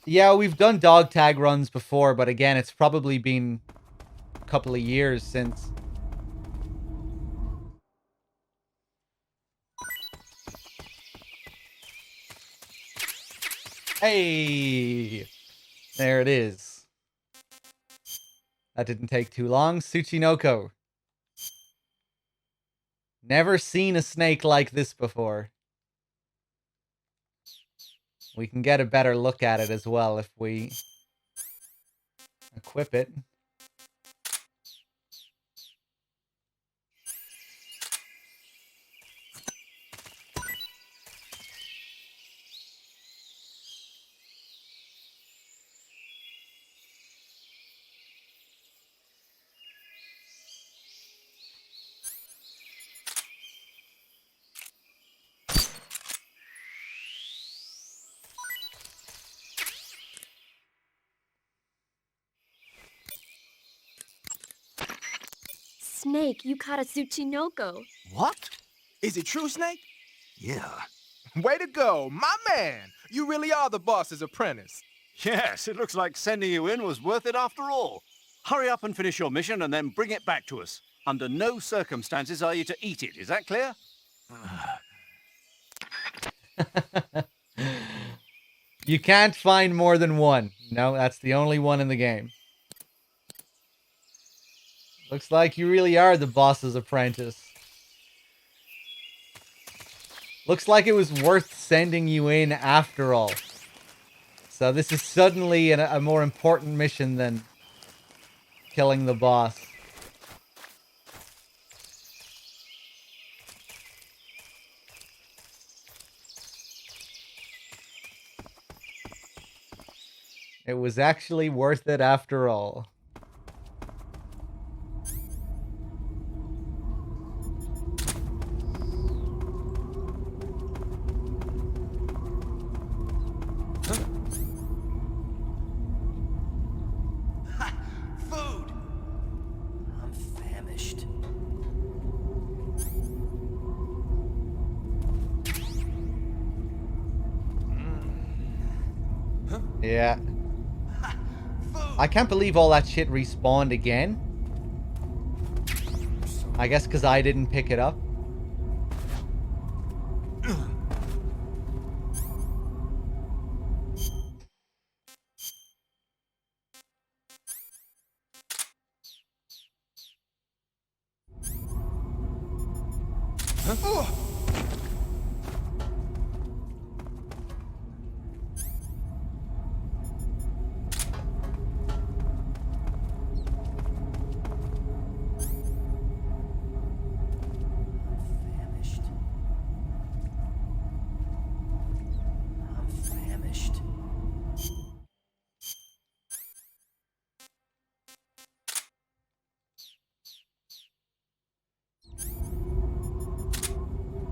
Yeah, we've done dog tag runs before, but again, it's probably been a couple of years since. Hey! There it is. That didn't take too long. Tsuchinoko. Never seen a snake like this before. We can get a better look at it as well if we equip it. Snake, you caught a Tsuchinoko. What? Is it true, Snake? Yeah. Way to go, my man! You really are the boss's apprentice. Yes, it looks like sending you in was worth it after all. Hurry up and finish your mission and then bring it back to us. Under no circumstances are you to eat it, is that clear? You can't find more than one. No, that's the only one in the game. Looks like you really are the boss's apprentice. Looks like it was worth sending you in after all. So this is suddenly a more important mission than killing the boss. It was actually worth it after all. Food! I'm famished. Yeah. I can't believe all that shit respawned again. I guess because I didn't pick it up.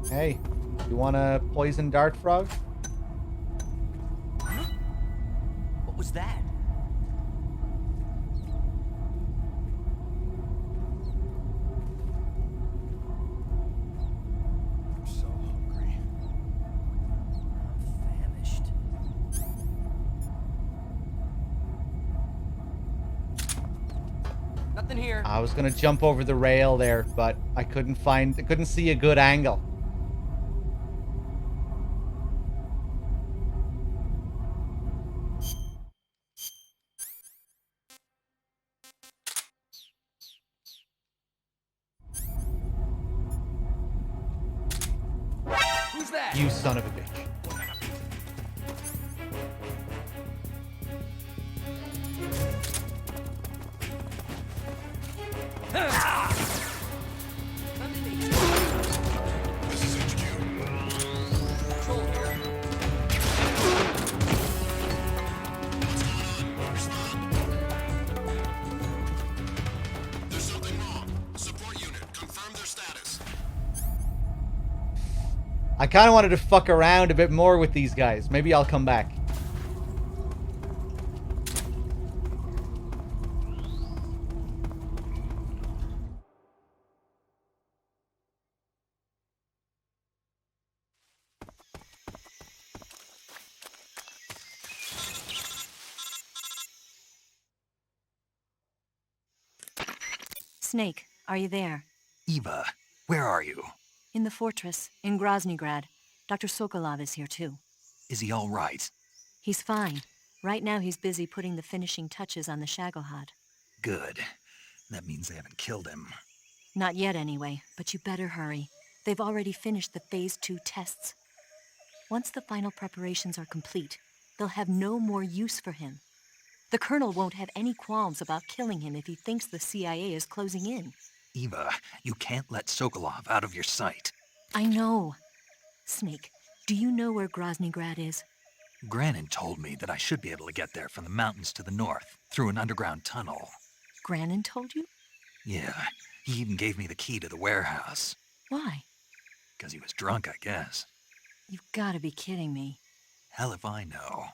Hey, you want a poison dart frog? What was that? I'm so hungry. I'm famished. Nothing here. I was gonna jump over the rail there, but I couldn't see a good angle. Who's that? You son of a bitch. Control here. There's something wrong. Support unit, confirm their status. I kind of wanted to fuck around a bit more with these guys. Maybe I'll come back. Snake, are you there? Eva, where are you? In the fortress, in Groznygrad. Dr. Sokolov is here too. Is he all right? He's fine. Right now he's busy putting the finishing touches on the Shagohod. Good. That means they haven't killed him. Not yet anyway, but you better hurry. They've already finished the Phase 2 tests. Once the final preparations are complete, they'll have no more use for him. The Colonel won't have any qualms about killing him if he thinks the CIA is closing in. Eva, you can't let Sokolov out of your sight. I know. Snake, do you know where Groznygrad is? Granin told me that I should be able to get there from the mountains to the north, through an underground tunnel. Granin told you? Yeah, he even gave me the key to the warehouse. Why? Because he was drunk, I guess. You've got to be kidding me. Hell if I know.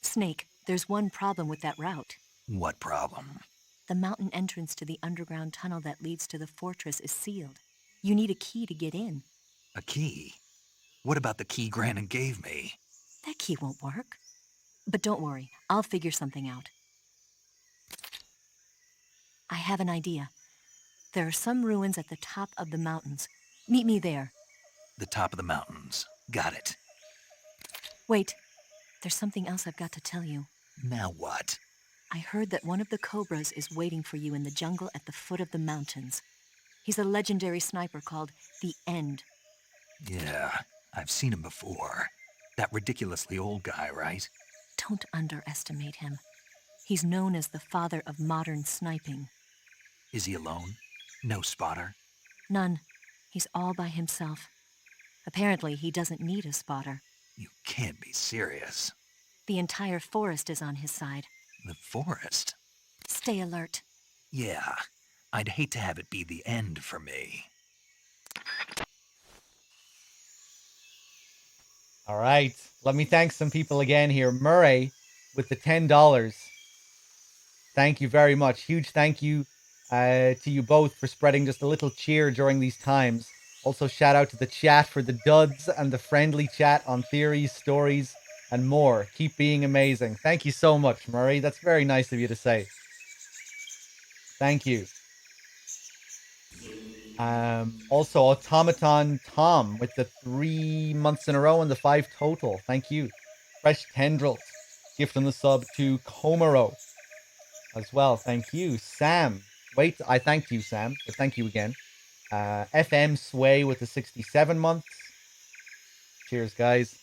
Snake, there's one problem with that route. What problem? The mountain entrance to the underground tunnel that leads to the fortress is sealed. You need a key to get in. A key? What about the key Granin gave me? That key won't work. But don't worry, I'll figure something out. I have an idea. There are some ruins at the top of the mountains. Meet me there. The top of the mountains. Got it. Wait, there's something else I've got to tell you. Now what? I heard that one of the Cobras is waiting for you in the jungle at the foot of the mountains. He's a legendary sniper called the End. Yeah, I've seen him before. That ridiculously old guy, right? Don't underestimate him. He's known as the father of modern sniping. Is he alone? No spotter? None. He's all by himself. Apparently, he doesn't need a spotter. You can't be serious. The entire forest is on his side. The forest? Stay alert. Yeah, I'd hate to have it be the end for me. All right. Let me thank some people again here. Murray with the $10. Thank you very much. Huge thank you to you both for spreading just a little cheer during these times. Also, shout out to the chat for the duds and the friendly chat on theories, stories, and more. Keep being amazing. Thank you so much, Murray. That's very nice of you to say. Thank you. Also, Automaton Tom with the 3 months in a row and the 5 total. Thank you. Fresh Tendrils. Gift on the sub to Komaro as well. Thank you. Sam. Wait, I thanked you, Sam, but thank you again. FM Sway with the 67 months. Cheers, guys.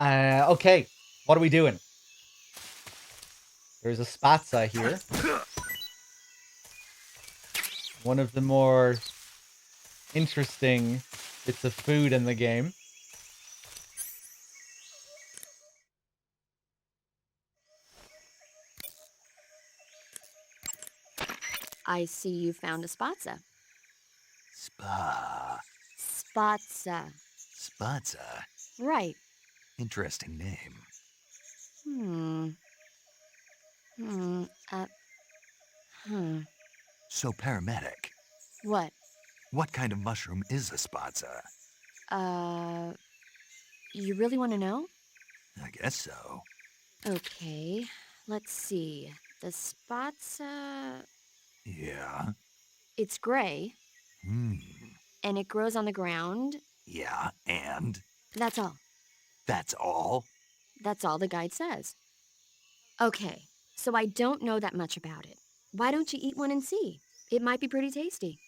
Okay, what are we doing? There's a spatza here. One of the more interesting bits of food in the game. I see you found a spatza. Spatza. Spatza? Right. Interesting name. So, paramedic. What? What kind of mushroom is a spatza? You really want to know? I guess so. Okay, let's see. The spatza... Yeah? It's gray. And it grows on the ground. Yeah, and? That's all. That's all? That's all the guide says. Okay, so I don't know that much about it. Why don't you eat one and see? It might be pretty tasty.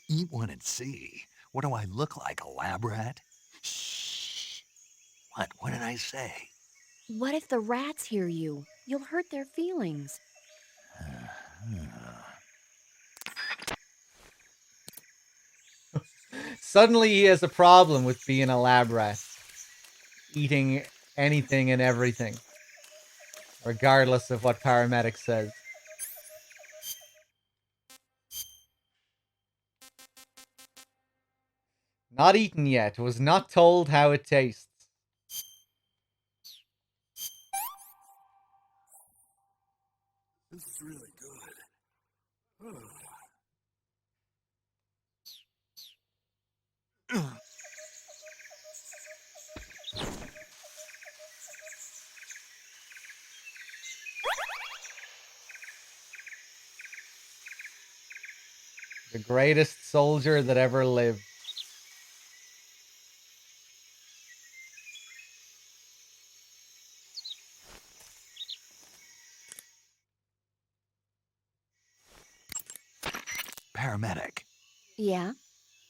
Eat one and see? What do I look like, a lab rat? Shh. What? What did I say? What if the rats hear you? You'll hurt their feelings. Suddenly he has a problem with being a lab rat. Eating anything and everything. Regardless of what paramedic says. Not eaten yet. Was not told how it tastes. This is really good. The greatest soldier that ever lived. Paramedic, Yeah?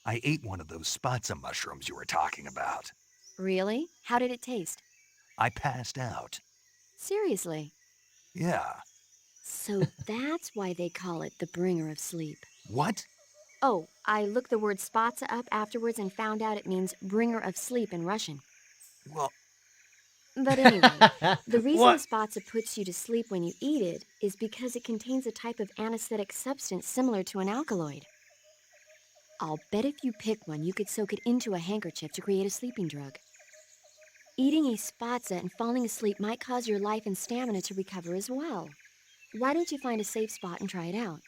I ate one of those spots of mushrooms you were talking about. Really? How did it taste? I passed out. Seriously? Yeah. So that's why they call it the bringer of sleep. What? Oh, I looked the word spatsa up afterwards and found out it means bringer of sleep in Russian. Well... But anyway, the reason the What? spatsa puts you to sleep when you eat it is because it contains a type of anesthetic substance similar to an alkaloid. I'll bet if you pick one, you could soak it into a handkerchief to create a sleeping drug. Eating a spatsa and falling asleep might cause your life and stamina to recover as well. Why don't you find a safe spot and try it out?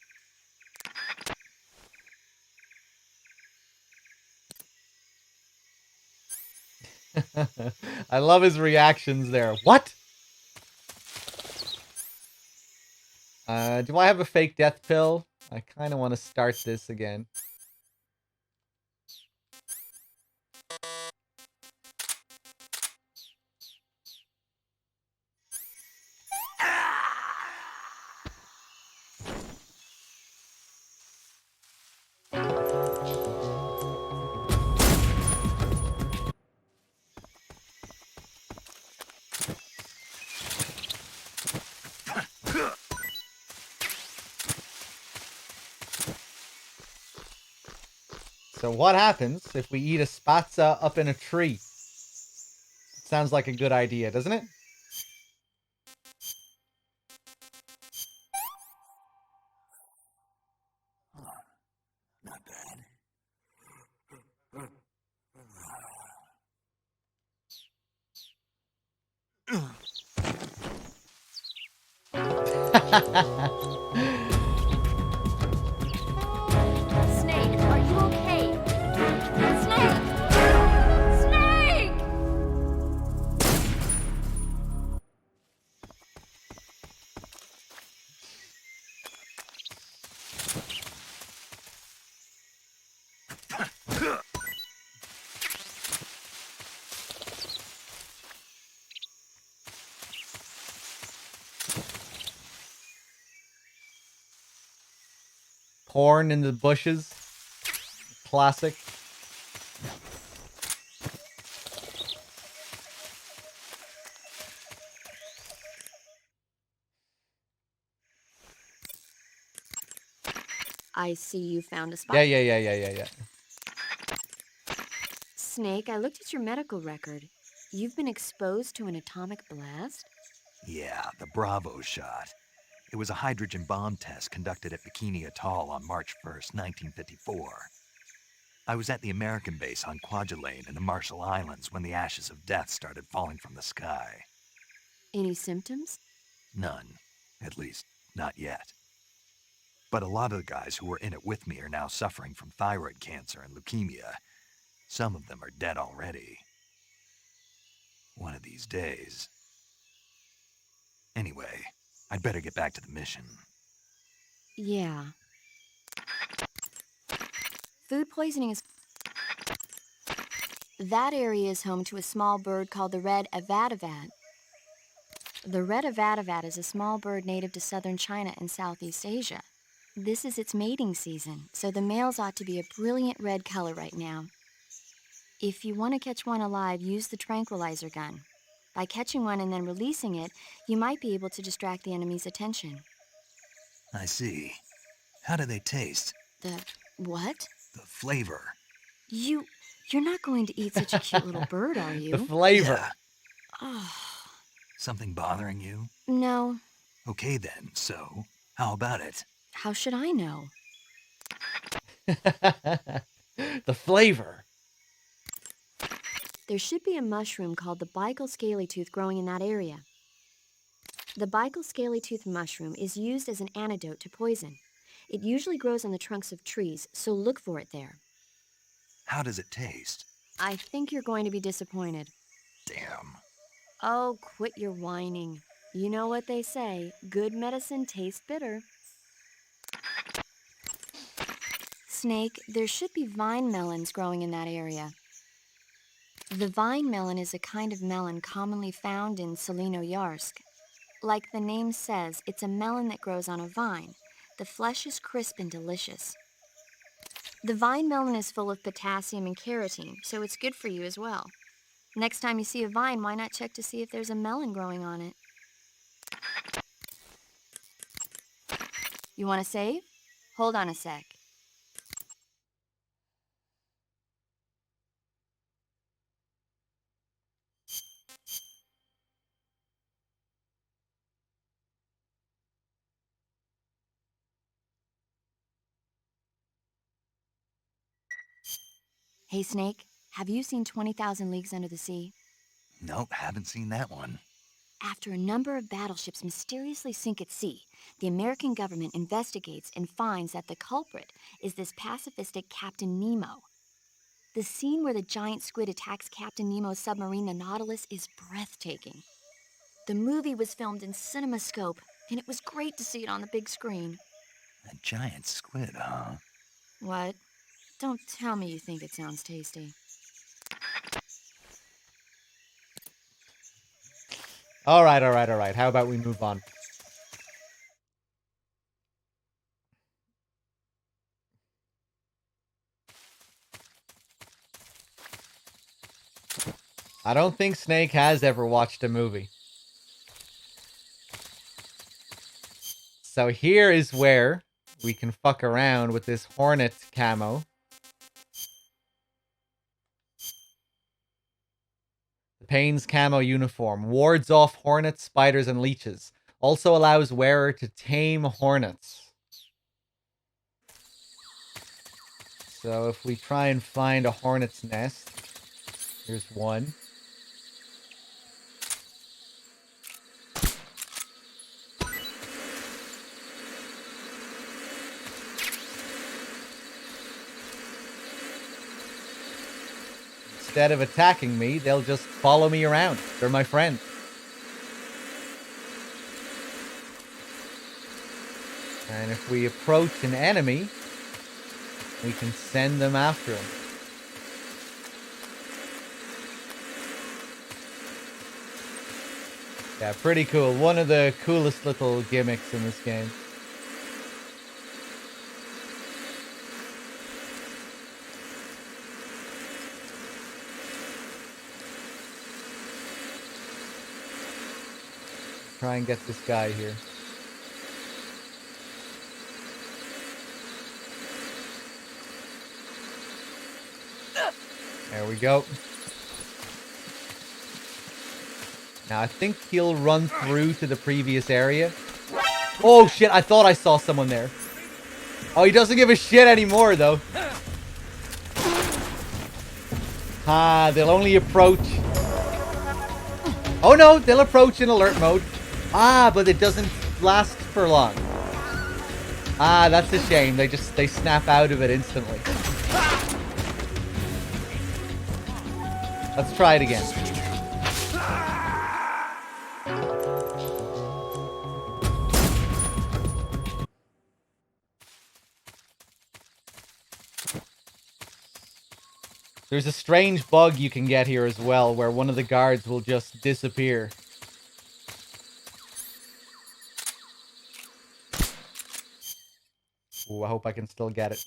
I love his reactions there. What? Do I have a fake death pill? I kind of want to start this again. So what happens if we eat a spatza up in a tree? Sounds like a good idea, doesn't it? Not bad. Snake, are you okay? Snake! Snake! Porn in the bushes. Classic. I see you found a spot. Yeah. Snake, I looked at your medical record. You've been exposed to an atomic blast? Yeah, the Bravo shot. It was a hydrogen bomb test conducted at Bikini Atoll on March 1st, 1954. I was at the American base on Kwajalein in the Marshall Islands when the ashes of death started falling from the sky. Any symptoms? None. At least, not yet. But a lot of the guys who were in it with me are now suffering from thyroid cancer and leukemia. Some of them are dead already. One of these days. Anyway, I'd better get back to the mission. Yeah. Food poisoning is... That area is home to a small bird called the red avadavat. The red avadavat is a small bird native to southern China and Southeast Asia. This is its mating season, so the males ought to be a brilliant red color right now. If you want to catch one alive, use the tranquilizer gun. By catching one and then releasing it, you might be able to distract the enemy's attention. I see. How do they taste? The what? The flavor. You're not going to eat such a cute little bird, are you? The flavor. Yeah. Oh, Something bothering you? no. Okay then, so how about it? How should I know? The flavor. There should be a mushroom called the Baikal scaly tooth growing in that area. The Bicol scaly-toothed mushroom is used as an antidote to poison. It usually grows on the trunks of trees, so look for it there. How does it taste? I think you're going to be disappointed. Damn. Oh, quit your whining. You know what they say, good medicine tastes bitter. Snake, there should be vine melons growing in that area. The vine melon is a kind of melon commonly found in Salino-Yarsk. Like the name says, it's a melon that grows on a vine. The flesh is crisp and delicious. The vine melon is full of potassium and carotene, so it's good for you as well. Next time you see a vine, why not check to see if there's a melon growing on it? You want to save? Hold on a sec. Hey, Snake, have you seen 20,000 Leagues Under the Sea? Nope, haven't seen that one. After a number of battleships mysteriously sink at sea, the American government investigates and finds that the culprit is this pacifistic Captain Nemo. The scene where the giant squid attacks Captain Nemo's submarine, the Nautilus, is breathtaking. The movie was filmed in CinemaScope, and it was great to see it on the big screen. A giant squid, huh? What? Don't tell me you think it sounds tasty. All right. How about we move on? I don't think Snake has ever watched a movie. So here is where we can fuck around with this Hornet camo. The Payne's camo uniform wards off hornets, spiders, and leeches. Also allows wearer to tame hornets. So if we try and find a hornet's nest, here's one. Instead of attacking me, they'll just follow me around. They're my friends. And if we approach an enemy, we can send them after him. Yeah, pretty cool. One of the coolest little gimmicks in this game. Try and get this guy here. There we go. Now I think he'll run through to the previous area. Oh shit, I thought I saw someone there. Oh, he doesn't give a shit anymore though. Ah, they'll only approach. Oh no, they'll approach in alert mode. Ah, but it doesn't last for long. Ah, that's a shame. They snap out of it instantly. Let's try it again. There's a strange bug you can get here as well, where one of the guards will just disappear. Ooh, I hope I can still get it.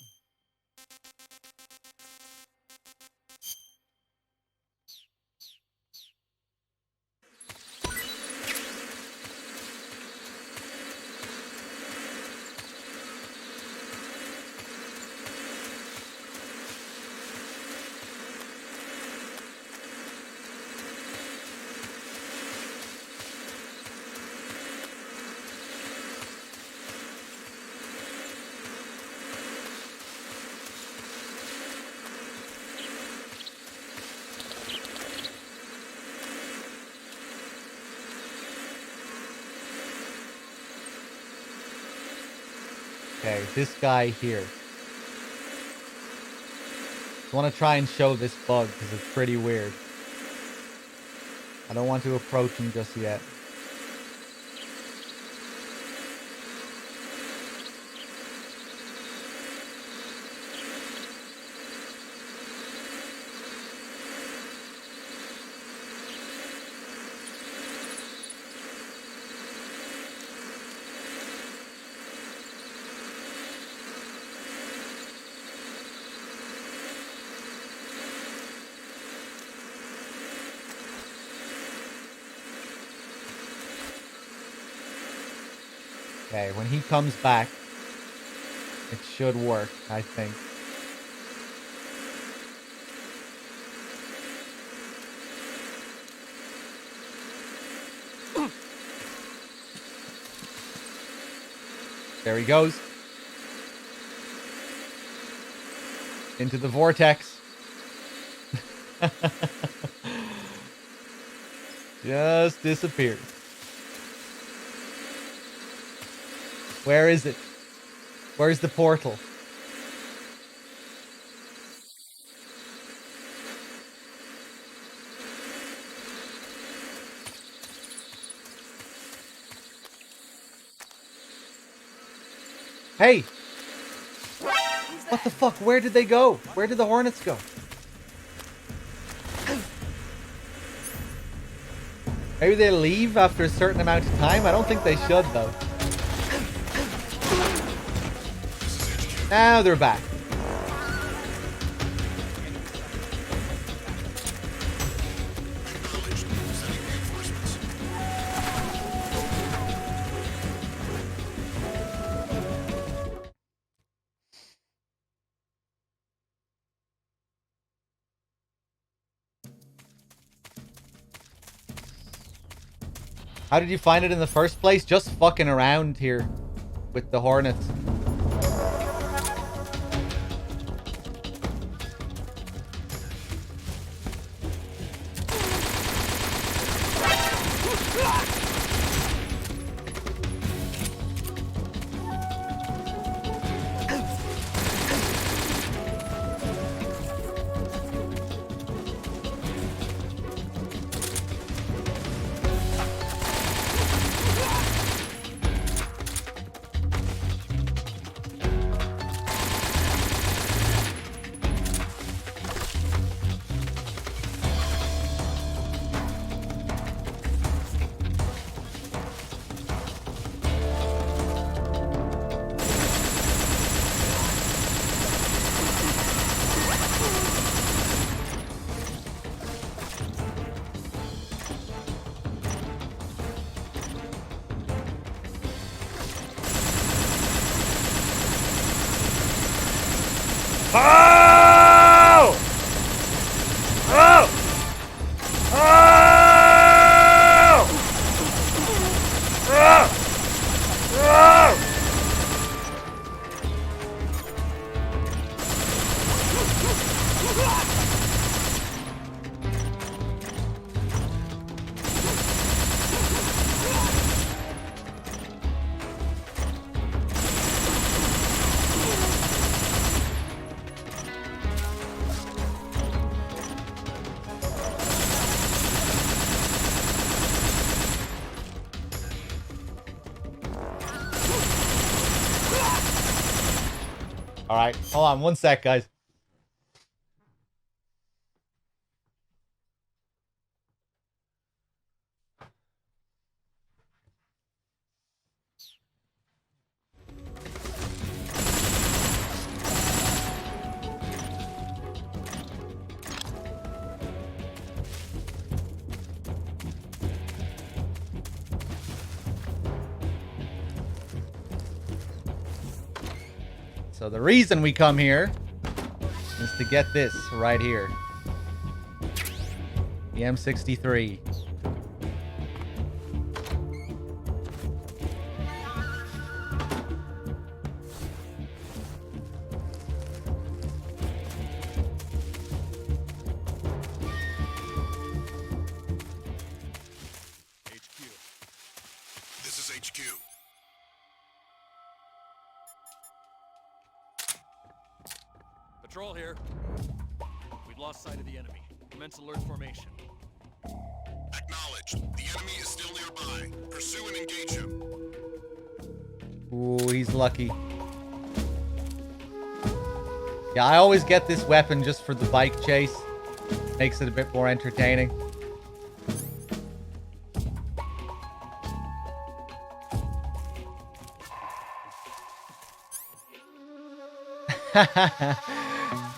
Okay, this guy here. I want to try and show this bug because it's pretty weird. I don't want to approach him just yet. Okay, when he comes back, it should work, I think. There he goes. Into the vortex. Just disappeared. Where is it? Where's the portal? Hey! What the fuck? Where did they go? Where did the hornets go? Maybe they leave after a certain amount of time? I don't think they should, though. Now they're back. How did you find it in the first place? Just fucking around here with the hornets. Oh! Oh! Oh! Oh! Oh! Alright, hold on one sec, guys. So the reason we come here is to get this right here. The M63. This is HQ. Patrol here. We've lost sight of the enemy. Commence alert formation. Acknowledged. The enemy is still nearby. Pursue and engage him. Ooh, he's lucky. Yeah, I always get this weapon just for the bike chase. Makes it a bit more entertaining.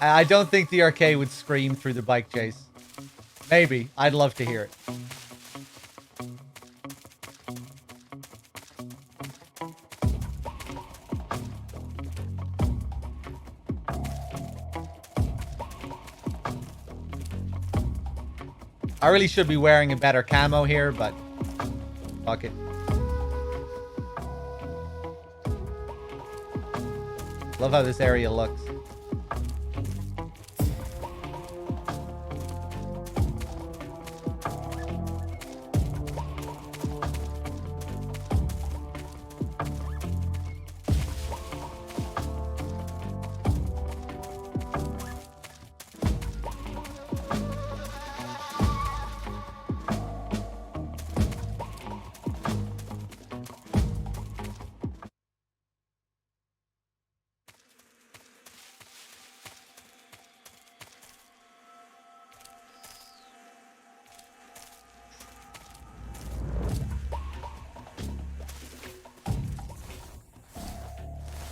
I don't think the arcade would scream through the bike chase. Maybe. I'd love to hear it. I really should be wearing a better camo here, but fuck it. Love how this area looks.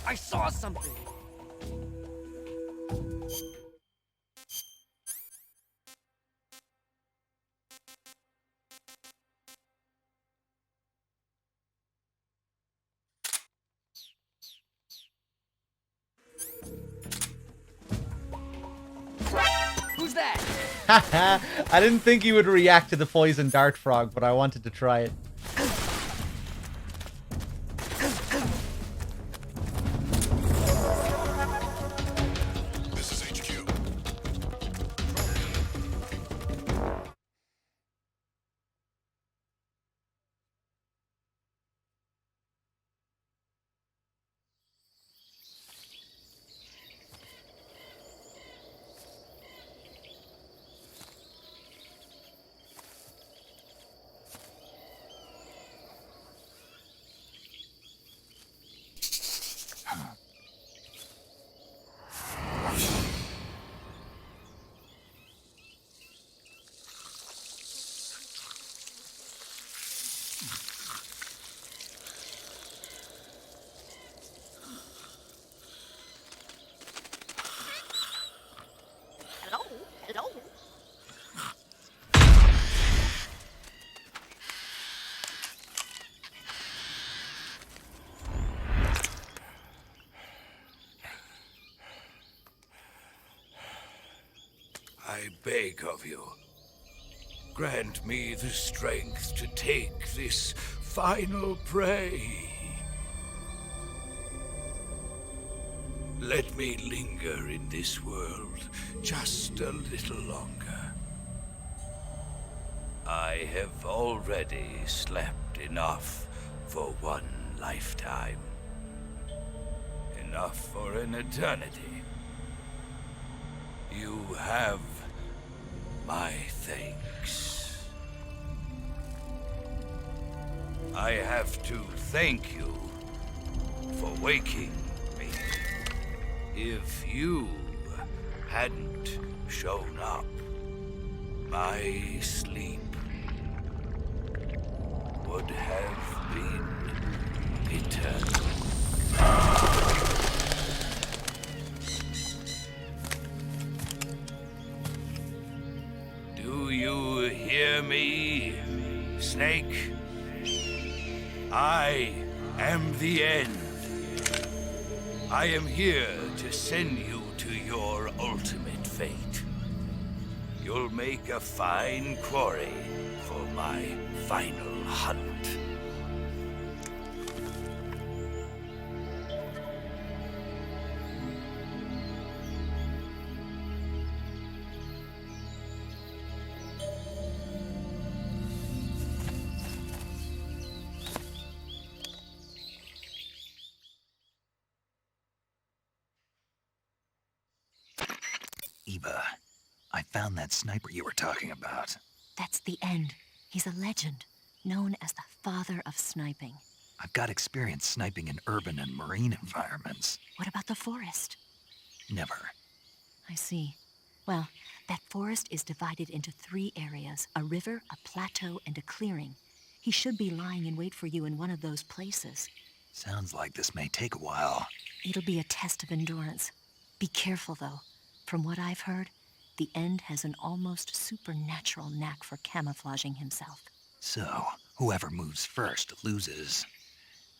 I saw something! Who's that? I didn't think he would react to the poison dart frog, but I wanted to try it. This is HQ. I beg of you, grant me the strength to take this final prey. Let me linger in this world just a little longer. I have already slept enough for one lifetime. Enough for an eternity. You have my thanks. I have to thank you for waking me. If you hadn't shown up, my sleep would have been eternal. Do you hear me, Snake? I am the end. I am here to send you to your ultimate fate. You'll make a fine quarry for my final hunt. Eva, I found that sniper you were talking about. That's the end. He's a legend, known as the father of sniping. I've got experience sniping in urban and marine environments. What about the forest? Never. I see. Well, that forest is divided into 3 areas, a river, a plateau, and a clearing. He should be lying in wait for you in one of those places. Sounds like this may take a while. It'll be a test of endurance. Be careful, though. From what I've heard, the End has an almost supernatural knack for camouflaging himself. So, whoever moves first loses.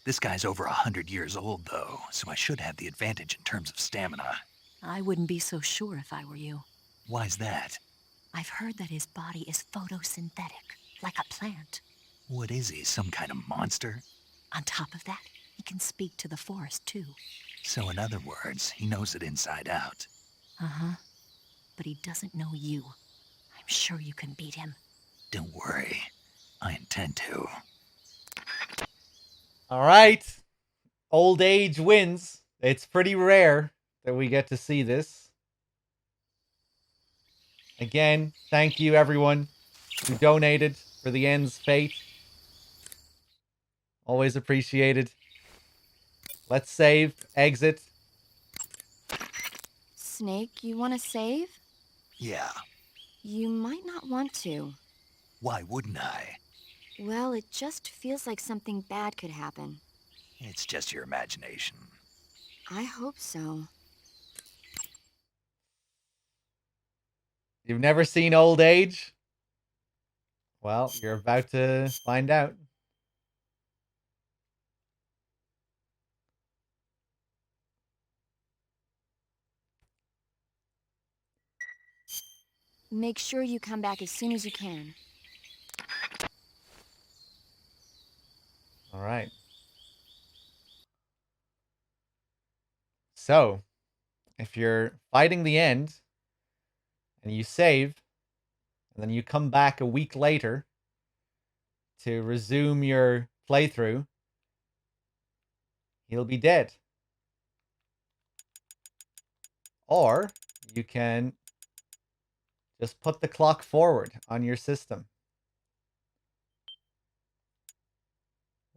This guy's over 100 years old, though, so I should have the advantage in terms of stamina. I wouldn't be so sure if I were you. Why's that? I've heard that his body is photosynthetic, like a plant. What is he, some kind of monster? On top of that, he can speak to the forest, too. So in other words, he knows it inside out. Uh-huh. But he doesn't know you. I'm sure you can beat him. Don't worry. I intend to. All right. Old age wins. It's pretty rare that we get to see this. Again, thank you everyone who donated for the End's fate. Always appreciated. Let's save, exit. Snake, you want to save? Yeah. You might not want to. Why wouldn't I? Well, it just feels like something bad could happen. It's just your imagination. I hope so. You've never seen Old Age? Well, you're about to find out. Make sure you come back as soon as you can. All right. So, if you're fighting the End and you save, and then you come back a week later to resume your playthrough, he'll be dead. Or you can just put the clock forward on your system.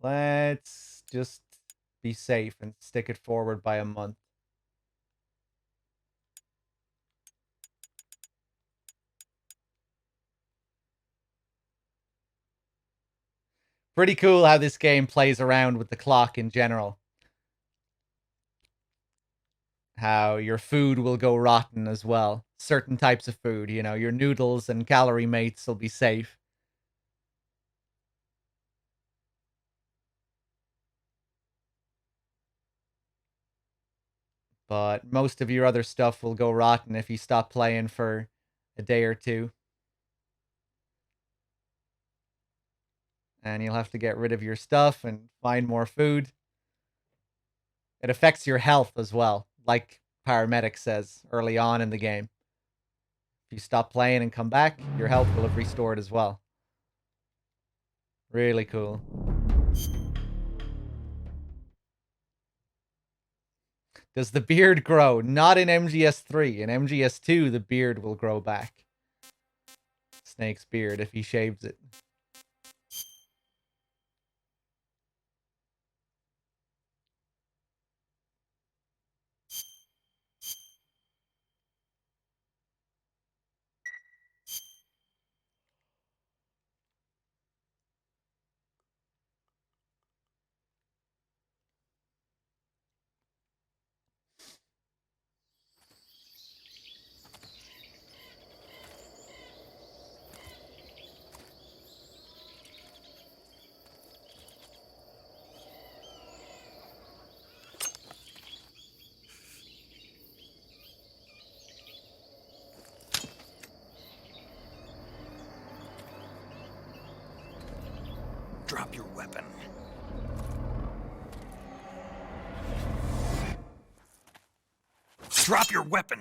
Let's just be safe and stick it forward by a month. Pretty cool how this game plays around with the clock in general. How your food will go rotten as well. Certain types of food, you know, your noodles and calorie mates will be safe. But most of your other stuff will go rotten if you stop playing for a day or two. And you'll have to get rid of your stuff and find more food. It affects your health as well, like Paramedic says early on in the game. If you stop playing and come back, your health will have restored as well. Really cool. Does the beard grow? Not in MGS3. In MGS2, the beard will grow back. Snake's beard, if he shaves it. Drop your weapon. Drop your weapon!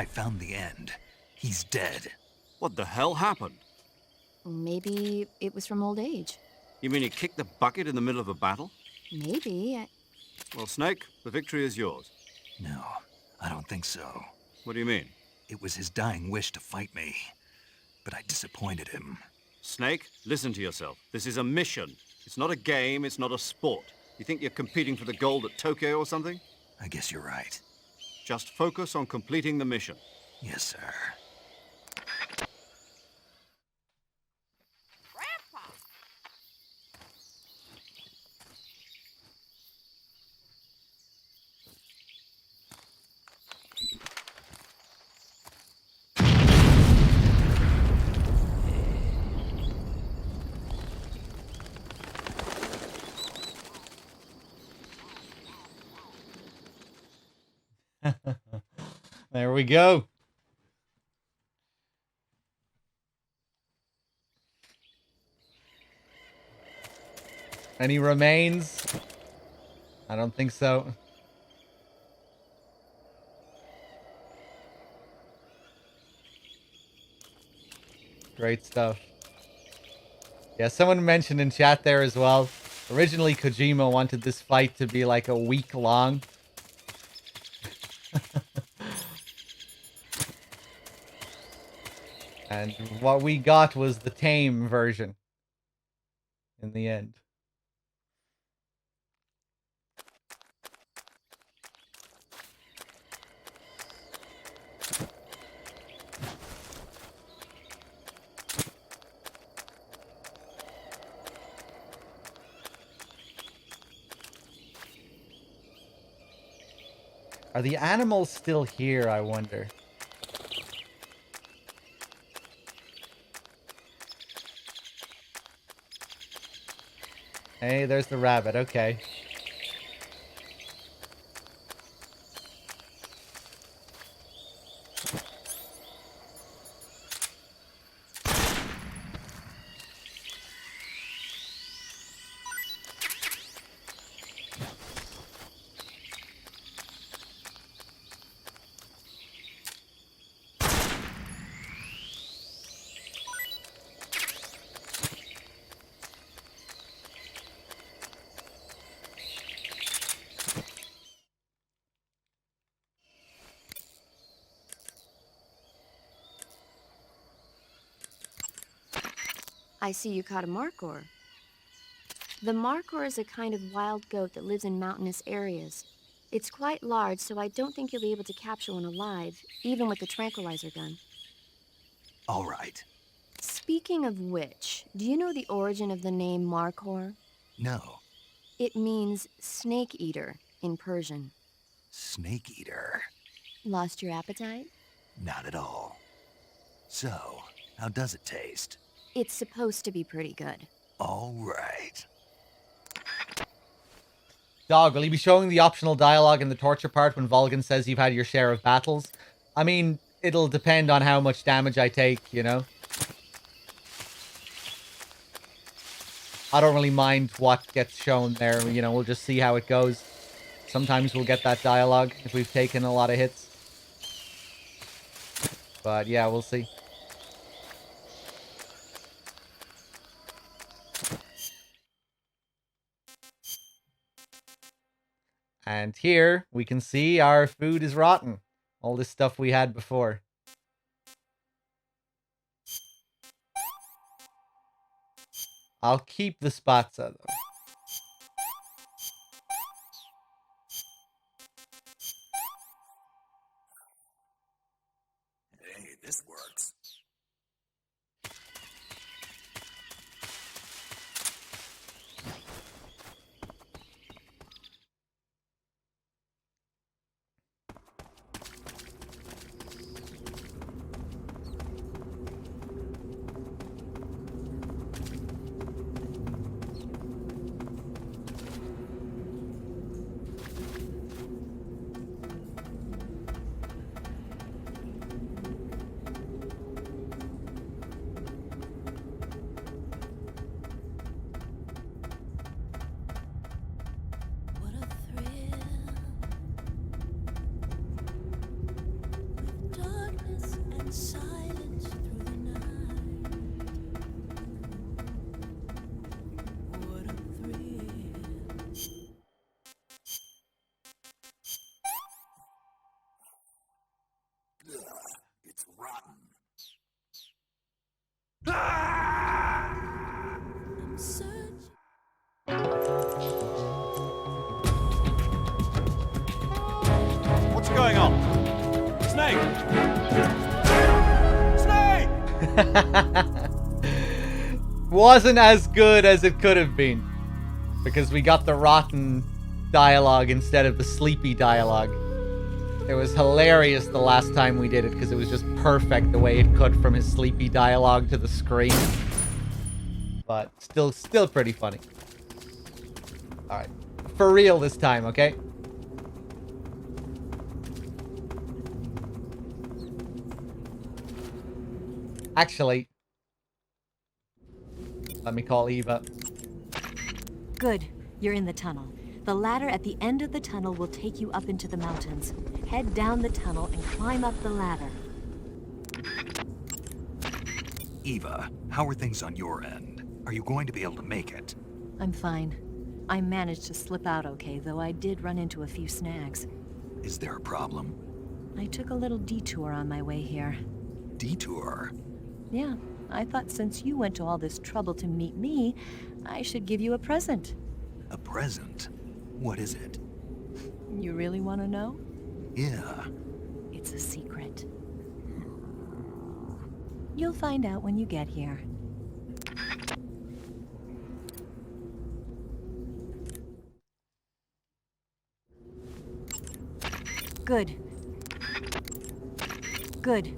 I found the end. He's dead. What the hell happened? Maybe it was from old age. You mean he kicked the bucket in the middle of a battle? Maybe. Well, Snake, the victory is yours. No, I don't think so. What do you mean? It was his dying wish to fight me, but I disappointed him. Snake, listen to yourself. This is a mission. It's not a game, it's not a sport. You think you're competing for the gold at Tokyo or something? I guess you're right. Just focus on completing the mission. Yes, sir. There we go. Any remains? I don't think so. Great stuff. Yeah, someone mentioned in chat there as well. Originally, Kojima wanted this fight to be like a week long. And what we got was the tame version in the end. Are the animals still here, I wonder? Hey, there's the rabbit. Okay. I see you caught a markhor. The markhor is a kind of wild goat that lives in mountainous areas. It's quite large, so I don't think you'll be able to capture one alive, even with the tranquilizer gun. All right. Speaking of which, do you know the origin of the name markhor? No. It means snake eater in Persian. Snake eater? Lost your appetite? Not at all. So, how does it taste? It's supposed to be pretty good. All right. Dog, will you be showing the optional dialogue in the torture part when Volgan says you've had your share of battles? I mean, it'll depend on how much damage I take, you know? I don't really mind what gets shown there, you know, we'll just see how it goes. Sometimes we'll get that dialogue if we've taken a lot of hits. But yeah, we'll see. And here we can see our food is rotten. All this stuff we had before. I'll keep the spatza though. Hey, this works. Wasn't as good as it could have been. Because we got the rotten dialogue instead of the sleepy dialogue. It was hilarious the last time we did it because it was just perfect the way it cut from his sleepy dialogue to the scream. But still pretty funny. Alright. For real this time, okay? Actually, let me call Eva. Good. You're in the tunnel. The ladder at the end of the tunnel will take you up into the mountains. Head down the tunnel and climb up the ladder. Eva, how are things on your end? Are you going to be able to make it? I'm fine. I managed to slip out okay, though I did run into a few snags. Is there a problem? I took a little detour on my way here. Detour? Yeah, I thought since you went to all this trouble to meet me, I should give you a present. A present? What is it? You really want to know? Yeah. It's a secret. You'll find out when you get here. Good. Good.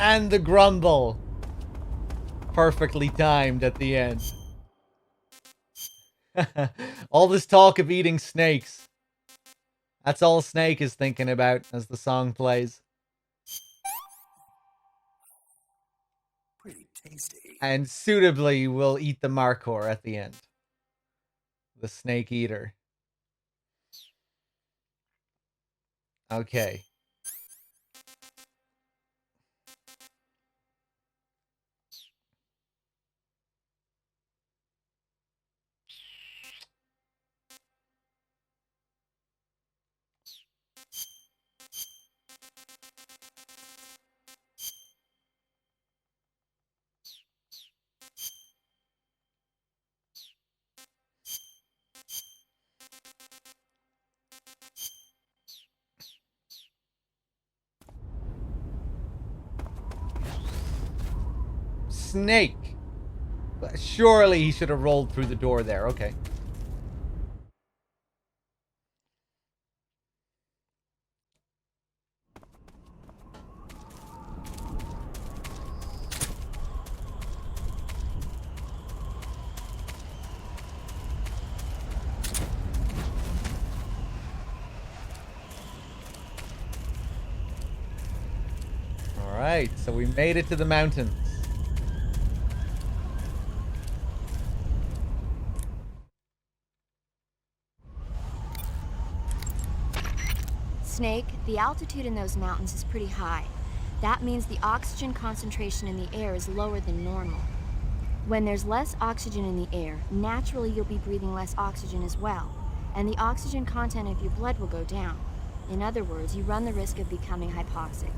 And the grumble. Perfectly timed at the end. All this talk of eating snakes. That's all Snake is thinking about as the song plays. Pretty tasty. And suitably will eat the Markhor at the end. The Snake Eater. Okay. Snake. Surely he should have rolled through the door there. Okay. Alright, so we made it to the mountains. Snake, the altitude in those mountains is pretty high. That means the oxygen concentration in the air is lower than normal. When there's less oxygen in the air, naturally you'll be breathing less oxygen as well, and the oxygen content of your blood will go down. In other words, you run the risk of becoming hypoxic.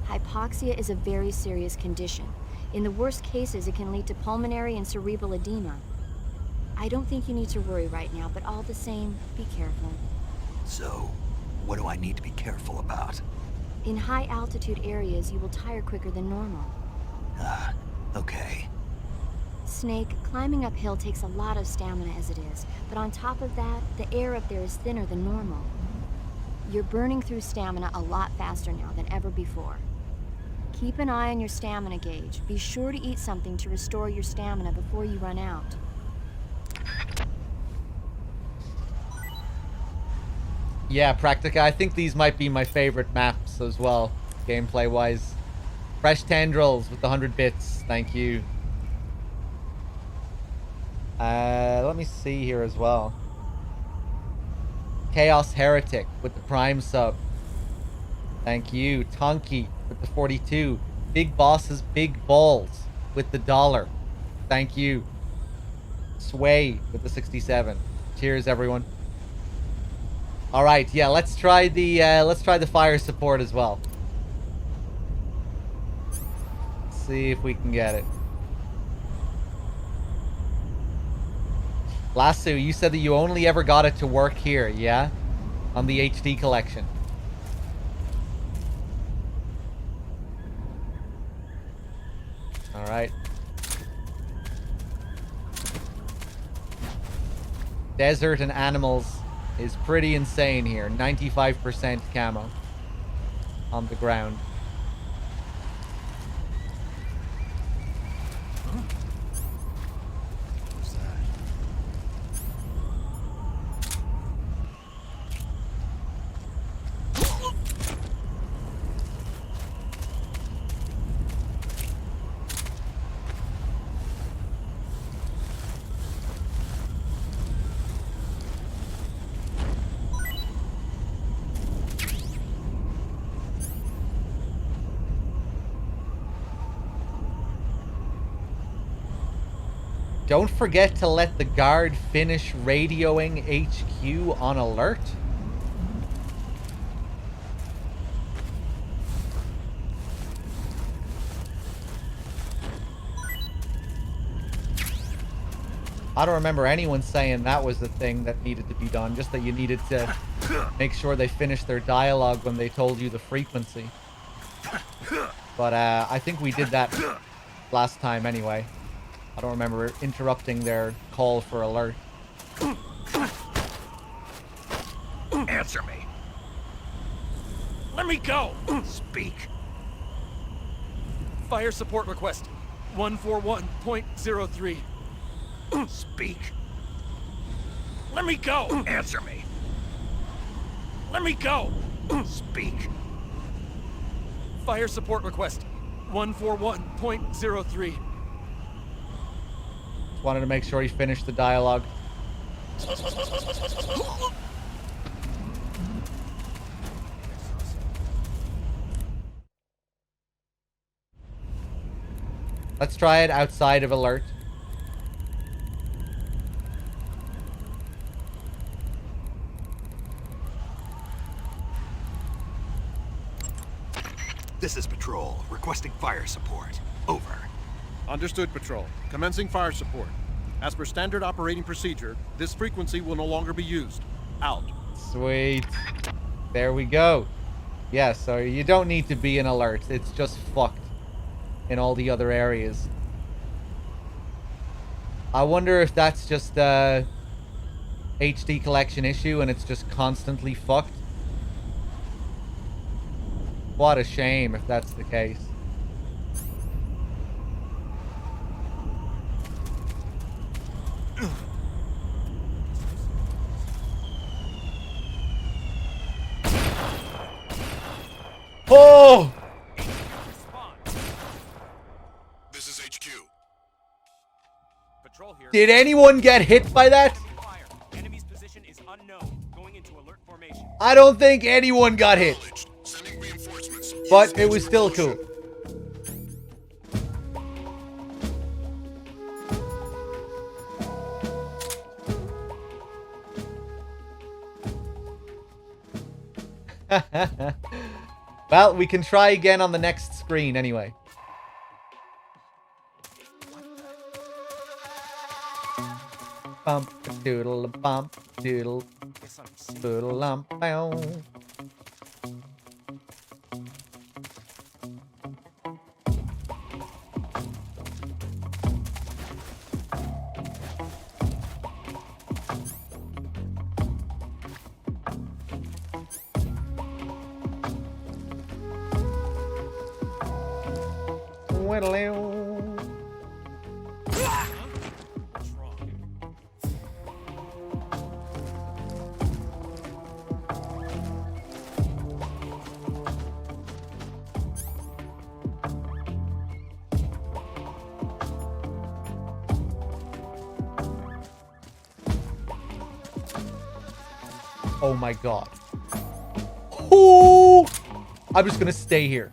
Hypoxia is a very serious condition. In the worst cases, it can lead to pulmonary and cerebral edema. I don't think you need to worry right now, but all the same, be careful. So, what do I need to be careful about? In high altitude areas, you will tire quicker than normal. Okay. Snake, climbing uphill takes a lot of stamina as it is, but on top of that, the air up there is thinner than normal. You're burning through stamina a lot faster now than ever before. Keep an eye on your stamina gauge. Be sure to eat something to restore your stamina before you run out. Yeah, Practica, I think these might be my favorite maps as well, gameplay-wise. Fresh Tendrils with the 100 bits, thank you. Let me see here as well. Chaos Heretic with the Prime sub. Thank you. Tonky with the 42. Big Bosses Big Balls with the $1. Thank you. Sway with the 67. Cheers, everyone. All right, yeah, let's try the fire support as well. Let's see if we can get it. Lasso, you said that you only ever got it to work here, yeah? On the HD collection. All right. Desert and animals is pretty insane here. 95% camo on the ground. Don't forget to let the guard finish radioing HQ on alert. I don't remember anyone saying that was the thing that needed to be done, just that you needed to make sure they finished their dialogue when they told you the frequency. But I think we did that last time anyway. I don't remember interrupting their call for alert. Answer me. Let me go. Speak. Fire support request. 141.03. Speak. Let me go. Answer me. Let me go. Speak. Fire support request. 141.03. Wanted to make sure he finished the dialogue. Let's try it outside of alert. This is Patrol, requesting fire support. Over. Understood, Patrol. Commencing fire support. As per standard operating procedure, this frequency will no longer be used. Out. Sweet. There we go. Yeah, so you don't need to be in alert. It's just fucked in all the other areas. I wonder if that's just a HD collection issue and it's just constantly fucked. What a shame if that's the case. Oh! This is HQ. Patrol here. Did anyone get hit by that? Fire. Enemy's position is unknown. Going into alert formation. I don't think anyone got hit. But it was still cool. Well, we can try again on the next screen anyway. Bump doodle bump doodle doodle lump bow. Oh my god. Oh! I'm just gonna stay here.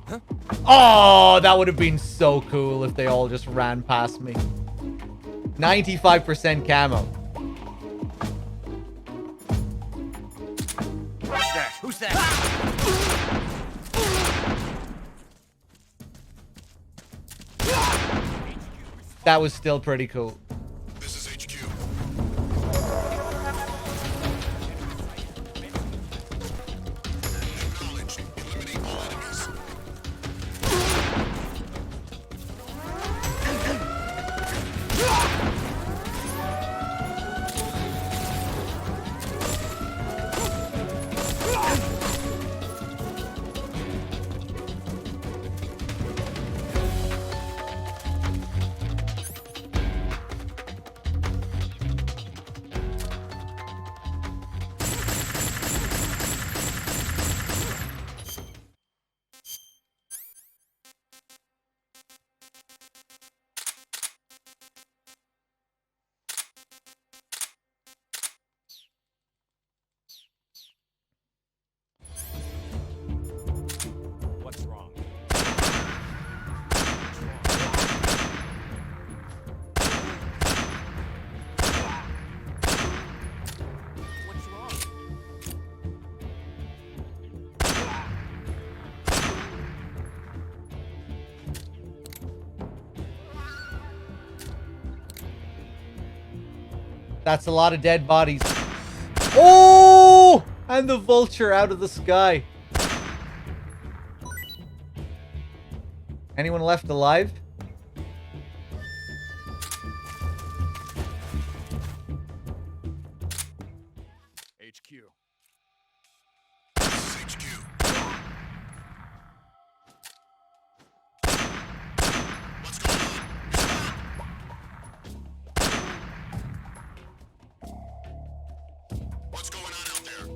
Huh? Oh, that would have been so cool if they all just ran past me. 95% camo. Who's that? Who's that? That was still pretty cool. This is HQ. Acknowledged. Eliminate all enemies. What's wrong? What's wrong? That's a lot of dead bodies. Oh! And the vulture out of the sky. Anyone left alive? HQ. This is HQ. What's going on? Respond. What's going on out there?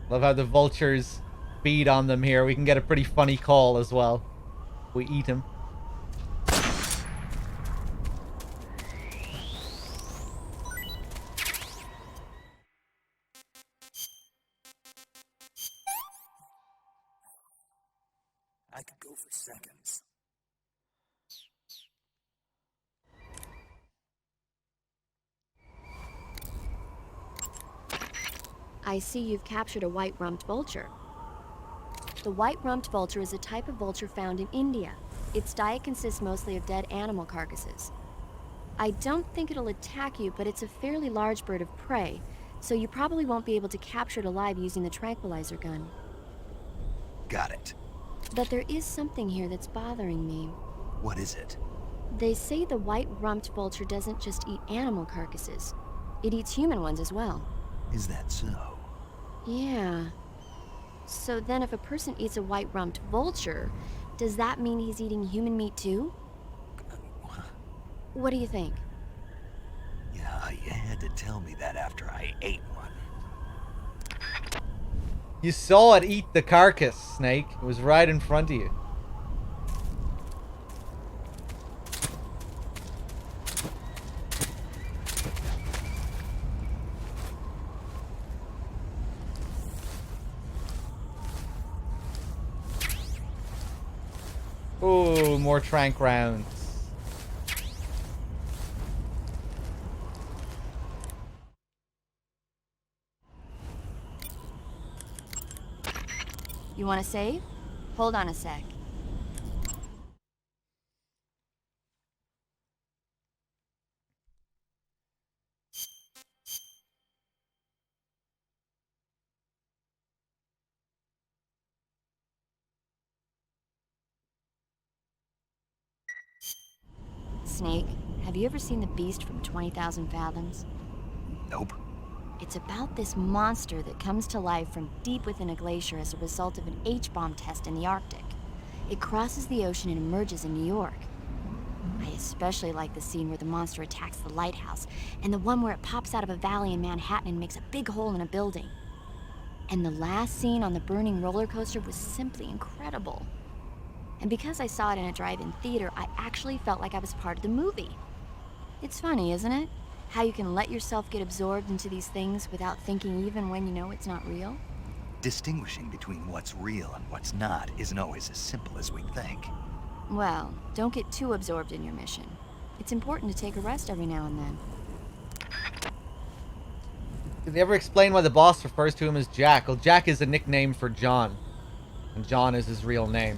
Love how the vultures feed on them here. We can get a pretty funny call as well. We eat him. I could go for seconds. I see you've captured a white-rumped vulture. The white-rumped vulture is a type of vulture found in India. Its diet consists mostly of dead animal carcasses. I don't think it'll attack you, but it's a fairly large bird of prey, so you probably won't be able to capture it alive using the tranquilizer gun. Got it. But there is something here that's bothering me. What is it? They say the white-rumped vulture doesn't just eat animal carcasses. It eats human ones as well. Is that so? Yeah. So then if a person eats a white-rumped vulture, does that mean he's eating human meat too? What do you think? Yeah, you had to tell me that after I ate one. You saw it eat the carcass, Snake. It was right in front of you. Oh, more trank rounds. You want to save? Hold on a sec. Snake, have you ever seen The Beast from 20,000 Fathoms? Nope. It's about this monster that comes to life from deep within a glacier as a result of an H-bomb test in the Arctic. It crosses the ocean and emerges in New York. I especially like the scene where the monster attacks the lighthouse, and the one where it pops out of a valley in Manhattan and makes a big hole in a building. And the last scene on the burning roller coaster was simply incredible. And because I saw it in a drive-in theater, I actually felt like I was part of the movie. It's funny, isn't it? How you can let yourself get absorbed into these things without thinking even when you know it's not real? Distinguishing between what's real and what's not isn't always as simple as we think. Well, don't get too absorbed in your mission. It's important to take a rest every now and then. Did they ever explain why the boss refers to him as Jack? Well, Jack is a nickname for John. And John is his real name.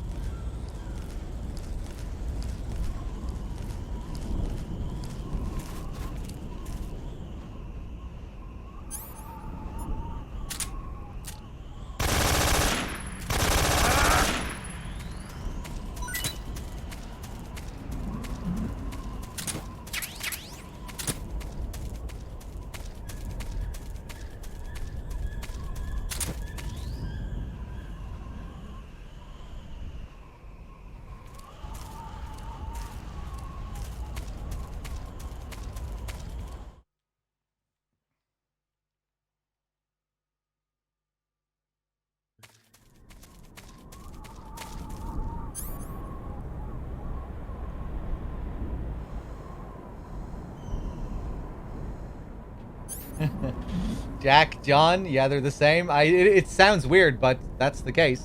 Jack, John, yeah, they're the same. It sounds weird, but that's the case.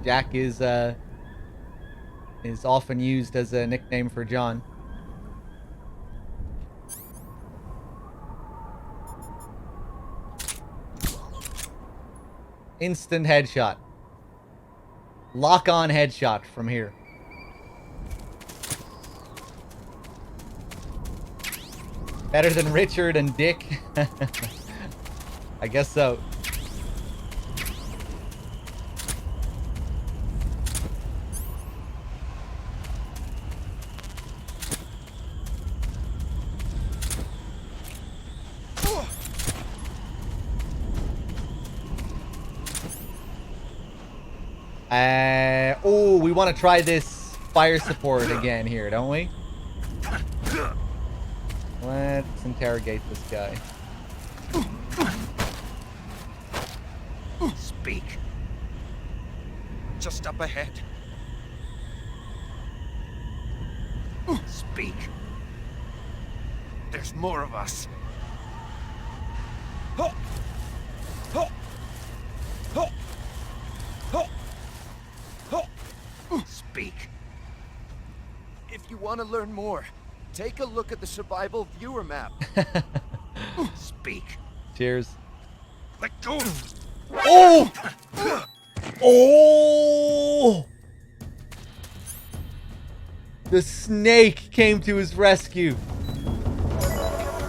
Jack is often used as a nickname for John. Instant headshot. Lock-on headshot from here. Better than Richard and Dick? I guess so. Oh, we want to try this fire support again here, don't we? Let's interrogate this guy. Speak. Just up ahead. Speak. There's more of us. Speak. If you want to learn more, take a look at the survival viewer map. Speak. Cheers. Let go. Oh! Oh! The snake came to his rescue.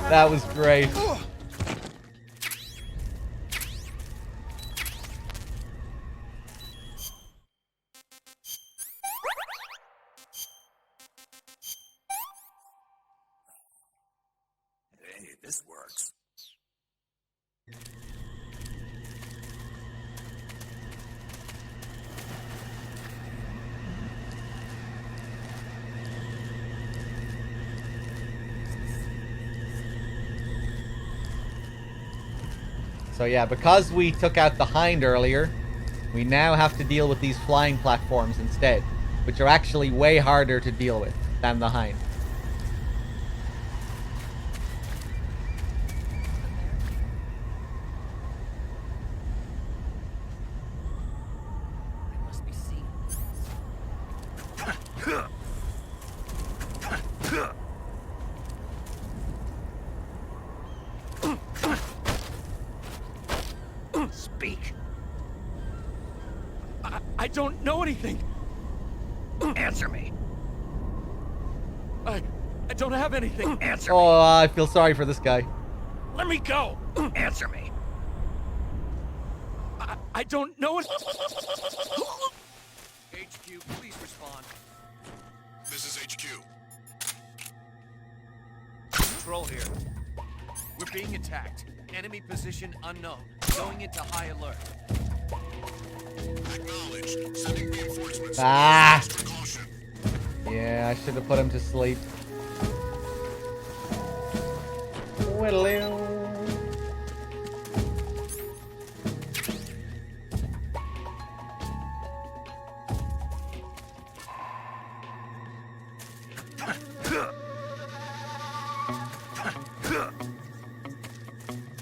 That was great. Hey, this works. So yeah, because we took out the Hind earlier, we now have to deal with these flying platforms instead, which are actually way harder to deal with than the Hind. They must be seen. Speak. I don't know anything. Answer me. I don't have anything. Answer me. Oh, I feel sorry for this guy. Let me go. Answer me. I don't know it. HQ, please respond. This is HQ. Control here. We're being attacked. Enemy position unknown. Going into high alert. Acknowledged. Sending reinforcements. Ah! Extra caution. Yeah, I should have put him to sleep. Whittle.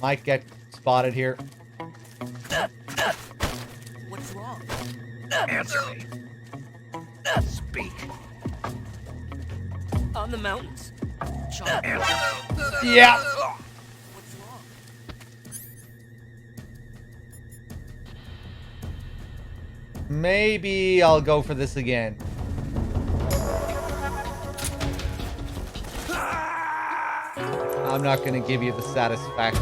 Might get spotted here. What's wrong? Answer me. Speak. On the mountains. Answer. Yeah. What's wrong? Maybe I'll go for this again. I'm not going to give you the satisfaction.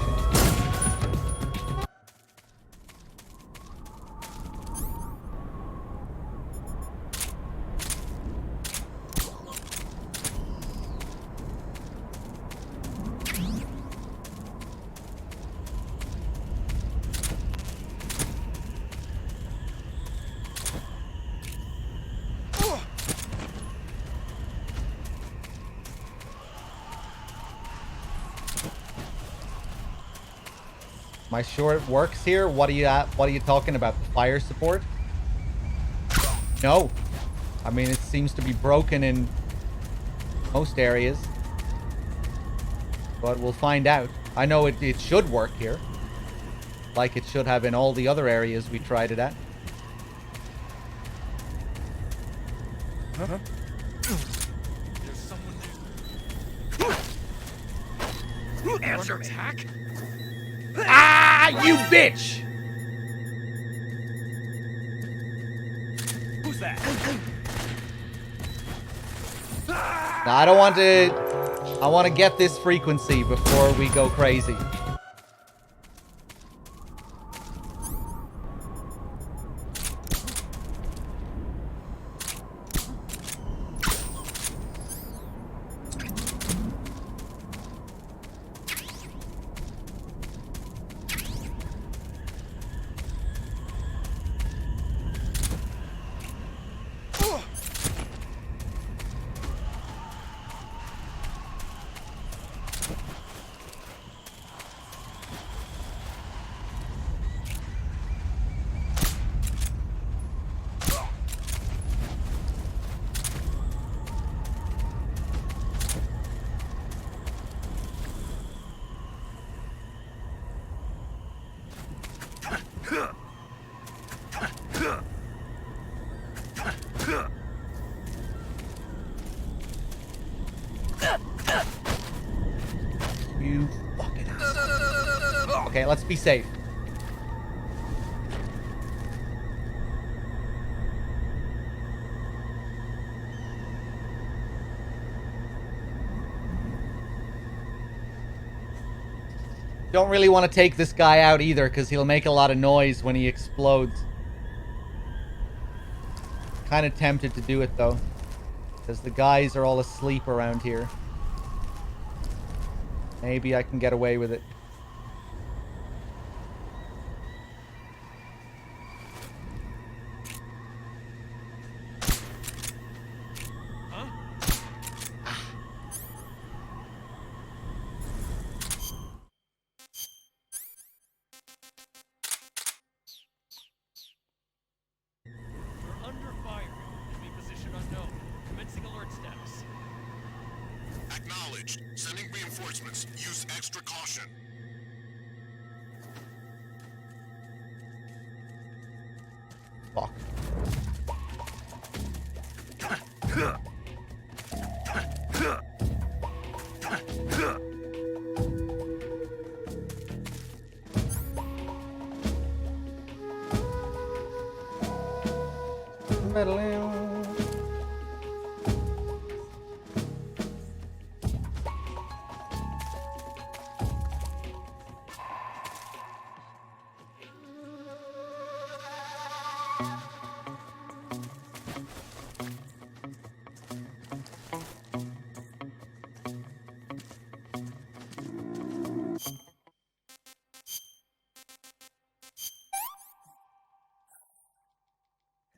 Am I sure it works here? What are you talking about? The fire support? No. I mean, it seems to be broken in most areas. But we'll find out. I know it should work here. Like it should have in all the other areas we tried it at. There's someone there. Answer me. Attack? Ah, you bitch! Who's that? Now, I don't want to... I want to get this frequency before we go crazy. You fucking asshole. Okay, let's be safe. Don't really want to take this guy out either, because he'll make a lot of noise when he explodes. Kind of tempted to do it, though. Because the guys are all asleep around here. Maybe I can get away with it. engaged. Sending reinforcements. Use extra caution. Fuck.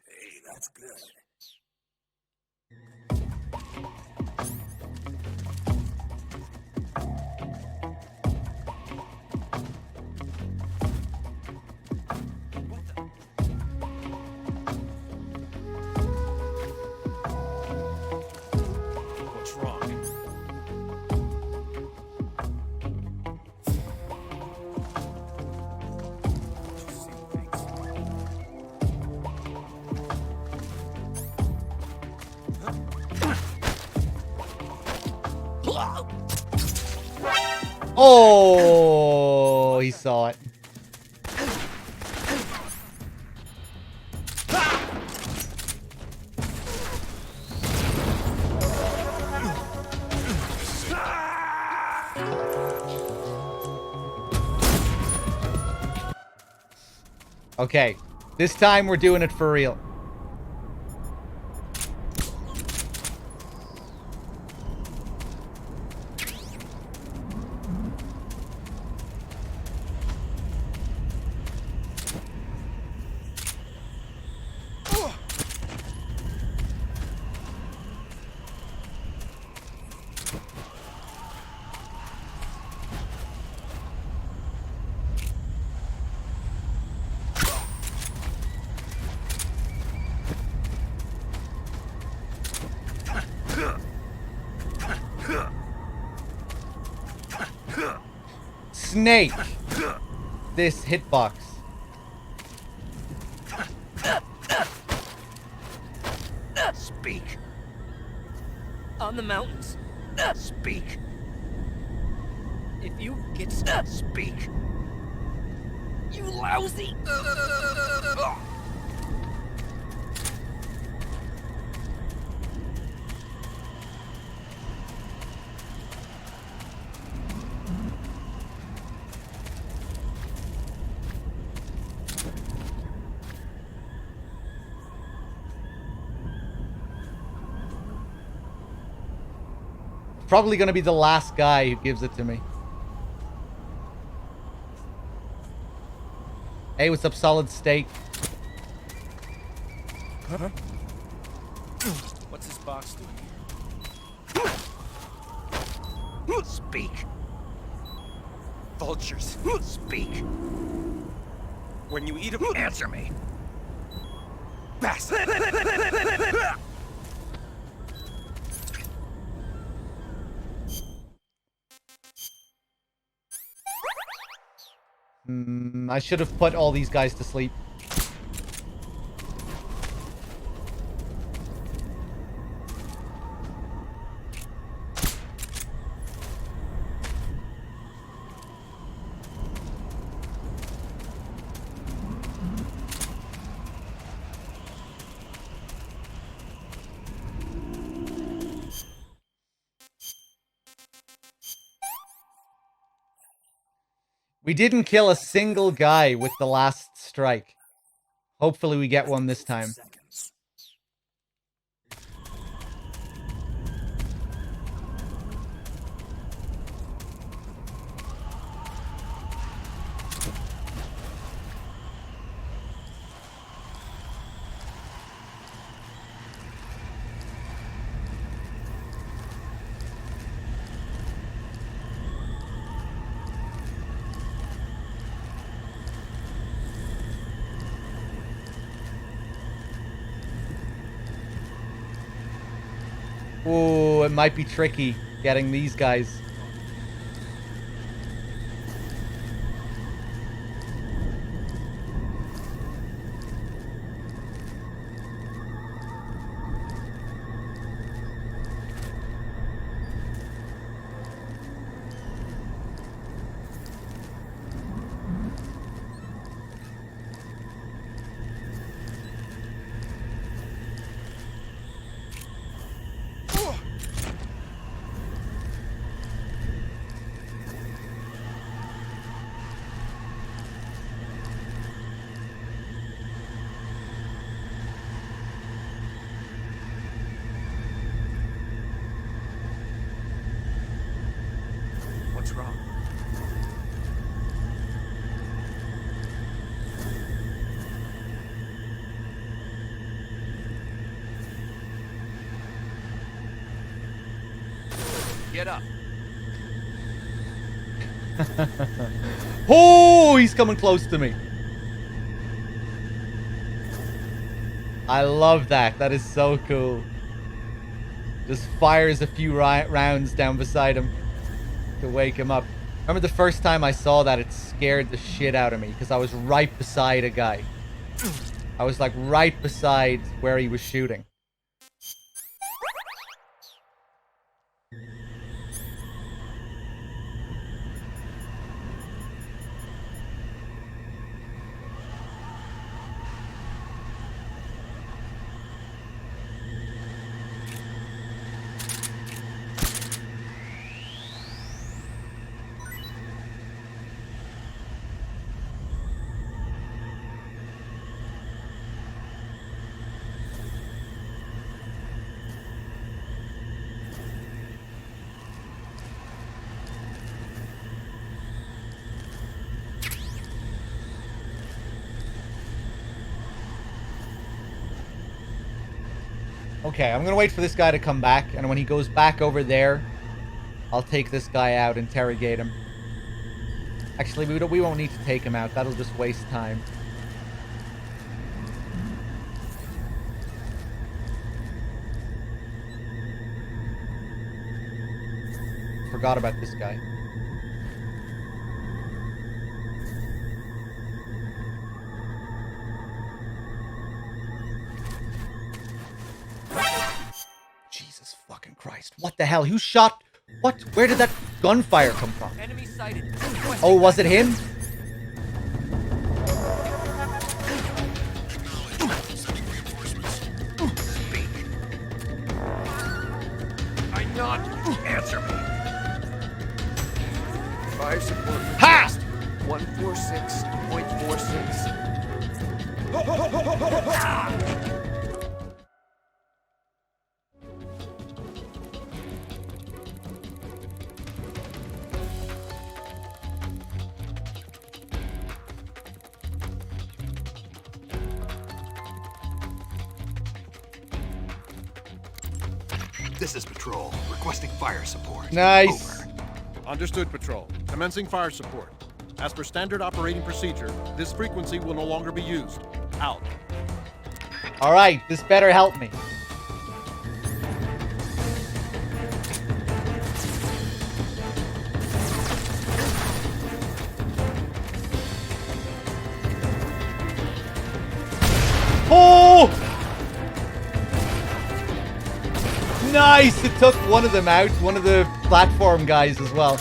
Hey, that's good. What's wrong? Oh, he saw it. Okay, this time we're doing it for real. Snake this hitbox. Speak. On the mountains. Speak. If you get Speak. you lousy. Probably gonna be the last guy who gives it to me. Hey, what's up, Solid Steak? Huh? What's this box doing here? Speak. Vultures. Speak. When you eat them, Answer me. bastard. I should have put all these guys to sleep. We didn't kill a single guy with the last strike. Hopefully we get one this time. Ooh, it might be tricky. getting these guys. What's wrong? Get up. Oh, he's coming close to me. I love that. That is so cool. Just fires a few rounds down beside him to wake him up. Remember the first time I saw that, it scared the shit out of me because I was right beside a guy. I was like right beside where he was shooting. Okay, I'm gonna wait for this guy to come back, and when he goes back over there, I'll take this guy out, interrogate him. Actually, we won't need to take him out. That'll just waste time. Forgot about this guy. Jesus fucking Christ. What the hell? Who shot? What? Where did that gunfire come from? Enemy sighted. Oh, was it him? I'm not. Answer me. Fire support. Ha! 146.46. This is Patrol, requesting fire support. Nice. Over. Understood, Patrol. Commencing fire support. As per standard operating procedure, this frequency will no longer be used. Out. All right, this better help me. Oh! Nice! It took one of them out, one of the platform guys as well.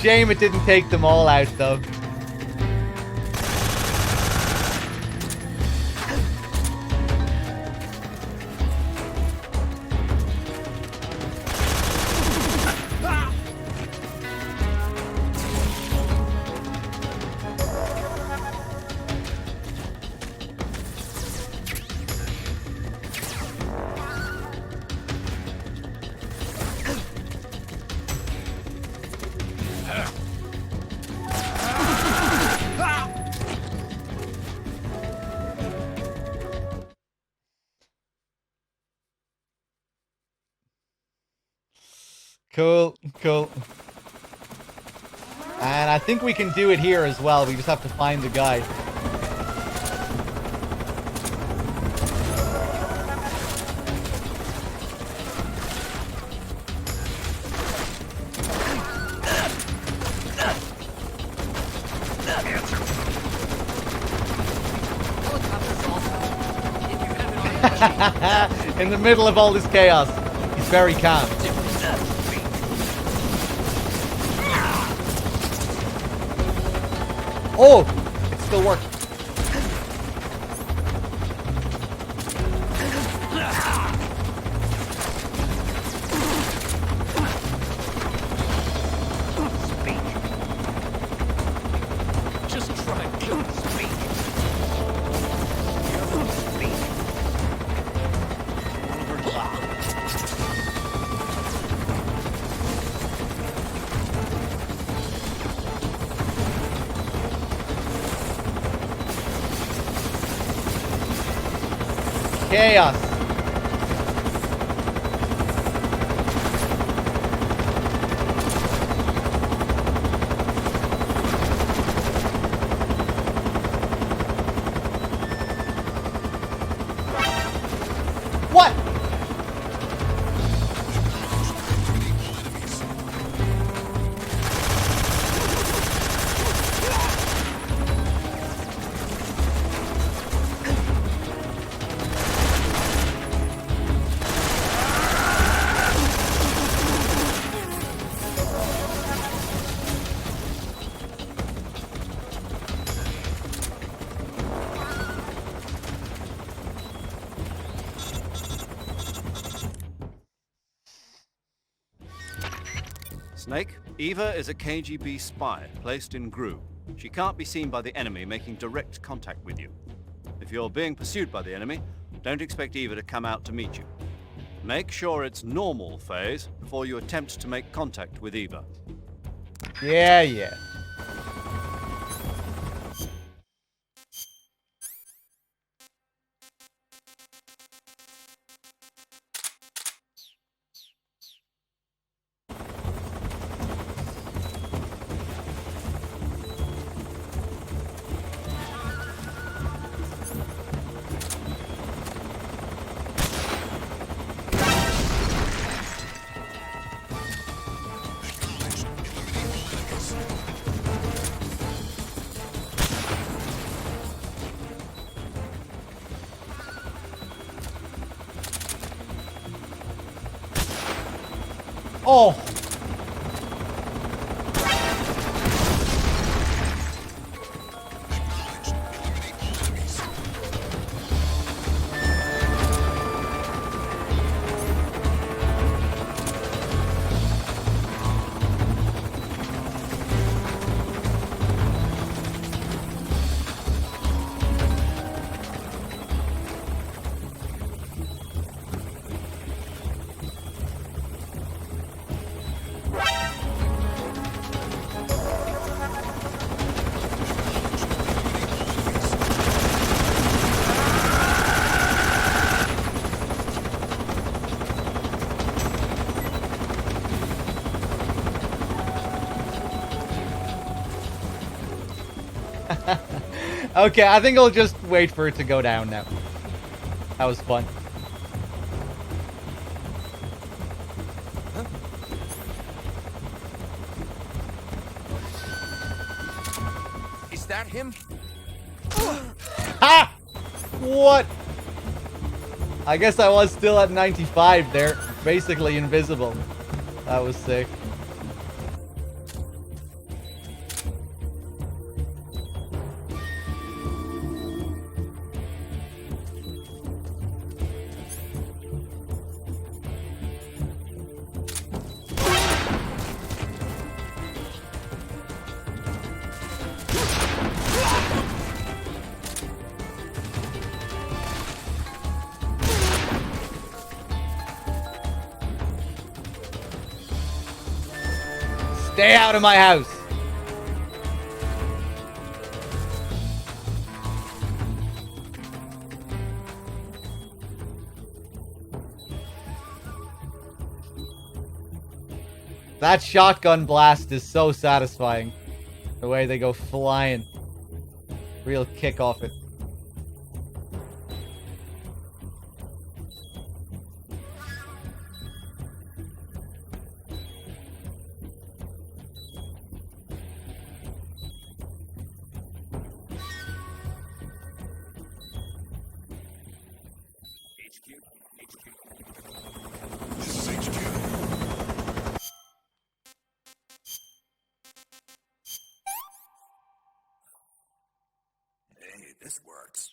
Shame it didn't take them all out, though. Cool, cool. And I think we can do it here as well. We just have to find the guy. In the middle of all this chaos, he's very calm. Oh, it still worked. Just try and kill the speak. Chaos. What? Snake, Eva is a KGB spy placed in Gru. She can't be seen by the enemy making direct contact with you. If you're being pursued by the enemy, don't expect Eva to come out to meet you. Make sure it's normal phase before you attempt to make contact with Eva. Yeah. Oh. Okay, I think I'll just wait for it to go down now. That was fun. Is that him? Ha! What? I guess I was still at 95 there. Basically invisible. That was sick. Stay out of my house. That shotgun blast is so satisfying. The way they go flying. Real kick off it. Hey, this works.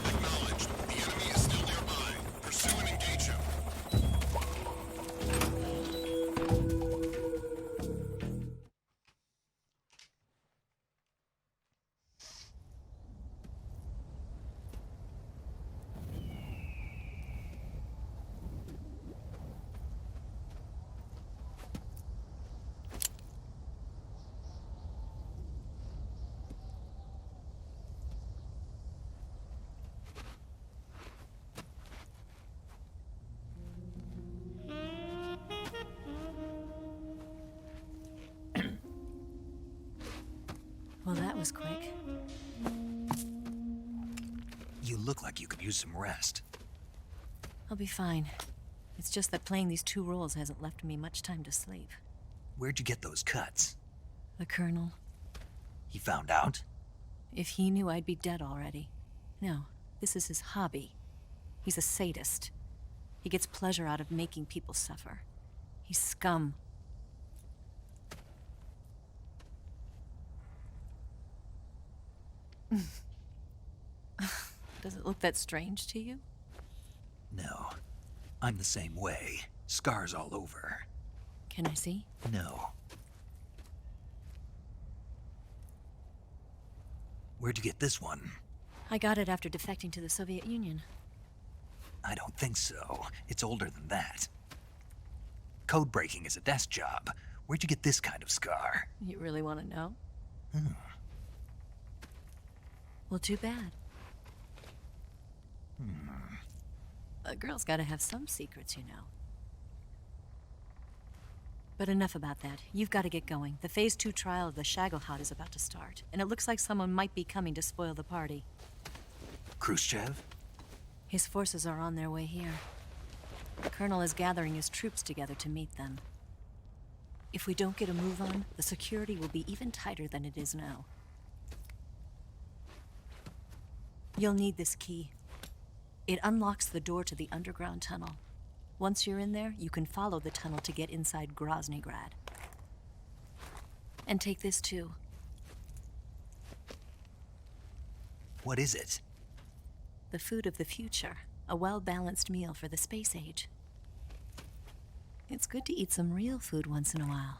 Acknowledged. The enemy is still nearby. Pursue and engage him. Well, that was quick. You look like you could use some rest. I'll be fine. It's just that playing these two roles hasn't left me much time to sleep. Where'd you get those cuts? The Colonel. He found out? If he knew, I'd be dead already. No, this is his hobby. He's a sadist. He gets pleasure out of making people suffer. He's scum. Does it look that strange to you? No. I'm the same way. Scars all over. Can I see? No. Where'd you get this one? I got it after defecting to the Soviet Union. I don't think so. It's older than that. Code breaking is a desk job. Where'd you get this kind of scar? You really want to know? Hmm. Well, too bad. A girl's gotta have some secrets, you know. But enough about that. You've got to get going. The Phase 2 trial of the Shagohod is about to start, and it looks like someone might be coming to spoil the party. Khrushchev? His forces are on their way here. The Colonel is gathering his troops together to meet them. If we don't get a move on, the security will be even tighter than it is now. You'll need this key. It unlocks the door to the underground tunnel. Once you're in there, you can follow the tunnel to get inside Groznygrad. And take this too. What is it? The food of the future. A well-balanced meal for the space age. It's good to eat some real food once in a while.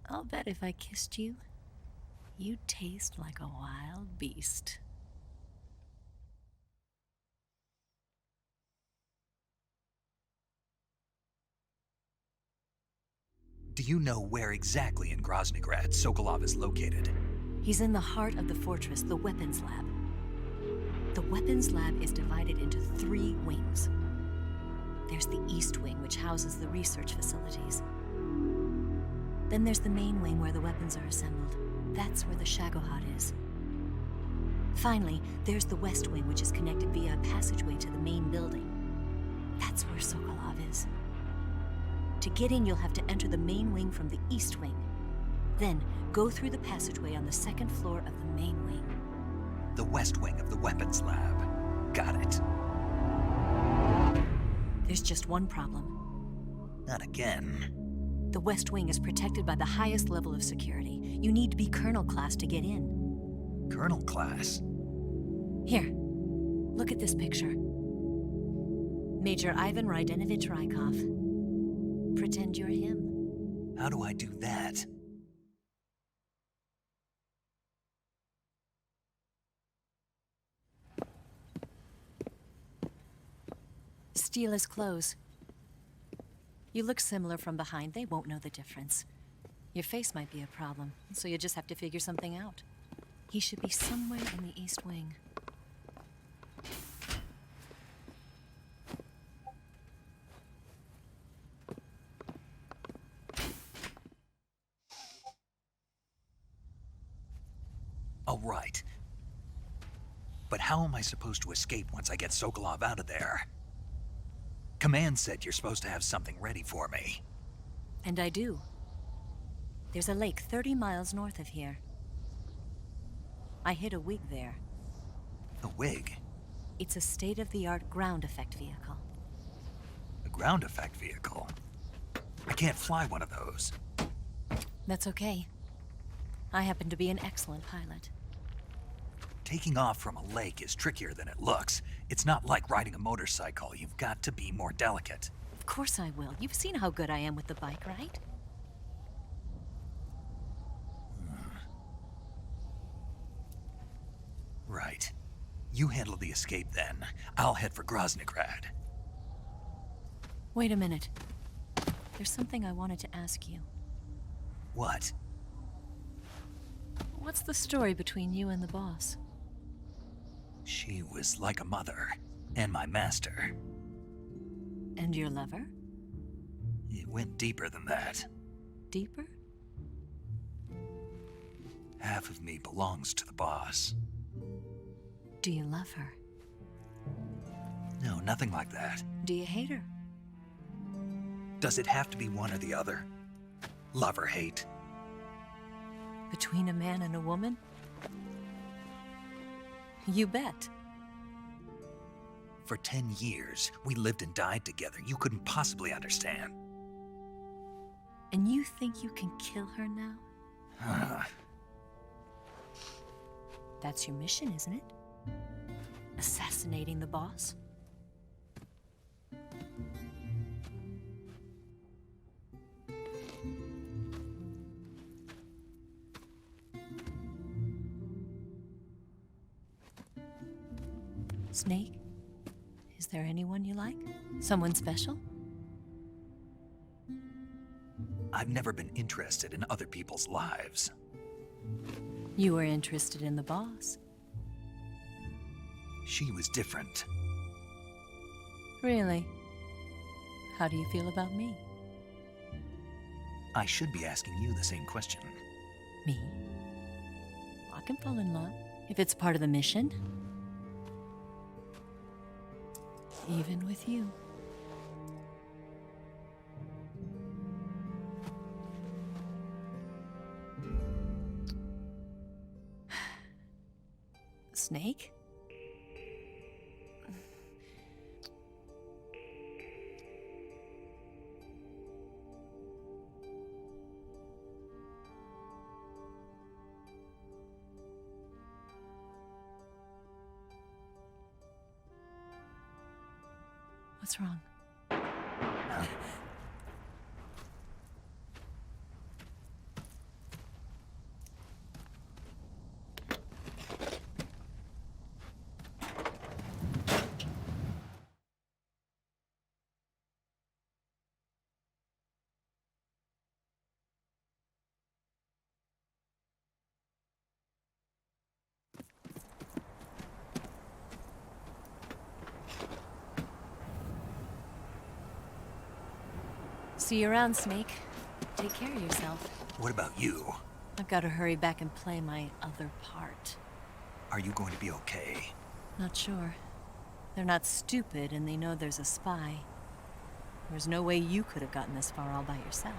I'll bet if I kissed you, you'd taste like a wild beast. Do you know where exactly in Groznygrad Sokolov is located? He's in the heart of the fortress, the weapons lab. The weapons lab is divided into 3 wings. There's the East Wing, which houses the research facilities. Then there's the main wing where the weapons are assembled. That's where the Shagohod is. Finally, there's the West Wing, which is connected via a passageway to the main building. That's where Sokolov is. To get in, you'll have to enter the main wing from the East Wing. Then, go through the passageway on the 2nd floor of the main wing. The West Wing of the weapons lab. Got it. There's just one problem. Not again. The West Wing is protected by the highest level of security. You need to be Colonel class to get in. Colonel class? Here, look at this picture. Major Ivan Rydenovich Rykov. Pretend you're him. How do I do that? Steal his clothes. You look similar from behind. They won't know the difference. Your face might be a problem, so you just have to figure something out. He should be somewhere in the East Wing. All right. But how am I supposed to escape once I get Sokolov out of there? Command said you're supposed to have something ready for me. And I do. There's a lake 30 miles north of here. I hid a wig there. A wig? It's a state-of-the-art ground effect vehicle. A ground effect vehicle? I can't fly one of those. That's okay. I happen to be an excellent pilot. Taking off from a lake is trickier than it looks. It's not like riding a motorcycle. You've got to be more delicate. Of course I will. You've seen how good I am with the bike, right? Right. You handle the escape then. I'll head for Groznygrad. Wait a minute. There's something I wanted to ask you. What? What's the story between you and the boss? She was like a mother, and my master. And your lover? It went deeper than that. Deeper? Half of me belongs to the boss. Do you love her? No, nothing like that. Do you hate her? Does it have to be one or the other? Love or hate? Between a man and a woman? You bet. For 10 years, we lived and died together. You couldn't possibly understand. And you think you can kill her now? That's your mission, isn't it? Assassinating the boss? Snake? Is there anyone you like? Someone special? I've never been interested in other people's lives. You were interested in the boss. She was different. Really? How do you feel about me? I should be asking you the same question. Me? I can fall in love if it's part of the mission. Even with you. Snake? What's wrong? See you around, Snake. Take care of yourself. What about you? I've got to hurry back and play my other part. Are you going to be okay? Not sure. They're not stupid, and they know there's a spy. There's no way you could have gotten this far all by yourself.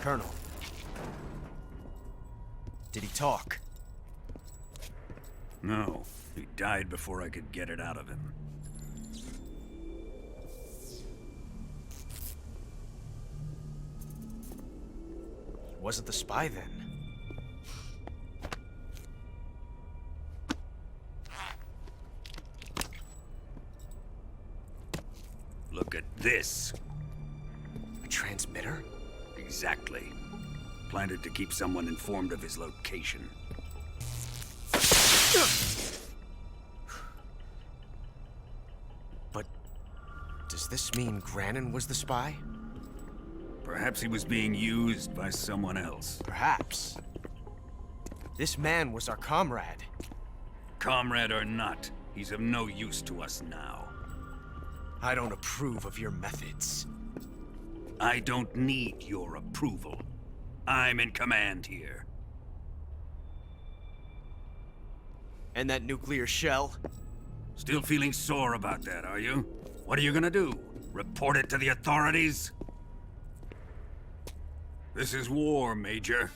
Colonel. Did he talk? No, he died before I could get it out of him. Wasn't the spy then? Look at this. A transmitter? Exactly. Planted to keep someone informed of his location. But does this mean Grannon was the spy? Perhaps he was being used by someone else. Perhaps. This man was our comrade. Comrade or not, he's of no use to us now. I don't approve of your methods. I don't need your approval. I'm in command here. And that nuclear shell? Still feeling sore about that, are you? What are you gonna do? Report it to the authorities? This is war, Major.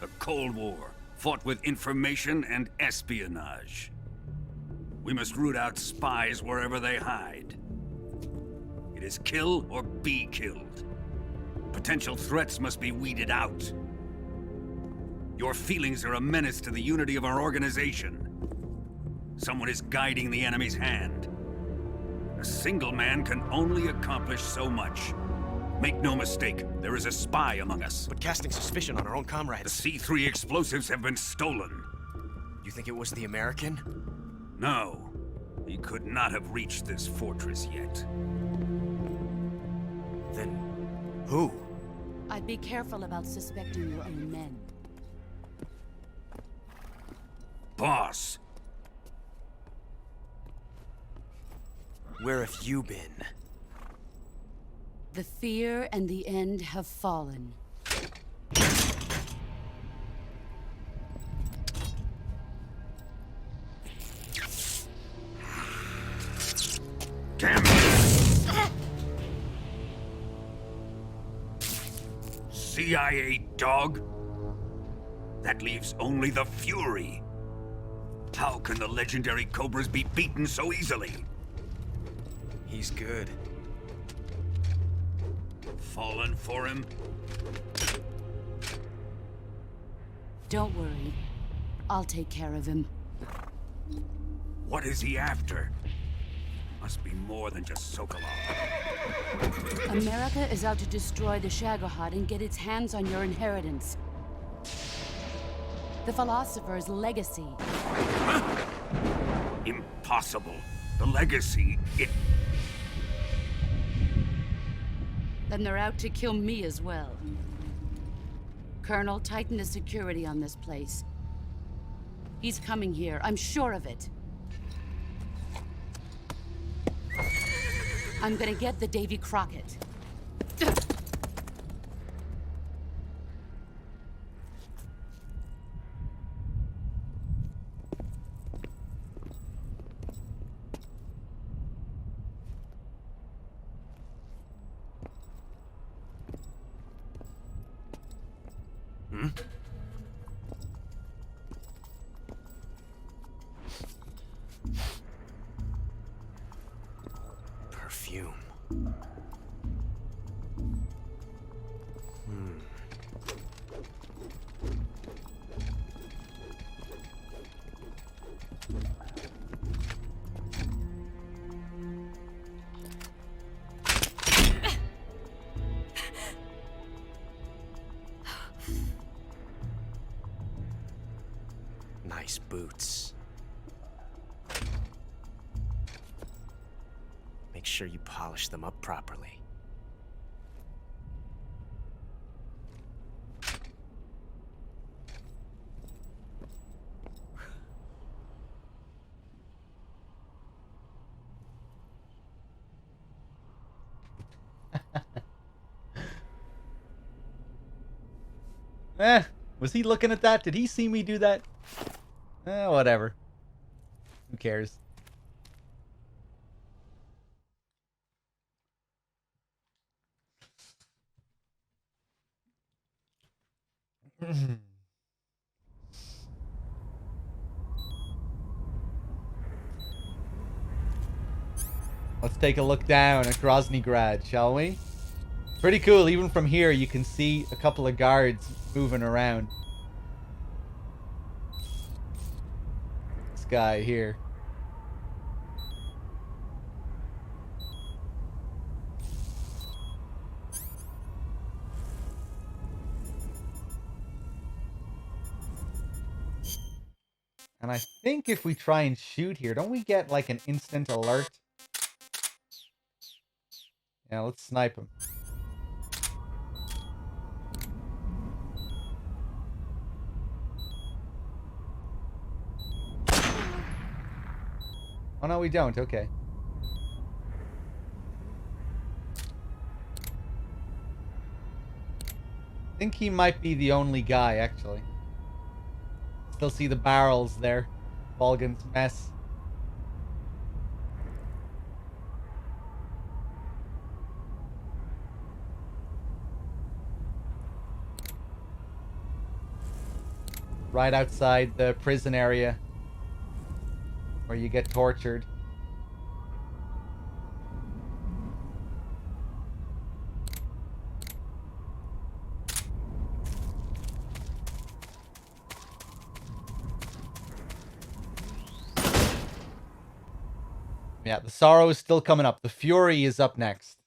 A Cold War, fought with information and espionage. We must root out spies wherever they hide. It is kill or be killed. Potential threats must be weeded out. Your feelings are a menace to the unity of our organization. Someone is guiding the enemy's hand. A single man can only accomplish so much. Make no mistake, there is a spy among us. But casting suspicion on our own comrades. The C3 explosives have been stolen. You think it was the American? No. He could not have reached this fortress yet. Then who? I'd be careful about suspecting your own men. Boss! Where have you been? The fear and the end have fallen. Damn it! CIA dog? That leaves only the Fury. How can the legendary Cobras be beaten so easily? He's good. Fallen for him? Don't worry. I'll take care of him. What is he after? Must be more than just Sokolov. America is out to destroy the Shagohod and get its hands on your inheritance. The philosopher's legacy. Impossible. The legacy, Then they're out to kill me as well. Colonel, tighten the security on this place. He's coming here, I'm sure of it. I'm gonna get the Davy Crockett. Perfume. Nice boots. Make sure you polish them up properly. Was he looking at that? Did he see me do that? Whatever. Who cares? Let's take a look down at Groznygrad, shall we? Pretty cool. Even from here, you can see a couple of guards moving around. This guy here. And I think if we try and shoot here, don't we get like an instant alert? Yeah, let's snipe him. Oh no, we don't. Okay. I think he might be the only guy, actually. Still see the barrels there. Volgan's mess. Right outside the prison area where you get tortured. Yeah, the Sorrow is still coming up. The Fury is up next.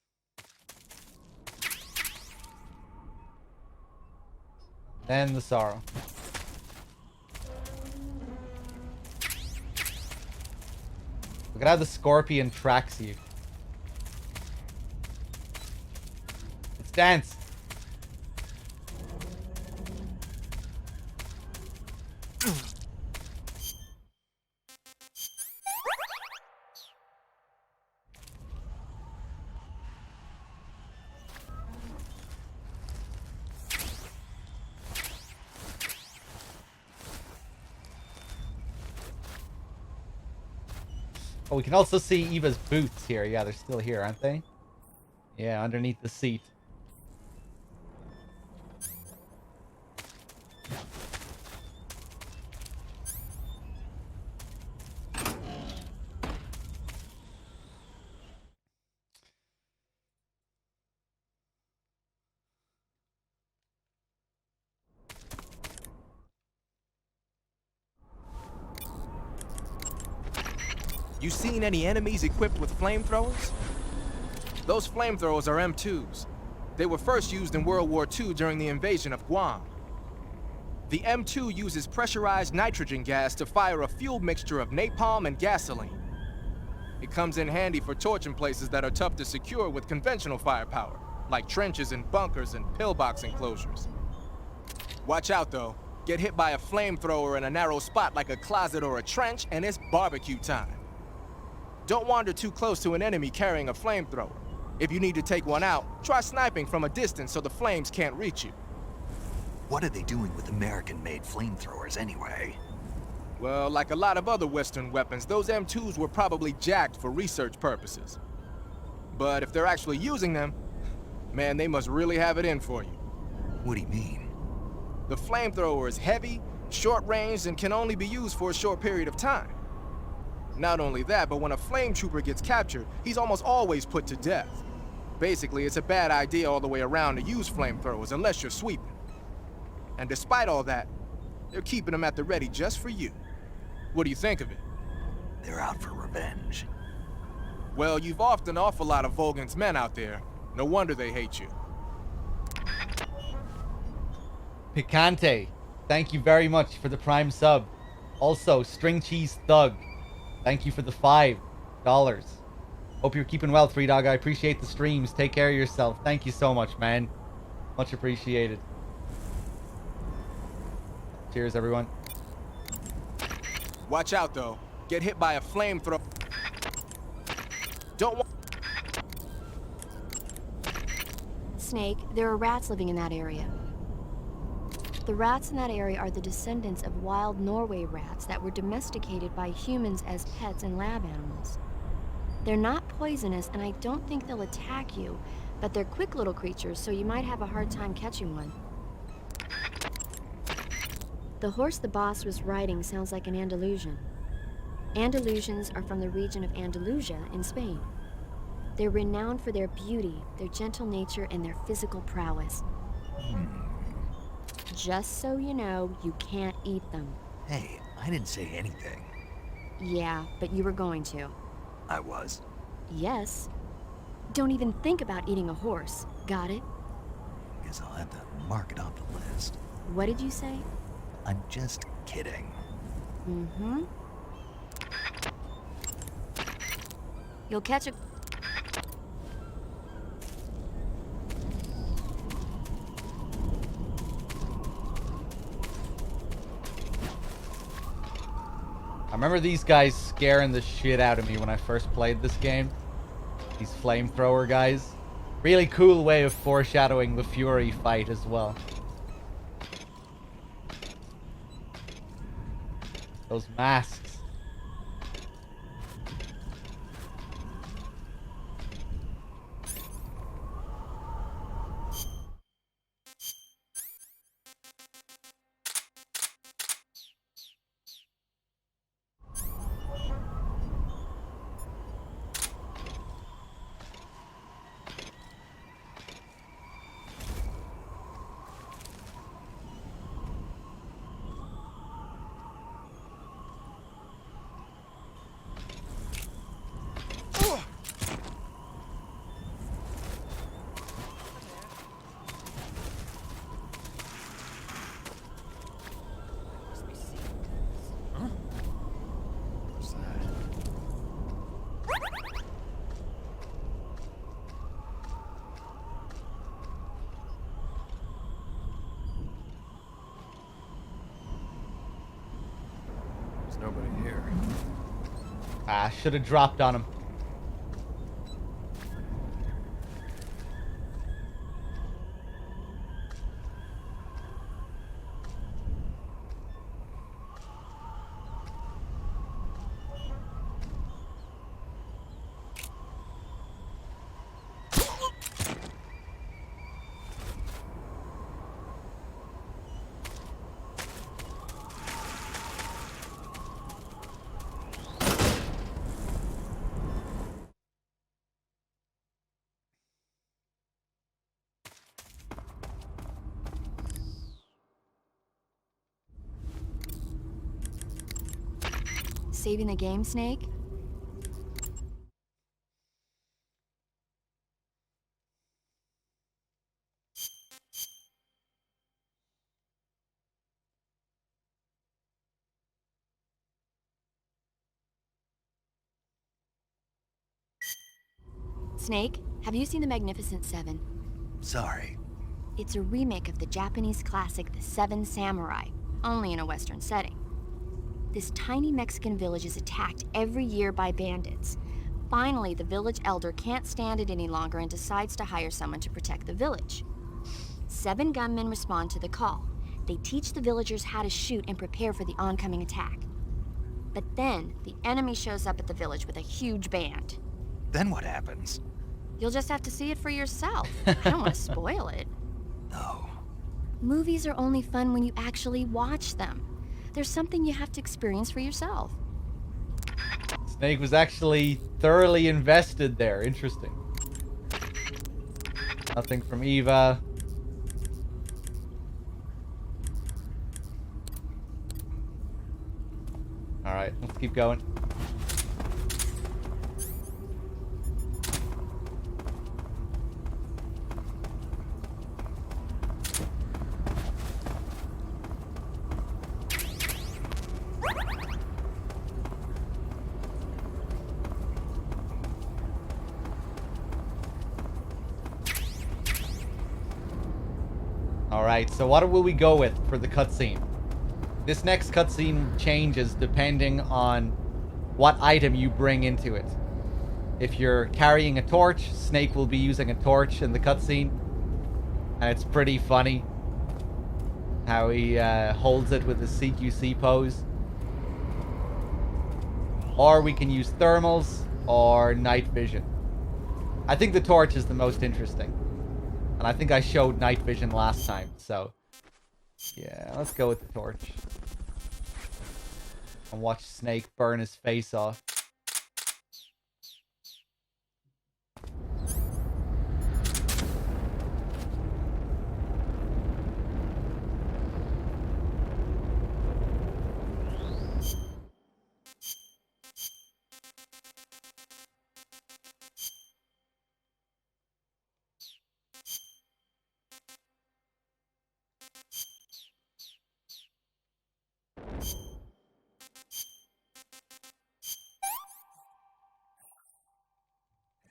Then the Sorrow. Look at how the Scorpion tracks you. Let's dance. Oh, we can also see Eva's boots here. Yeah, they're still here, aren't they? Yeah, underneath the seat. You seen any enemies equipped with flamethrowers? Those flamethrowers are M2s. They were first used in World War II during the invasion of Guam. The M2 uses pressurized nitrogen gas to fire a fuel mixture of napalm and gasoline. It comes in handy for torching places that are tough to secure with conventional firepower, like trenches and bunkers and pillbox enclosures. Watch out though. Get hit by a flamethrower in a narrow spot like a closet or a trench, and it's barbecue time. Don't wander too close to an enemy carrying a flamethrower. If you need to take one out, try sniping from a distance so the flames can't reach you. What are they doing with American-made flamethrowers anyway? Well, like a lot of other Western weapons, those M2s were probably jacked for research purposes. But if they're actually using them, man, they must really have it in for you. What do you mean? The flamethrower is heavy, short-range, and can only be used for a short period of time. Not only that, but when a flame trooper gets captured, he's almost always put to death. Basically, it's a bad idea all the way around to use flamethrowers unless you're sweeping. And despite all that, they're keeping them at the ready just for you. What do you think of it? They're out for revenge. Well, you've offed an awful lot of Volgan's men out there. No wonder they hate you. Picante, thank you very much for the Prime sub. Also, String Cheese Thug, thank you for the $5. Hope you're keeping well, 3Dog. I appreciate the streams. Take care of yourself. Thank you so much, man. Much appreciated. Cheers, everyone. Watch out, though. Get hit by a flamethrower. Don't want... Snake, there are rats living in that area. The rats in that area are the descendants of wild Norway rats that were domesticated by humans as pets and lab animals. They're not poisonous, and I don't think they'll attack you, but they're quick little creatures, so you might have a hard time catching one. The horse the boss was riding sounds like an Andalusian. Andalusians are from the region of Andalusia in Spain. They're renowned for their beauty, their gentle nature, and their physical prowess. Just so you know, you can't eat them. Hey, I didn't say anything. Yeah, but you were going to. I was. Yes. Don't even think about eating a horse. Got it? Guess I'll have to mark it off the list. What did you say? I'm just kidding. Mm-hmm. You'll catch a... I remember these guys scaring the shit out of me when I first played this game. These flamethrower guys. Really cool way of foreshadowing the Fury fight as well. Those masks. Nobody here. Ah, should have dropped on him. Saving the game, Snake? Snake, have you seen The Magnificent Seven? Sorry. It's a remake of the Japanese classic The Seven Samurai, only in a Western setting. This tiny Mexican village is attacked every year by bandits. Finally, the village elder can't stand it any longer and decides to hire someone to protect the village. 7 gunmen respond to the call. They teach the villagers how to shoot and prepare for the oncoming attack. But then, the enemy shows up at the village with a huge band. Then what happens? You'll just have to see it for yourself. I don't want to spoil it. No. Movies are only fun when you actually watch them. There's something you have to experience for yourself. Snake was actually thoroughly invested there. Interesting. Nothing from Eva. Alright, let's keep going. Alright, so what will we go with for the cutscene? This next cutscene changes depending on what item you bring into it. If you're carrying a torch, Snake will be using a torch in the cutscene. And it's pretty funny. How he holds it with his CQC pose. Or we can use thermals or night vision. I think the torch is the most interesting. And I think I showed night vision last time, so... yeah, let's go with the torch. And watch Snake burn his face off.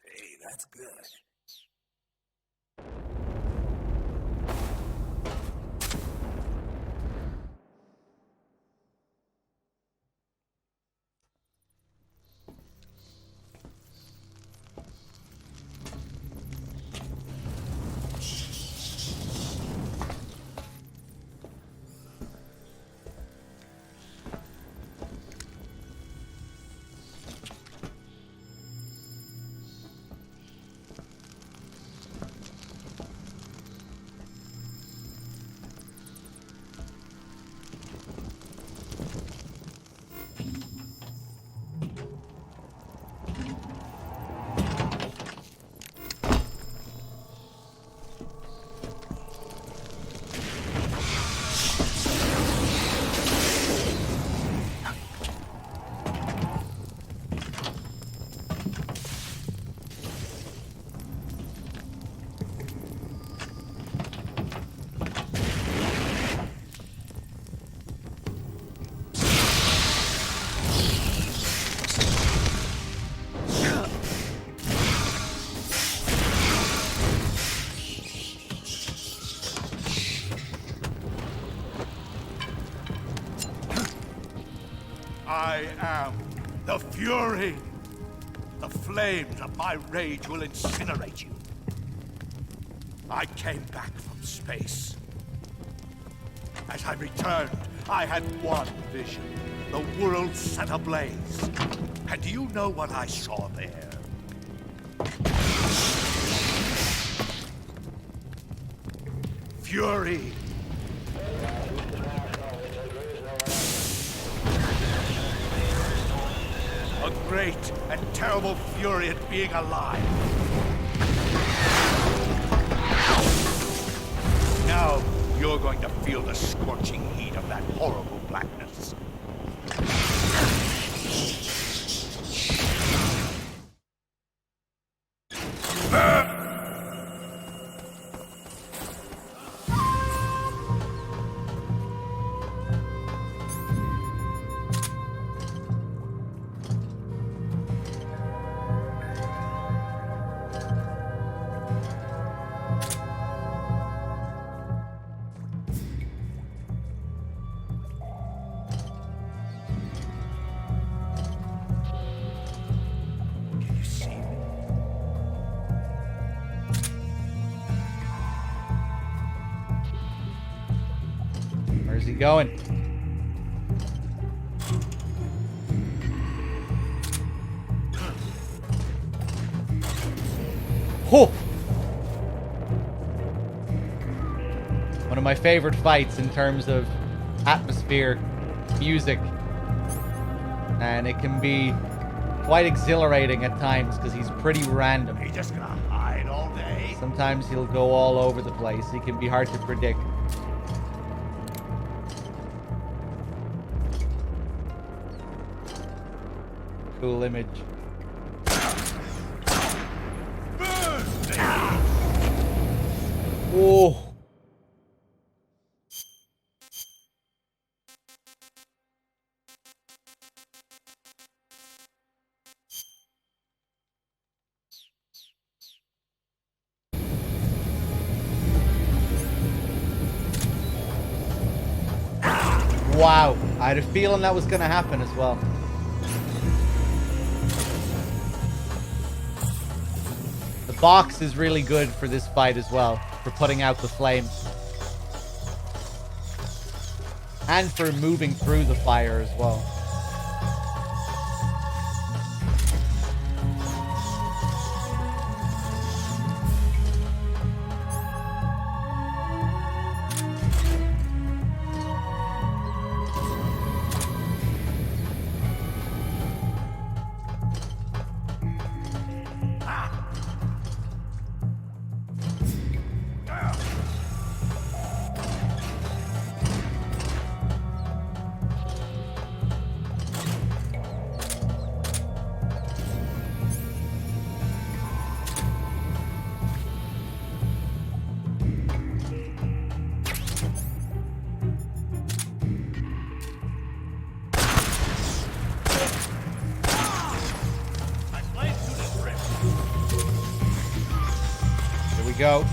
Hey, that's good. I am the Fury. The flames of my rage will incinerate you. I came back from space. As I returned, I had one vision. The world set ablaze. And do you know what I saw there? Fury. A great and terrible fury at being alive. Now you're going to feel the scorching heat of that horrible blackness. Where's he going? Ho! One of my favorite fights in terms of atmosphere, music, and it can be quite exhilarating at times because he's pretty random. Are you just gonna hide all day? Sometimes he'll go all over the place. He can be hard to predict. Cool image. Oh. Wow, I had a feeling that was going to happen as well. The box is really good for this fight as well, for putting out the flames. and for moving through the fire as well. Here we go.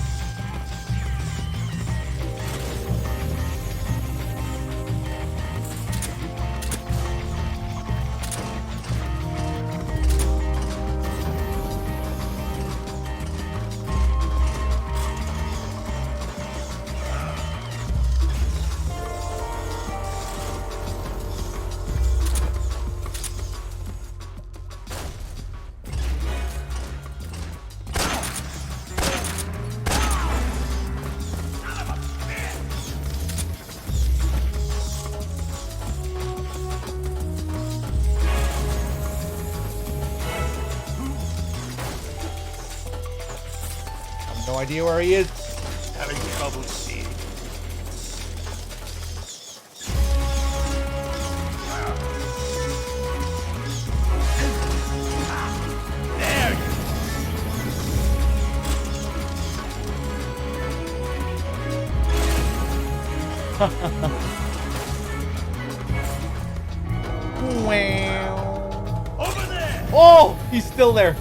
No idea where he is. Having trouble seeing. There Wow. Over there! Oh, he's still there.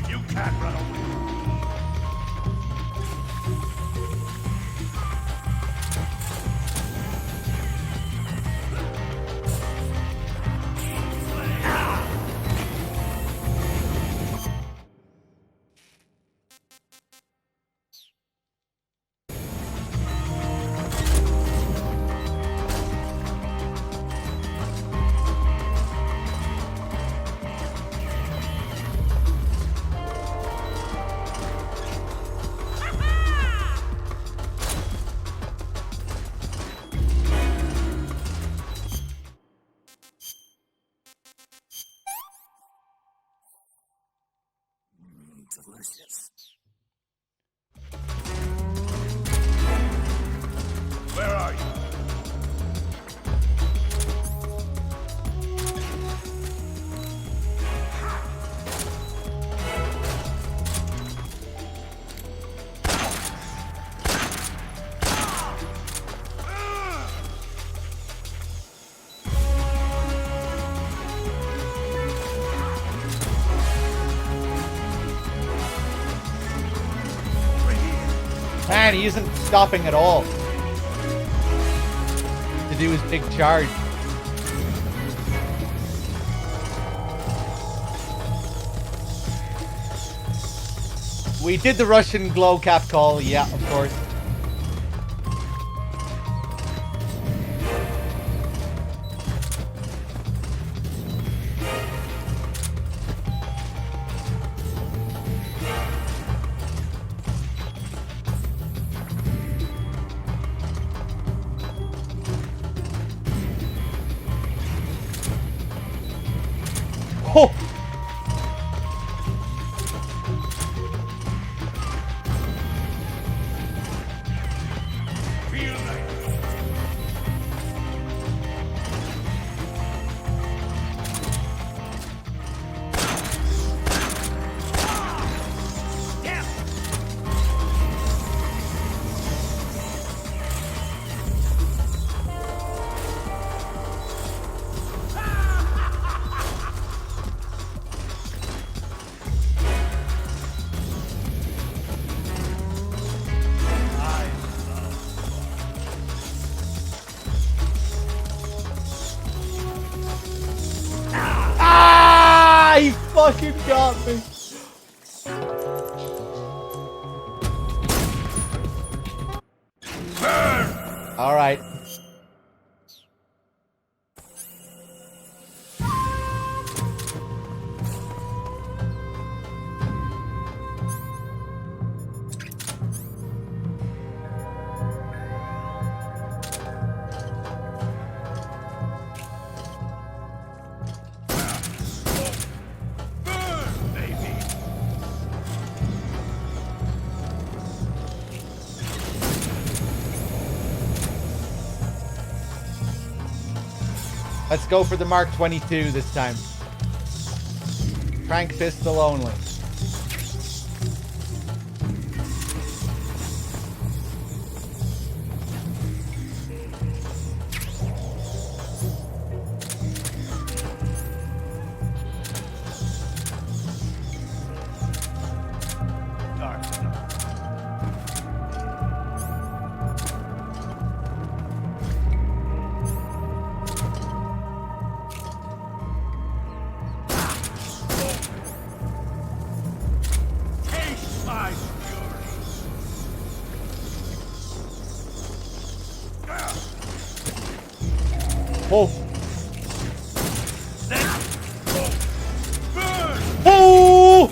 You can't run away. Delicious. Where are you? Man, he isn't stopping at all to do his big charge. We did the Russian glow cap call, yeah, of course. Oh! fucking got me. All right. Let's go for the Mark 22 this time. Crank pistol only. Oh. Oh!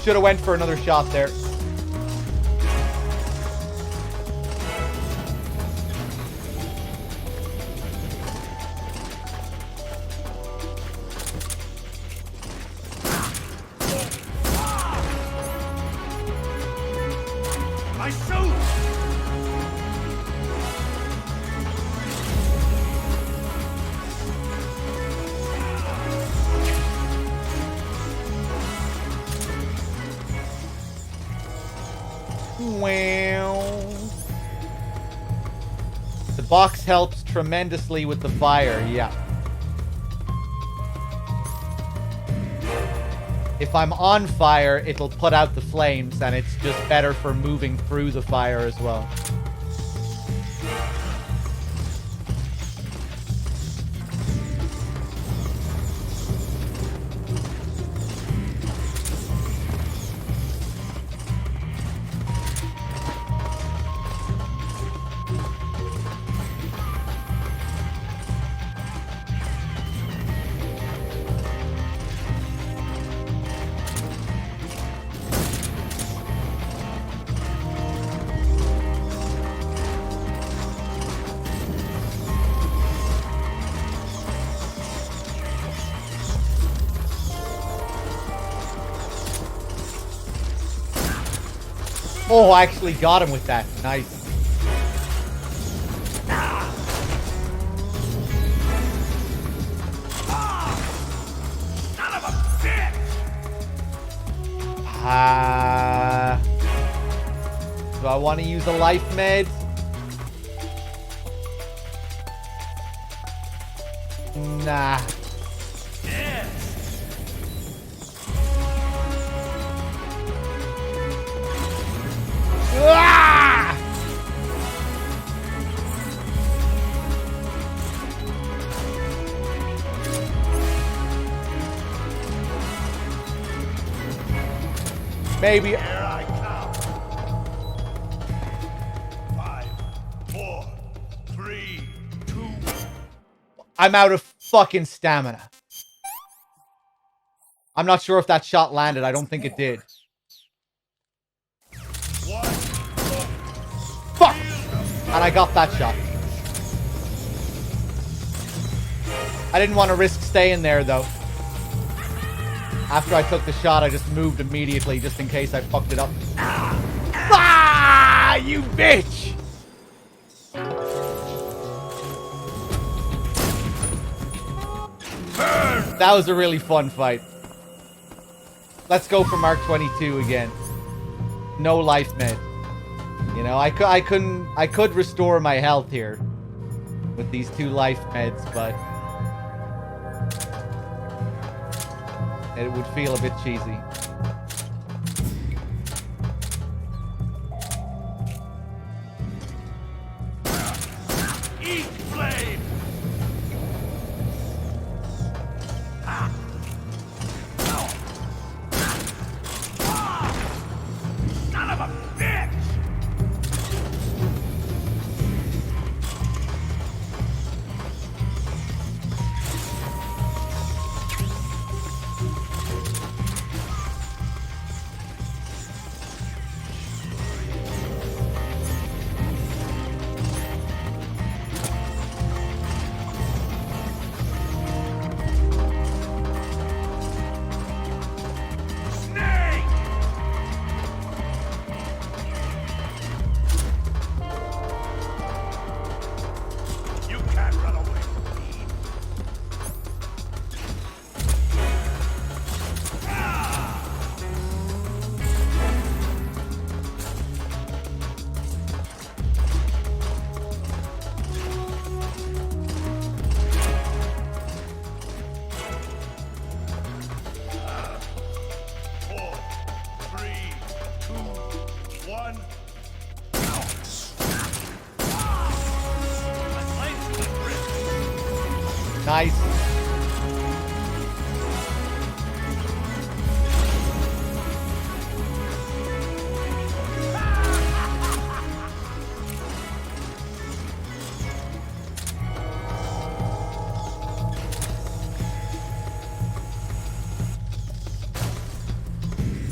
Should have went for another shot there. My suit! The box helps tremendously with the fire, yeah. If I'm on fire, it'll put out the flames, and it's just better for moving through the fire as well. Oh, I actually got him with that. Nice. Son of a bitch! Do I want to use a life med? Nah. Ah! Maybe. Here I come. 5, 4, 3, 2. I'm out of fucking stamina. I'm not sure if that shot landed. I don't think it did. Fuck! And I got that shot. I didn't want to risk staying there, though. After I took the shot, I just moved immediately, just in case I fucked it up. Ah! You bitch! That was a really fun fight. Let's go for Mark 22 again. No life med. You know, I could restore my health here with these 2 life meds, but it would feel a bit cheesy. Eat flame! of a bitch! Nice.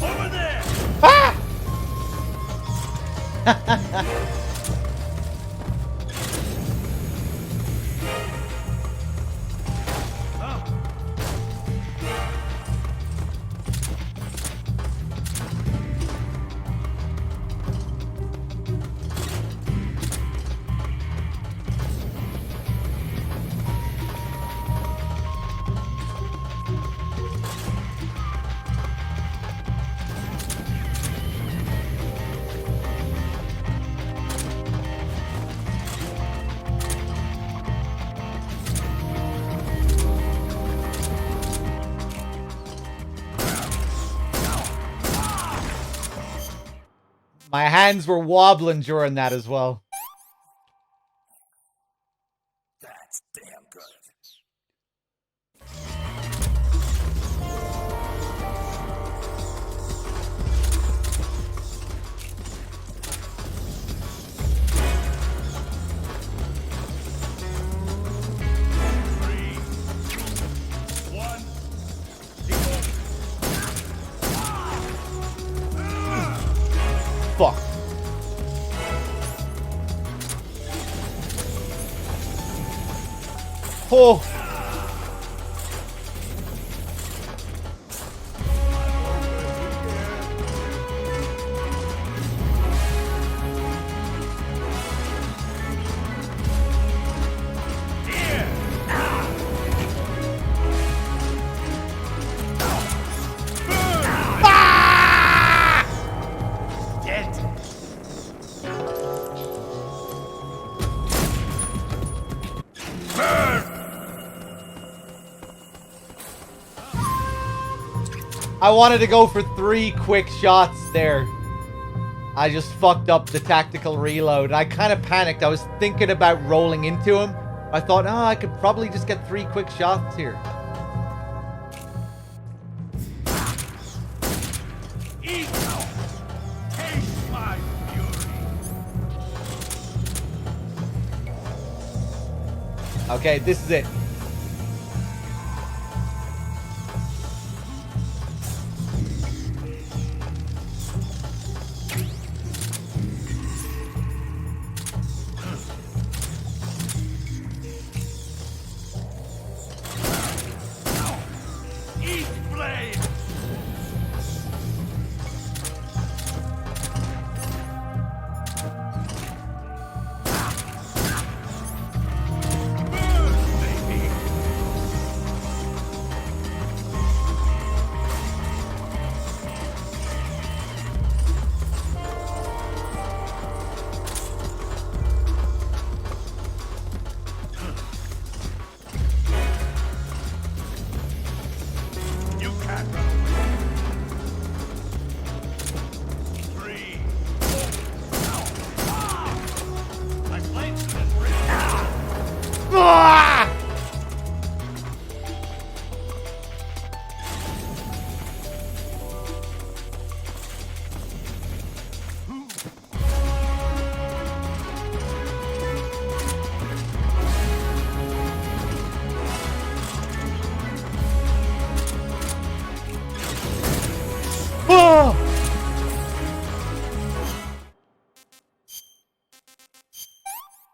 Over there! Ah! My hands were wobbling during that as well. That's damn good. Fuck. Oh. I wanted to go for 3 quick shots there. I just fucked up the tactical reload. I kind of panicked. I was thinking about rolling into him. I thought, oh, I could probably just get 3 quick shots here. Eat! Taste my fury! Okay, this is it. Eat flame! Burn, baby!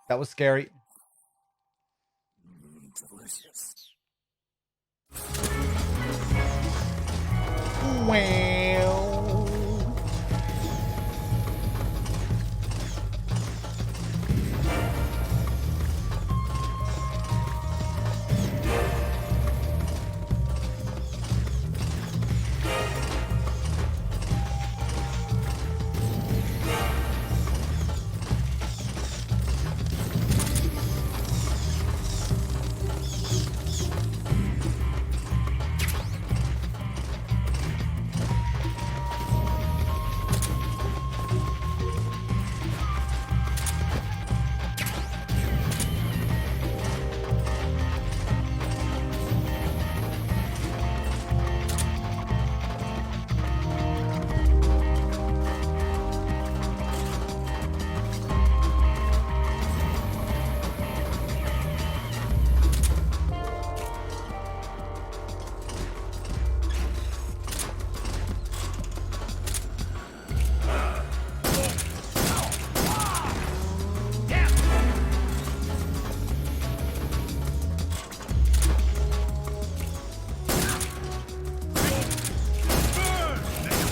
That was scary. Delicious. Wow.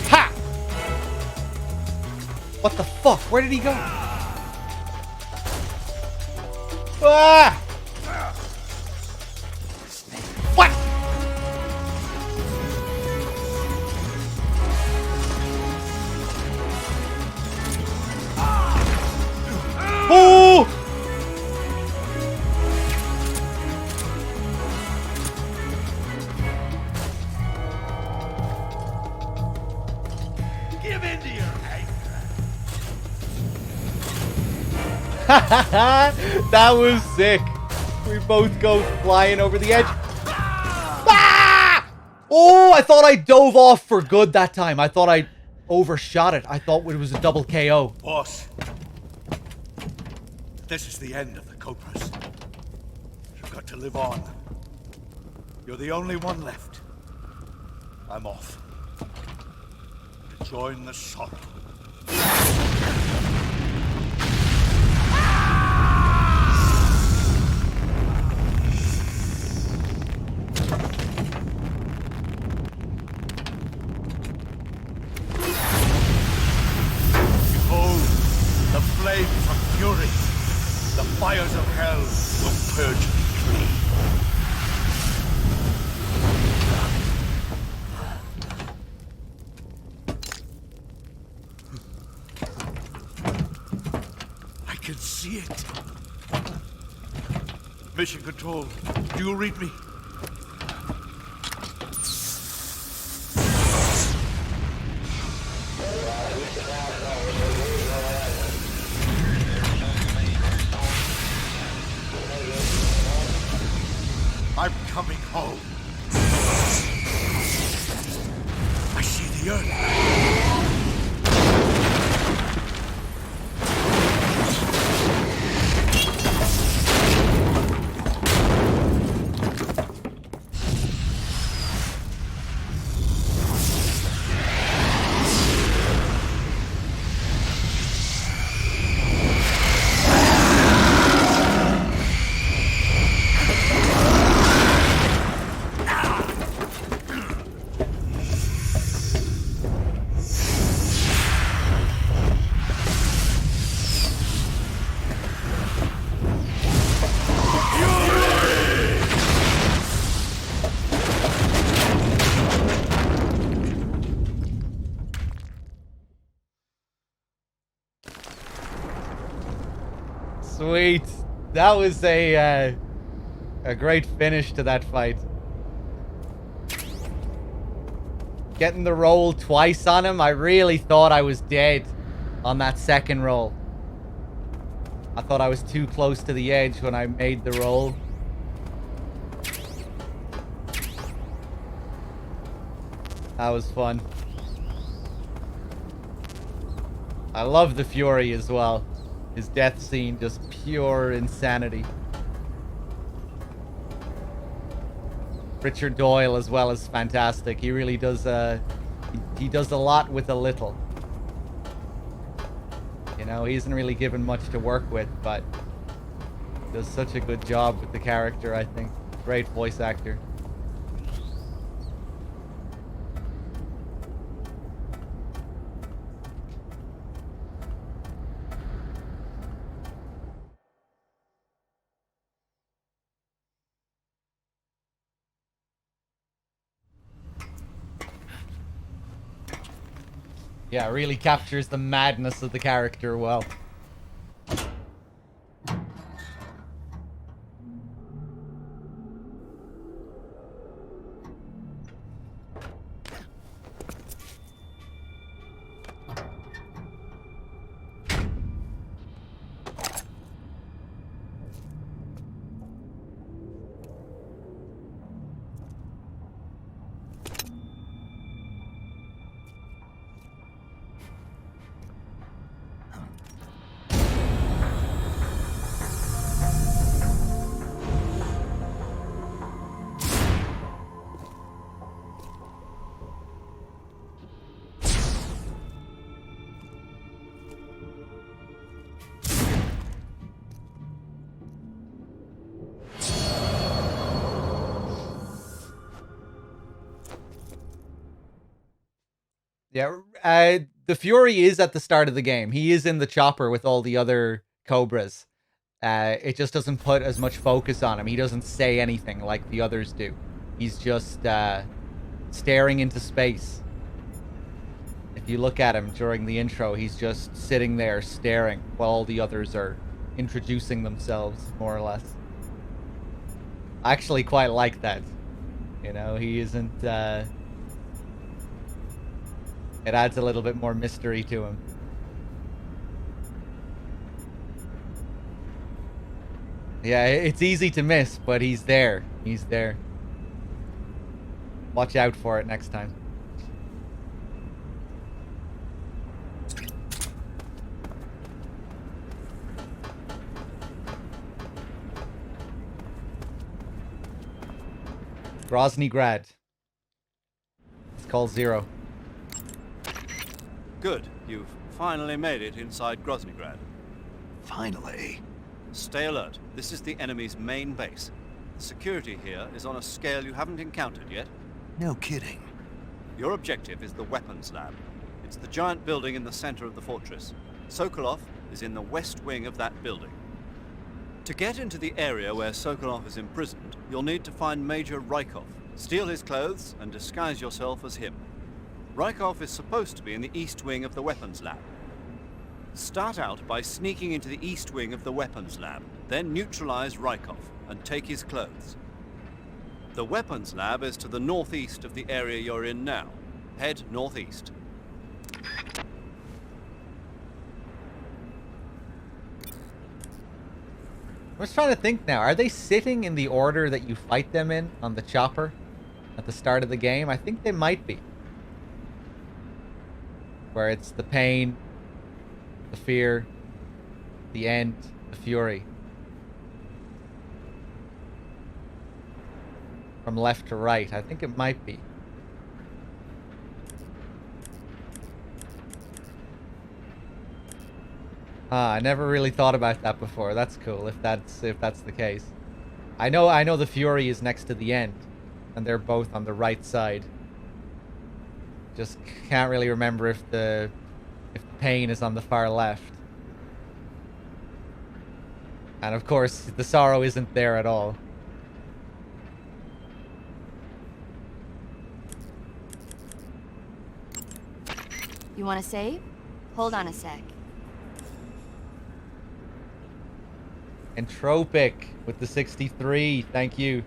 Ha! What the fuck? Where did he go? Ah! What? Oh! Give in to your anger. That was sick. We both go flying over the edge. Ah! Oh, I thought I dove off for good that time. I thought I overshot it. I thought it was a double KO. Boss, this is the end of the Cobras. You've got to live on. You're the only one left. I'm off. To join the sorrow. Behold, the flames of fury. The fires of hell will purge me clean. I can see it. Mission Control, do you read me? I'm coming home. I see the earth. Sweet. That was a great finish to that fight. Getting the roll twice on him, I really thought I was dead on that second roll. I thought I was too close to the edge when I made the roll. That was fun. I love the Fury as well. His death scene, just pure insanity. Richard Doyle as well is fantastic. He really does, he does a lot with a little. You know, he isn't really given much to work with, but Does such a good job with the character, I think. Great voice actor. Yeah, it really captures the madness of the character well. Yeah, the Fury is at the start of the game. He is in the chopper with all the other Cobras. It just doesn't put as much focus on him. He doesn't say anything like the others do. He's just staring into space. If you look at him during the intro, he's just sitting there staring while all the others are introducing themselves, more or less. I actually quite like that. You know, he isn't... It adds a little bit more mystery to him. Yeah, it's easy to miss, but he's there. He's there. Watch out for it next time. Groznygrad. It's called 0. Good. You've finally made it inside Groznygrad. Finally. Stay alert. This is the enemy's main base. The security here is on a scale you haven't encountered yet. No kidding. Your objective is the weapons lab. It's the giant building in the center of the fortress. Sokolov is in the west wing of that building. To get into the area where Sokolov is imprisoned, you'll need to find Major Rykov, steal his clothes, and disguise yourself as him. Rykov is supposed to be in the east wing of the weapons lab. Start out by sneaking into the east wing of the weapons lab, then neutralize Rykov and take his clothes. The weapons lab is to the northeast of the area you're in now. Head northeast. I was trying to think now. Are they sitting in the order that you fight them in on the chopper at the start of the game? I think they might be. Where it's the pain, the fear, the end, the fury. From left to right. I think it might be. I never really thought about that before. That's cool if that's the case. I know the Fury is next to the end, and they're both on the right side. Just can't really remember if the pain is on the far left. And of course, the sorrow isn't there at all. You want to save? Hold on a sec. Entropic with the 63. Thank you.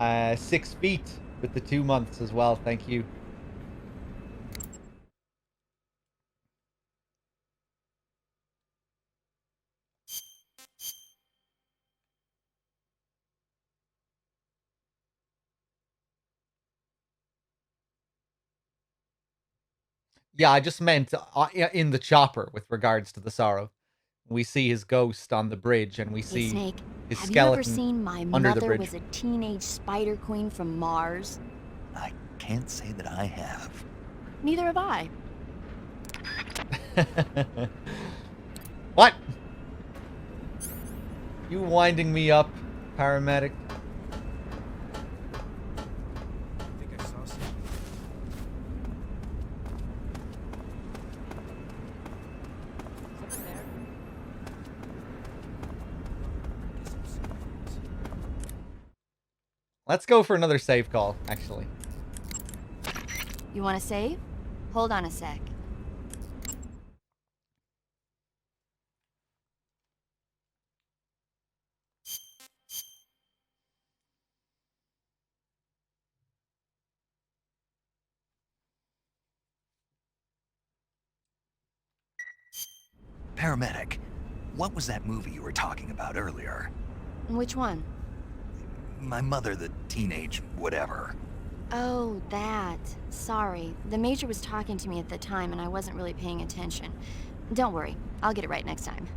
Uh, 6 feet with the 2 months as well. Thank you. Yeah, I just meant in the chopper with regards to the sorrow. We see his ghost on the bridge, and we see Snake, his have skeleton you ever seen My under the Mother bridge. Was a Teenage Spider Queen from Mars? I can't say that I have. Neither have I. What? You winding me up, paramedic? I think I saw something. Something there. Guess I'm seeing things. Let's go for another save call, actually. You want to save? Hold on a sec. Paramedic, what was that movie you were talking about earlier? Which one? My mother, the teenage whatever. Oh, that. Sorry. The Major was talking to me at the time and I wasn't really paying attention. Don't worry. I'll get it right next time.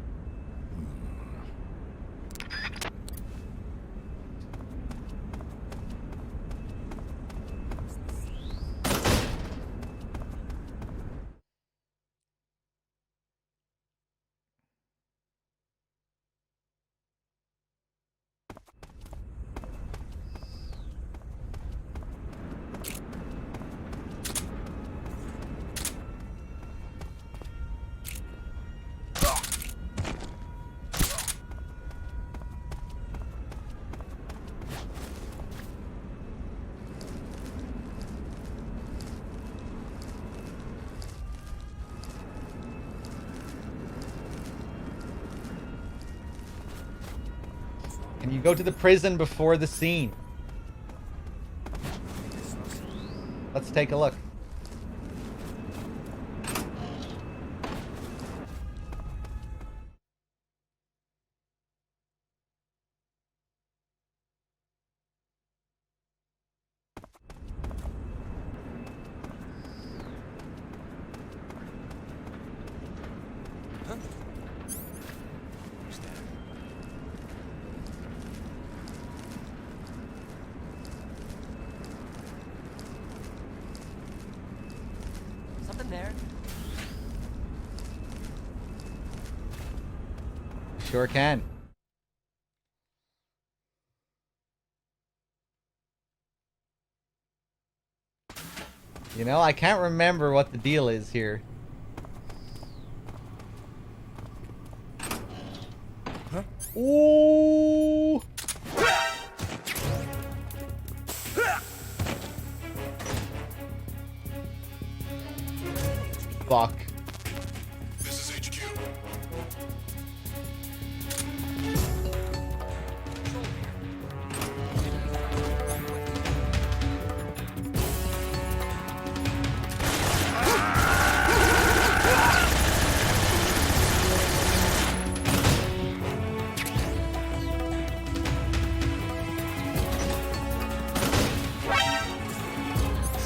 Can you go to the prison before the scene? Let's take a look. Something there. Sure can. You know, I can't remember what the deal is here. Huh? Ooh! Fuck. This is HQ.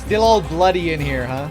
Still all bloody in here, huh?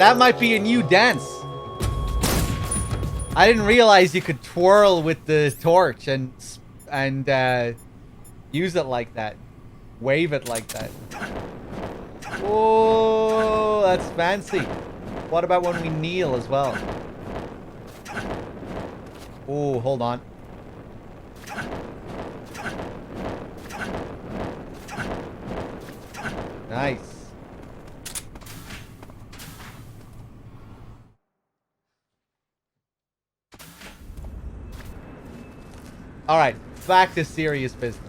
That might be a new dance. I didn't realize you could twirl with the torch and use it like that. Wave it like that. Oh, that's fancy. What about when we kneel as well? Oh, hold on. Nice. All right, back to serious business.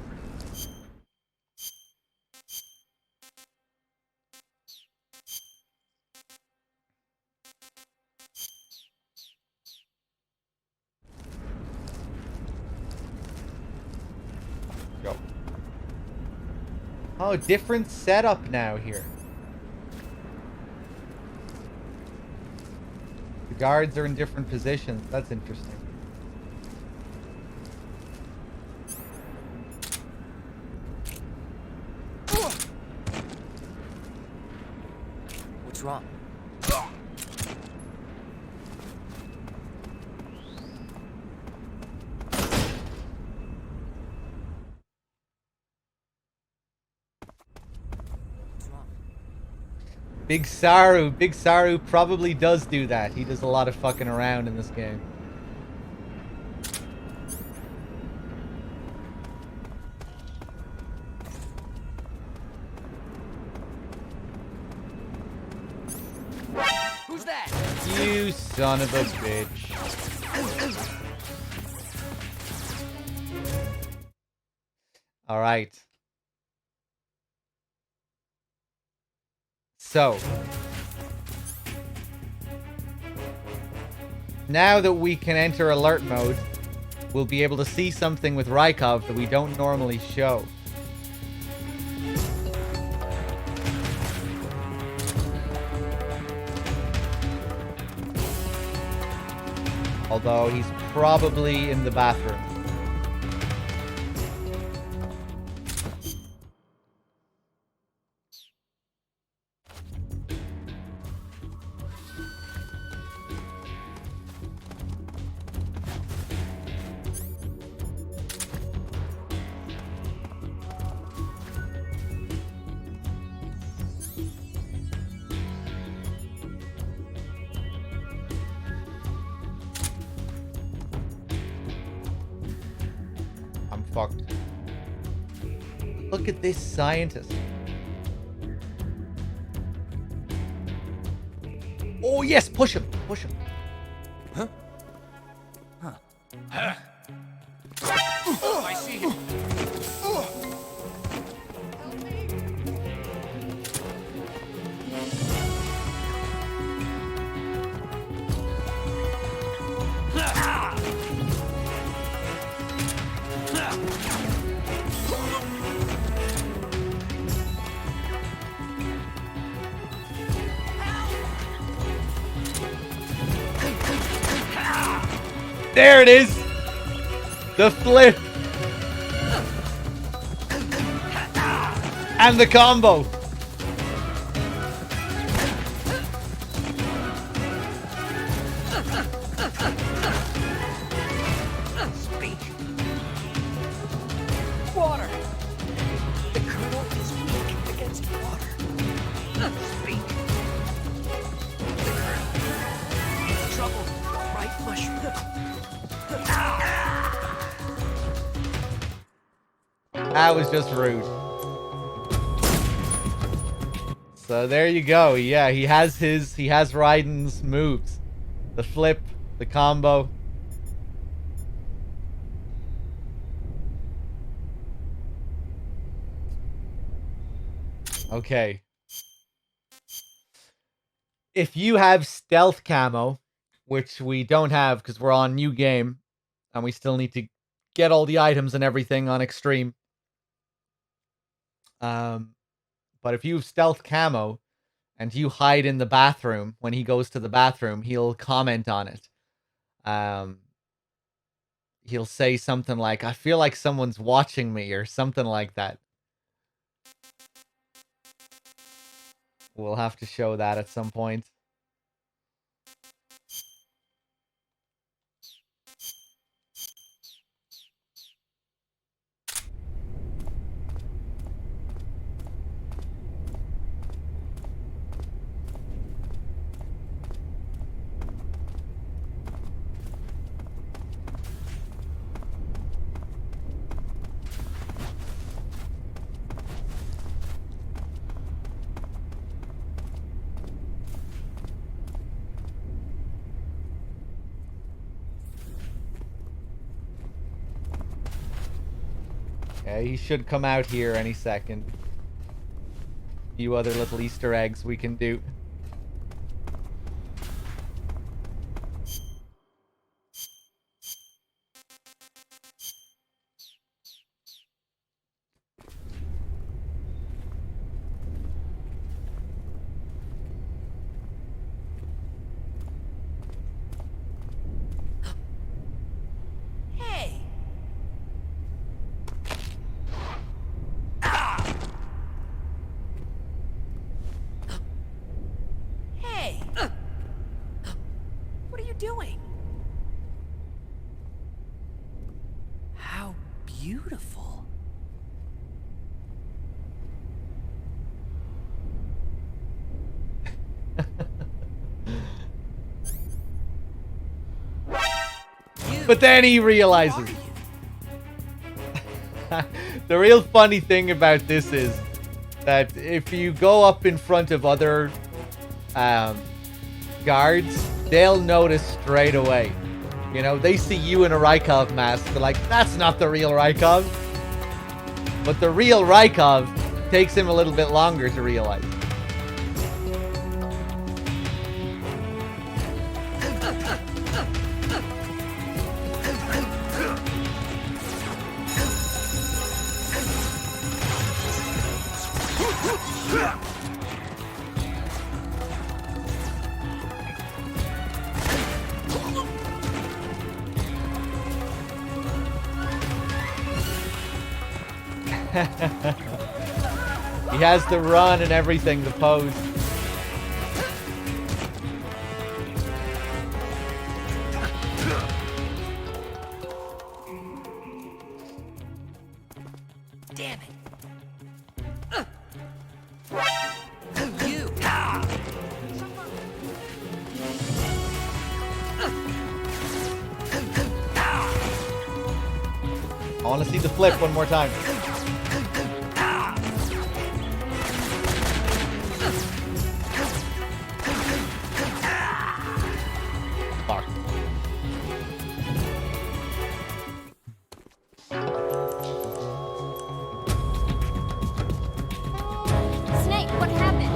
Go. Oh, different setup now here. The guards are in different positions. That's interesting. What's wrong? Big Saru probably does do that. He does a lot of fucking around in this game. Who's that? You son of a bitch. All right. So, now that we can enter alert mode, we'll be able to see something with Rykov that we don't normally show. Although he's probably in the bathroom. I'm fucked. Look at this scientist. Oh yes, push him, push him. Huh? Huh? I see him. There it is! The flip! And the combo! Speak. Water. The colonel is weak against water. Speak. The colonel. Trouble. Right mushroom. That was just rude. So there you go. Yeah, he has Raiden's moves. The flip, the combo. Okay. If you have stealth camo, which we don't have because we're on new game, and we still need to get all the items and everything on extreme. But if you have stealth camo and you hide in the bathroom, when he goes to the bathroom, he'll comment on it. He'll say something like, I feel like someone's watching me, or something like that. We'll have to show that at some point. Okay, he should come out here any second. A few other little Easter eggs we can do. Hey! Hey! What are you doing? How beautiful. But then he realizes. The real funny thing about this is that if you go up in front of other guards, they'll notice straight away. You know, they see you in a Rykov mask, they're like, that's not the real Rykov. But the real Rykov takes him a little bit longer to realize. He has the run and everything, the pose. Damn it. You. I want to see the flip one more time. Fuck. Snake, what happened?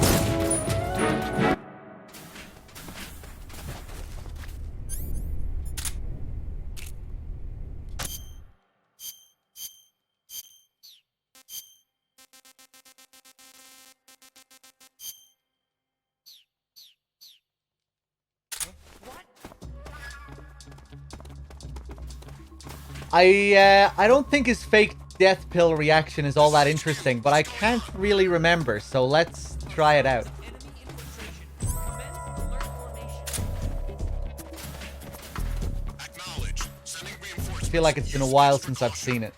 I don't think his fake death pill reaction is all that interesting, but I can't really remember, so let's try it out. I feel like it's been a while since I've seen it.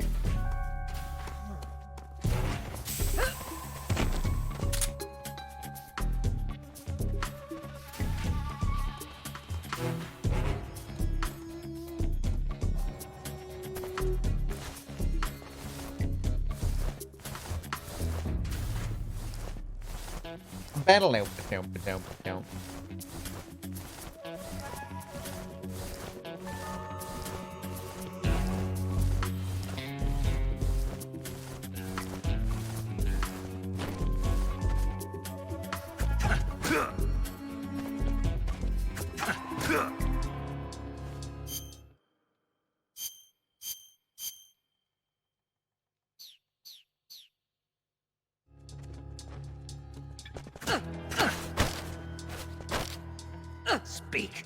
Speak.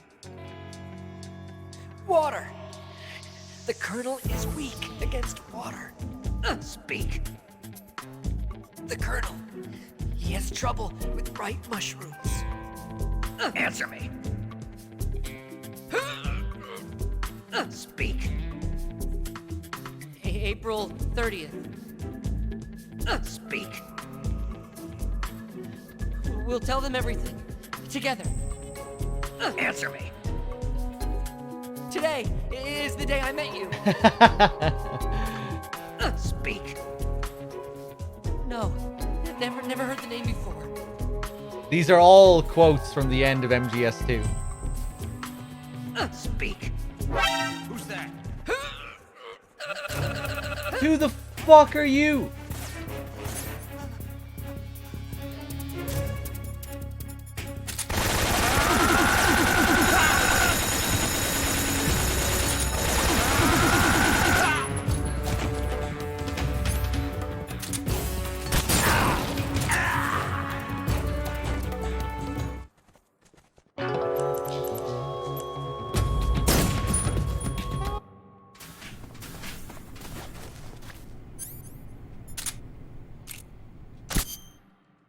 Water. The Colonel is weak against water. Speak. The Colonel. He has trouble with bright mushrooms. Answer me. Speak. April 30th. Speak. We'll tell them everything. Together. Answer me. Today is the day I met you. Speak. No, never heard the name before. These are all quotes from the end of MGS2. Speak. Who's that? Who the fuck are you?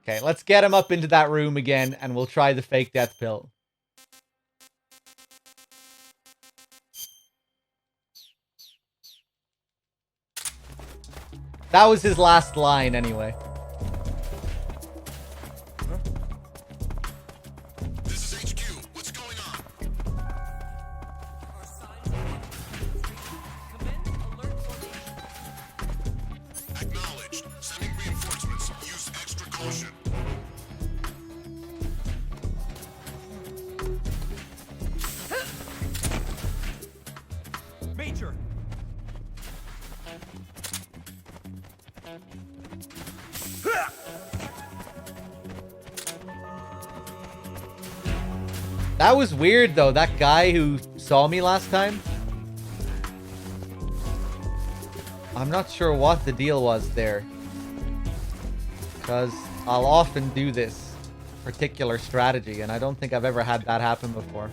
Okay, let's get him up into that room again, and we'll try the fake death pill. That was his last line, anyway. This is HQ. What's going on? Our signs are commence alert formation. Acknowledged. Sending reinforcements. Use extra caution. Major! That was weird, though. That guy who saw me last time. I'm not sure what the deal was there. Because I'll often do this particular strategy, and I don't think I've ever had that happen before.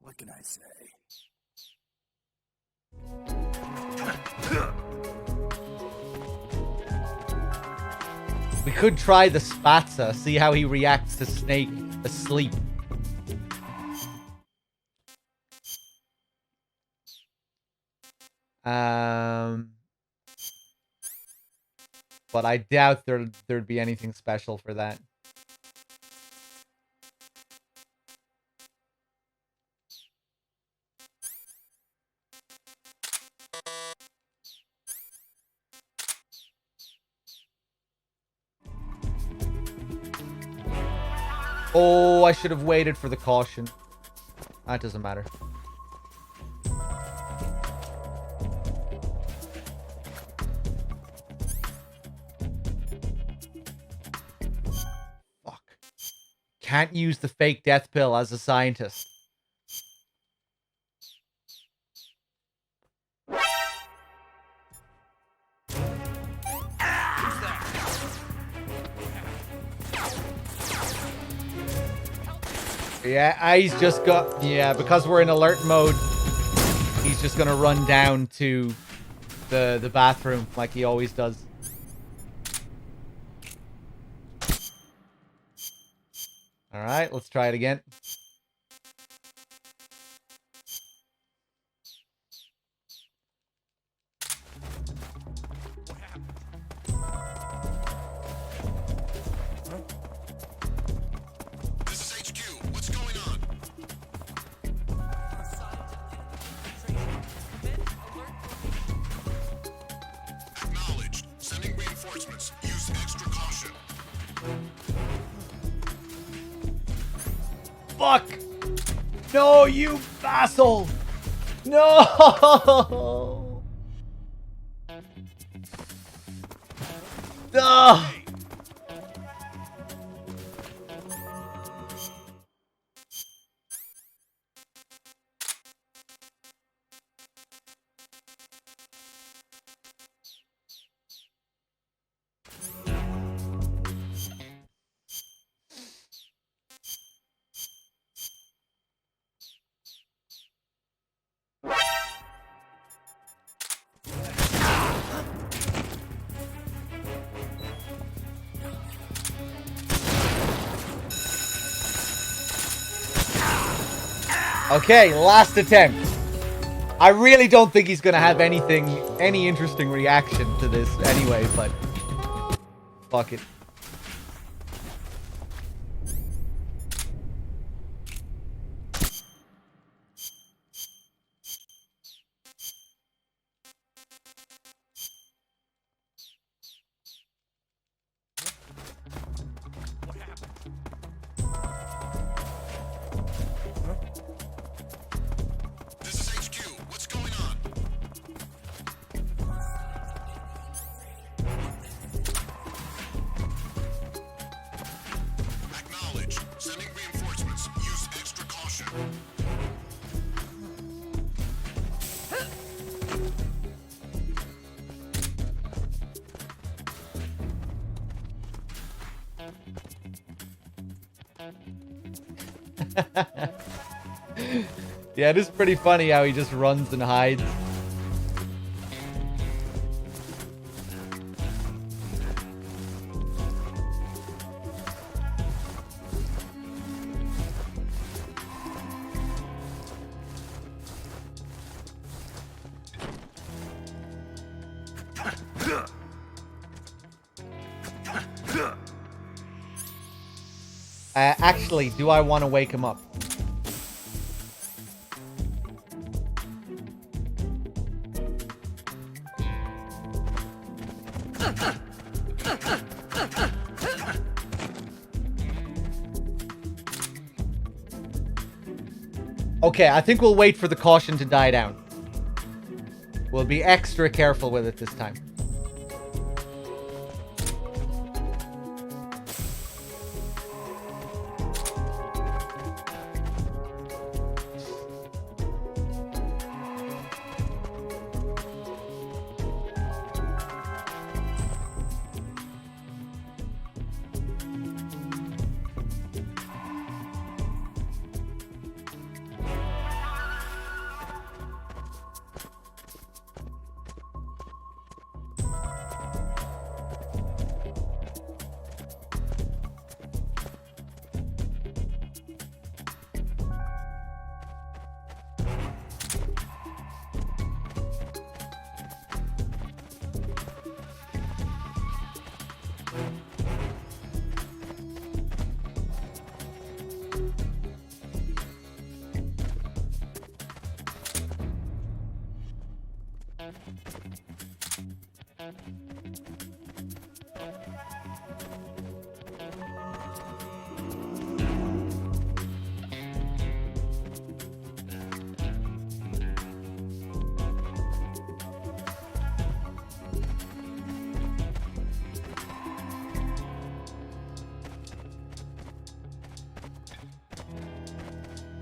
What can I say? We could try the Spatza, see how he reacts to Snake asleep. But I doubt there'd be anything special for that. Oh, I should have waited for the caution. That doesn't matter. Fuck. Can't use the fake death pill as a scientist. Yeah, he's just got... Yeah, because we're in alert mode, he's just gonna run down to the bathroom like he always does. Alright, let's try it again. This is HQ. What's going on? Our signs of infiltration. Commence alert formation. Acknowledged. Sending reinforcements. Use extra caution. Fuck! No, you vassal! No! Ugh! Okay, last attempt. I really don't think he's gonna have any interesting reaction to this anyway, but fuck it. Yeah, it is pretty funny how he just runs and hides. Actually, do I want to wake him up? Okay, I think we'll wait for the caution to die down. We'll be extra careful with it this time.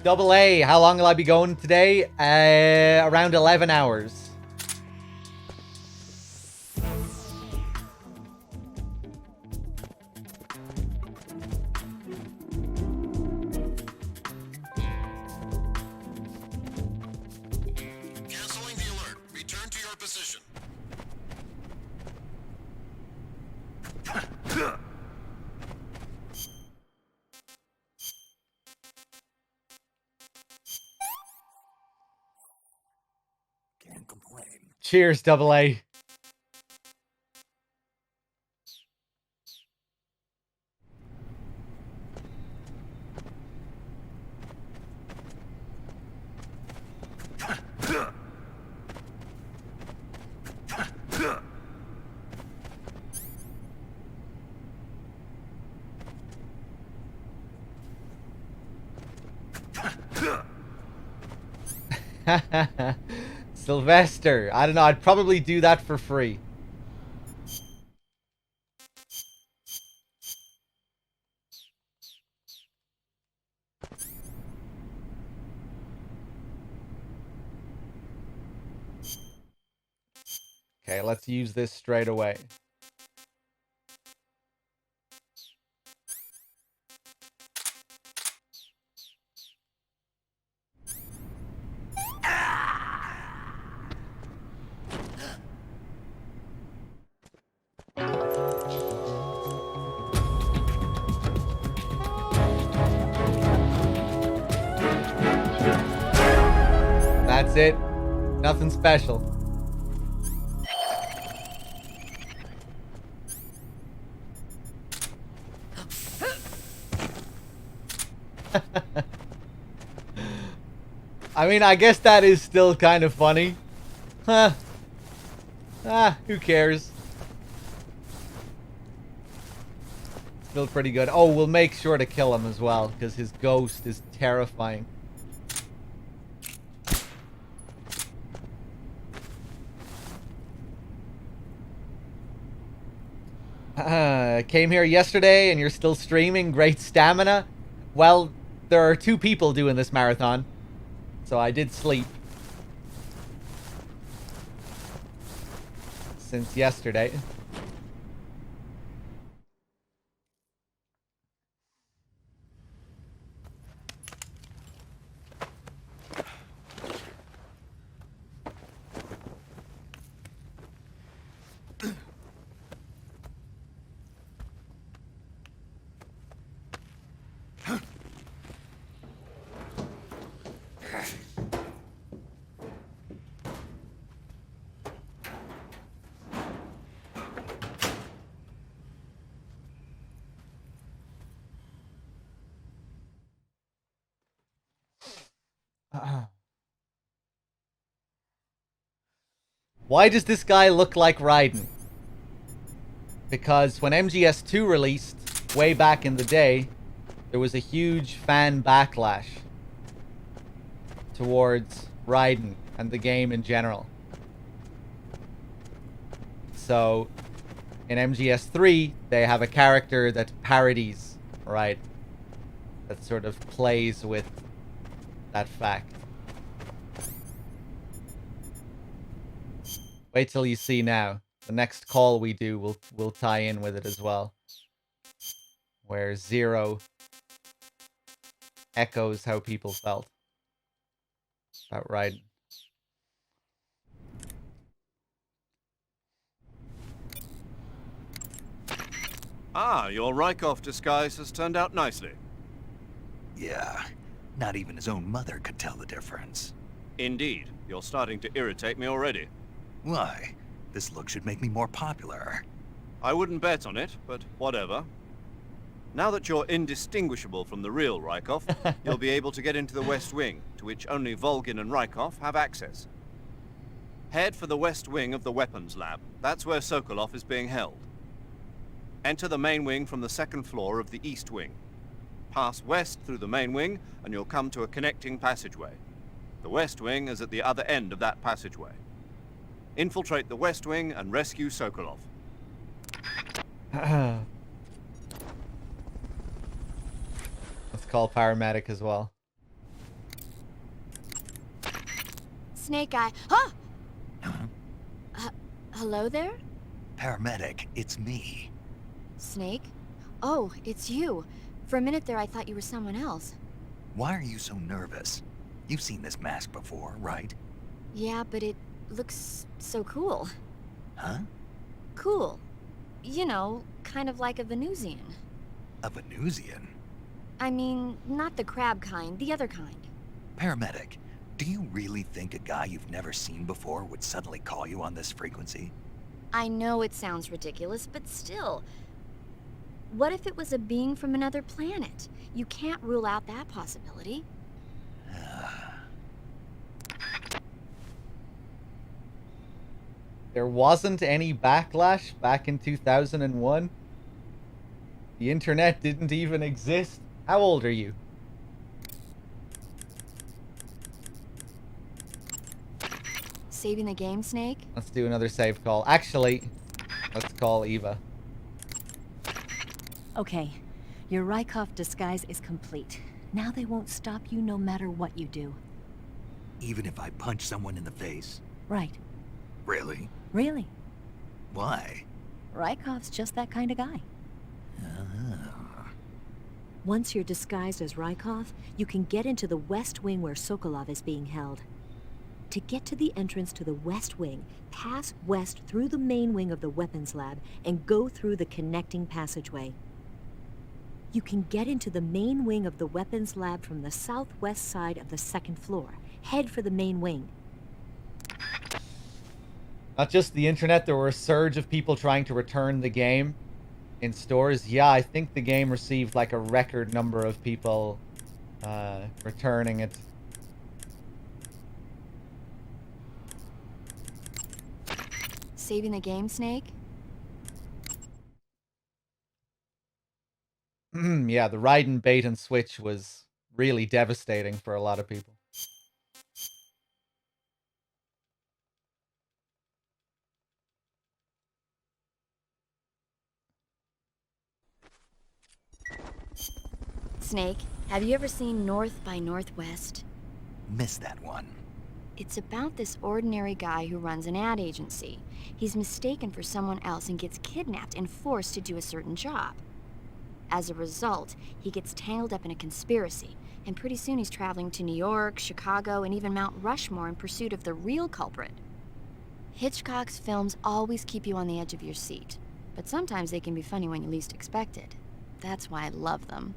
Double A, how long will I be going today? Around 11 hours. Canceling the alert. Return to your position. Can't complain. Cheers, Double A. Sylvester. I don't know. I'd probably do that for free. Okay, let's use this straight away. That's it. Nothing special. I mean, I guess that is still kind of funny. Huh. Ah, who cares? Still pretty good. Oh, we'll make sure to kill him as well, because his ghost is terrifying. Came here yesterday and you're still streaming. Great stamina. Well, there are 2 people doing this marathon, so I did sleep since yesterday. Why does this guy look like Raiden? Because when MGS2 released, way back in the day, there was a huge fan backlash towards Raiden and the game in general. So, in MGS3, they have a character that parodies Raiden. That sort of plays with that fact. Wait till you see now. The next call we do will tie in with it as well. Where Zero echoes how people felt about Raiden. Ah, your Rykov disguise has turned out nicely. Yeah, not even his own mother could tell the difference. Indeed. You're starting to irritate me already. Why? This look should make me more popular. I wouldn't bet on it, but whatever. Now that you're indistinguishable from the real Rykov, you'll be able to get into the West Wing, to which only Volgin and Rykov have access. Head for the West Wing of the Weapons Lab. That's where Sokolov is being held. Enter the main wing from the 2nd floor of the East Wing. Pass west through the main wing, and you'll come to a connecting passageway. The West Wing is at the other end of that passageway. Infiltrate the West Wing and rescue Sokolov. Let's call paramedic as well. Snake Eye. Huh? Hello there? Paramedic, it's me. Snake? Oh, it's you. For a minute there, I thought you were someone else. Why are you so nervous? You've seen this mask before, right? Yeah, but it looks so cool. Huh? Cool. You know, kind of like a Venusian. A Venusian? I mean, not the crab kind, the other kind. Paramedic, do you really think a guy you've never seen before would suddenly call you on this frequency? I know it sounds ridiculous, but still. What if it was a being from another planet? You can't rule out that possibility. There wasn't any backlash back in 2001. The internet didn't even exist. How old are you? Saving the game, Snake? Let's do another save call. Actually, let's call Eva. Okay, your Rykov disguise is complete. Now they won't stop you no matter what you do. Even if I punch someone in the face? Right. Really? Really. Why? Rykov's just that kind of guy. Once you're disguised as Rykov, you can get into the West Wing where Sokolov is being held. To get to the entrance to the West Wing, pass west through the main wing of the Weapons Lab and go through the connecting passageway. You can get into the main wing of the Weapons Lab from the southwest side of the 2nd floor. Head for the main wing. Not just the internet, there were a surge of people trying to return the game in stores. Yeah, I think the game received like a record number of people returning it. Saving the game, Snake? Yeah, the Raiden bait and switch was really devastating for a lot of people. Snake, have you ever seen North by Northwest? Missed that one. It's about this ordinary guy who runs an ad agency. He's mistaken for someone else and gets kidnapped and forced to do a certain job. As a result, he gets tangled up in a conspiracy, and pretty soon he's traveling to New York, Chicago, and even Mount Rushmore in pursuit of the real culprit. Hitchcock's films always keep you on the edge of your seat, but sometimes they can be funny when you least expect it. That's why I love them.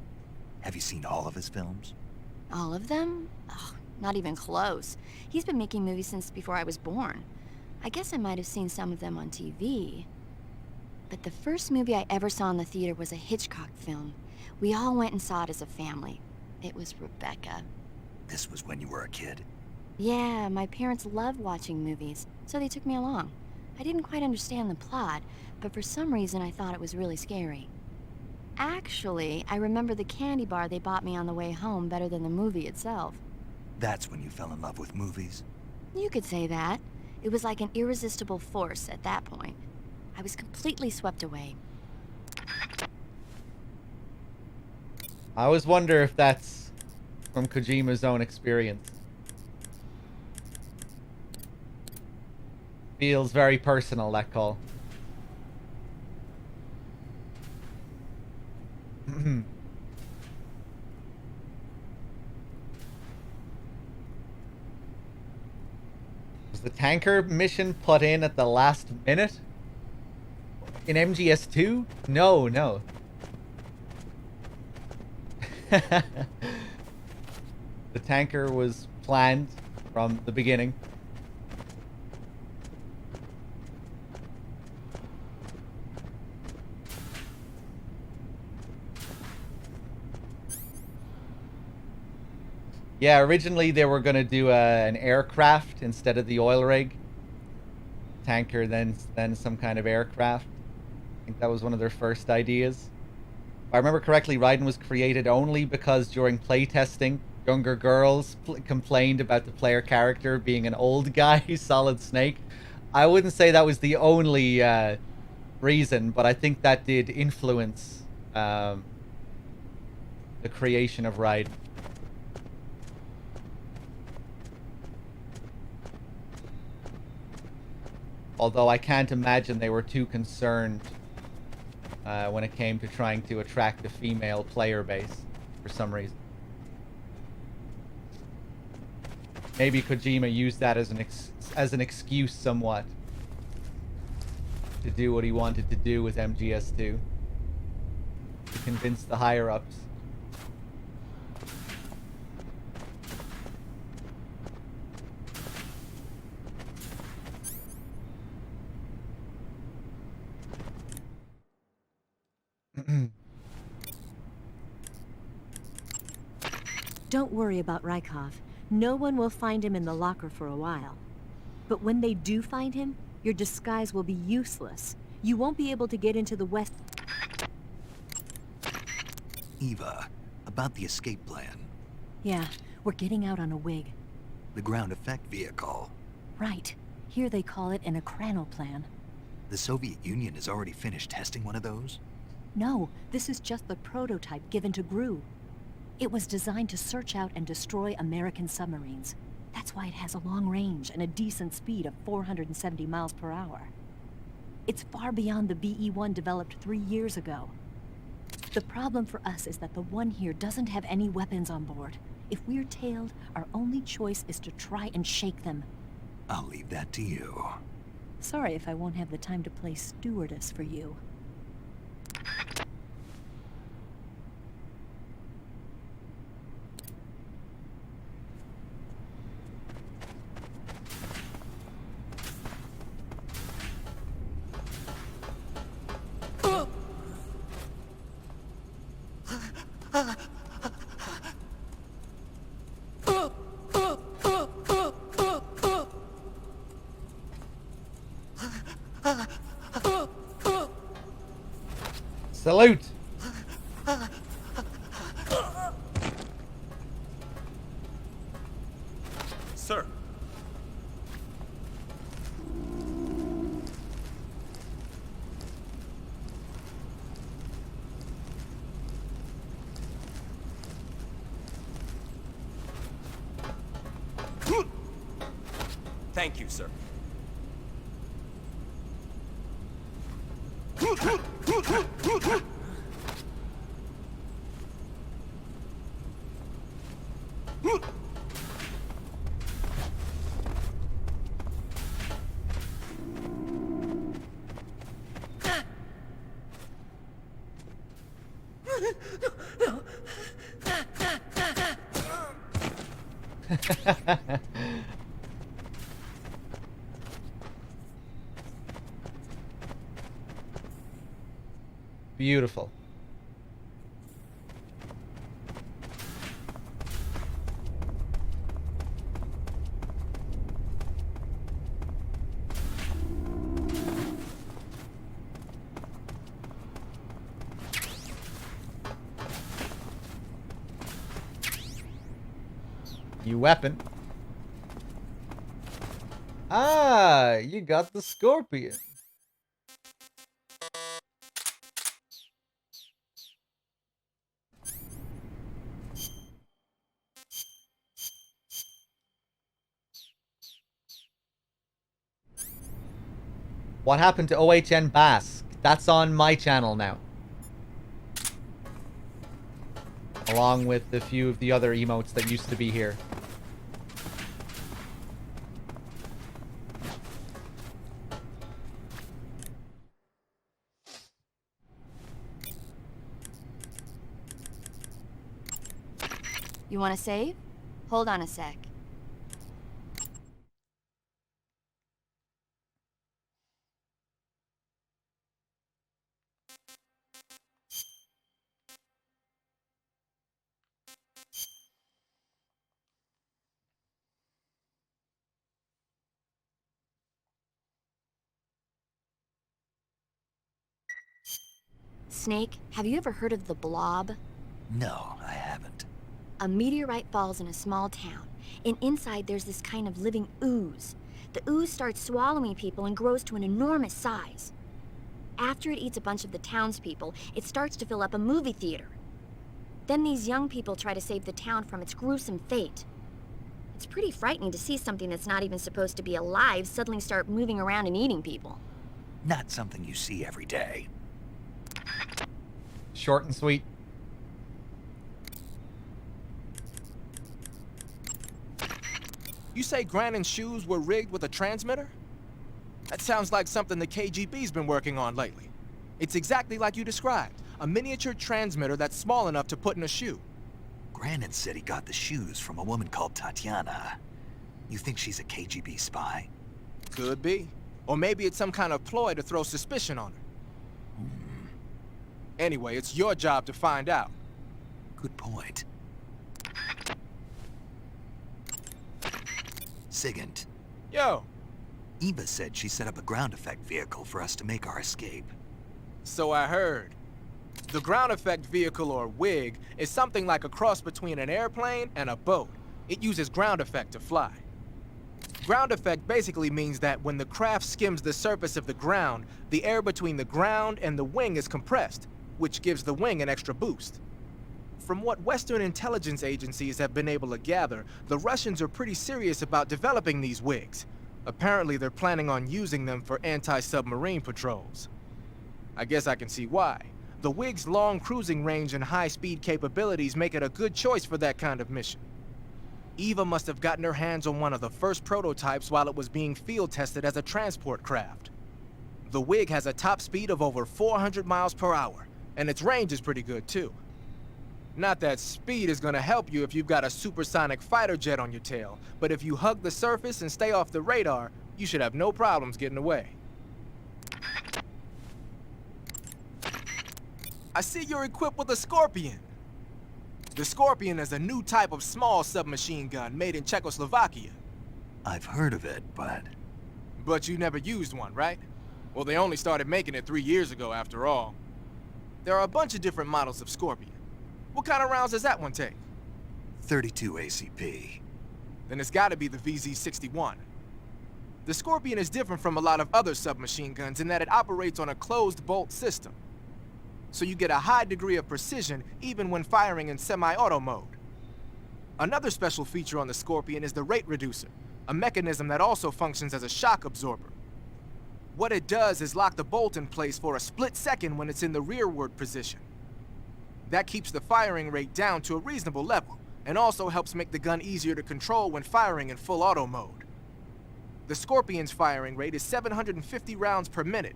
Have you seen all of his films? All of them? Oh, not even close. He's been making movies since before I was born. I guess I might have seen some of them on TV. But the first movie I ever saw in the theater was a Hitchcock film. We all went and saw it as a family. It was Rebecca. This was when you were a kid? Yeah, my parents loved watching movies, so they took me along. I didn't quite understand the plot, but for some reason I thought it was really scary. Actually, I remember the candy bar they bought me on the way home better than the movie itself. That's when you fell in love with movies? You could say that. It was like an irresistible force at that point. I was completely swept away. I always wonder if that's from Kojima's own experience. Feels very personal, that call. Was the tanker mission put in at the last minute? In MGS2? No, no. The tanker was planned from the beginning. Yeah, originally they were going to do an aircraft instead of the oil rig. Tanker, then some kind of aircraft. I think that was one of their first ideas. If I remember correctly, Raiden was created only because during playtesting, younger girls complained about the player character being an old guy, Solid Snake. I wouldn't say that was the only reason, but I think that did influence the creation of Raiden. Although I can't imagine they were too concerned when it came to trying to attract the female player base for some reason. Maybe Kojima used that as an excuse somewhat to do what he wanted to do with MGS2, to convince the higher-ups. Don't worry about Rykov. No one will find him in the locker for a while. But when they do find him, your disguise will be useless. You won't be able to get into the west... Eva, about the escape plan. Yeah, we're getting out on a wig. The ground effect vehicle. Right. Here they call it an plan. The Soviet Union has already finished testing one of those? No, this is just the prototype given to GRU. It was designed to search out and destroy American submarines. That's why it has a long range and a decent speed of 470 miles per hour. It's far beyond the BE-1 developed 3 years ago. The problem for us is that the one here doesn't have any weapons on board. If we're tailed, our only choice is to try and shake them. I'll leave that to you. Sorry if I won't have the time to play stewardess for you. Salute! Sir. Thank you, sir. Beautiful. New weapon. Ah, you got the scorpion. What happened to OHN Basque? That's on my channel now. Along with a few of the other emotes that used to be here. You want to save? Hold on a sec. Snake, have you ever heard of the Blob? No, I haven't. A meteorite falls in a small town, and inside there's this kind of living ooze. The ooze starts swallowing people and grows to an enormous size. After it eats a bunch of the townspeople, it starts to fill up a movie theater. Then these young people try to save the town from its gruesome fate. It's pretty frightening to see something that's not even supposed to be alive suddenly start moving around and eating people. Not something you see every day. Short and sweet. You say Grannon's shoes were rigged with a transmitter? That sounds like something the KGB's been working on lately. It's exactly like you described. A miniature transmitter that's small enough to put in a shoe. Grannon said he got the shoes from a woman called Tatiana. You think she's a KGB spy? Could be. Or maybe it's some kind of ploy to throw suspicion on her. Anyway, it's your job to find out. Good point. Sigint. Yo. Eva said she set up a ground effect vehicle for us to make our escape. So I heard. The ground effect vehicle, or WIG, is something like a cross between an airplane and a boat. It uses ground effect to fly. Ground effect basically means that when the craft skims the surface of the ground, the air between the ground and the wing is compressed, which gives the wing an extra boost. From what Western intelligence agencies have been able to gather, the Russians are pretty serious about developing these WIGs. Apparently they're planning on using them for anti-submarine patrols. I guess I can see why. The WIG's long cruising range and high-speed capabilities make it a good choice for that kind of mission. Eva must have gotten her hands on one of the first prototypes while it was being field tested as a transport craft. The WIG has a top speed of over 400 miles per hour, and its range is pretty good too. Not that speed is gonna help you if you've got a supersonic fighter jet on your tail, but if you hug the surface and stay off the radar, you should have no problems getting away. I see you're equipped with a Scorpion. The Scorpion is a new type of small submachine gun made in Czechoslovakia. I've heard of it, but... But you never used one, right? Well, they only started making it 3 years ago, after all. There are a bunch of different models of Scorpion. What kind of rounds does that one take? 32 ACP. Then it's gotta be the VZ-61. The Scorpion is different from a lot of other submachine guns in that it operates on a closed bolt system. So you get a high degree of precision even when firing in semi-auto mode. Another special feature on the Scorpion is the rate reducer, a mechanism that also functions as a shock absorber. What it does is lock the bolt in place for a split second when it's in the rearward position. That keeps the firing rate down to a reasonable level, and also helps make the gun easier to control when firing in full auto mode. The Scorpion's firing rate is 750 rounds per minute.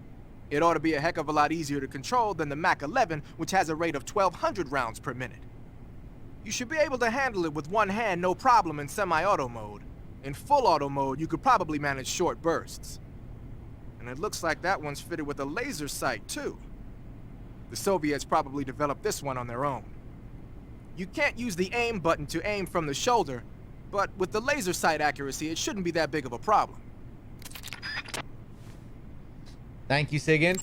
It ought to be a heck of a lot easier to control than the Mach 11, which has a rate of 1,200 rounds per minute. You should be able to handle it with one hand no problem in semi-auto mode. In full auto mode, you could probably manage short bursts. And it looks like that one's fitted with a laser sight, too. The Soviets probably developed this one on their own. You can't use the aim button to aim from the shoulder, but with the laser sight accuracy, it shouldn't be that big of a problem. Thank you, Sigint.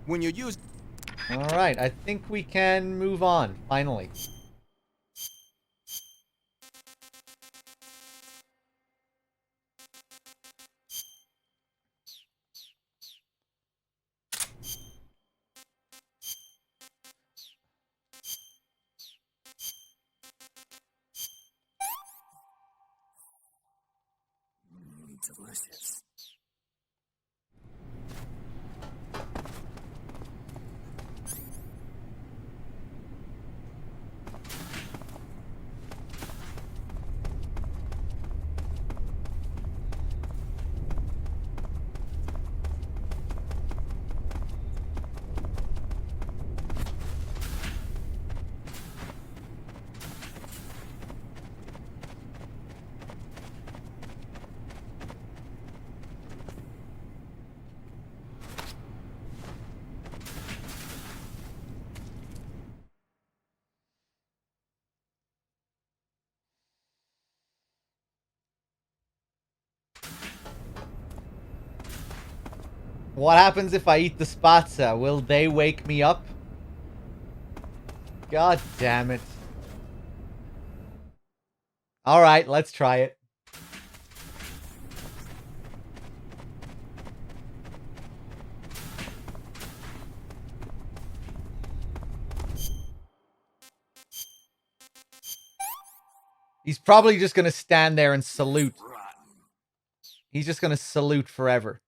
When you use... Alright, I think we can move on, finally. Delicious. What happens if I eat the spatsa? Will they wake me up? God damn it. Alright, let's try it. He's probably just gonna stand there and salute. He's just gonna salute forever.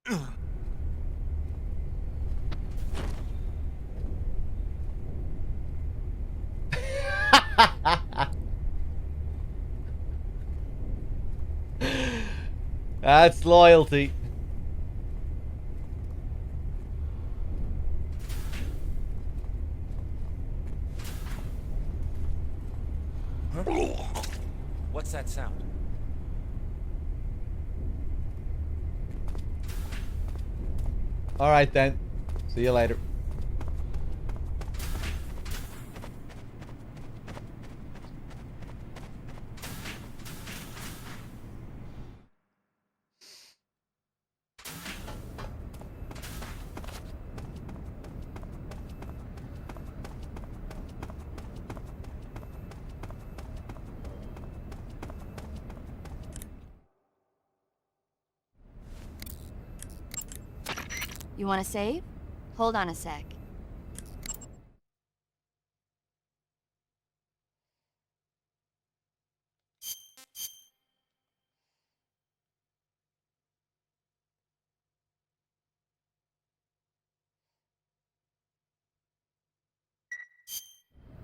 That's loyalty. What's that sound? All right then. See you later. You want to save? Hold on a sec.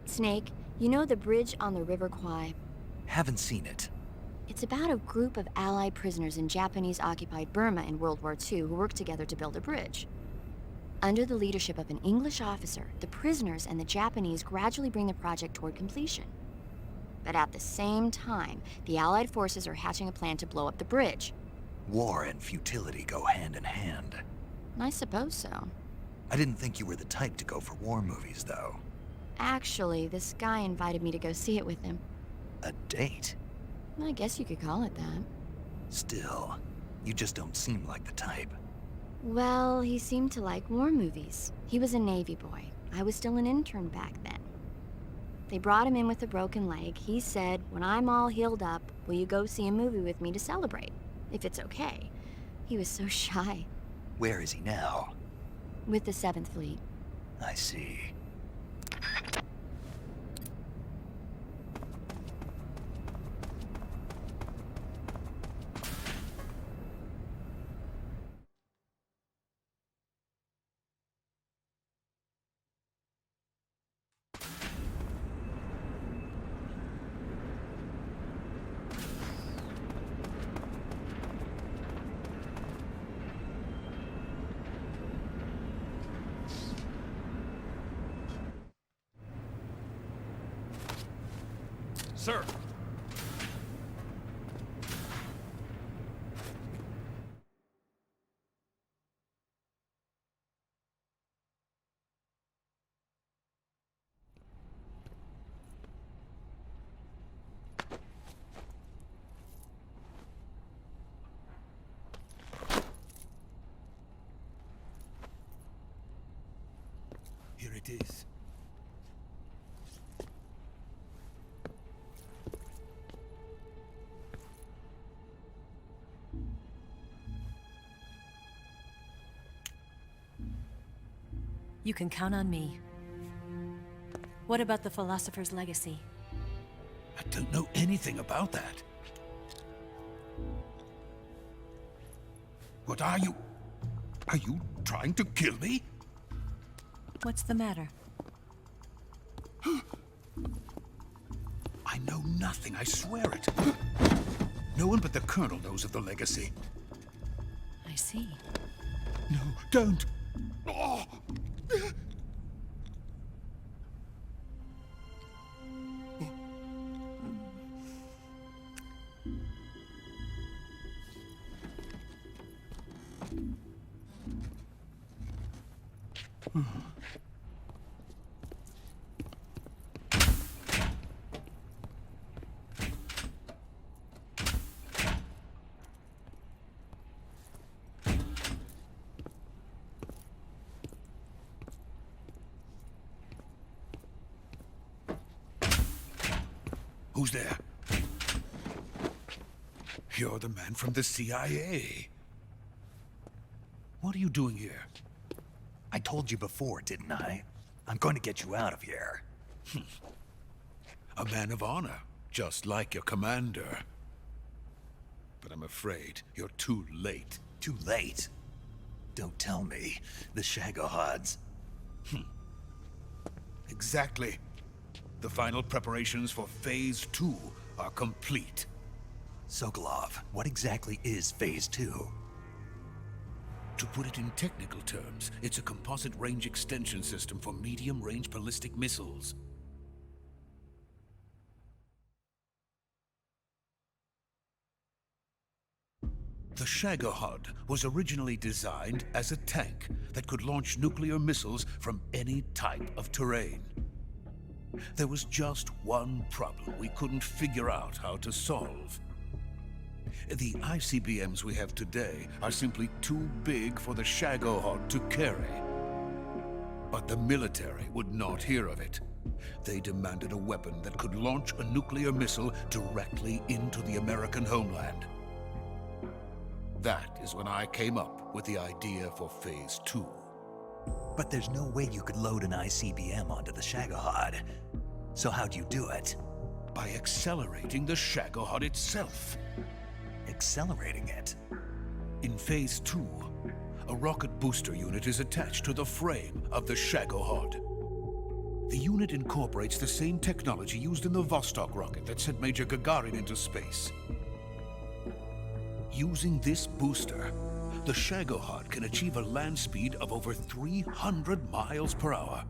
Snake, you know the bridge on the River Kwai? Haven't seen it. It's about a group of Allied prisoners in Japanese-occupied Burma in World War II who worked together to build a bridge. Under the leadership of an English officer, the prisoners and the Japanese gradually bring the project toward completion. But at the same time, the Allied forces are hatching a plan to blow up the bridge. War and futility go hand in hand. I suppose so. I didn't think you were the type to go for war movies, though. Actually, this guy invited me to go see it with him. A date? I guess you could call it that. Still, you just don't seem like the type. Well, he seemed to like war movies. He was a Navy boy. I was still an intern back then. They brought him in with a broken leg. He said, when I'm all healed up, will you go see a movie with me to celebrate? If it's okay. He was so shy. Where is he now? With the 7th Fleet. I see. Sir! Here it is. You can count on me. What about the philosopher's legacy? I don't know anything about that. What are you? Are you trying to kill me? What's the matter? I know nothing, I swear it. No one but the Colonel knows of the legacy. I see. No, don't! Oh. Who's there? You're the man from the CIA. What are you doing here? I told you before, didn't I? I'm going to get you out of here. A man of honor, just like your commander. But I'm afraid you're too late. Too late? Don't tell me. The Shagohods. Exactly. The final preparations for Phase 2 are complete. Sokolov, what exactly is Phase 2? To put it in technical terms, it's a composite range extension system for medium-range ballistic missiles. The Shagohod was originally designed as a tank that could launch nuclear missiles from any type of terrain. There was just one problem we couldn't figure out how to solve. The ICBMs we have today are simply too big for the Shagohod to carry. But the military would not hear of it. They demanded a weapon that could launch a nuclear missile directly into the American homeland. That is when I came up with the idea for Phase 2. But there's no way you could load an ICBM onto the Shagohod. So how'd you do it? By accelerating the Shagohod itself. Accelerating it? In Phase 2, a rocket booster unit is attached to the frame of the Shagohod. The unit incorporates the same technology used in the Vostok rocket that sent Major Gagarin into space. Using this booster, the Shagohod can achieve a land speed of over 300 miles per hour.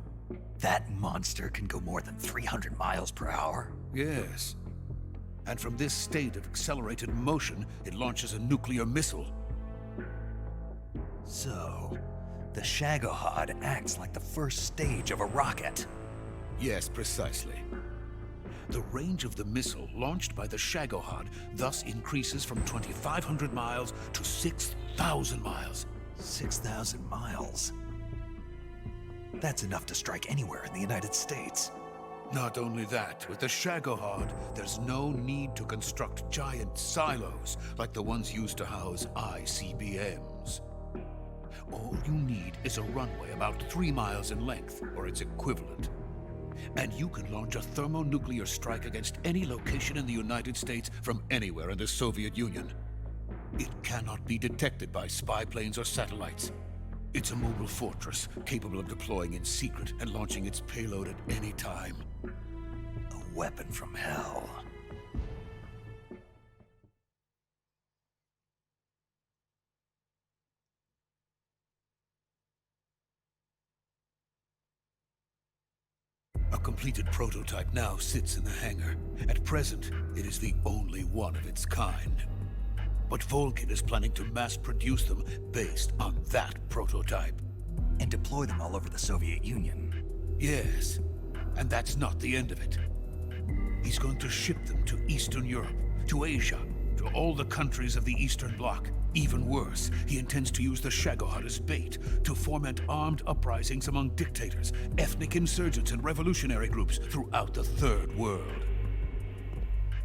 That monster can go more than 300 miles per hour? Yes. And from this state of accelerated motion, it launches a nuclear missile. So, the Shagohod acts like the first stage of a rocket. Yes, precisely. The range of the missile launched by the Shagohod thus increases from 2,500 miles to 6,000 miles. 6,000 miles. That's enough to strike anywhere in the United States. Not only that, with the Shagohod, there's no need to construct giant silos like the ones used to house ICBMs. All you need is a runway about 3 miles in length, or its equivalent. And you can launch a thermonuclear strike against any location in the United States from anywhere in the Soviet Union. It cannot be detected by spy planes or satellites. It's a mobile fortress, capable of deploying in secret and launching its payload at any time. A weapon from hell. A completed prototype now sits in the hangar. At present, it is the only one of its kind. But Volgin is planning to mass-produce them based on that prototype. And deploy them all over the Soviet Union. Yes, and that's not the end of it. He's going to ship them to Eastern Europe, to Asia, to all the countries of the Eastern Bloc. Even worse, he intends to use the Shagohod as bait to foment armed uprisings among dictators, ethnic insurgents, and revolutionary groups throughout the Third World.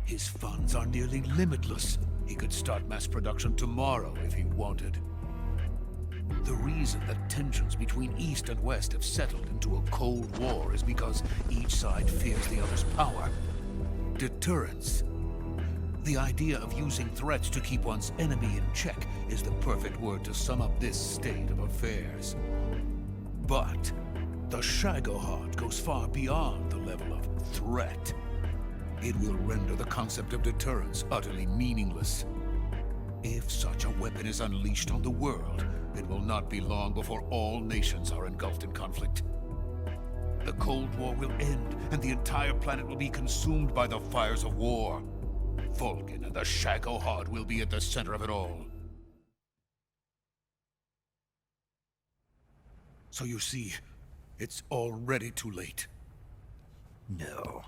His funds are nearly limitless. He could start mass production tomorrow if he wanted. The reason that tensions between East and West have settled into a Cold War is because each side fears the other's power. Deterrence. The idea of using threats to keep one's enemy in check is the perfect word to sum up this state of affairs. But the Shagohod goes far beyond the level of threat. It will render the concept of deterrence utterly meaningless. If such a weapon is unleashed on the world, it will not be long before all nations are engulfed in conflict. The Cold War will end, and the entire planet will be consumed by the fires of war. Volgin and the Shagohod will be at the center of it all. So you see, it's already too late. No,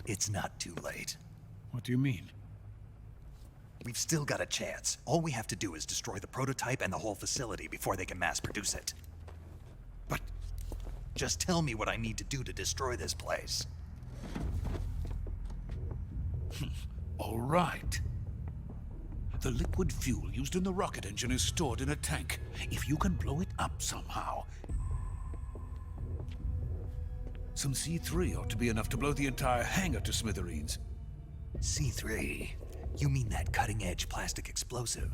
it's not too late. What do you mean? We've still got a chance. All we have to do is destroy the prototype and the whole facility before they can mass produce it. But just tell me what I need to do to destroy this place. All right. The liquid fuel used in the rocket engine is stored in a tank. If you can blow it up somehow, some C3 ought to be enough to blow the entire hangar to smithereens. C3? You mean that cutting-edge plastic explosive?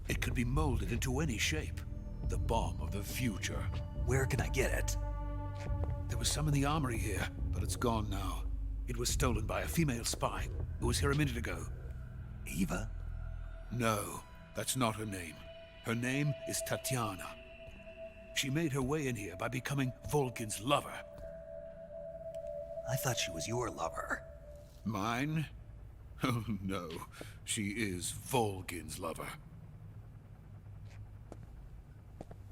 It could be molded into any shape. The bomb of the future. Where can I get it? There was some in the armory here, but it's gone now. It was stolen by a female spy who was here a minute ago. Eva? No, that's not her name. Her name is Tatiana. She made her way in here by becoming Volgin's lover. I thought she was your lover. Mine? Oh no, she is Volgin's lover.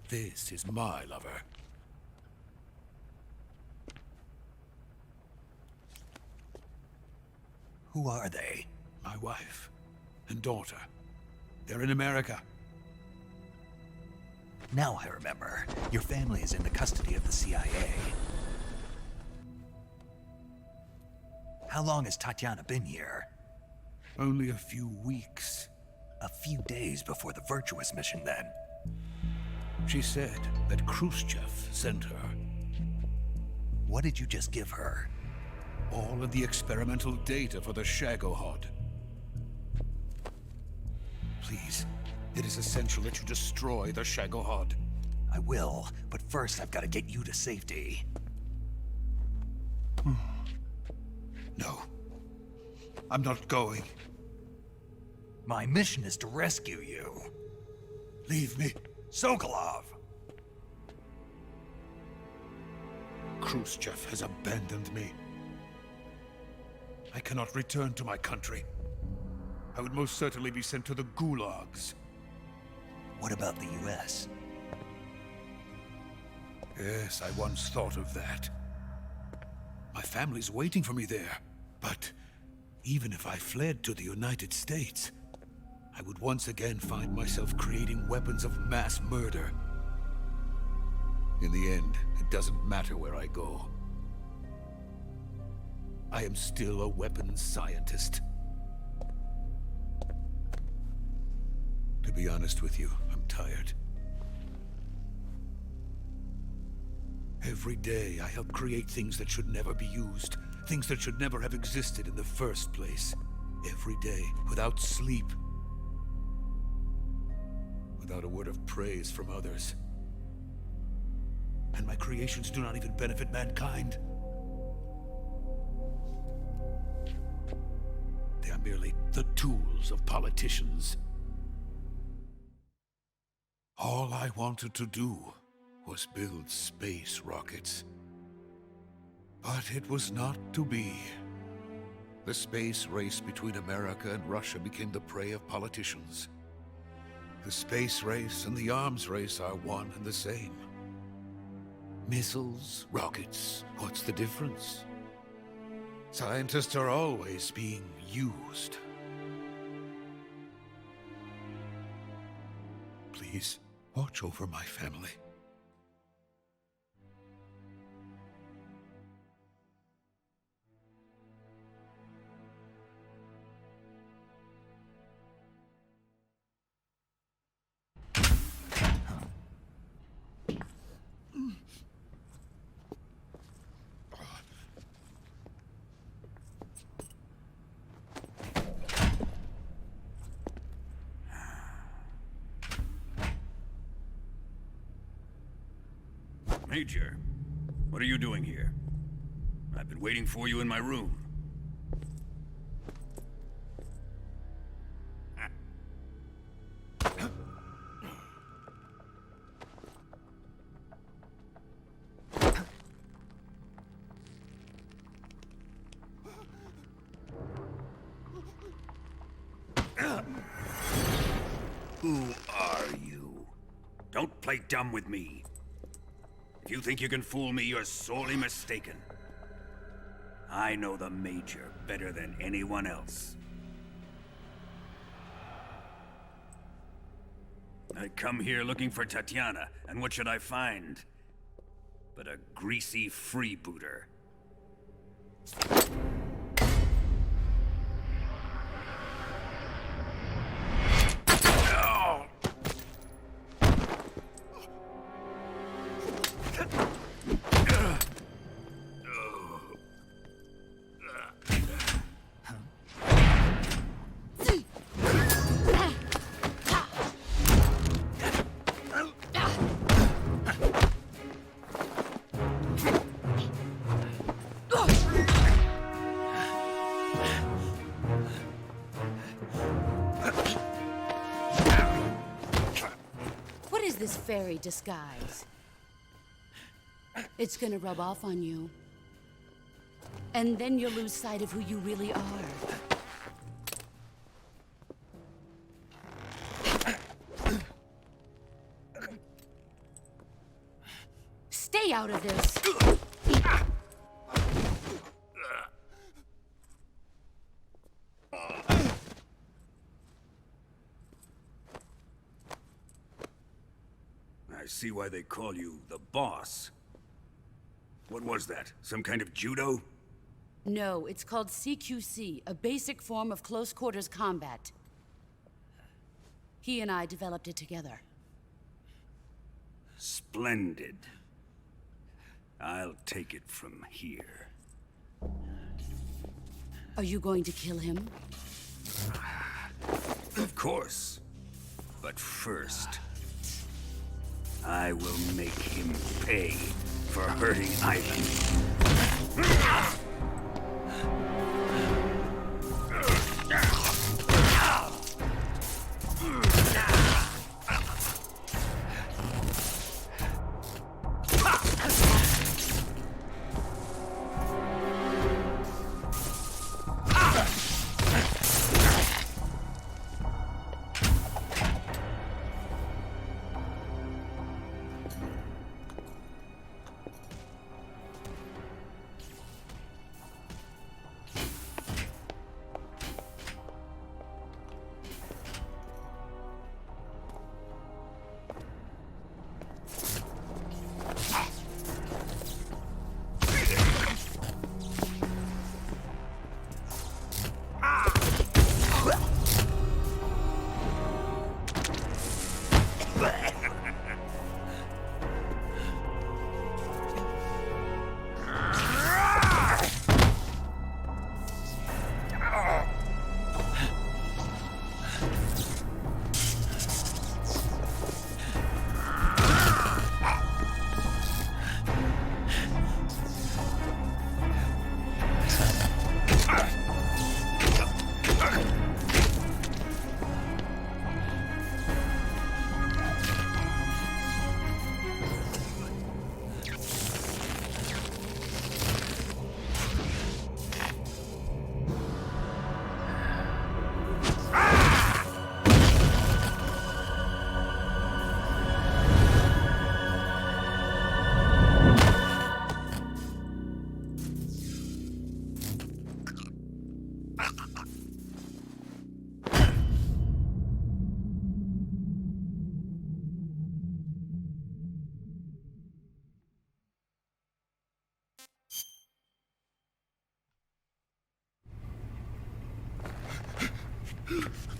This is my lover. Who are they? My wife and daughter. They're in America. Now I remember. Your family is in the custody of the CIA. How long has Tatiana been here? Only a few weeks. A few days before the Virtuous mission, then. She said that Khrushchev sent her. What did you just give her? All of the experimental data for the Shagohod. Please, it is essential that you destroy the Shagohod. I will, but first I've got to get you to safety. No. I'm not going. My mission is to rescue you. Leave me. Sokolov! Khrushchev has abandoned me. I cannot return to my country. I would most certainly be sent to the gulags. What about the US? Yes, I once thought of that. My family's waiting for me there. But even if I fled to the United States, I would once again find myself creating weapons of mass murder. In the end, it doesn't matter where I go. I am still a weapons scientist. To be honest with you, I'm tired. Every day, I help create things that should never be used. Things that should never have existed in the first place. Every day, without sleep. Without a word of praise from others. And my creations do not even benefit mankind. They are merely the tools of politicians. All I wanted to do was build space rockets. But it was not to be. The space race between America and Russia became the prey of politicians. The space race and the arms race are one and the same. Missiles, rockets, what's the difference? Scientists are always being used. Please, watch over my family. Major, what are you doing here? I've been waiting for you in my room. Who are you? Don't play dumb with me. If you think you can fool me, you're sorely mistaken. I know the Major better than anyone else. I come here looking for Tatiana, and what should I find? But a greasy freebooter. This fairy disguise. It's gonna rub off on you. And then you'll lose sight of who you really are. Stay out of this. I see why they call you the boss. What was that? Some kind of judo? No, it's called CQC, a basic form of close quarters combat. He and I developed it together. Splendid. I'll take it from here. Are you going to kill him? Of course. But first, I will make him pay for hurting Ivan.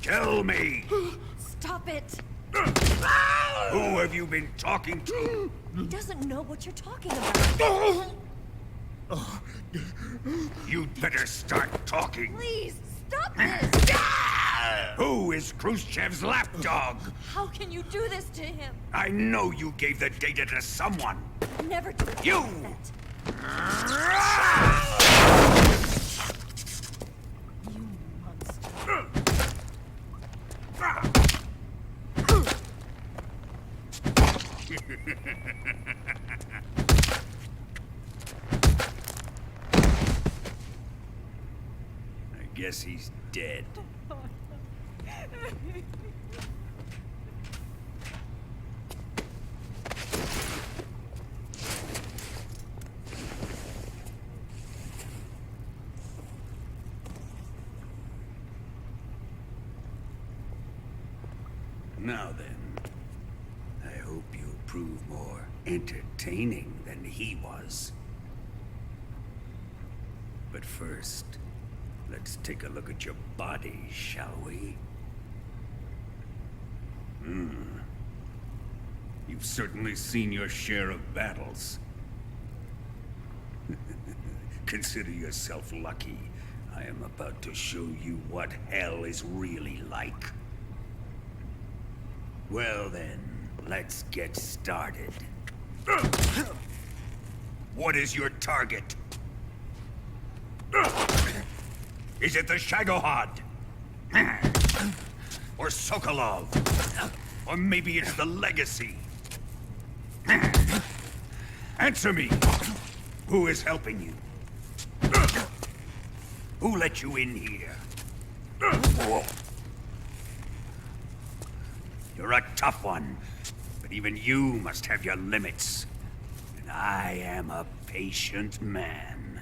Tell me, Stop it! who have you been talking to? He doesn't know what you're talking about. You'd better start talking. Please, stop this! Who is Khrushchev's lapdog? How can you do this to him? I know you gave the data to someone. Never do You! I guess he's dead. Now then, I hope you'll prove more entertaining than he was. But first, let's take a look at your body, shall we? You've certainly seen your share of battles. Consider yourself lucky. I am about to show you what hell is really like. Well then, let's get started. What is your target? Is it the Shagohod? Or Sokolov? Or maybe it's the Legacy? Answer me! Who is helping you? Who let you in here? You're a tough one, but even you must have your limits. And I am a patient man.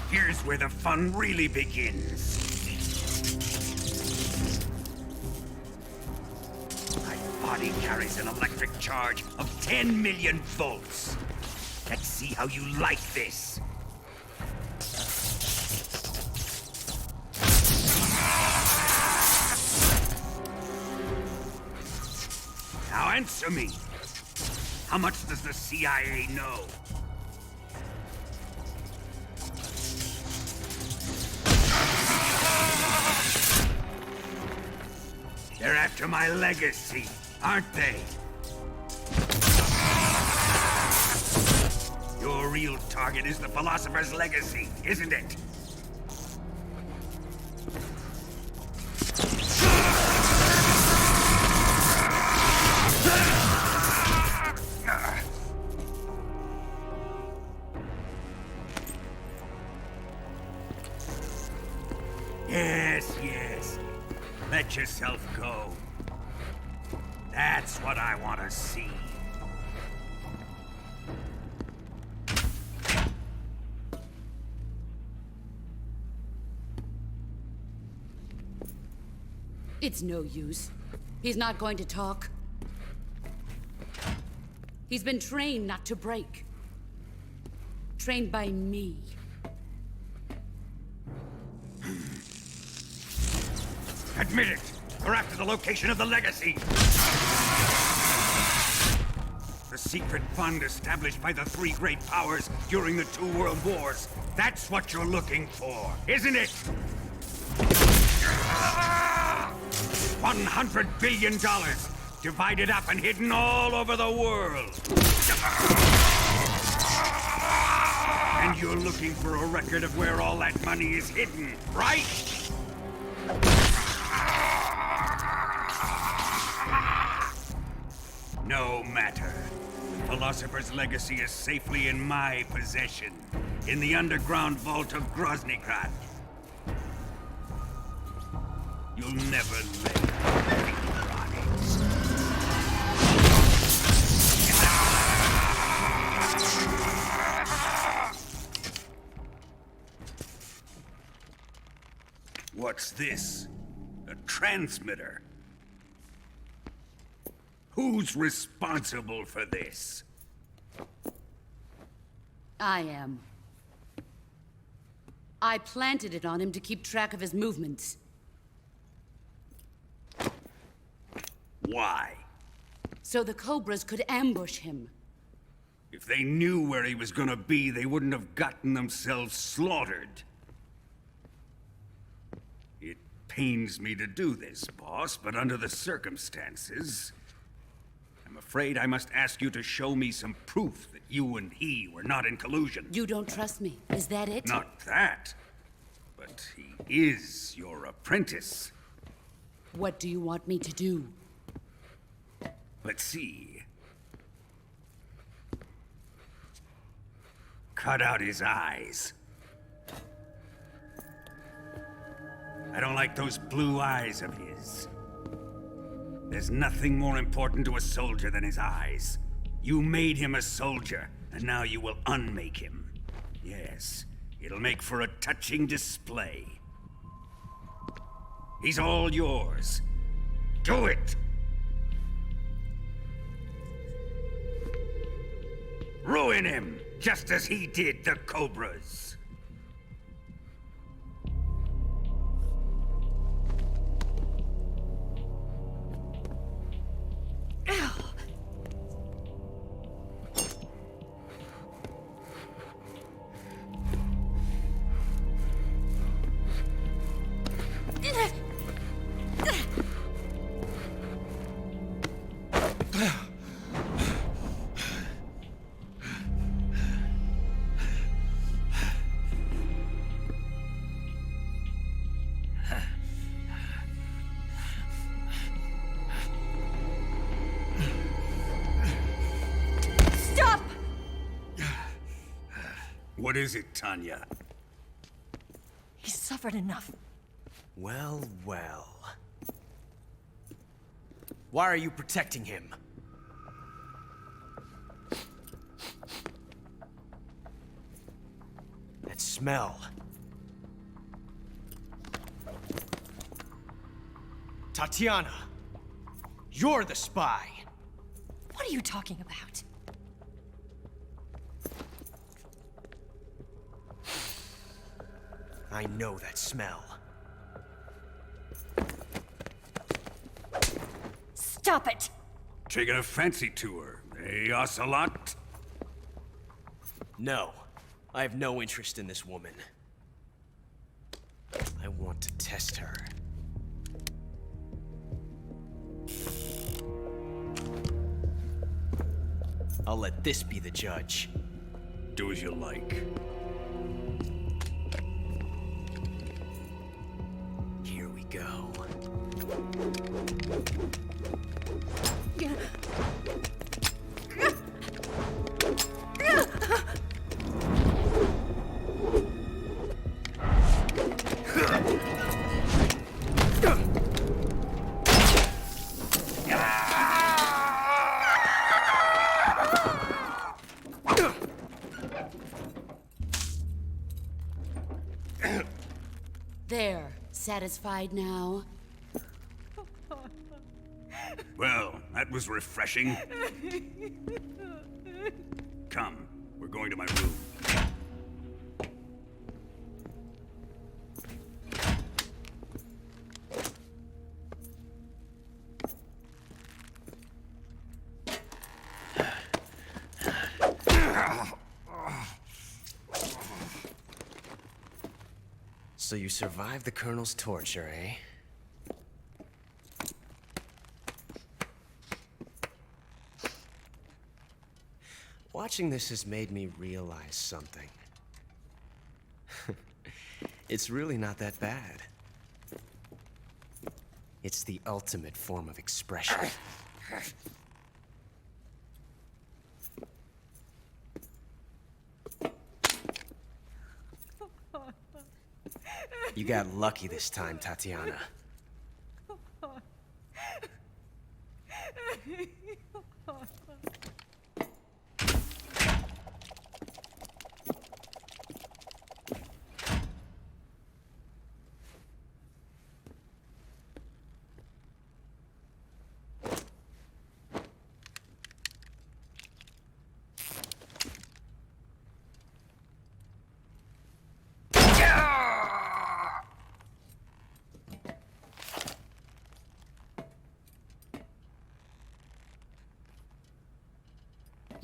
Here's where the fun really begins. My body carries an electric charge of 10 million volts. Let's see how you like this. Now answer me. How much does the CIA know? They're after my legacy, aren't they? Your real target is the Philosopher's Legacy, isn't it? Yes, yes. Let yourself go. That's what I want to see. It's no use. He's not going to talk. He's been trained not to break. Trained by me. Admit it! We're after the location of the Legacy! The secret fund established by the three great powers during the 2 world wars. That's what you're looking for, isn't it? $100 billion, divided up and hidden all over the world. And you're looking for a record of where all that money is hidden, right? No matter. Philosopher's Legacy is safely in my possession, in the underground vault of Groznygrad. You'll never live on it. What's this? A transmitter? Who's responsible for this? I am. I planted it on him to keep track of his movements. Why? So the Cobras could ambush him. If they knew where he was gonna be, they wouldn't have gotten themselves slaughtered. It pains me to do this, boss, but under the circumstances, I'm afraid I must ask you to show me some proof that you and he were not in collusion. You don't trust me, is that it? Not that, but he is your apprentice. What do you want me to do? Let's see. Cut out his eyes. I don't like those blue eyes of his. There's nothing more important to a soldier than his eyes. You made him a soldier, and now you will unmake him. Yes, it'll make for a touching display. He's all yours. Do it! Ruin him, just as he did the Cobras. What is it, Tanya? He's suffered enough. Well, well. Why are you protecting him? That smell. Tatiana, you're the spy. What are you talking about? I know that smell. Stop it! Taking a fancy to her, eh, Ocelot? No, I have no interest in this woman. I want to test her. I'll let this be the judge. Do as you like. Here we go. There, satisfied now? Well, that was refreshing. Come, we're going to my room. So you survived the Colonel's torture, eh? Watching this has made me realize something. It's really not that bad. It's the ultimate form of expression. You got lucky this time, Tatiana.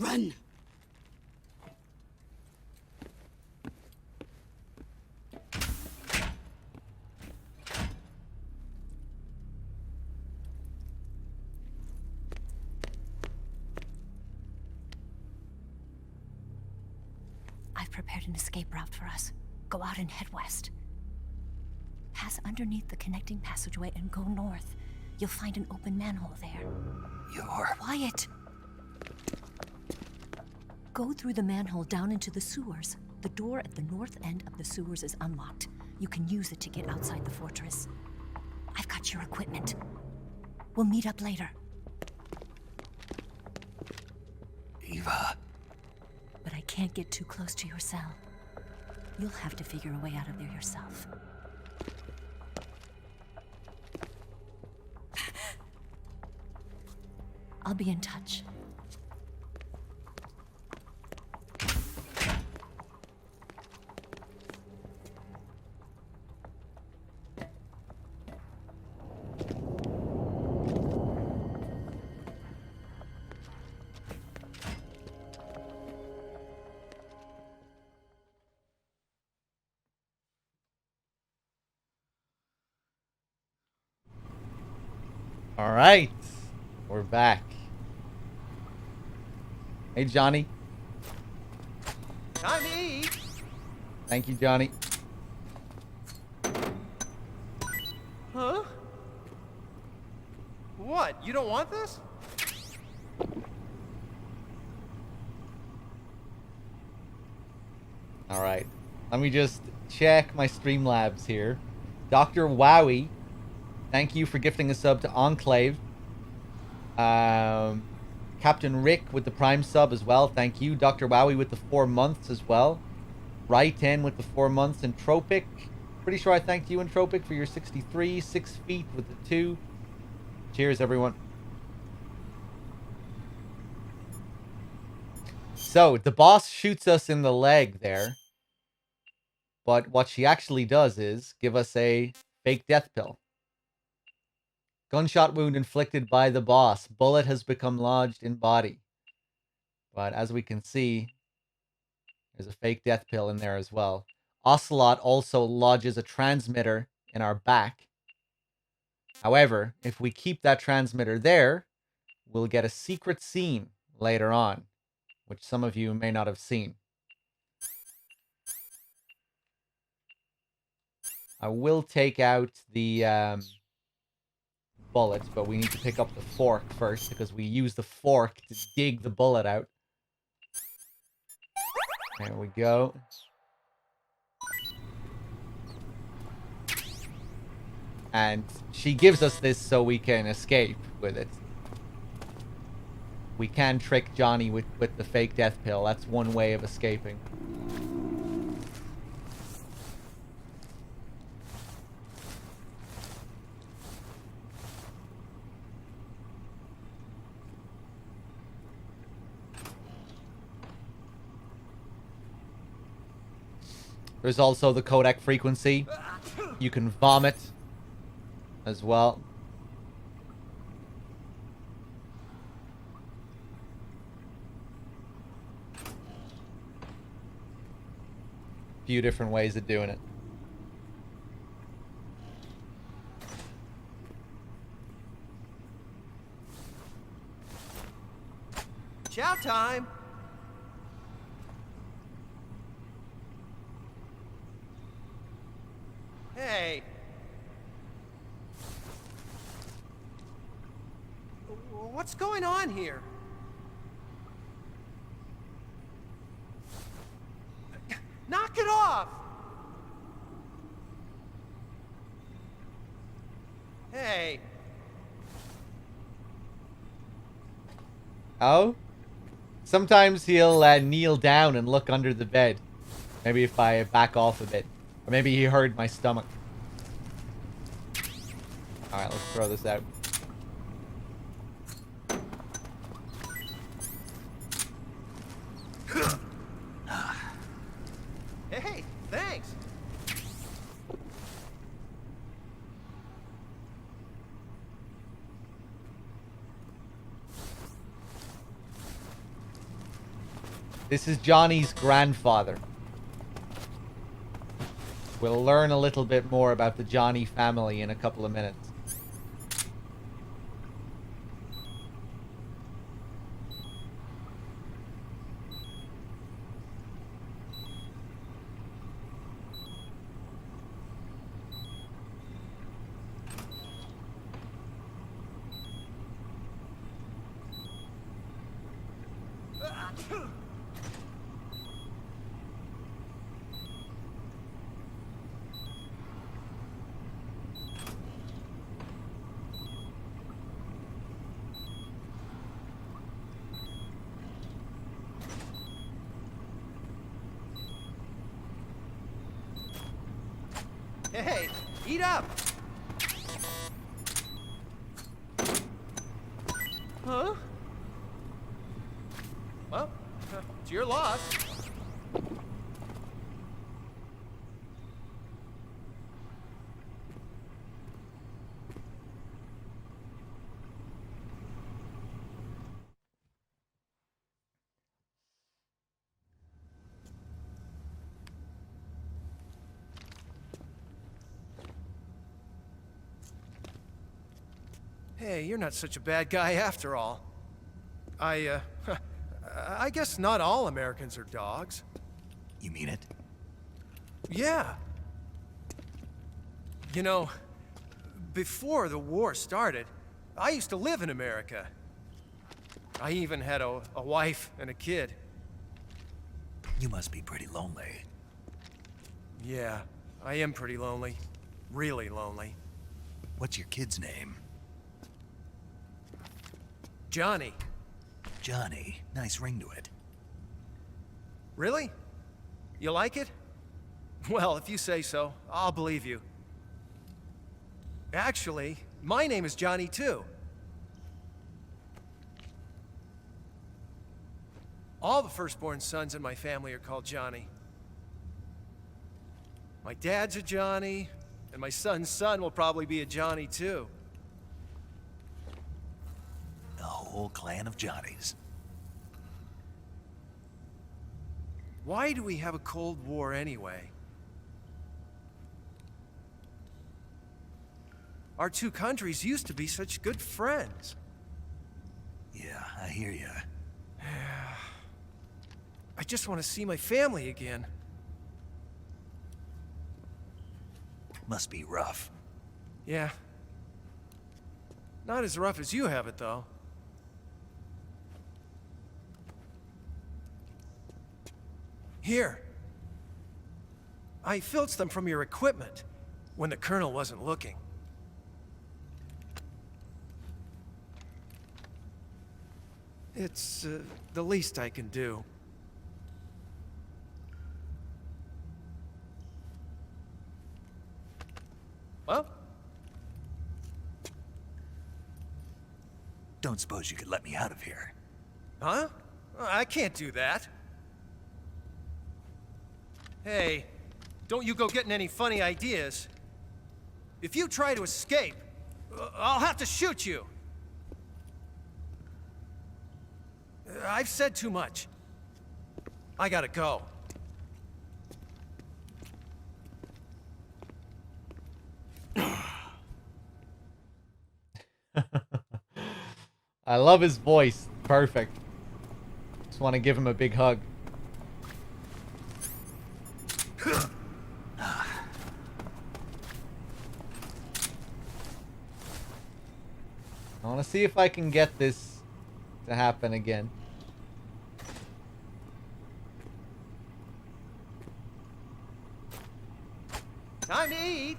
Run! I've prepared an escape route for us. Go out and head west. Pass underneath the connecting passageway and go north. You'll find an open manhole there. You're... Quiet! Go through the manhole down into the sewers. The door at the north end of the sewers is unlocked. You can use it to get outside the fortress. I've got your equipment. We'll meet up later. Eva... But I can't get too close to your cell. You'll have to figure a way out of there yourself. I'll be in touch. All right, we're back. Hey, Johnny. Johnny! Thank you, Johnny. Huh? What? You don't want this? All right, let me just check my Streamlabs here. Dr. Wowie, thank you for gifting a sub to Enclave. Captain Rick with the Prime sub as well. Thank you. Dr. Wowie with the 4 months as well. Right10 with the 4 months. And Tropic. Pretty sure I thanked you, Entropic, for your 63. 6 feet with the 2. Cheers, everyone. So, the boss shoots us in the leg there. But what she actually does is give us a fake death pill. Gunshot wound inflicted by the boss. Bullet has become lodged in body. But as we can see, there's a fake death pill in there as well. Ocelot also lodges a transmitter in our back. However, if we keep that transmitter there, we'll get a secret scene later on, which some of you may not have seen. I will take out the bullet, but we need to pick up the fork first because we use the fork to dig the bullet out. There we go. And she gives us this so we can escape with it. We can trick Johnny with the fake death pill. That's one way of escaping. There's also the codec frequency. You can vomit as well. A few different ways of doing it. Chow time! Hey! What's going on here? Knock it off! Hey! Oh? Sometimes he'll kneel down and look under the bed. Maybe if I back off a bit. Or maybe he heard my stomach. Alright, let's throw this out. Hey, thanks! This is Johnny's grandfather. We'll learn a little bit more about the Johnny family in a couple of minutes. Hey, eat up! Huh? Well, it's your loss. Hey, you're not such a bad guy after all. I guess not all Americans are dogs. You mean it? Yeah. You know, before the war started, I used to live in America. I even had a wife and a kid. You must be pretty lonely. Yeah, I am pretty lonely. Really lonely. What's your kid's name? Johnny. Johnny. Nice ring to it. Really? You like it? Well, if you say so, I'll believe you. Actually, my name is Johnny too. All the firstborn sons in my family are called Johnny. My dad's a Johnny, and my son's son will probably be a Johnny too. A whole clan of Johnnies. Why do we have a Cold War anyway? Our two countries used to be such good friends. Yeah, I hear ya. I just want to see my family again. Must be rough. Yeah. Not as rough as you have it, though. Here. I filched them from your equipment when the Colonel wasn't looking. It's the least I can do. Well? Don't suppose you could let me out of here? Huh? I can't do that. Hey, don't you go getting any funny ideas. If you try to escape, I'll have to shoot you. I've said too much. I gotta go. I love his voice. Perfect. Just want to give him a big hug. I want to see if I can get this to happen again. Time to eat.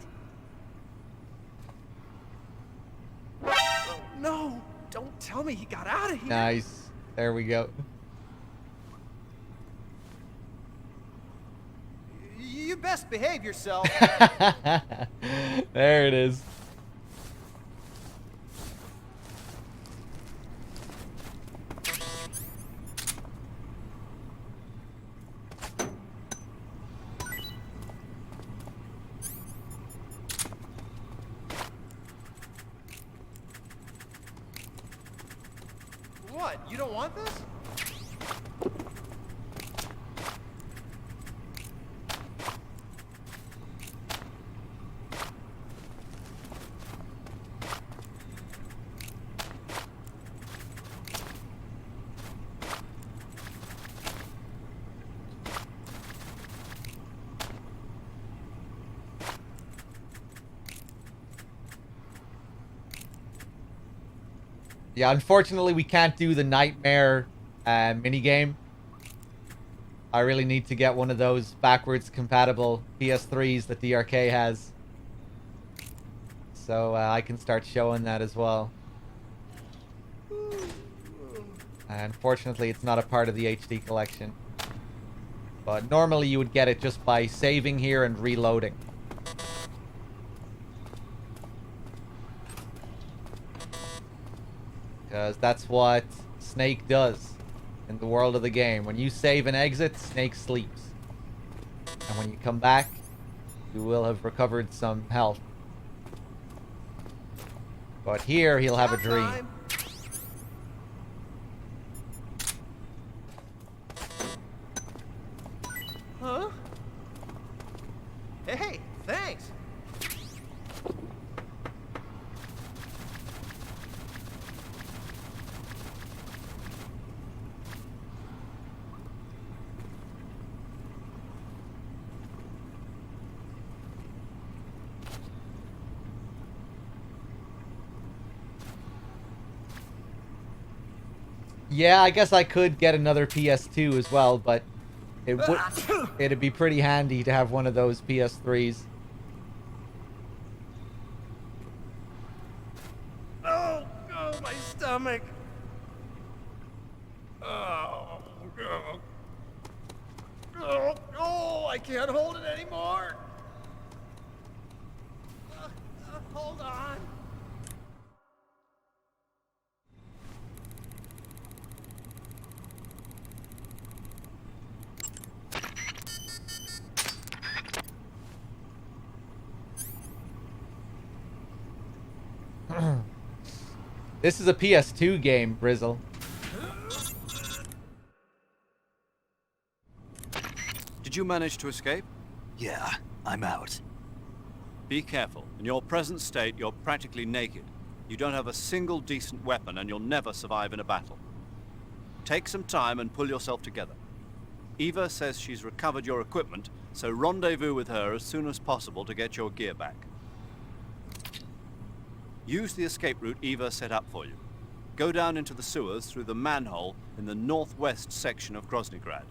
Oh, no, don't tell me he got out of here. Nice. There we go. You best behave yourself. There it is. What? You don't want this? Yeah, unfortunately, we can't do the Nightmare minigame. I really need to get one of those backwards compatible PS3s that DRK has. So I can start showing that as well. Unfortunately, it's not a part of the HD collection. But normally you would get it just by saving here and reloading. Because that's what Snake does in the world of the game. When you save and exit, Snake sleeps. And when you come back, you will have recovered some health. But here, he'll have a dream. Huh? Hey, thanks. Yeah, I guess I could get another PS2 as well, but it'd be pretty handy to have one of those PS3s. Oh, my stomach. Oh, I can't hold it anymore. Hold on. This is a PS2 game, Brizzle. Did you manage to escape? Yeah, I'm out. Be careful. In your present state, you're practically naked. You don't have a single decent weapon, and you'll never survive in a battle. Take some time and pull yourself together. Eva says she's recovered your equipment, so rendezvous with her as soon as possible to get your gear back. Use the escape route Eva set up for you. Go down into the sewers through the manhole in the northwest section of Groznygrad.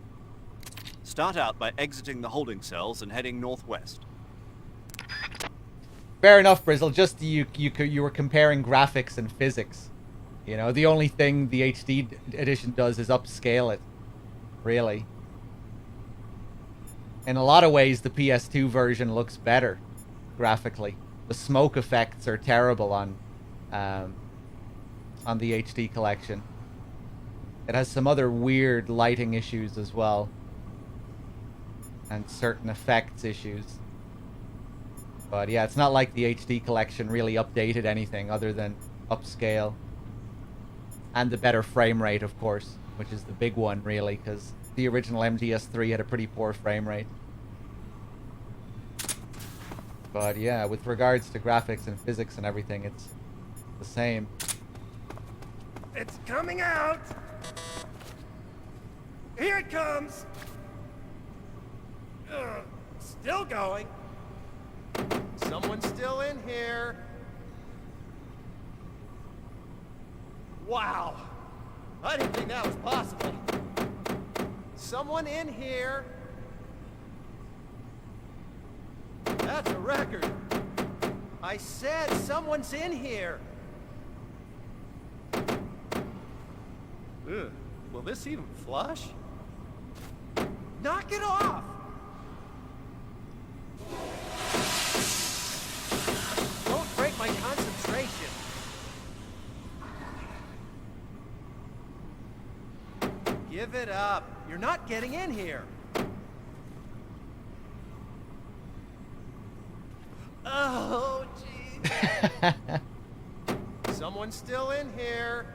Start out by exiting the holding cells and heading northwest. Fair enough, Brizzle. Just you were comparing graphics and physics. You know, the only thing the HD edition does is upscale it. Really. In a lot of ways, the PS2 version looks better graphically. The smoke effects are terrible on the HD collection. It has some other weird lighting issues as well. And certain effects issues. But yeah, it's not like the HD collection really updated anything other than upscale. And the better frame rate, of course, which is the big one, really, because the original MGS3 had a pretty poor frame rate. But yeah, with regards to graphics and physics and everything, it's the same. It's coming out! Here it comes! Still going. Someone's still in here. Wow. I didn't think that was possible. Someone in here. That's a record. I said someone's in here. Ugh. Will this even flush? Knock it off! Don't break my concentration. Give it up. You're not getting in here. Oh, jeez. Someone's still in here.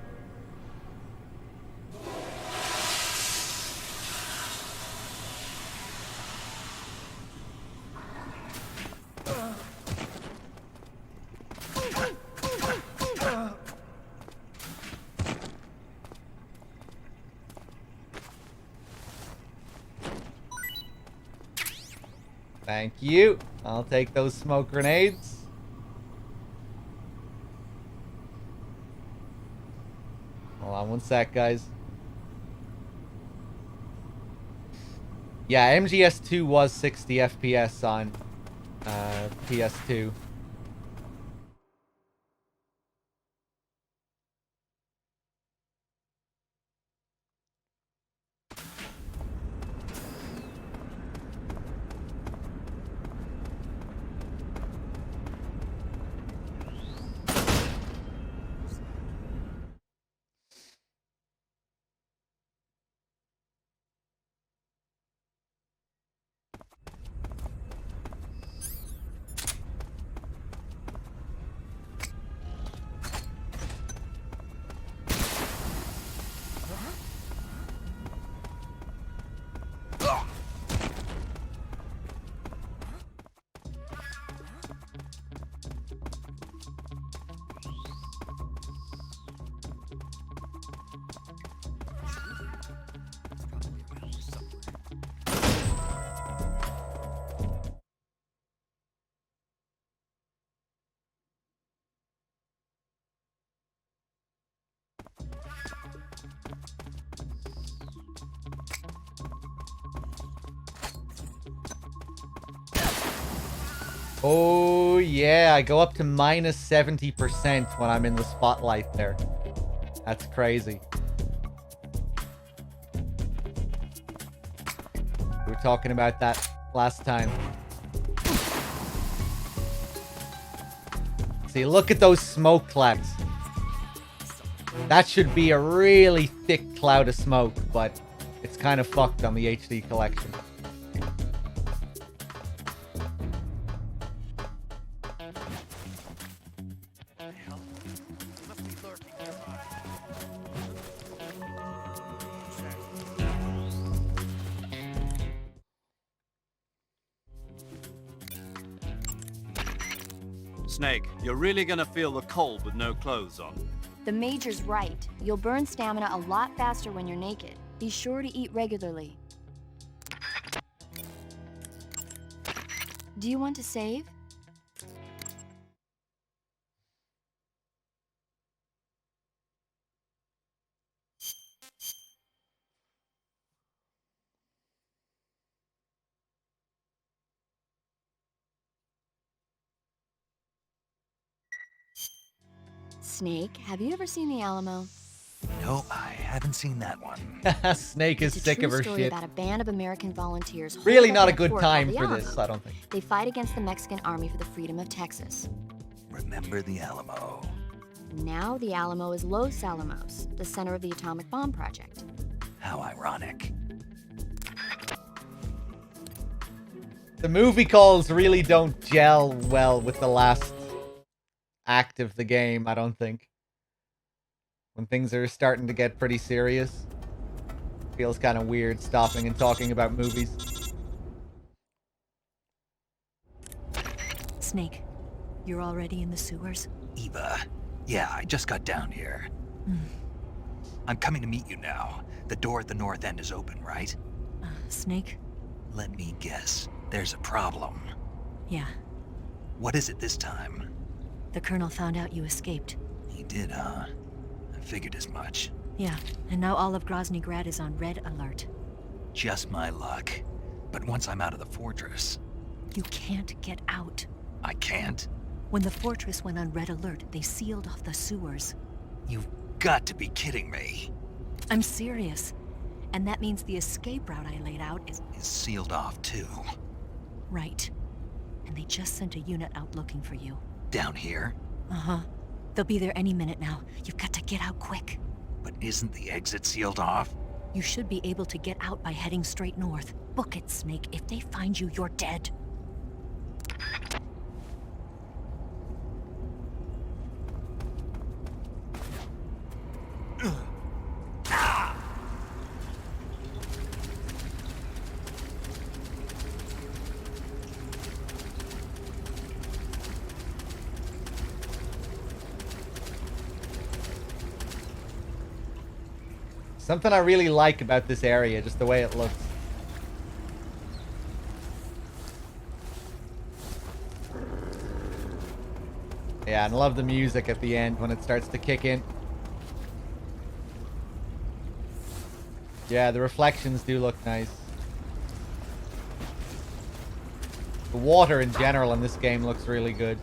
Thank you. I'll take those smoke grenades. One sec, guys. Yeah, MGS2 was 60 FPS on PS2. Oh, yeah, I go up to minus 70% when I'm in the spotlight there. That's crazy. We were talking about that last time. See, look at those smoke clouds. That should be a really thick cloud of smoke, but it's kind of fucked on the HD collection. Snake, you're really gonna feel the cold with no clothes on. The Major's right. You'll burn stamina a lot faster when you're naked. Be sure to eat regularly. Do you want to save? Snake, have you ever seen the Alamo? No, I haven't seen that one. Snake is It's sick a true of her story shit. about a band of American volunteers. holed Really up not in a good fort time called the for this, Alamo. I don't think. They fight against the Mexican army for the freedom of Texas. Remember the Alamo. Now the Alamo is Los Alamos, the center of the atomic bomb project. How ironic. The movie calls really don't gel well with the last act of the game, I don't think. When things are starting to get pretty serious. Feels kind of weird stopping and talking about movies. Snake, you're already in the sewers? Eva. Yeah, I just got down here. I'm coming to meet you now. The door at the north end is open, right? Snake? Let me guess. There's a problem. Yeah. What is it this time? The Colonel found out you escaped. He did, huh? I figured as much. Yeah, and now all of Grozny Grad is on red alert. Just my luck. But once I'm out of the fortress... You can't get out. I can't? When the fortress went on red alert, they sealed off the sewers. You've got to be kidding me. I'm serious. And that means the escape route I laid out is sealed off, too. Right. And they just sent a unit out looking for you. Down here? Uh-huh. They'll be there any minute now. You've got to get out quick. But isn't the exit sealed off? You should be able to get out by heading straight north. Book it, Snake. If they find you, you're dead. Something I really like about this area, just the way it looks. Yeah, and love the music at the end when it starts to kick in. Yeah, the reflections do look nice. The water in general in this game looks really good.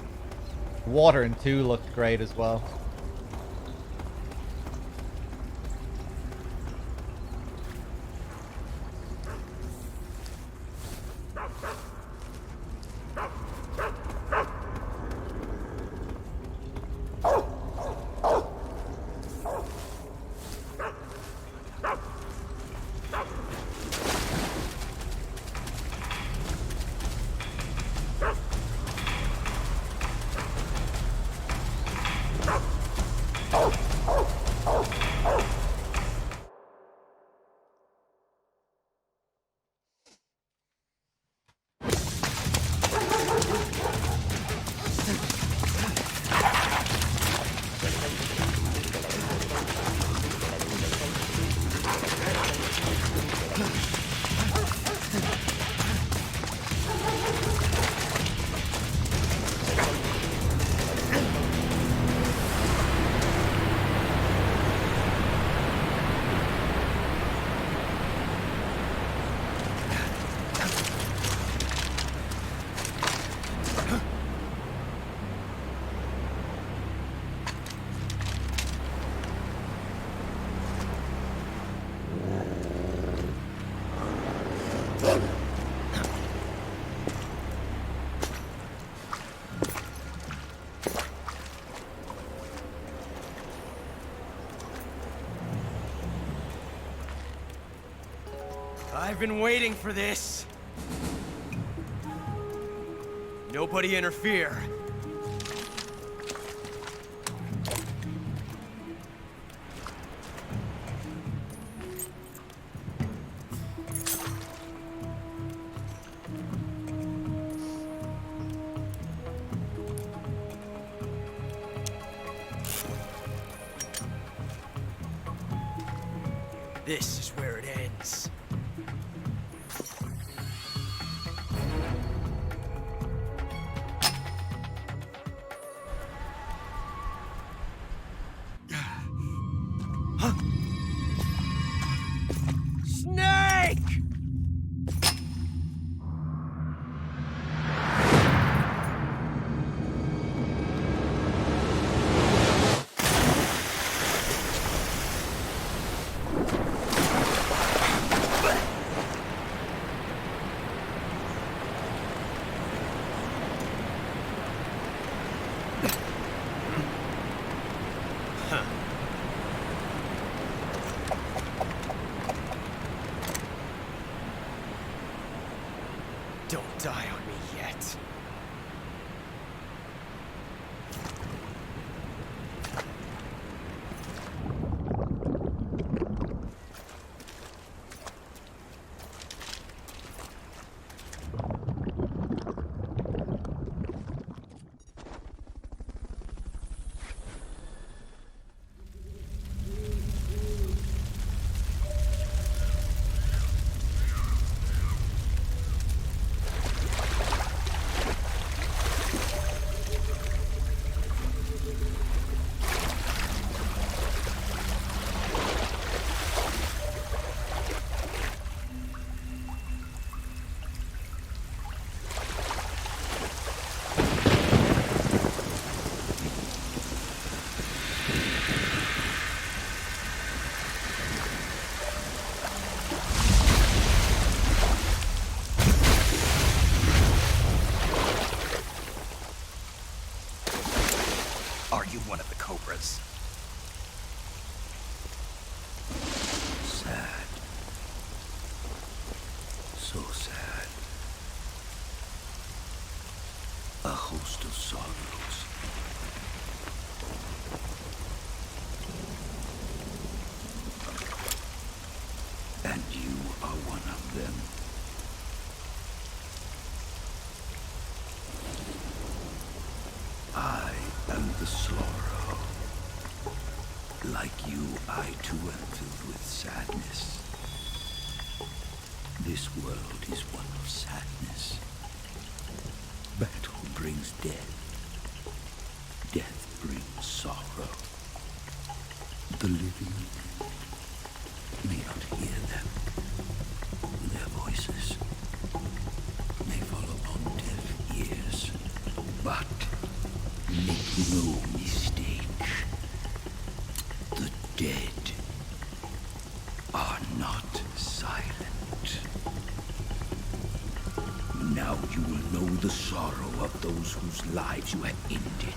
The water in 2 looked great as well. I've been waiting for this. Nobody interfere. This is where it ends. Snake! Don't die on me yet. Are you one of the Cobras? Sad. So sad. A host of sorrows. And you are one of them. I am the sorrow. Like you, I too am filled with sadness. This world is one of sadness. Battle brings death. Death brings sorrow. The living may not hear them. are not silent. Now you will know the sorrow of those whose lives you have ended.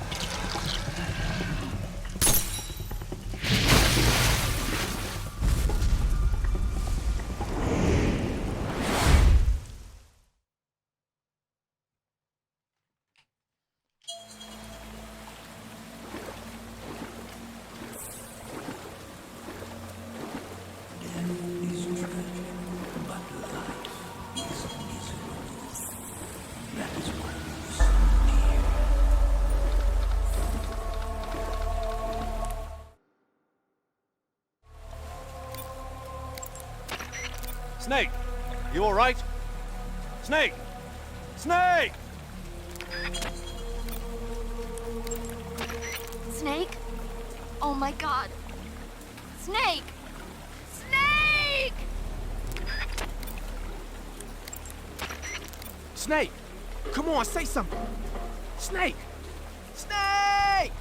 Snake, you all right? Snake! Snake! Snake? Oh my god. Snake! Snake! Snake! Come on, say something! Snake! Snake!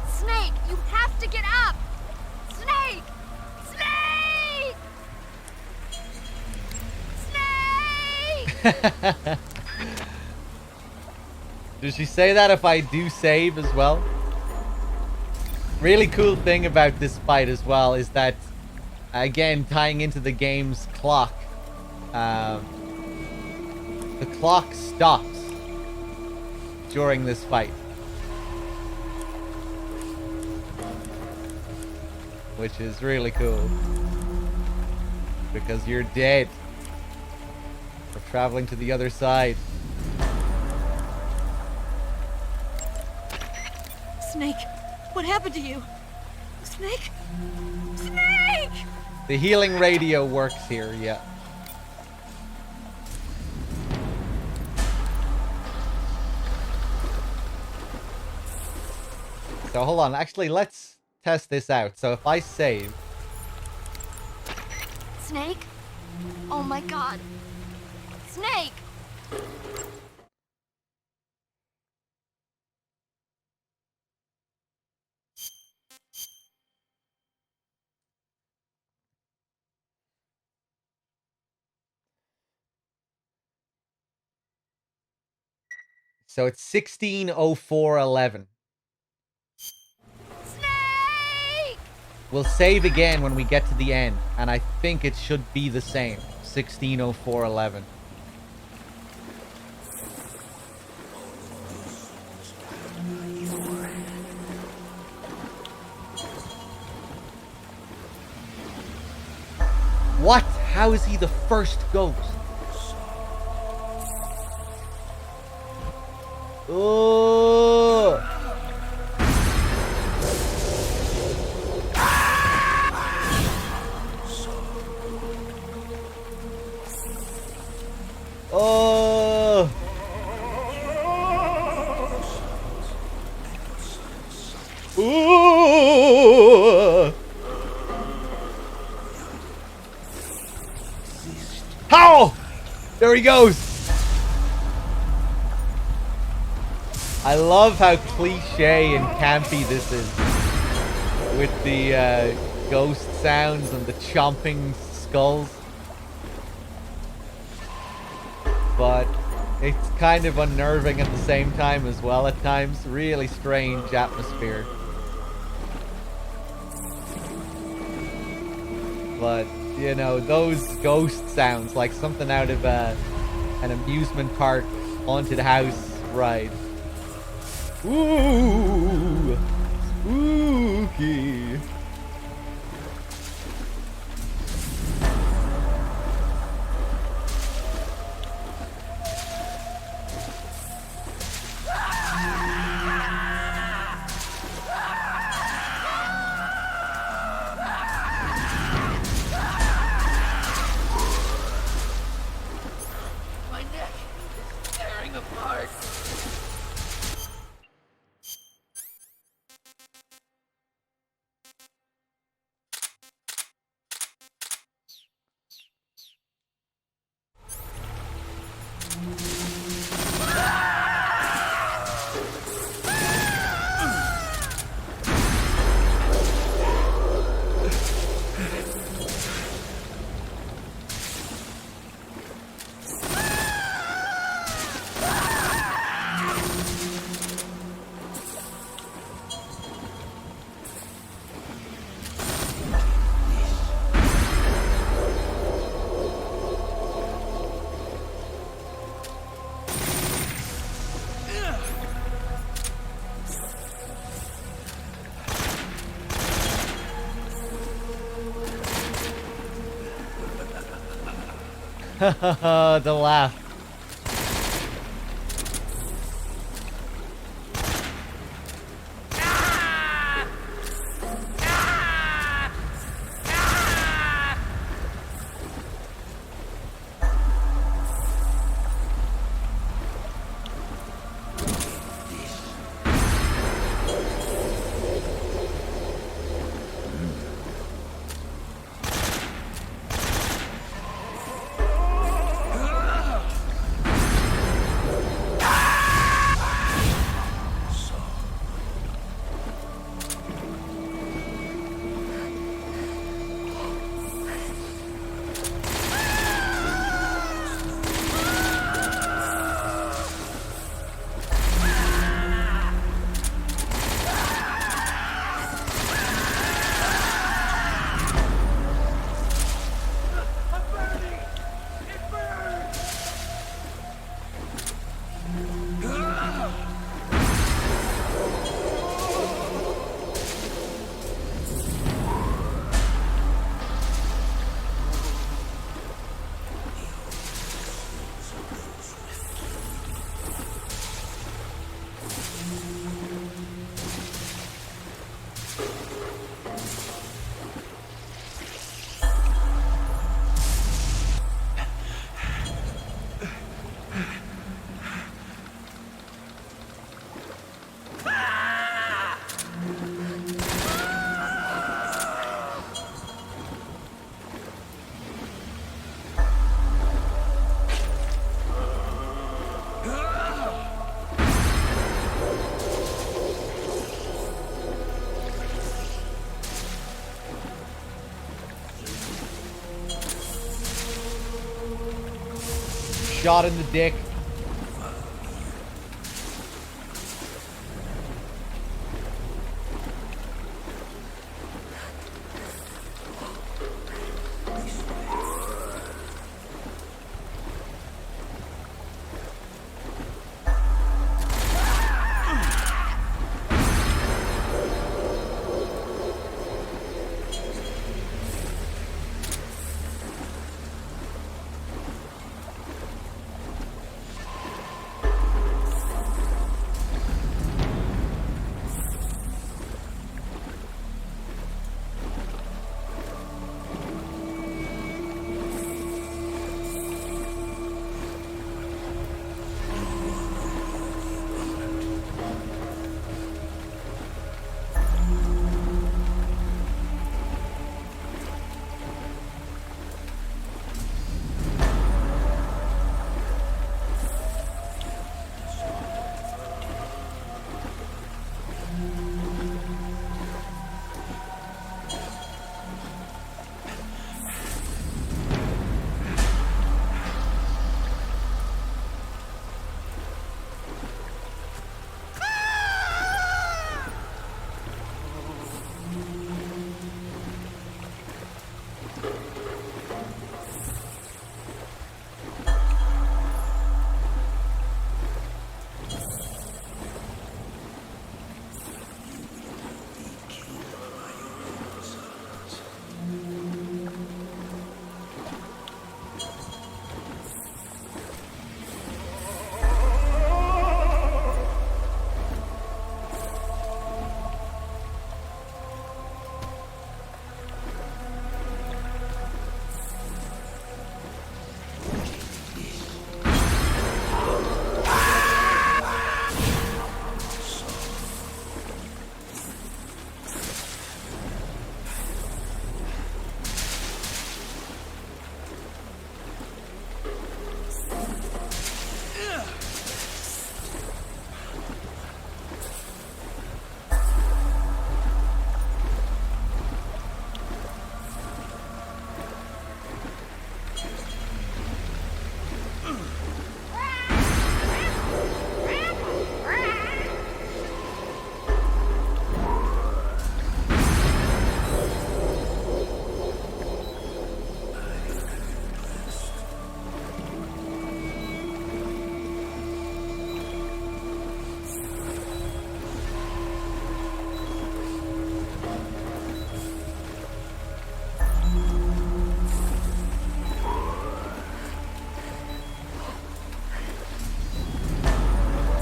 Snake, you have to get up! Snake! Snake! Snake! Does she say that if I do save as well? Really cool thing about this fight as well is that, again, tying into the game's clock, the clock stops during this fight. Which is really cool. Because you're dead. We're traveling to the other side. Snake, what happened to you? Snake? Snake! The healing radio works here, yeah. So hold on, actually let's test this out. So if I save... Snake? Oh my god. Snake! So it's 16:04:11. Snake! We'll save again when we get to the end, and I think it should be the same. 16:04:11. What? How is he the first ghost? Oh! Oh! Ooh! How? There he goes. I love how cliche and campy this is, with the ghost sounds and the chomping skulls. But it's kind of unnerving at the same time as well at times. Really strange atmosphere. But, you know, those ghost sounds, like something out of an amusement park haunted house ride. Ooh! Spooky! My neck is tearing apart. The laugh. Shot in the dick.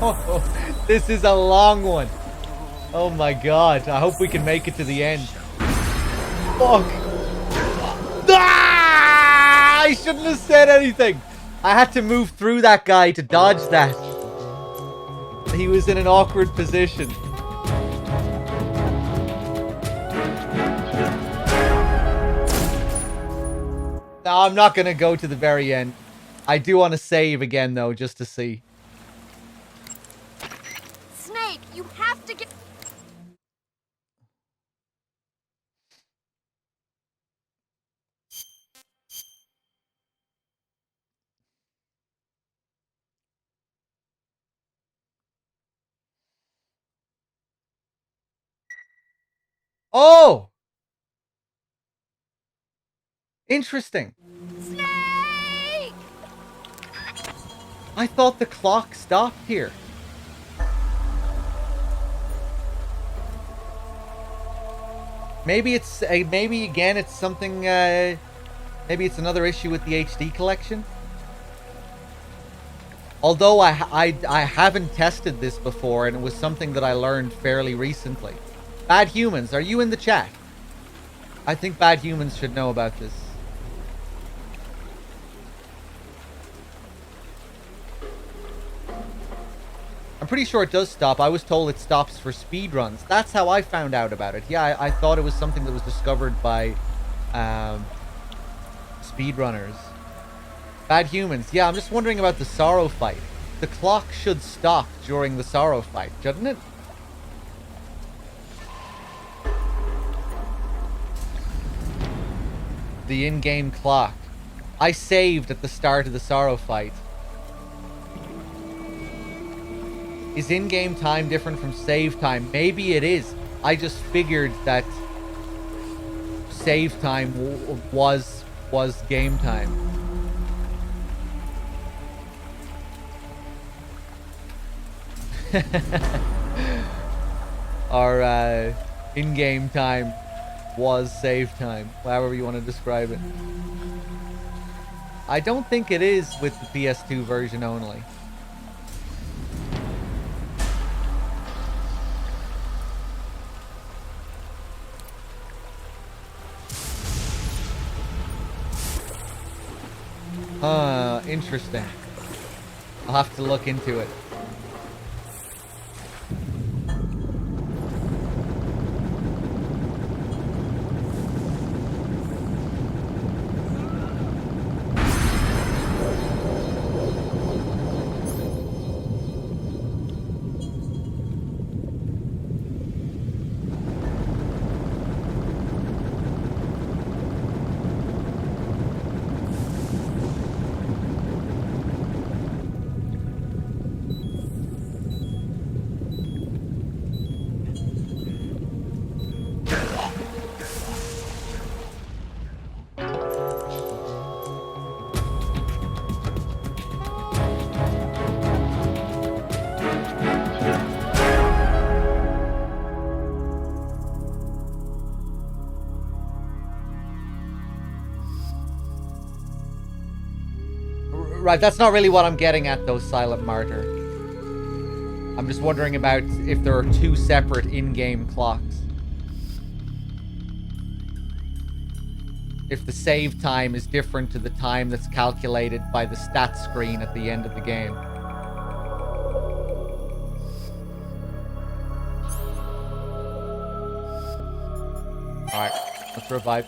Oh, this is a long one. Oh my god. I hope we can make it to the end. Fuck. Ah! I shouldn't have said anything. I had to move through that guy to dodge that. He was in an awkward position. No, I'm not going to go to the very end. I do want to save again, though, just to see. Snake, you have to get... Oh! Interesting. Snake! I thought the clock stopped here. Maybe it's maybe again it's something. Maybe it's another issue with the HD collection. Although I haven't tested this before, and it was something that I learned fairly recently. Bad Humans, are you in the chat? I think Bad Humans should know about this. I'm pretty sure it does stop. I was told it stops for speedruns. That's how I found out about it. Yeah, I thought it was something that was discovered by speedrunners. Bad Humans. Yeah, I'm just wondering about the Sorrow fight. The clock should stop during the Sorrow fight, shouldn't it? The in-game clock. I saved at the start of the Sorrow fight. Is in-game time different from save time? Maybe it is. I just figured that save time was game time. Our in-game time was save time, however you want to describe it. I don't think it is with the PS2 version only. Interesting. I'll have to look into it. Right, that's not really what I'm getting at, though, Silent Martyr. I'm just wondering about if there are two separate in-game clocks. If the save time is different to the time that's calculated by the stat screen at the end of the game. Alright, let's revive.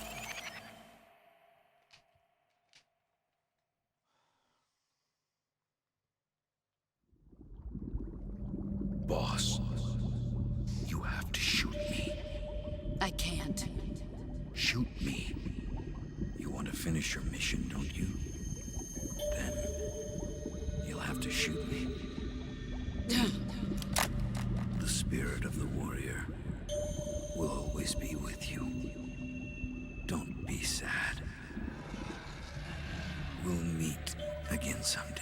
Boss, you have to shoot me. I can't. Shoot me. You want to finish your mission, don't you? Then you'll have to shoot me. The spirit of the warrior will always be with you. Don't be sad. We'll meet again someday.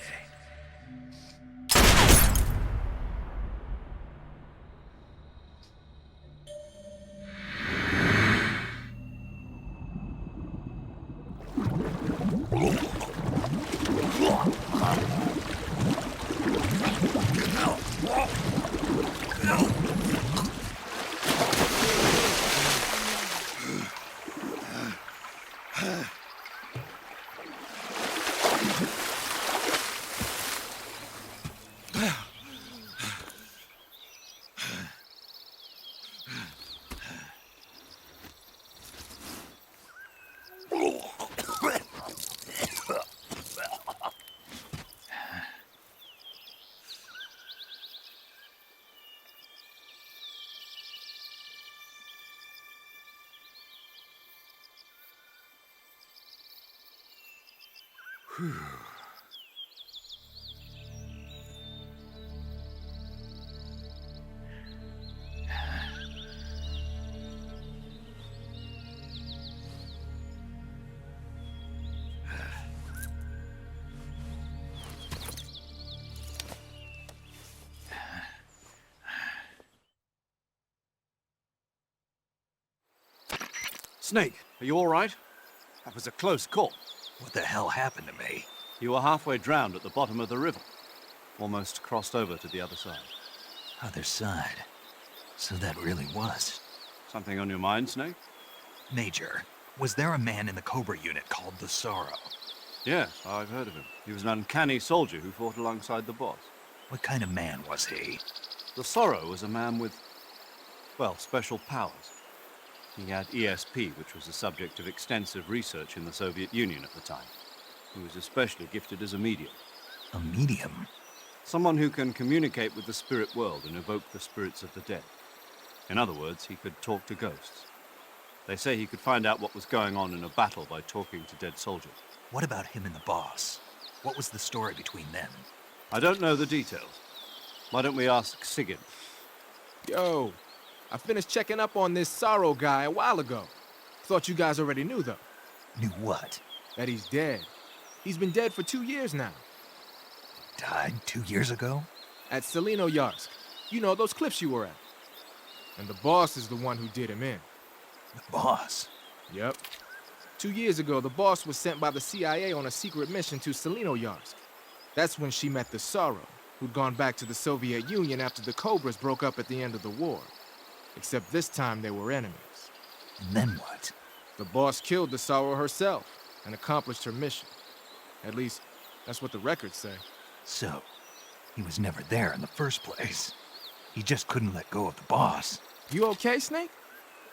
Snake, are you all right? That was a close call. What the hell happened to me? You were halfway drowned at the bottom of the river. Almost crossed over to the other side. Other side? So that really was. Something on your mind, Snake? Major, was there a man in the Cobra unit called the Sorrow? Yes, I've heard of him. He was an uncanny soldier who fought alongside the boss. What kind of man was he? The Sorrow was a man with, well, special powers. He had ESP, which was the subject of extensive research in the Soviet Union at the time. He was especially gifted as a medium. A medium? Someone who can communicate with the spirit world and evoke the spirits of the dead. In other words, he could talk to ghosts. They say he could find out what was going on in a battle by talking to dead soldiers. What about him and the boss? What was the story between them? I don't know the details. Why don't we ask Sigyn? Yo, I finished checking up on this Sorrow guy a while ago. Thought you guys already knew, though. Knew what? That he's dead. He's been dead for 2 years now. Died 2 years ago? At Selino-Yarsk. You know, those cliffs you were at. And the boss is the one who did him in. The boss? Yep. 2 years ago, the boss was sent by the CIA on a secret mission to Selino-Yarsk. That's when she met the Sorrow, who'd gone back to the Soviet Union after the Cobras broke up at the end of the war. Except this time they were enemies. And then what? The boss killed the Sorrow herself and accomplished her mission. At least, that's what the records say. So, he was never there in the first place. He just couldn't let go of the boss. You okay, Snake?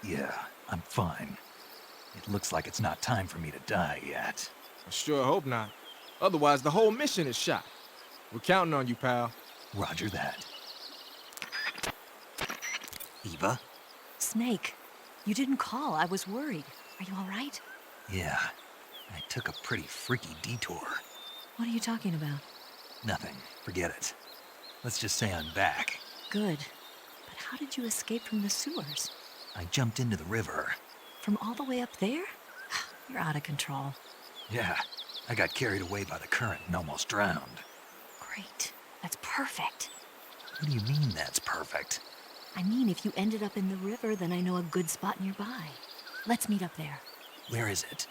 Yeah, I'm fine. It looks like it's not time for me to die yet. I sure hope not. Otherwise, the whole mission is shot. We're counting on you, pal. Roger that. Eva? Snake, you didn't call. I was worried. Are you all right? Yeah, I took a pretty freaky detour. What are you talking about? Nothing. Forget it. Let's just say I'm back. Good. But how did you escape from the sewers? I jumped into the river. From all the way up there? You're out of control. Yeah, I got carried away by the current and almost drowned. Great. That's perfect. What do you mean that's perfect? I mean, if you ended up in the river, then I know a good spot nearby. Let's meet up there. Where is it?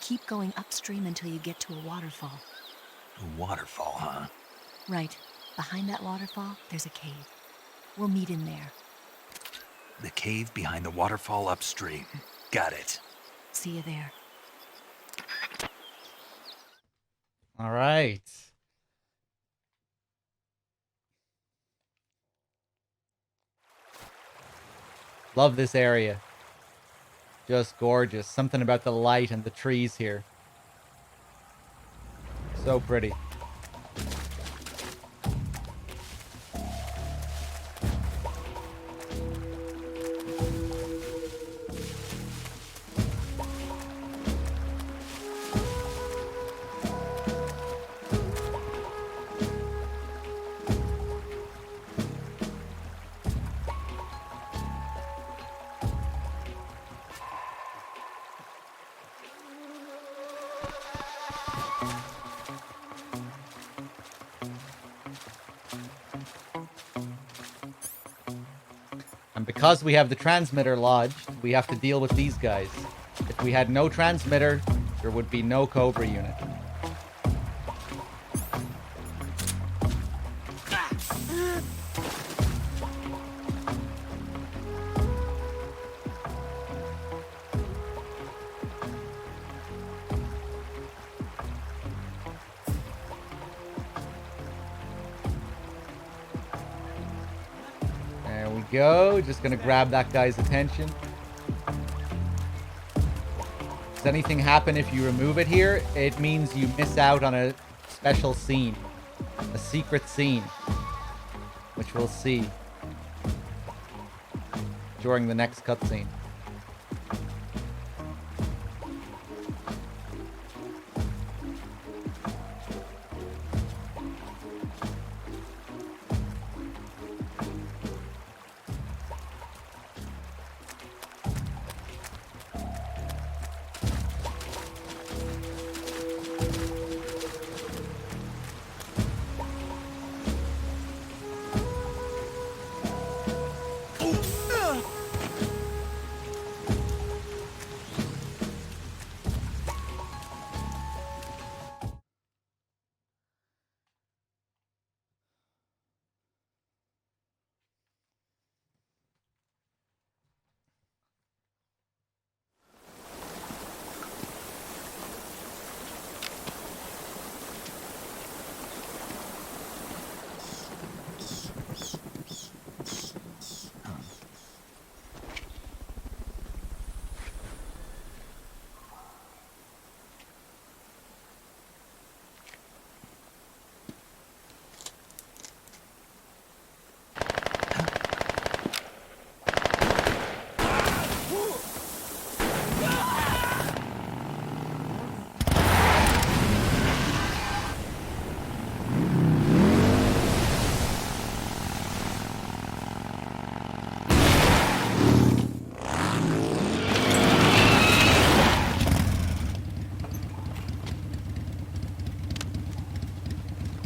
Keep going upstream until you get to a waterfall. A waterfall, huh? Right. Behind that waterfall, there's a cave. We'll meet in there. The cave behind the waterfall upstream. Got it. See you there. All right. Love this area. Just gorgeous. Something about the light and the trees here. So pretty. And because we have the transmitter lodged, we have to deal with these guys. If we had no transmitter, there would be no Cobra unit. go. Just gonna grab that guy's attention. Does anything happen if you remove it here? It means you miss out on a special scene. A secret scene. Which we'll see during the next cutscene.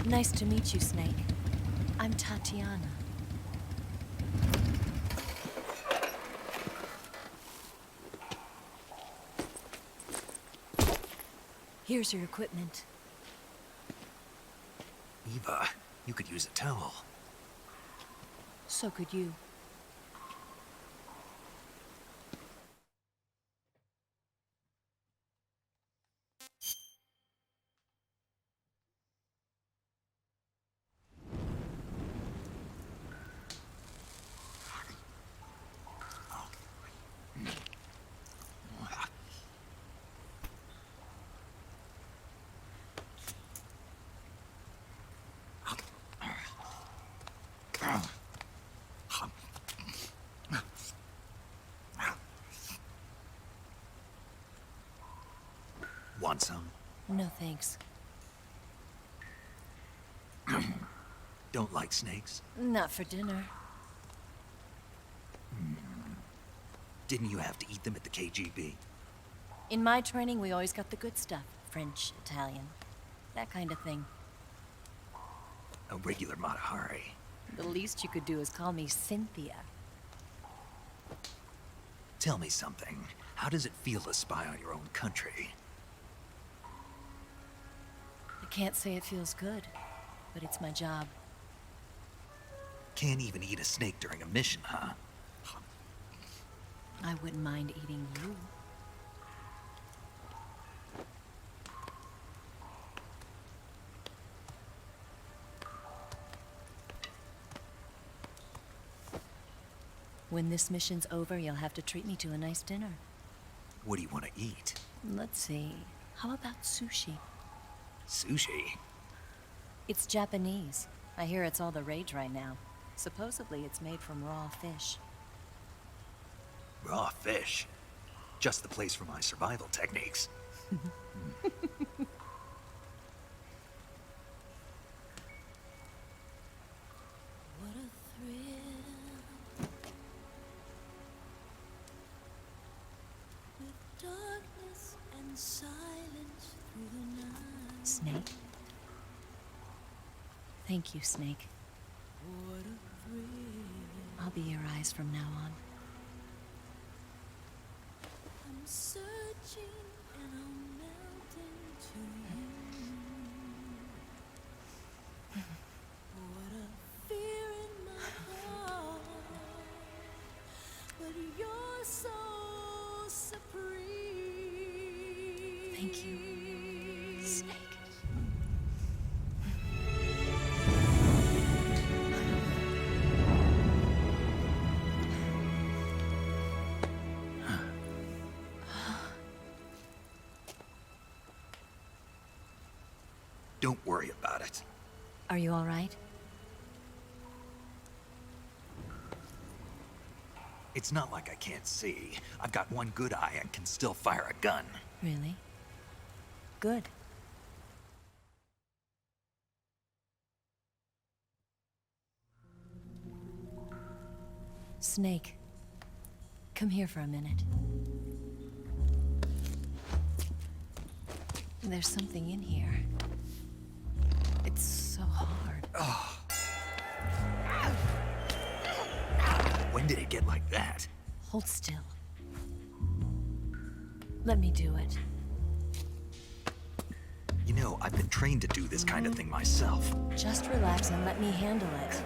Nice to meet you, Snake. I'm Tatiana. Here's your equipment. Eva, you could use a towel. So could you. Want some? No thanks. Don't like snakes? Not for dinner. Didn't you have to eat them at the KGB? In my training, we always got the good stuff. French, Italian, that kind of thing. A regular Matahari. The least you could do is call me Cynthia. Tell me something. How does it feel to spy on your own country? I can't say it feels good, but it's my job. Can't even eat a snake during a mission, huh? I wouldn't mind eating you. When this mission's over, you'll have to treat me to a nice dinner. What do you want to eat? Let's see. How about sushi? Sushi? It's Japanese. I hear it's all the rage right now. Supposedly, it's made from raw fish. Raw fish? Just the place for my survival techniques. Snake? Thank you, Snake. I'll be your eyes from now on. I'm searching and I'm melting to you. What a fear in my heart, but you're so supreme. Thank you, Snake. Don't worry about it. Are you all right? It's not like I can't see. I've got one good eye and can still fire a gun. Really? Good. Snake, come here for a minute. There's something in here. It's so hard. Oh. When did it get like that? Hold still. Let me do it. You know, I've been trained to do this kind of thing myself. Just relax and let me handle it.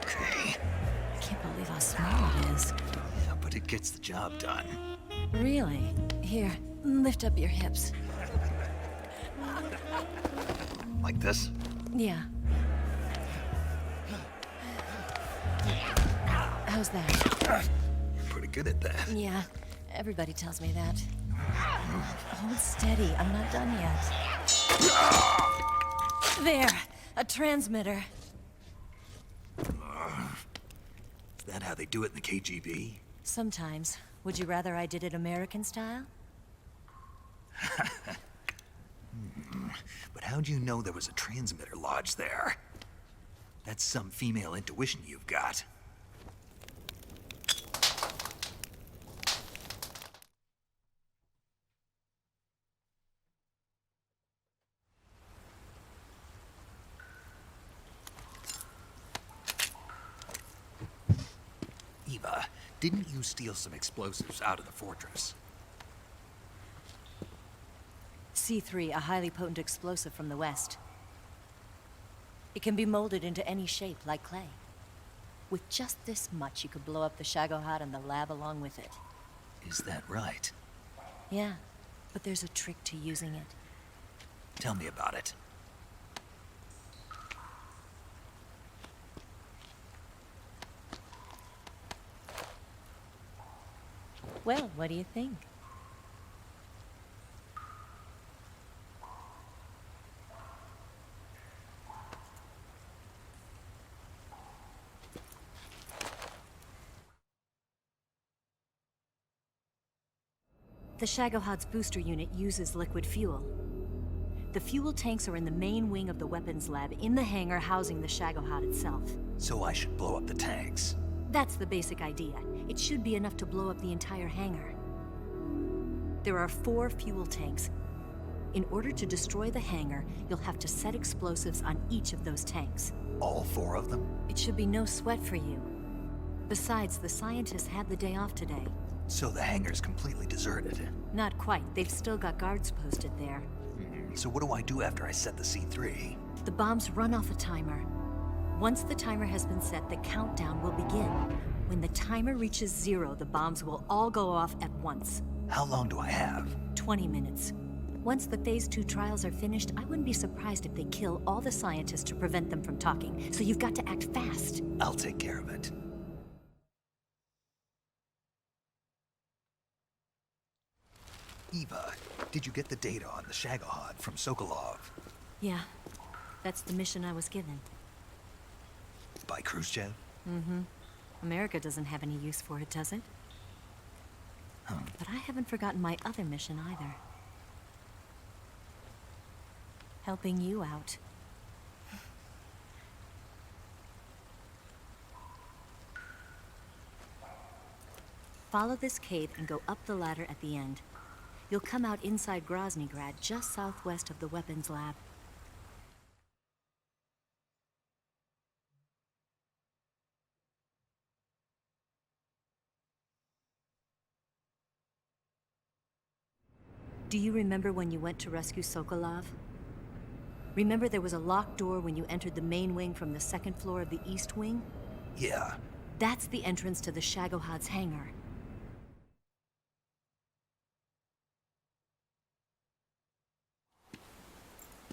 Okay. I can't believe how small it is. Yeah, but it gets the job done. Really? Here, lift up your hips. Like this? Yeah. How's that? You're pretty good at that. Yeah, everybody tells me that. Hold steady, I'm not done yet. There, a transmitter. Is that how they do it in the KGB? Sometimes. Would you rather I did it American style? But how'd you know there was a transmitter lodged there? That's some female intuition you've got. Eva, didn't you steal some explosives out of the fortress? C3, a highly potent explosive from the west. It can be molded into any shape, like clay. With just this much, you could blow up the Shagohod and the lab along with it. Is that right? Yeah, but there's a trick to using it. Tell me about it. Well, what do you think? The Shagohod's booster unit uses liquid fuel. The fuel tanks are in the main wing of the weapons lab in the hangar housing the Shagohod itself. So I should blow up the tanks. That's the basic idea. It should be enough to blow up the entire hangar. There are 4 fuel tanks. In order to destroy the hangar, you'll have to set explosives on each of those tanks. All 4 of them? It should be no sweat for you. Besides, the scientists had the day off today. So the hangar's completely deserted. Not quite. They've still got guards posted there. So what do I do after I set the C3? The bombs run off a timer. Once the timer has been set, the countdown will begin. When the timer reaches 0, the bombs will all go off at once. How long do I have? 20 minutes. Once the Phase 2 trials are finished, I wouldn't be surprised if they kill all the scientists to prevent them from talking. So you've got to act fast. I'll take care of it. Eva, did you get the data on the Shagohod from Sokolov? Yeah, that's the mission I was given. By Khrushchev? Mm-hmm. America doesn't have any use for it, does it? But I haven't forgotten my other mission either. Helping you out. Follow this cave and go up the ladder at the end. You'll come out inside Groznygrad, just southwest of the weapons lab. Do you remember when you went to rescue Sokolov? Remember there was a locked door when you entered the main wing from the 2nd floor of the east wing? Yeah. That's the entrance to the Shagohod's hangar.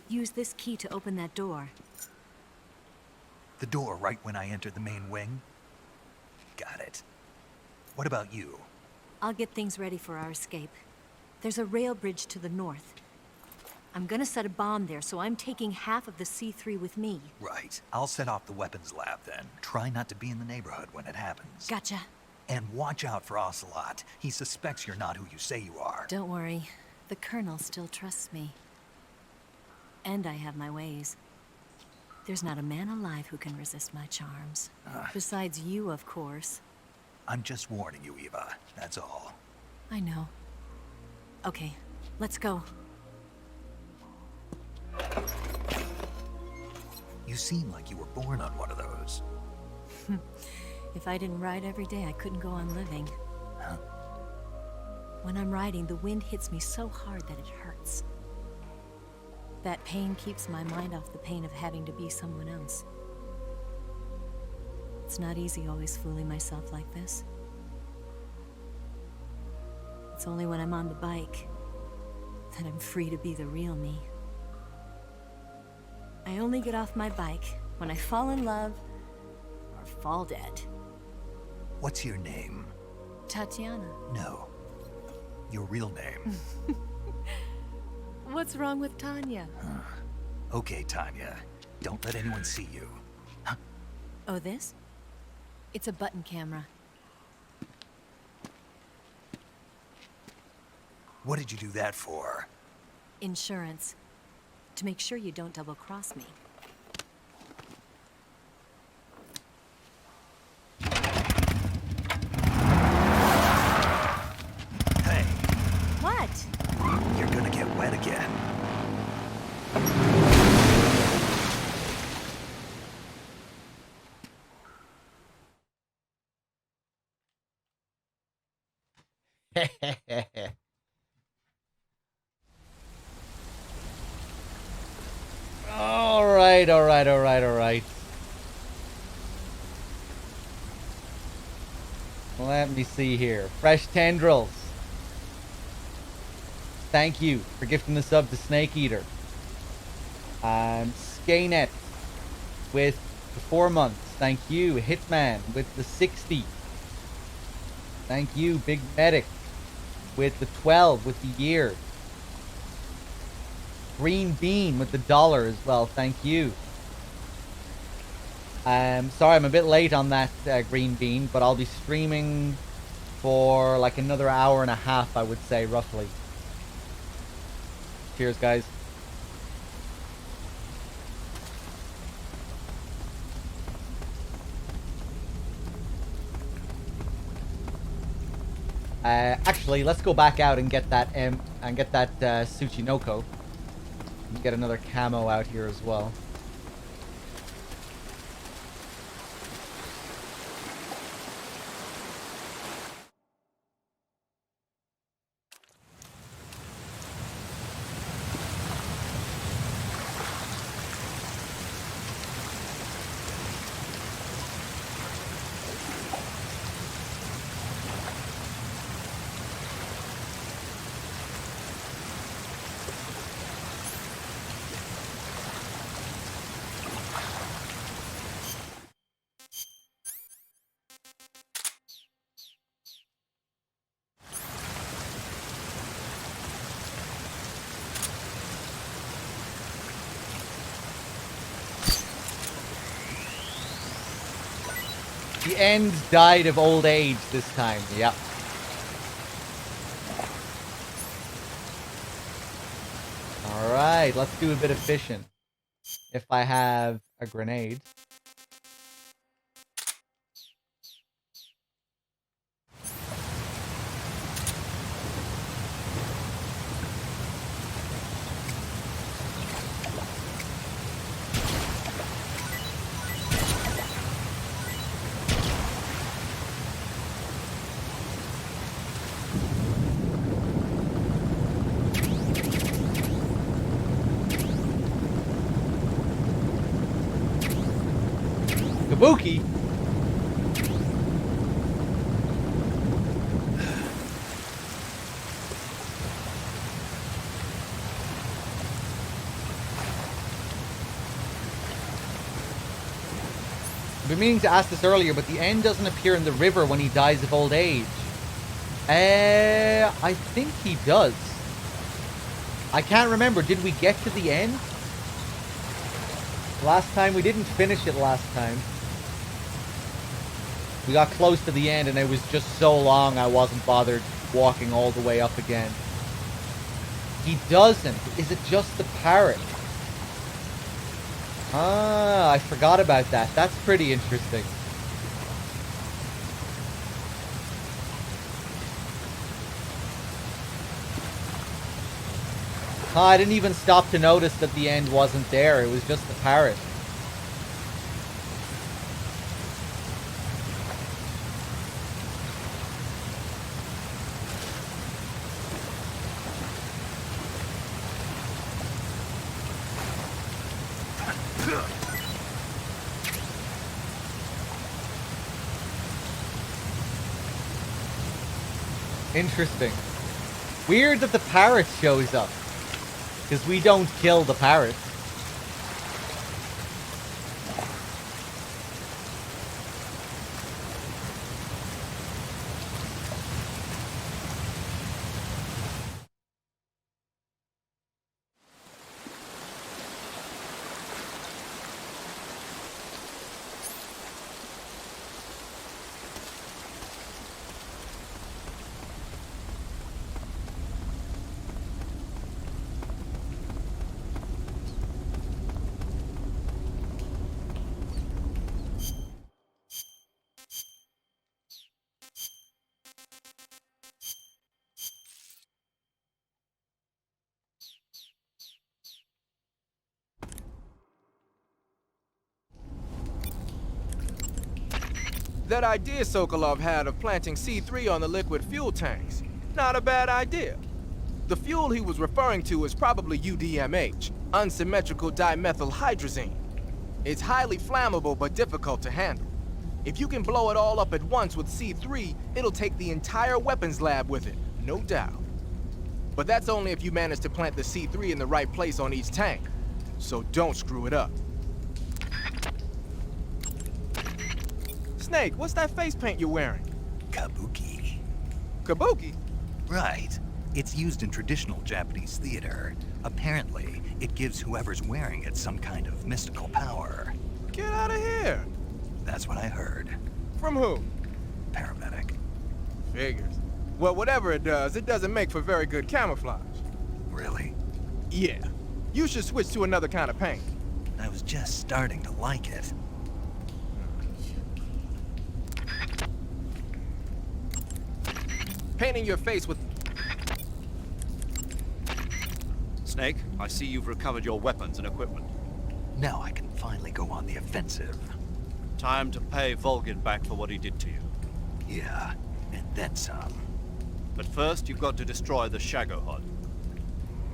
Use this key to open that door. The door right when I entered the main wing? Got it. What about you? I'll get things ready for our escape. There's a rail bridge to the north. I'm gonna set a bomb there, so I'm taking half of the C3 with me. Right. I'll set off the weapons lab then. Try not to be in the neighborhood when it happens. Gotcha. And watch out for Ocelot. He suspects you're not who you say you are. Don't worry. The Colonel still trusts me. And I have my ways. There's not a man alive who can resist my charms. Besides you, of course. I'm just warning you, Eva. That's all. I know. Okay, let's go. You seem like you were born on one of those. If I didn't ride every day, I couldn't go on living. Huh? When I'm riding, the wind hits me so hard that it hurts. That pain keeps my mind off the pain of having to be someone else. It's not easy always fooling myself like this. It's only when I'm on the bike that I'm free to be the real me. I only get off my bike when I fall in love or fall dead. What's your name? Tatiana. No. Your real name. What's wrong with Tanya? Okay, Tanya. Don't let anyone see you. Huh? Oh, this? It's a button camera. What did you do that for? Insurance. To make sure you don't double-cross me. Hey. What? You're gonna get wet again. All right. Let me see here. Fresh tendrils. Thank you for gifting the sub to Snake Eater. Skynet with the 4 months. Thank you. Hitman with the 60. Thank you. Big Medic with the 12 with the year. Green Bean with the $1 as well. Thank you. Sorry, I'm a bit late on that Green Bean, but I'll be streaming for like another hour and a half, I would say, roughly. Cheers, guys. Actually, let's go back out and get that Tsuchinoko. And get another camo out here as well. The end died of old age this time, yep. Alright, let's do a bit of fishing. If I have a grenade. Kabuki. I've been meaning to ask this earlier, but the end doesn't appear in the river when he dies of old age. I think he does. I can't remember. Did we get to the end? Last time we didn't finish it last time. We got close to the end and it was just so long I wasn't bothered walking all the way up again. He doesn't. Is it just the parrot? Ah, I forgot about that. That's pretty interesting. I didn't even stop to notice that the end wasn't there. It was just the parrot. Interesting. Weird that the parrot shows up. Because we don't kill the parrot. That idea Sokolov had of planting C3 on the liquid fuel tanks, not a bad idea. The fuel he was referring to is probably UDMH, unsymmetrical dimethylhydrazine. It's highly flammable but difficult to handle. If you can blow it all up at once with C3, it'll take the entire weapons lab with it, no doubt. But that's only if you manage to plant the C3 in the right place on each tank. So don't screw it up. Snake, what's that face paint you're wearing? Kabuki. Kabuki? Right. It's used in traditional Japanese theater. Apparently, it gives whoever's wearing it some kind of mystical power. Get out of here! That's what I heard. From who? Paramedic. Figures. Well, whatever it doesn't make for very good camouflage. Really? Yeah. You should switch to another kind of paint. I was just starting to like it. Painting your face with... Snake, I see you've recovered your weapons and equipment. Now I can finally go on the offensive. Time to pay Volgin back for what he did to you. Yeah, and then some. But first, you've got to destroy the Shagohod.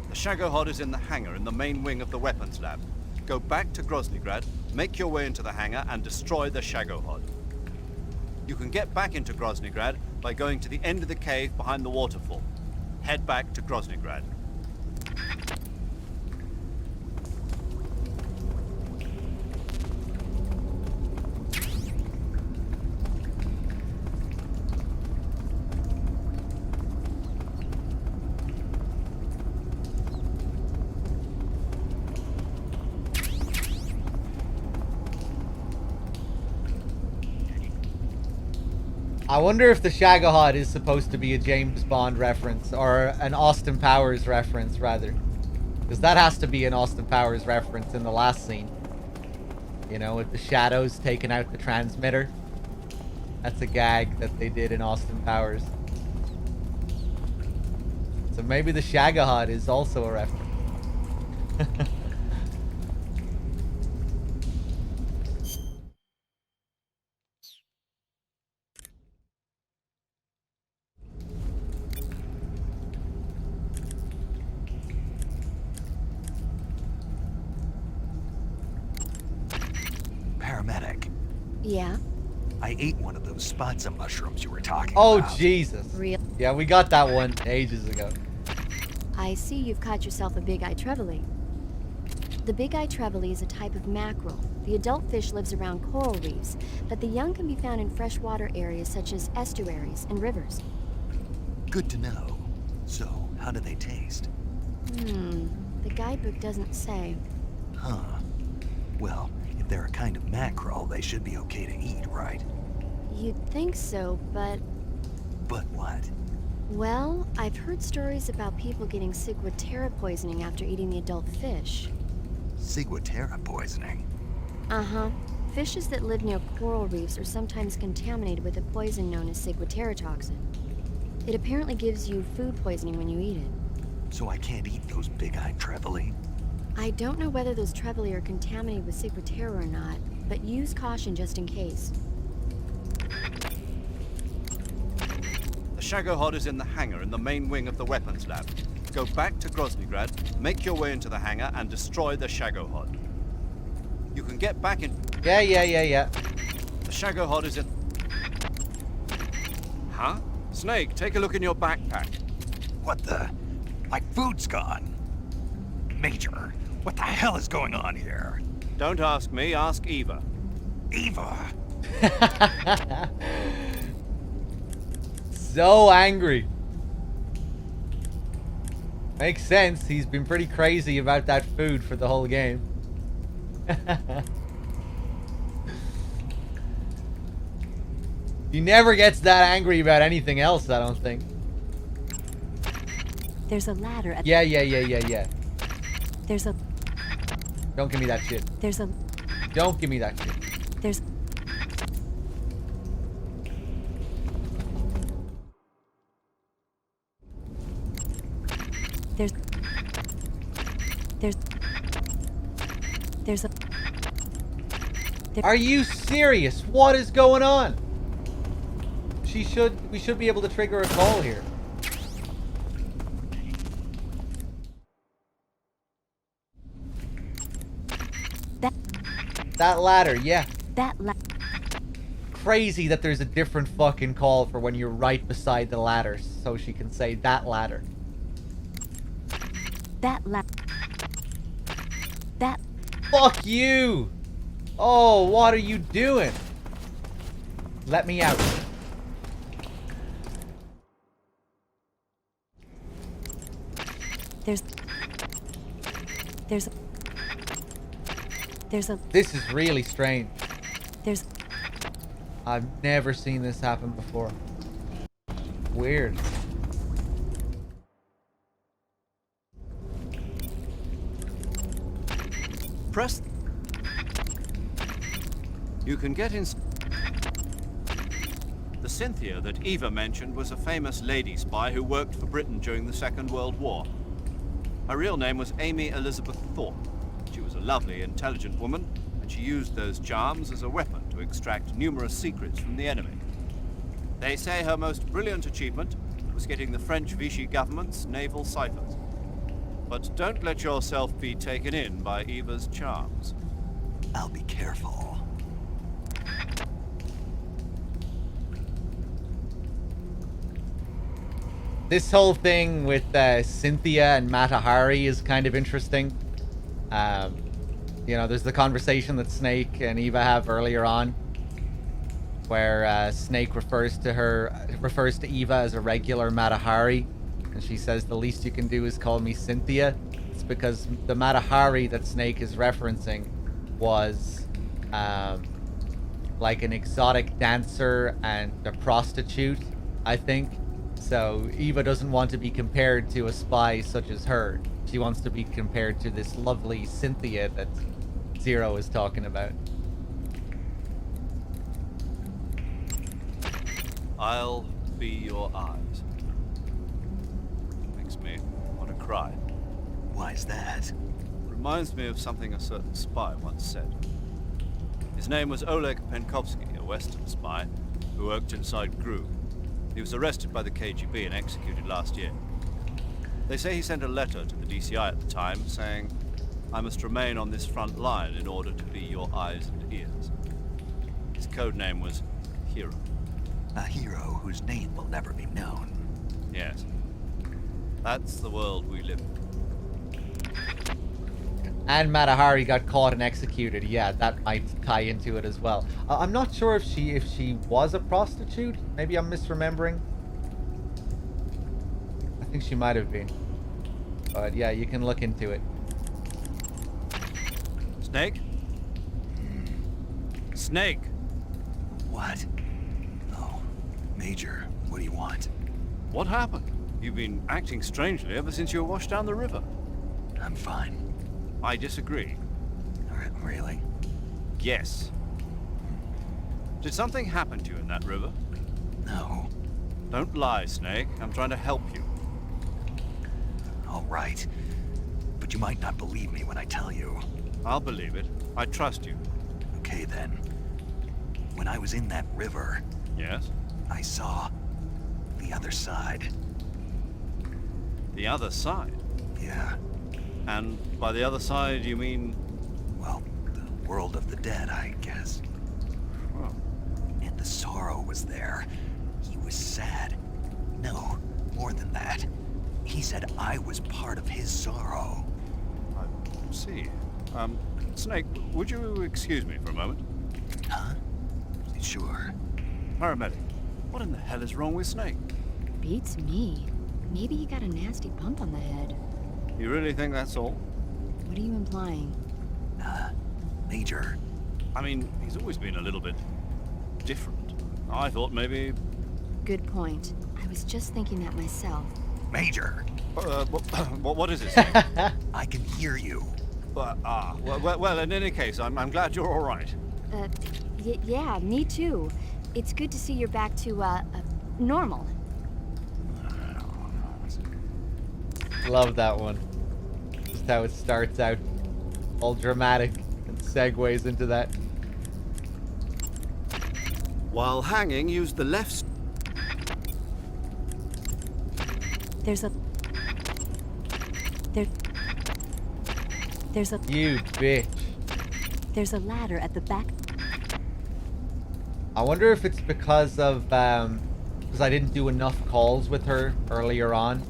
The Shagohod is in the hangar in the main wing of the weapons lab. Go back to Groznygrad, make your way into the hangar, and destroy the Shagohod. You can get back into Groznygrad by going to the end of the cave behind the waterfall. Head back to Groznygrad. I wonder if the Shagohod is supposed to be a James Bond reference, or an Austin Powers reference, rather. Because that has to be an Austin Powers reference in the last scene. You know, with the shadows taking out the transmitter. That's a gag that they did in Austin Powers. So maybe the Shagohod is also a reference. Paramedic. Yeah? I ate one of those spots of mushrooms you were talking Oh, about. Jesus. Real? Yeah, we got that one ages ago. I see you've caught yourself a big-eye trevally. The big-eye trevally is a type of mackerel. The adult fish lives around coral reefs, but the young can be found in freshwater areas such as estuaries and rivers. Good to know. So, how do they taste? The guidebook doesn't say. Huh. Well, if they're a kind of mackerel, they should be okay to eat, right? You'd think so, but... But what? Well, I've heard stories about people getting ciguatera poisoning after eating the adult fish. Ciguatera poisoning? Uh-huh. Fishes that live near coral reefs are sometimes contaminated with a poison known as ciguatera toxin. It apparently gives you food poisoning when you eat it. So I can't eat those big-eyed trevally? I don't know whether those trevally are contaminated with ciguatera or not, but use caution just in case. The Shagohod is in the hangar in the main wing of the weapons lab. Go back to Groznygrad, make your way into the hangar, and destroy the Shagohod. You can get back in... Yeah. The Shagohod is in... Huh? Snake, take a look in your backpack. What the... My food's gone. Major, what the hell is going on here? Don't ask me, ask Eva. Eva? So angry. Makes sense. He's been pretty crazy about that food for the whole game. He never gets that angry about anything else, I don't think. There's a ladder at... Yeah. There's a... Don't give me that shit. There's a... Don't give me that shit. There's... There's a... Are you serious? What is going on? We should be able to trigger a call here. That ladder, yeah. Crazy that there's a different fucking call for when you're right beside the ladder, so she can say that ladder. That Fuck you! Oh, what are you doing? Let me out. There's a... This is really strange. There's... I've never seen this happen before. Weird. Press. You can get in... The Cynthia that Eva mentioned was a famous lady spy who worked for Britain during the Second World War. Her real name was Amy Elizabeth Thorpe. She was a lovely, intelligent woman, and she used those charms as a weapon to extract numerous secrets from the enemy. They say her most brilliant achievement was getting the French Vichy government's naval ciphers. But don't let yourself be taken in by Eva's charms. I'll be careful. This whole thing with Cynthia and Matahari is kind of interesting. You know, there's the conversation that Snake and Eva have earlier on, where Snake refers to Eva as a regular Matahari, and she says the least you can do is call me Cynthia. It's because the Matahari that Snake is referencing was like an exotic dancer and a prostitute, I think. So Eva doesn't want to be compared to a spy such as her. She wants to be compared to this lovely Cynthia that Zero is talking about. I'll be your eyes. Makes me want to cry. Why's that? Reminds me of something a certain spy once said. His name was Oleg Penkovsky, a Western spy who worked inside GRU. He was arrested by the KGB and executed last year. They say he sent a letter to the DCI at the time saying, "I must remain on this front line in order to be your eyes and ears." His code name was Hero. A hero whose name will never be known. Yes. That's the world we live in. And Matahari got caught and executed. Yeah, that might tie into it as well. I'm not sure if she was a prostitute. Maybe I'm misremembering. I think she might have been. But yeah, you can look into it. Snake? Snake! What? Oh, Major, what do you want? What happened? You've been acting strangely ever since you were washed down the river. I'm fine. I disagree. Really? Yes. Did something happen to you in that river? No. Don't lie, Snake. I'm trying to help you. All right. But you might not believe me when I tell you. I'll believe it. I trust you. Okay, then. When I was in that river... Yes? I saw... the other side. The other side? Yeah. And by the other side, you mean... Well, the world of the dead, I guess. Well... And the sorrow was there. He was sad. No, more than that. He said I was part of his sorrow. I see. Snake, would you excuse me for a moment? Huh? Sure. Paramedic, what in the hell is wrong with Snake? Beats me. Maybe he got a nasty bump on the head. You really think that's all? What are you implying? Major. I mean, he's always been a little bit different. I thought maybe... Good point. I was just thinking that myself. Major! What is it, Snake? I can hear you. Well, in any case, I'm glad you're all right. Yeah, me too. It's good to see you're back to, normal. Love that one. Just how it starts out. All dramatic and segues into that. While hanging, use the left... There's a... There's a... You bitch. There's a ladder at the back. I wonder if it's because of, because I didn't do enough calls with her earlier on.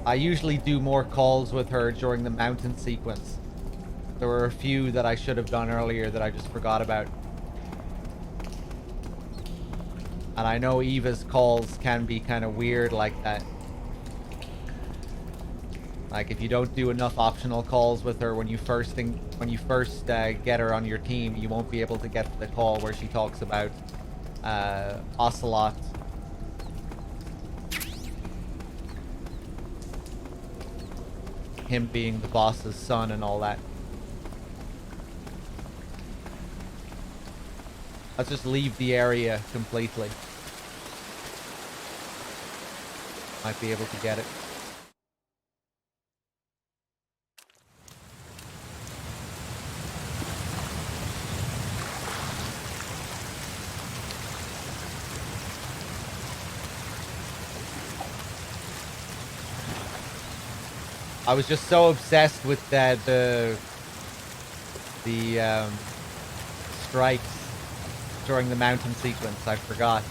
I usually do more calls with her during the mountain sequence. There were a few that I should have done earlier that I just forgot about. And I know Eva's calls can be kind of weird like that. Like if you don't do enough optional calls with her when you first get her on your team, you won't be able to get the call where she talks about Ocelot. Him being the boss's son and all that. Let's just leave the area completely. Might be able to get it. I was just so obsessed with the strikes during the mountain sequence, I forgot.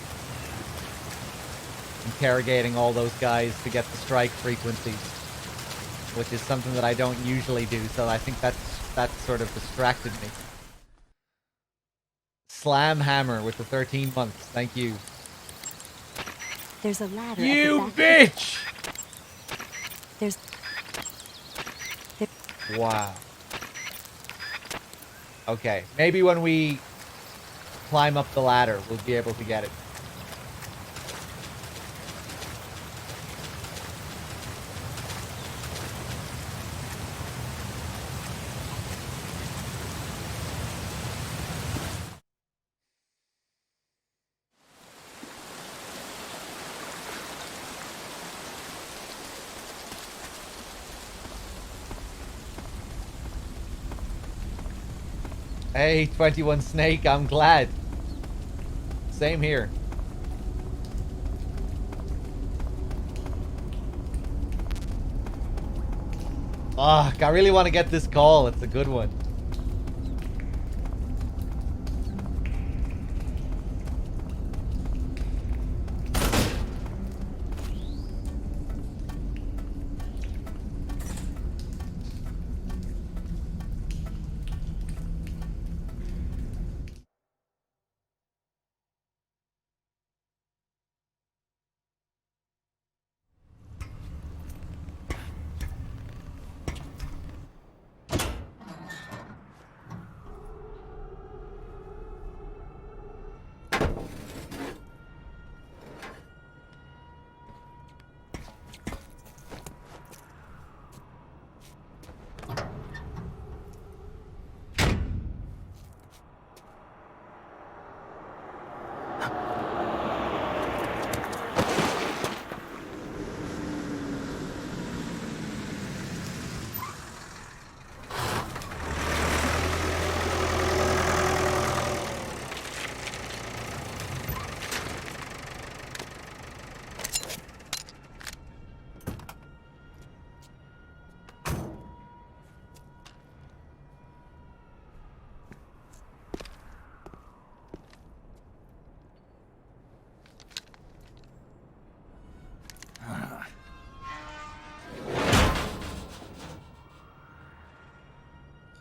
Interrogating all those guys to get the strike frequencies, which is something that I don't usually do, so I think that sort of distracted me. Slam Hammer with the 13 months, thank you. There's a ladder You at the back. bitch! There's... Wow. Okay, maybe when we climb up the ladder, we'll be able to get it. Hey, 21 Snake, I'm glad. Same here. Fuck, I really want to get this call. It's a good one.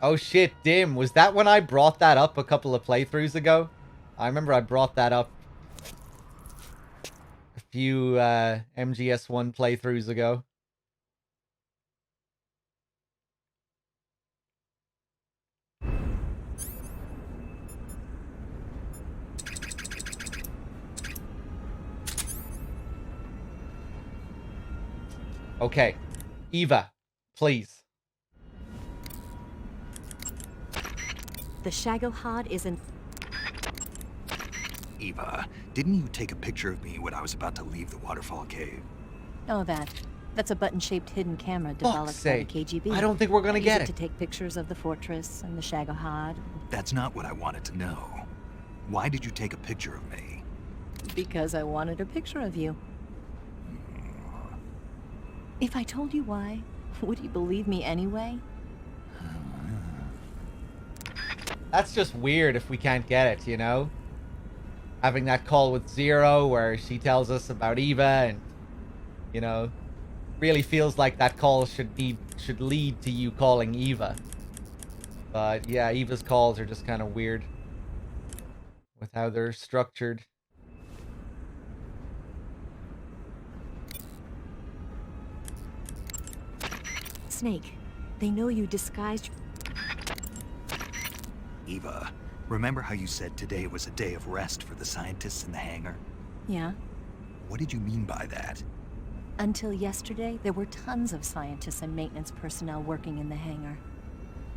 Oh shit, Dim. Was that when I brought that up a couple of playthroughs ago? I remember I brought that up a few MGS1 playthroughs ago. Okay. Eva, please. The Shagohod isn't... Eva, didn't you take a picture of me when I was about to leave the waterfall cave? Oh, that's a button-shaped hidden camera developed by the KGB. I don't think we're gonna get Use it. to take pictures of the fortress and the Shagohod. That's not what I wanted to know. Why did you take a picture of me? Because I wanted a picture of you. If I told you why, would you believe me anyway? That's just weird if we can't get it, you know? Having that call with Zero where she tells us about Eva and, you know, really feels like that call should lead to you calling Eva. But yeah, Eva's calls are just kind of weird with how they're structured. Snake, they know you disguised... Eva, remember how you said today was a day of rest for the scientists in the hangar? Yeah? What did you mean by that? Until yesterday, there were tons of scientists and maintenance personnel working in the hangar.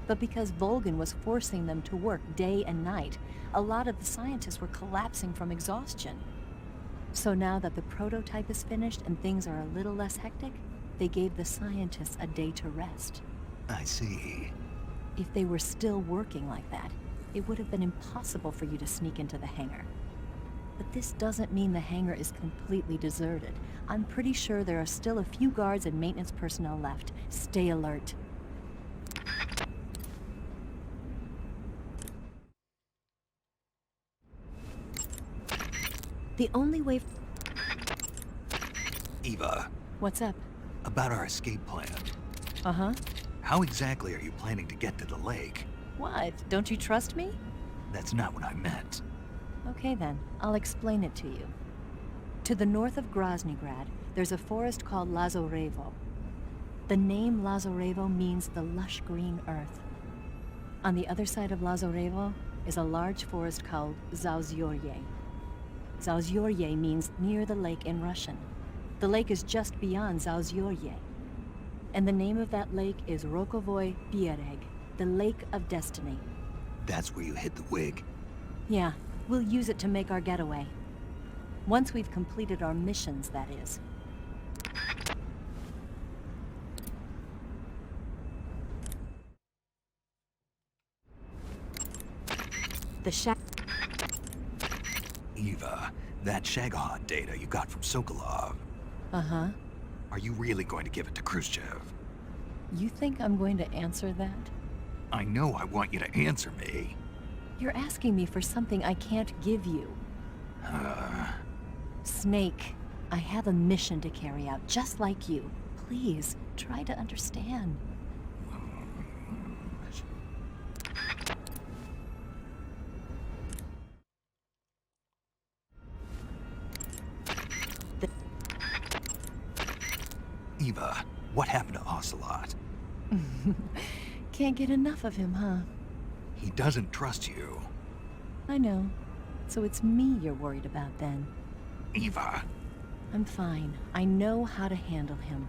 But because Volgan was forcing them to work day and night, a lot of the scientists were collapsing from exhaustion. So now that the prototype is finished and things are a little less hectic, they gave the scientists a day to rest. I see. If they were still working like that, it would have been impossible for you to sneak into the hangar. But this doesn't mean the hangar is completely deserted. I'm pretty sure there are still a few guards and maintenance personnel left. Stay alert. The only way... Eva, What's up? about our escape plan. Uh-huh. How exactly are you planning to get to the lake? What? Don't you trust me? That's not what I meant. Okay then, I'll explain it to you. To the north of Groznygrad, there's a forest called Lazarevo. The name Lazarevo means the lush green earth. On the other side of Lazarevo is a large forest called Zauzyorye. Zauzyorye means near the lake in Russian. The lake is just beyond Zauzyorye. And the name of that lake is Rokovoy Biereg, the Lake of Destiny. That's where you hid the wig. Yeah, we'll use it to make our getaway. Once we've completed our missions, that is. The Eva, that Shagohod data you got from Sokolov. Uh-huh. Are you really going to give it to Khrushchev? You think I'm going to answer that? I know I want you to answer me. You're asking me for something I can't give you. Snake, I have a mission to carry out, just like you. Please, try to understand. Eva, what happened to Ocelot? Can't get enough of him, huh? He doesn't trust you. I know. So it's me you're worried about then. Eva. I'm fine. I know how to handle him.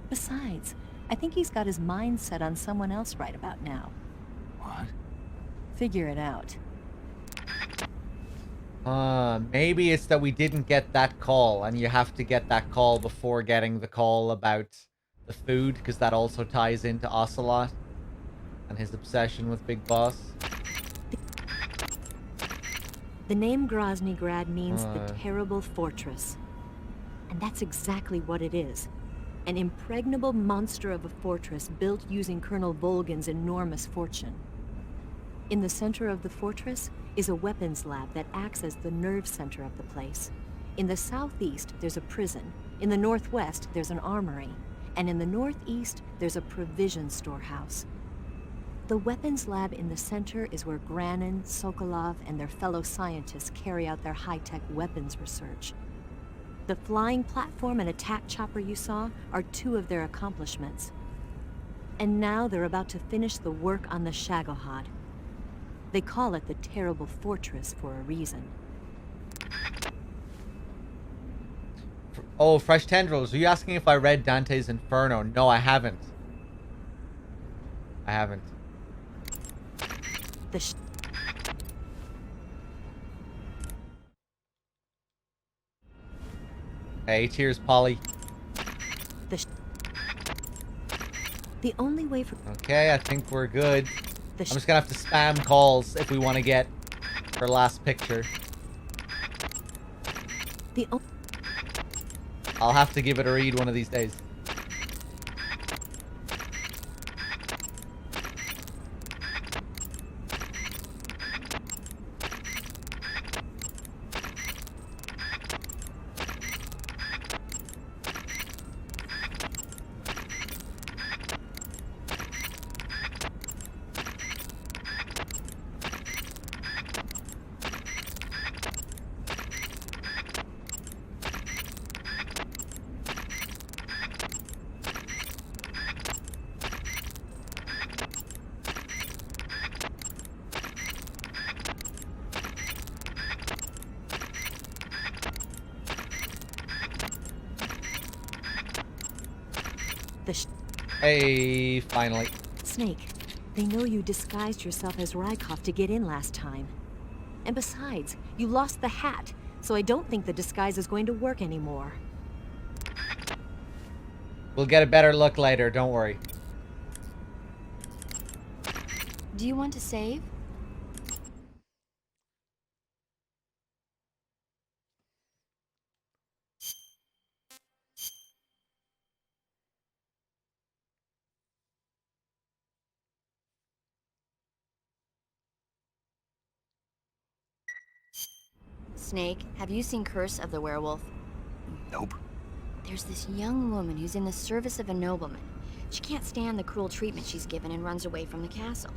Besides, I think he's got his mind set on someone else right about now. What? Figure it out. Maybe it's that we didn't get that call, and you have to get that call before getting the call about the food, because that also ties into Ocelot and his obsession with Big Boss. The name Groznygrad means the terrible fortress. And that's exactly what it is. An impregnable monster of a fortress built using Colonel Volgan's enormous fortune. In the center of the fortress is a weapons lab that acts as the nerve center of the place. In the southeast, there's a prison. In the northwest, there's an armory. And in the northeast, there's a provision storehouse. The weapons lab in the center is where Granin, Sokolov, and their fellow scientists carry out their high-tech weapons research. The flying platform and attack chopper you saw are two of their accomplishments. And now they're about to finish the work on the Shagohod. They call it the Terrible Fortress for a reason. Oh, Fresh Tendrils, are you asking if I read Dante's Inferno? No, I haven't. I haven't. Hey, cheers, Polly. The only way for... Okay, I think we're good. I'm just gonna have to spam calls if we want to get her last picture. I'll have to give it a read one of these days. Hey, finally. Snake, they know you disguised yourself as Rykov to get in last time. And besides, you lost the hat, so I don't think the disguise is going to work anymore. We'll get a better look later, don't worry. Do you want to save? Snake, have you seen Curse of the Werewolf? Nope. There's this young woman who's in the service of a nobleman. She can't stand the cruel treatment she's given and runs away from the castle.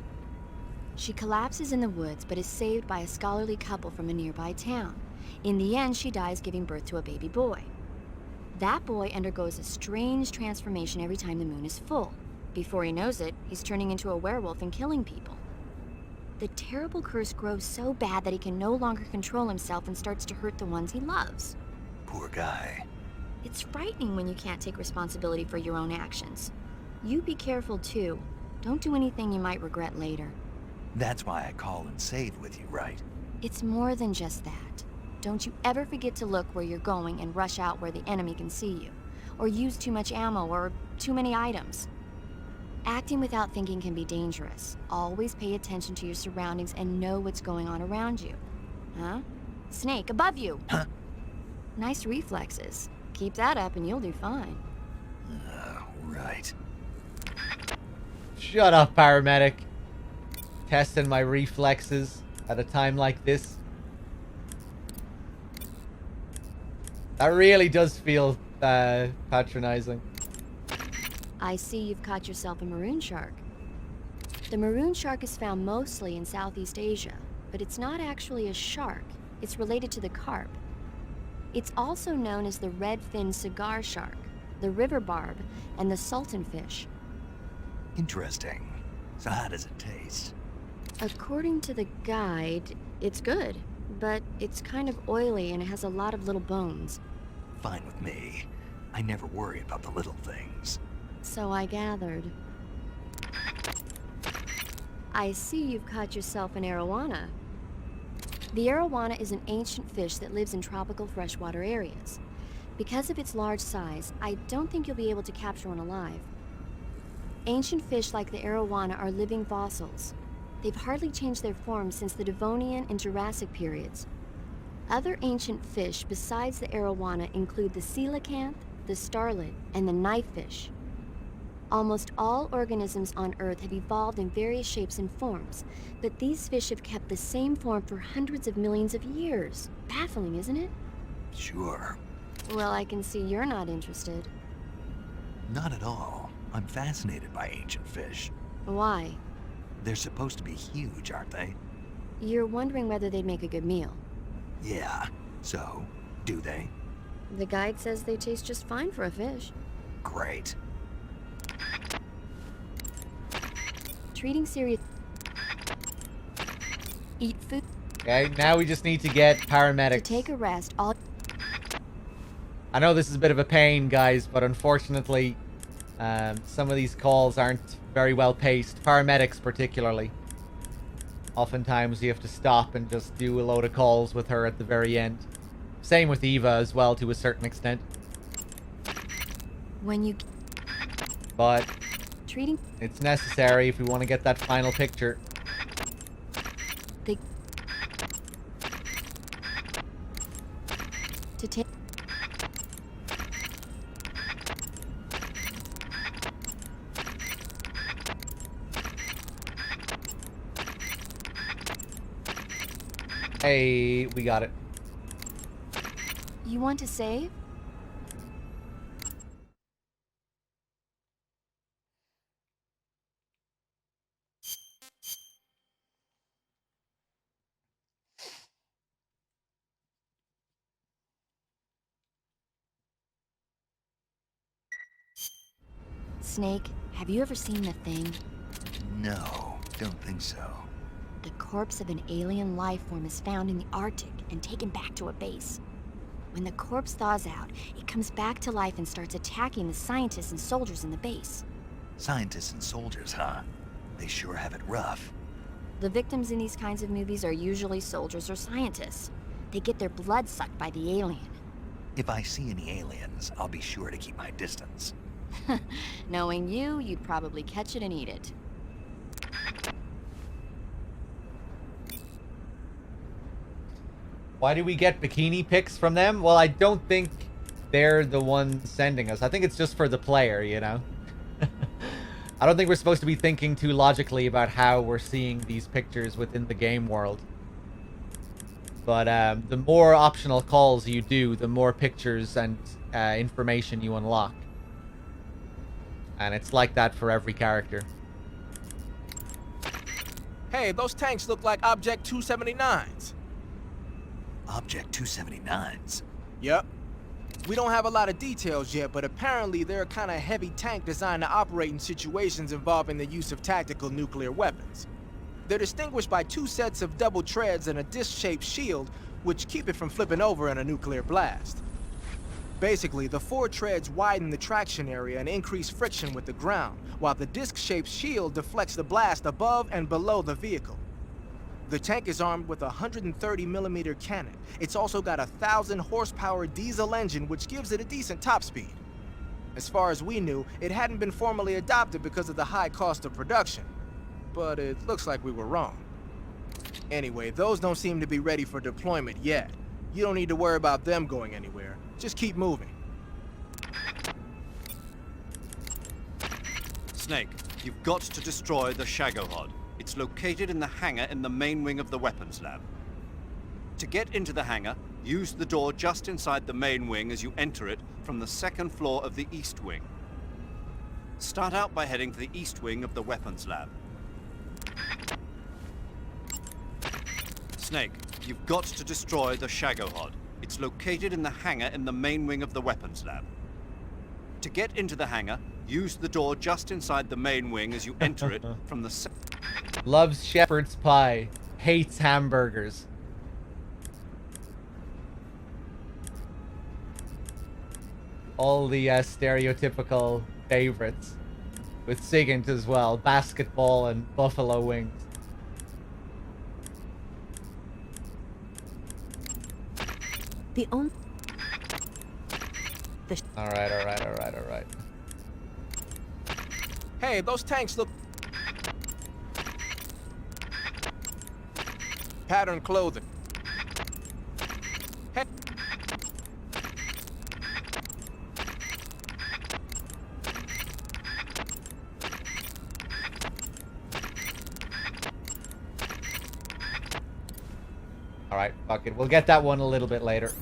She collapses in the woods, but is saved by a scholarly couple from a nearby town. In the end, she dies giving birth to a baby boy. That boy undergoes a strange transformation every time the moon is full. Before he knows it, he's turning into a werewolf and killing people. The terrible curse grows so bad that he can no longer control himself and starts to hurt the ones he loves. Poor guy. It's frightening when you can't take responsibility for your own actions. You be careful too. Don't do anything you might regret later. That's why I call and save with you, right? It's more than just that. Don't you ever forget to look where you're going and rush out where the enemy can see you. Or use too much ammo or too many items. Acting without thinking can be dangerous. Always pay attention to your surroundings and know what's going on around you. Huh? Snake, above you! Huh? Nice reflexes. Keep that up and you'll do fine. Right. Shut up, paramedic. Testing my reflexes at a time like this. That really does feel patronizing. I see you've caught yourself a maroon shark. The maroon shark is found mostly in Southeast Asia, but it's not actually a shark. It's related to the carp. It's also known as the red-finned cigar shark, the river barb, and the sultanfish. Interesting. So how does it taste? According to the guide, it's good, but it's kind of oily and it has a lot of little bones. Fine with me. I never worry about the little things. So I gathered. I see you've caught yourself an arowana. The arowana is an ancient fish that lives in tropical freshwater areas. Because of its large size, I don't think you'll be able to capture one alive. Ancient fish like the arowana are living fossils. They've hardly changed their form since the Devonian and Jurassic periods. Other ancient fish besides the arowana include the coelacanth, the starlet, and the knifefish. Almost all organisms on Earth have evolved in various shapes and forms, but these fish have kept the same form for hundreds of millions of years. Baffling, isn't it? Sure. Well, I can see you're not interested. Not at all. I'm fascinated by ancient fish. Why? They're supposed to be huge, aren't they? You're wondering whether they'd make a good meal. Yeah. So, do they? The guide says they taste just fine for a fish. Great. Treating serious... Eat food. Okay, now we just need to get paramedics. To take a rest, all... I know this is a bit of a pain, guys, but unfortunately, some of these calls aren't very well paced. Paramedics, particularly. Oftentimes, you have to stop and just do a load of calls with her at the very end. Same with Eva as well, to a certain extent. When you... But... Treating... It's necessary if we want to get that final picture. They... To take... Hey, we got it. You want to save? Snake, have you ever seen the thing? No, don't think so. The corpse of an alien life form is found in the Arctic and taken back to a base. When the corpse thaws out, it comes back to life and starts attacking the scientists and soldiers in the base. Scientists and soldiers, huh? They sure have it rough. The victims in these kinds of movies are usually soldiers or scientists. They get their blood sucked by the alien. If I see any aliens, I'll be sure to keep my distance. Knowing you, you'd probably catch it and eat it. Why do we get bikini pics from them? Well, I don't think they're the ones sending us. I think it's just for the player, you know? I don't think we're supposed to be thinking too logically about how we're seeing these pictures within the game world. But the more optional calls you do, the more pictures and information you unlock. And it's like that for every character. Hey, those tanks look like Object 279s. Object 279s? Yep. We don't have a lot of details yet, but apparently they're a kind of heavy tank designed to operate in situations involving the use of tactical nuclear weapons. They're distinguished by 2 sets of double treads and a disc-shaped shield, which keep it from flipping over in a nuclear blast. Basically, the 4 treads widen the traction area and increase friction with the ground, while the disc-shaped shield deflects the blast above and below the vehicle. The tank is armed with a 130mm cannon. It's also got a 1,000 horsepower diesel engine, which gives it a decent top speed. As far as we knew, it hadn't been formally adopted because of the high cost of production. But it looks like we were wrong. Anyway, those don't seem to be ready for deployment yet. You don't need to worry about them going anywhere. Just keep moving. Snake, you've got to destroy the Shagohod. It's located in the hangar in the main wing of the weapons lab. To get into the hangar, use the door just inside the main wing as you enter it from the 2nd floor of the east wing. Start out by heading to the east wing of the weapons lab. Snake, you've got to destroy the Shagohod. It's located in the hangar in the main wing of the weapons lab. To get into the hangar, use the door just inside the main wing as you enter it from the... Loves shepherd's pie. Hates hamburgers. All the stereotypical favorites. With Sigint as well. Basketball and buffalo wings. The only... Alright. Hey, those tanks look... Pattern clothing. Hey. Alright, fuck it. We'll get that one a little bit later.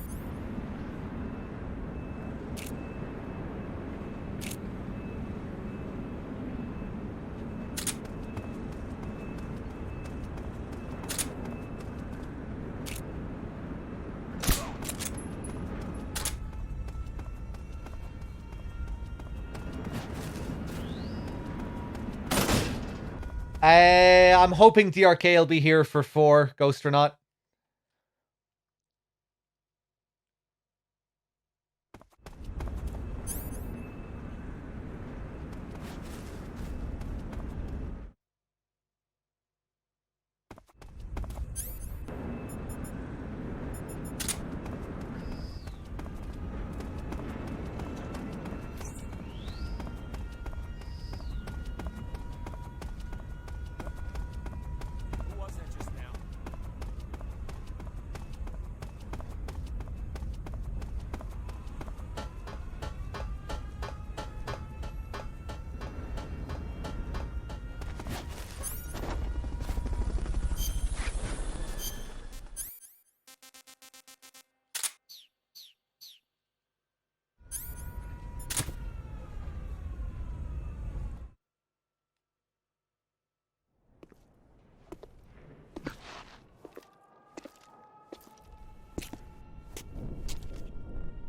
I'm hoping DRK will be here for 4, Ghost or not. Who was that just now?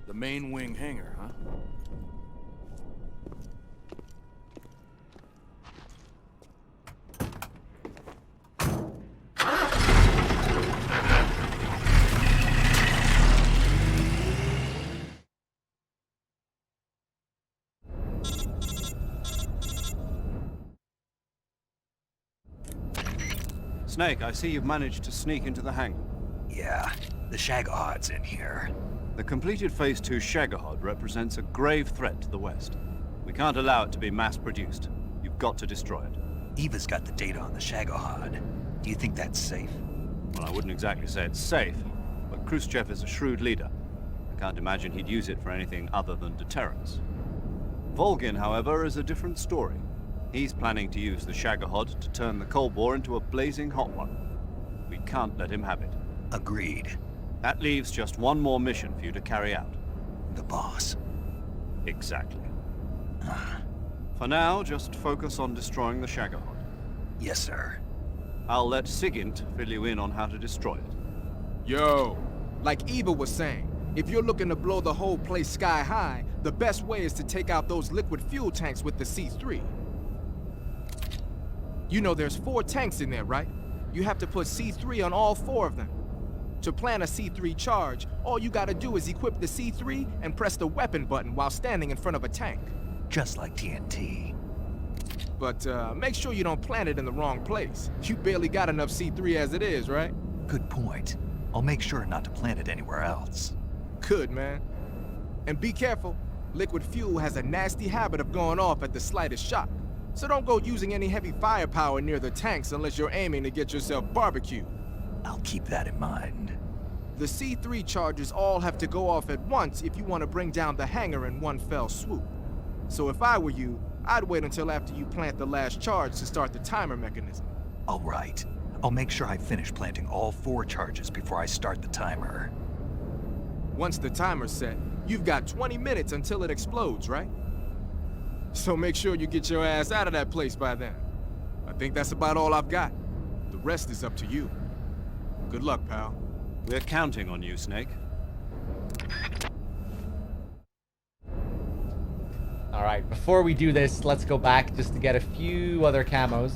The main wing hangar, huh? Snake, I see you've managed to sneak into the hangar. Yeah, the Shagahod's in here. The completed Phase 2 Shagahod represents a grave threat to the West. We can't allow it to be mass-produced. You've got to destroy it. Eva's got the data on the Shagahod. Do you think that's safe? Well, I wouldn't exactly say it's safe, but Khrushchev is a shrewd leader. I can't imagine he'd use it for anything other than deterrence. Volgin, however, is a different story. He's planning to use the Shagahod to turn the Cold War into a blazing hot one. We can't let him have it. Agreed. That leaves just one more mission for you to carry out. The boss. Exactly. For now, just focus on destroying the Shagahod. Yes, sir. I'll let Sigint fill you in on how to destroy it. Yo, like Eva was saying, if you're looking to blow the whole place sky high, the best way is to take out those liquid fuel tanks with the C3. You know there's 4 tanks in there, right? You have to put C3 on all 4 of them. To plant a C3 charge, all you gotta do is equip the C3 and press the weapon button while standing in front of a tank. Just like TNT. But make sure you don't plant it in the wrong place. You barely got enough C3 as it is, right? Good point. I'll make sure not to plant it anywhere else. Good, man. And be careful. Liquid fuel has a nasty habit of going off at the slightest shock. So don't go using any heavy firepower near the tanks unless you're aiming to get yourself barbecued. I'll keep that in mind. The C3 charges all have to go off at once if you want to bring down the hangar in one fell swoop. So if I were you, I'd wait until after you plant the last charge to start the timer mechanism. All right. I'll make sure I finish planting all 4 charges before I start the timer. Once the timer's set, you've got 20 minutes until it explodes, right? So make sure you get your ass out of that place by then. I think that's about all I've got. The rest is up to you. Good luck, pal. We're counting on you, Snake. Alright, before we do this, let's go back just to get a few other camos.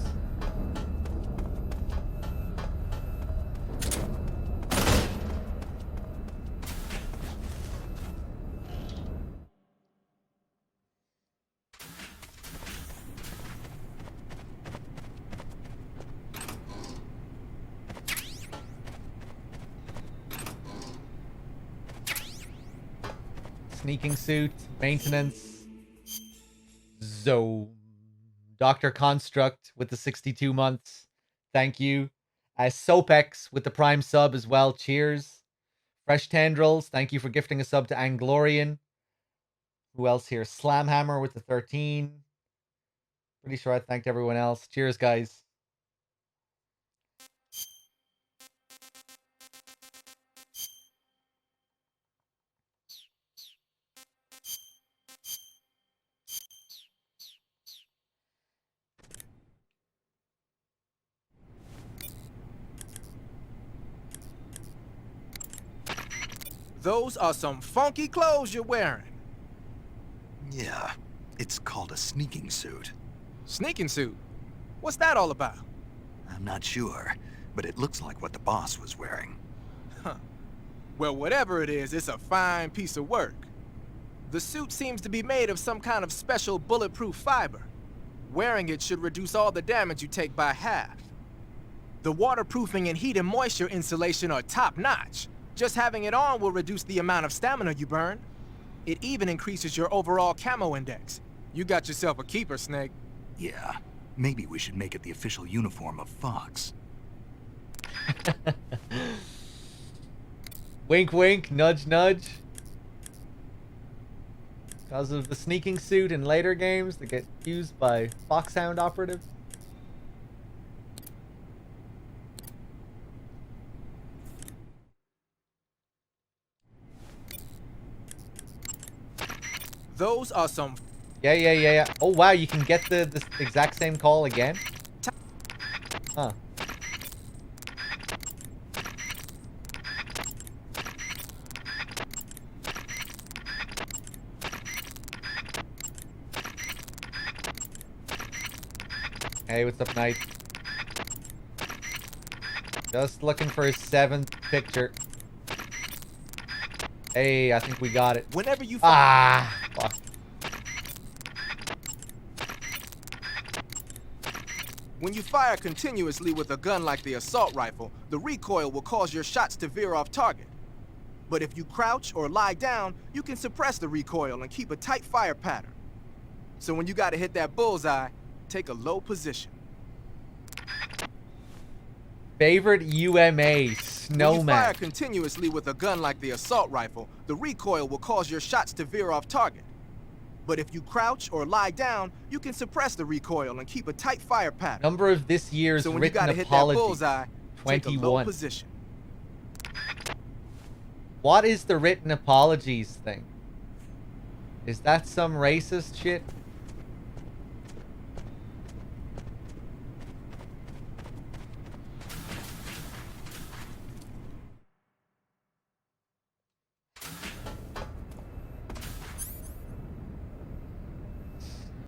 Sneaking suit, maintenance, Dr. Construct with the 62 months. Thank you. Sopex with the Prime sub as well. Cheers. Fresh Tendrils. Thank you for gifting a sub to Anglorian. Who else here? Slamhammer with the 13. Pretty sure I thanked everyone else. Cheers, guys. Those are some funky clothes you're wearing. Yeah, it's called a sneaking suit. Sneaking suit? What's that all about? I'm not sure, but it looks like what the boss was wearing. Huh. Well, whatever it is, it's a fine piece of work. The suit seems to be made of some kind of special bulletproof fiber. Wearing it should reduce all the damage you take by half. The waterproofing and heat and moisture insulation are top-notch. Just having it on will reduce the amount of stamina you burn. It even increases your overall camo index. You got yourself a keeper, Snake. Yeah, maybe we should make it the official uniform of Fox. Wink, wink, nudge, nudge. Because of the sneaking suit in later games that get used by Foxhound operatives. Those are some... Yeah. Oh, wow, you can get the exact same call again? Huh. Hey, what's up, Knight? Just looking for his 7th picture. Hey, I think we got it. Whenever you fuck. When you fire continuously with a gun like the assault rifle, the recoil will cause your shots to veer off target. But if you crouch or lie down, you can suppress the recoil and keep a tight fire pattern. So when you gotta hit that bullseye, take a low position. Favorite UMA, Snowman. When you fire continuously with a gun like the assault rifle, the recoil will cause your shots to veer off target. But if you crouch or lie down, you can suppress the recoil and keep a tight fire pattern. Number of this year's so when written you gotta hit apology, that bullseye, 21. take a low position. What is the written apologies thing? Is that some racist shit?